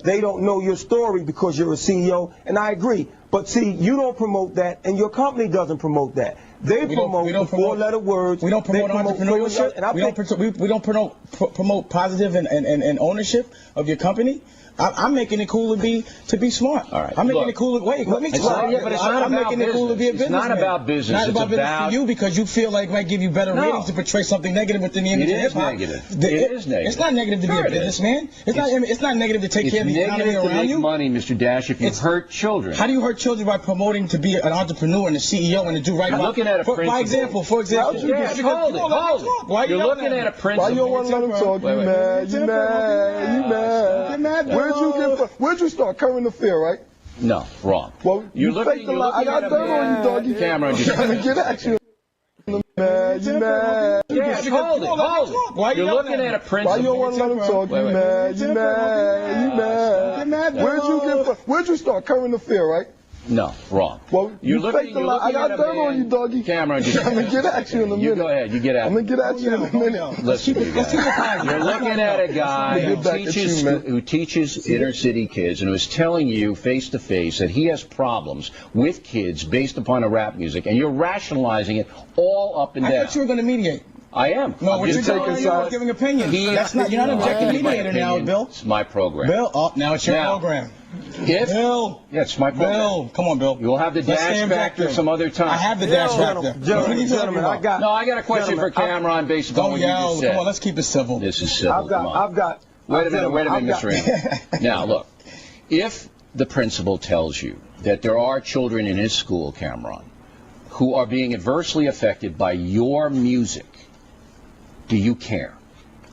they don't know your story because you're a CEO, and I agree. But see, you don't promote that, and your company doesn't promote that. They promote 4-letter words. We don't promote entrepreneurship. We don't promote positive and ownership of your company. I'm making it cool to be smart. All right. I'm making it cool. Wait, let me try. I'm making it cool to be a businessman. It's not about business. It's about business for you because you feel like it might give you better ratings to portray something negative within the image of hip hop. It is negative. It's not negative to be a businessman. It's not negative to take care of the economy around you. It's negative to make money, Mr. Dash, if you hurt children. How do you hurt children by promoting to be an entrepreneur and a CEO and to do right by? Looking at a principle. For example. Hold it. You're looking at a principle. Why you don't want to let him talk? You mad. Where'd you get from? Where'd you start? Current affair, right? No, wrong. Well, you faked a lot. I got done on you, doggy. Camera, just trying to get at you. You mad. Yes, hold it. You're looking at a principle. Why you don't want to let him talk? You mad. Where'd you get from? Where'd you start? Current affair, right? No, wrong. Well, you faked a lot. I got dirt on you, doggy. Cameron, I'm going to get at you in a minute. You go ahead. You get at I'm going to get at you in a minute. Listen, you're looking at a guy who teaches inner city kids and who is telling you face to face that he has problems with kids based upon a rap music, and you're rationalizing it all up and down. I thought you were going to mediate. I am. No, what you're doing, you're giving opinions. That's not. You're not objective mediator now, Bill. It's my program. Bill, now it's your program. Bill, yeah, it's my program. Bill, come on, Bill. You'll have the dash factor some other time. I have the dash factor. Gentlemen, I got a question for Cameron based upon what you just said. Come on, let's keep it civil. This is civil. I've got. Wait a minute, Mr. Raymond. Now, look, if the principal tells you that there are children in his school, Cameron, who are being adversely affected by your music, do you care?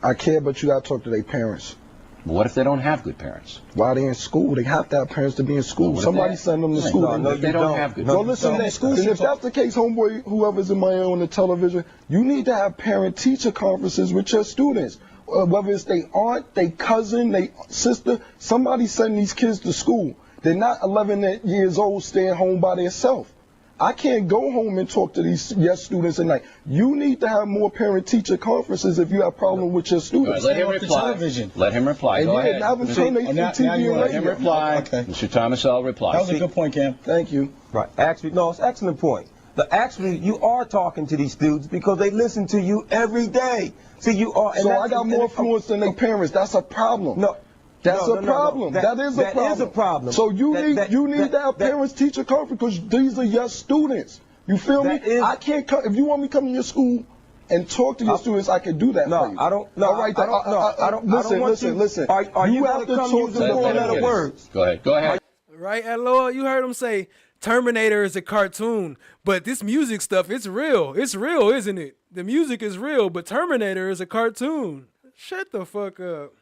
I care, but you got to talk to their parents. What if they don't have good parents? While they're in school, they have to have parents to be in school. Somebody send them to school. No, they don't have good Well, parents. listen, and if that's the case, homeboy, whoever's in my ear on the television, you need to have parent-teacher conferences with your students. Whether it's their aunt, their cousin, their sister, somebody send these kids to school. They're not 11 years old staying home by themselves. I can't go home and talk to these students at night. You need to have more parent-teacher conferences if you have a problem with your students. Right, let him reply. Let him reply. Go ahead. Let him reply. Okay. Mr. Thomas, I'll reply. That was a good point, Cam. Thank you. Right. Actually, no, it's an excellent point. Actually, you are talking to these students because they listen to you every day. See, you are. So I got more influence than their parents. That's a problem. No. That's a problem. That is a problem. That is a problem. So you need to have parents-teacher conference because these are your students. You feel me? I can't come if you want me to come to your school and talk to your students. I can do that. No, for you. I don't. No, all right. I don't. Listen. Are you have to talk to the four-letter words? Go ahead. Right, Aloha, you heard him say Terminator is a cartoon, but this music stuff, it's real. It's real, isn't it? The music is real, but Terminator is a cartoon. Shut the fuck up.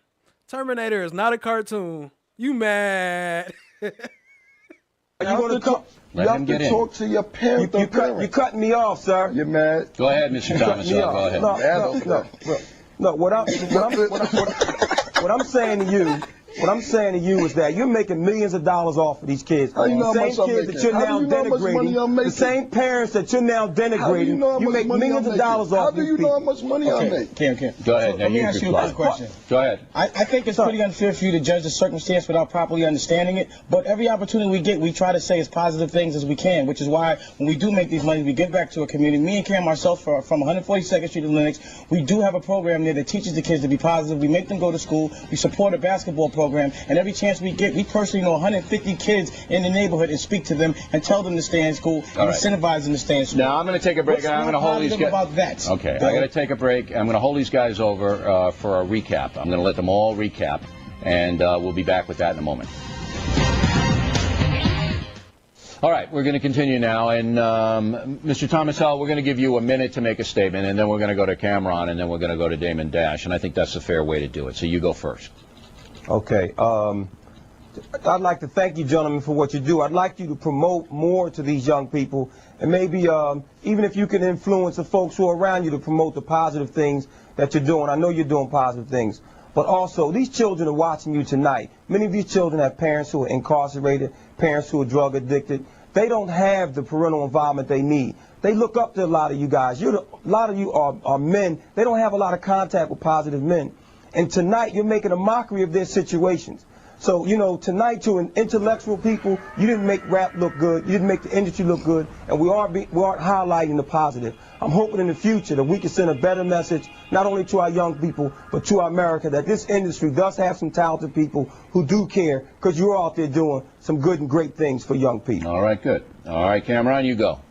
Terminator is not a cartoon. You mad? You have to talk to your parents. You cut me off, sir. You're mad. Go ahead, Mr. Thomas. Go ahead. No. What I'm saying to you. What I'm saying to you is that you're making millions of dollars off of these kids. The same kids that you're now denigrating, the same parents that you're now denigrating, you make millions of dollars off these people. How do you know how much money I make? Cam. Go ahead. Let me ask you a quick question. Go ahead. I think it's pretty unfair for you to judge the circumstance without properly understanding it, but every opportunity we get, we try to say as positive things as we can, which is why when we do make these monies, we give back to a community. Me and Cam ourselves, from 142nd Street to Lenox, we do have a program there that teaches the kids to be positive. We make them go to school. We support a basketball program, and every chance we get, we personally know 150 kids in the neighborhood and speak to them and tell them to stay in school and incentivize them to stay in school. Now I'm going to take a break. I'm going to hold these guys. About that? Okay, I'm going to take a break. I'm going to hold these guys over for a recap. I'm going to let them all recap, and we'll be back with that in a moment. All right, we're going to continue now, and Mr. Thomas L., we're going to give you a minute to make a statement, and then we're going to go to Cameron, and then we're going to go to Damon Dash, and I think that's a fair way to do it. So you go first. Okay. I'd like to thank you, gentlemen, for what you do. I'd like you to promote more to these young people, and maybe even if you can influence the folks who are around you to promote the positive things that you're doing. I know you're doing positive things. But also, these children are watching you tonight. Many of these children have parents who are incarcerated, parents who are drug addicted. They don't have the parental involvement they need. They look up to a lot of you guys. A lot of you are men. They don't have a lot of contact with positive men. And tonight, you're making a mockery of their situations. So, you know, tonight to an intellectual people, you didn't make rap look good, you didn't make the industry look good, and we aren't highlighting the positive. I'm hoping in the future that we can send a better message, not only to our young people, but to America, that this industry does have some talented people who do care, because you're out there doing some good and great things for young people. All right, good. All right, Cameron, you go.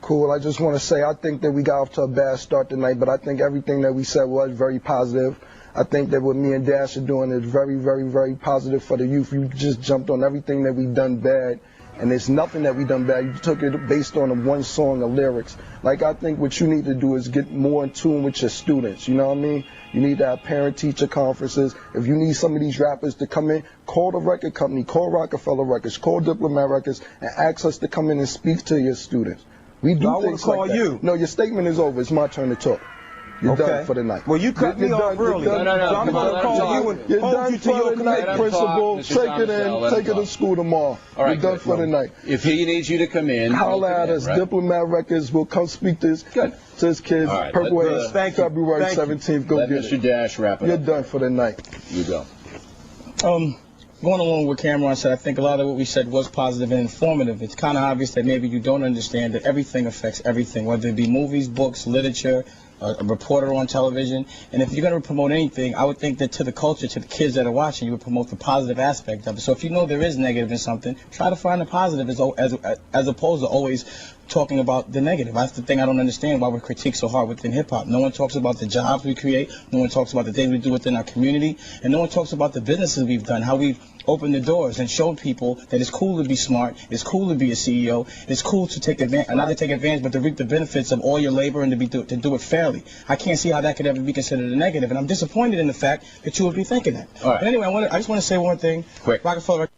Cool. I just want to say I think that we got off to a bad start tonight, but I think everything that we said was very positive. I think that what me and Dash are doing is very, very, very positive for the youth. You just jumped on everything that we done bad, and there's nothing that we done bad. You took it based on one song of lyrics. Like, I think what you need to do is get more in tune with your students, you know what I mean? You need to have parent-teacher conferences. If you need some of these rappers to come in, call the record company, call Rockefeller Records, call Diplomat Records, and ask us to come in and speak to your students. We do things like that. I want to call you. No, your statement is over. It's my turn to talk. You're Okay. done for the night. Well, you cut me You're off done, early. you're done. So I'm going to call you and You're hold done you to for your the night, commitment. principal. Mr. Take it Thomas, in. let him Take it to talk. school tomorrow. All right, You're done for the night. If he needs you to come in, Holla come at in, us. right? Diplomat Records will come speak to his kids. All right, Purple let- Haze, thank you. February Thank you. 17th. Go Let get Mr. it. Dash wrap it You're up. done for the night. You go. Going along with Cameron said, I think a lot of what we said was positive and informative. It's kind of obvious that maybe you don't understand that everything affects everything, whether it be movies, books, literature, a reporter on television. And if you're going to promote anything, I would think that to the culture, to the kids that are watching, you would promote the positive aspect of it. So if you know there is negative in something, try to find the positive as opposed to always talking about the negative. That's the thing I don't understand, why we critique so hard within hip-hop. No one talks about the jobs we create. No one talks about the things we do within our community. And no one talks about the businesses we've done, how we've opened the doors and shown people that it's cool to be smart, it's cool to be a CEO, it's cool to take advantage, not to take advantage, but to reap the benefits of all your labor and to do it fairly. I can't see how that could ever be considered a negative, and I'm disappointed in the fact that you would be thinking that. All right. But anyway, I just want to say one thing. Quick. Rockefeller.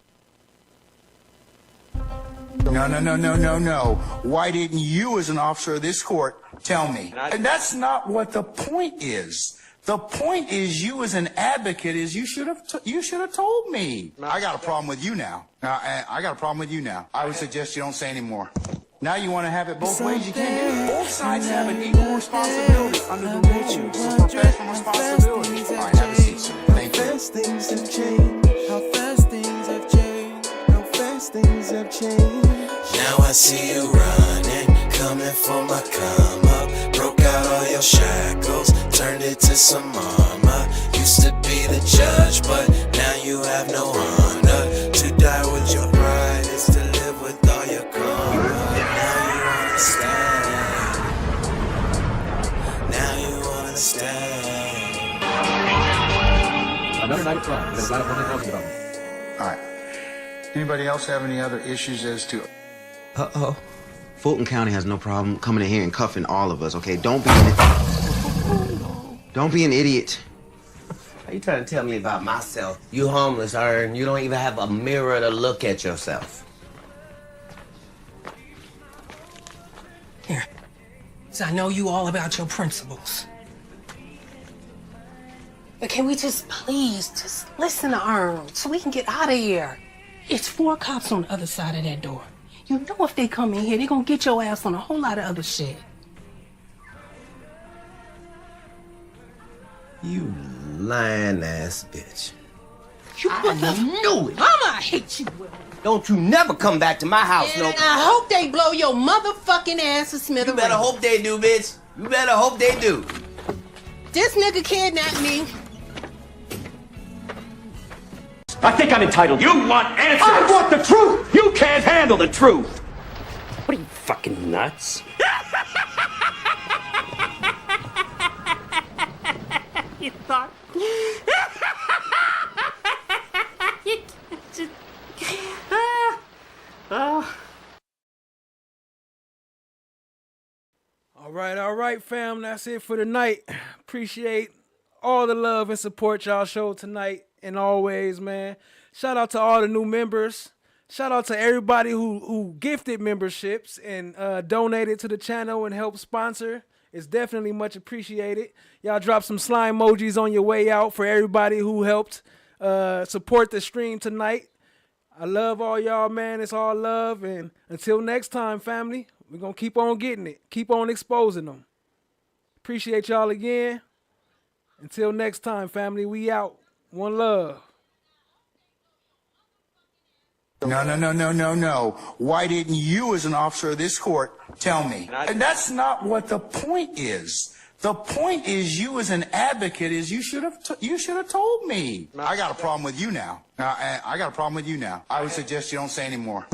No. Why didn't you, as an officer of this court, tell me? And that's not what the point is. The point is, you as an advocate, is you should have told me. I got a problem with you now. I got a problem with you now. I would suggest you don't say any more. Now you want to have it both ways. You can't do it. Both sides have an equal responsibility under the rules. It's a professional responsibility. All right, have a seat, sir. Thank you. How fast things have changed. How fast things have changed. How fast things have changed. Now I see you running, coming for my come up. Broke out all your shackles, turned it to some armor. Used to be the judge, but now you have no honor. To die with your pride is to live with all your karma. Now you understand. Now you understand. Another night of fun. There's a lot of fun talking about it. All right. Anybody else have any other issues as to... Uh-oh. Fulton County has no problem coming in here and cuffing all of us, okay? Don't be an idiot. Are you trying to tell me about myself? You homeless, Ern. You don't even have a mirror to look at yourself. Here. So I know you all about your principles. But can we just please just listen to Ern so we can get out of here? It's 4 cops on the other side of that door. You know if they come in here, they're gonna get your ass on a whole lot of other shit. You lying ass bitch. I knew it. Mama, I hate you, Will. Don't you never come back to my house, And no. I hope they blow your motherfucking ass to smithereens. You better hope they do, bitch. You better hope they do. This nigga kidnapped me. I think I'm entitled. You want answers? I want the truth! You can't handle the truth! What are you, fucking nuts? You thought... Oh. All right, fam. That's it for tonight. Appreciate all the love and support y'all showed tonight and always, man. Shout out to all the new members. Shout out to everybody who gifted memberships and donated to the channel and helped sponsor. It's definitely much appreciated. Y'all drop some slime emojis on your way out for everybody who helped support the stream tonight. I love all y'all, man. It's all love. And until next time, family, we're going to keep on getting it. Keep on exposing them. Appreciate y'all again. Until next time, family, we out. One love. No. Why didn't you, as an officer of this court, tell me? And that's not what the point is. The point is, you as an advocate, is you should have told me. I got a problem with you now. I got a problem with you now. I would suggest you don't say any more.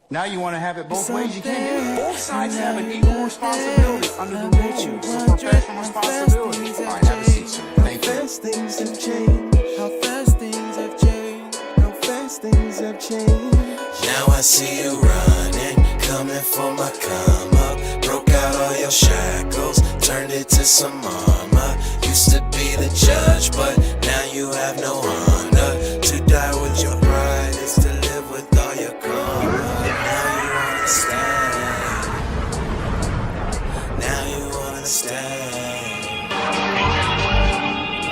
Now you want to have it both ways. You can't do it. Both sides have an equal responsibility under the rules. It's a professional responsibility. All right, have a seat, sir. Thank you. How fast things have changed. How fast things have changed. How fast things have changed. Now I see you running, coming for my come up. Broke out all your shackles, turned it to some armor. Used to be the judge, but now you have no honor. To die with your pride is to live with all your karma. Now you understand. Now you understand.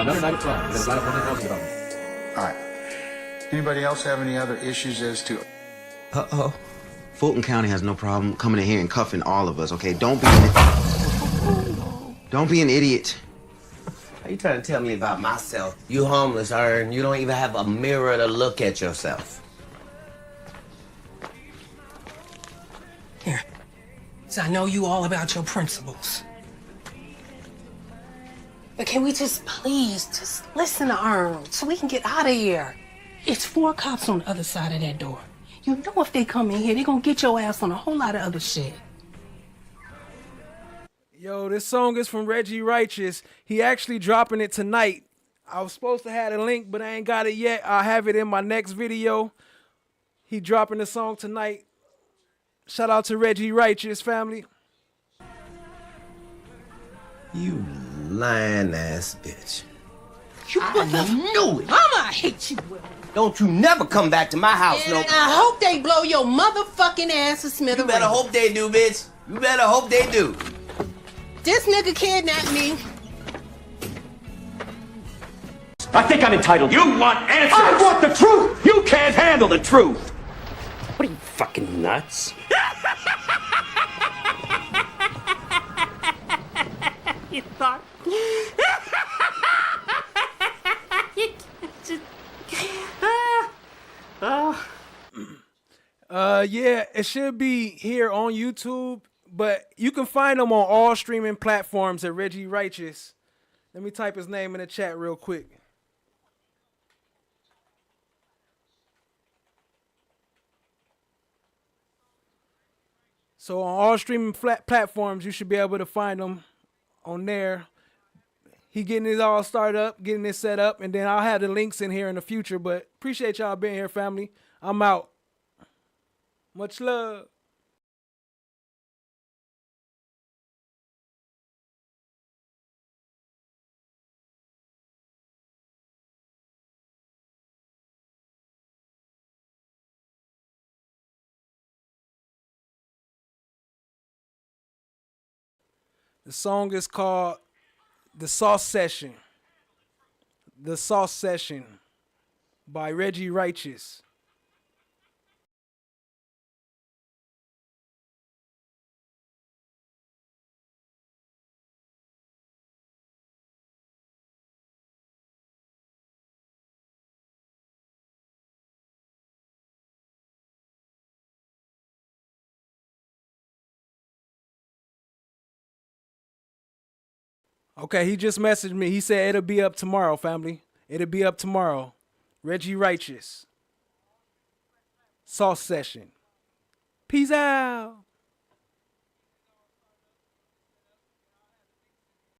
another night at 12. We're going to line up one of the development. All right. Anybody else have any other issues as to... Uh-oh. Fulton County has no problem coming in here and cuffing all of us, okay? Don't be an idiot. Are you trying to tell me about myself? You homeless, Ern. You don't even have a mirror to look at yourself. Here. So I know you all about your principles. But can we just please just listen to Ern so we can get out of here? It's 4 cops on the other side of that door. You know if they come in here, they're gonna get your ass on a whole lot of other shit. Yo, this song is from Reggie Righteous. He actually dropping it tonight. I was supposed to have a link, but I ain't got it yet. I'll have it in my next video. He dropping the song tonight. Shout out to Reggie Righteous, family. You lying ass bitch. You knew it. Mama, I hate you, Will. Don't you never come back to my house, And no. I hope they blow your motherfucking ass to smithereens. You better hope they do, bitch. You better hope they do. This nigga kidnapped me. I think I'm entitled. You want answers? I want the truth! You can't handle the truth! What are you, fucking nuts? You thought... Yeah, it should be here on YouTube, but you can find them on all streaming platforms at Reggie Righteous. Let me type his name in the chat real quick. So on all streaming platforms, you should be able to find them on there. He getting it all started up, getting it set up, and then I'll have the links in here in the future. But appreciate y'all being here, family. I'm out. Much love. The song is called The Sauce Session. The Sauce Session by Reggie Righteous. Okay, he just messaged me. He said it'll be up tomorrow, family. It'll be up tomorrow. Reggie Righteous. Sauce Session. Peace out.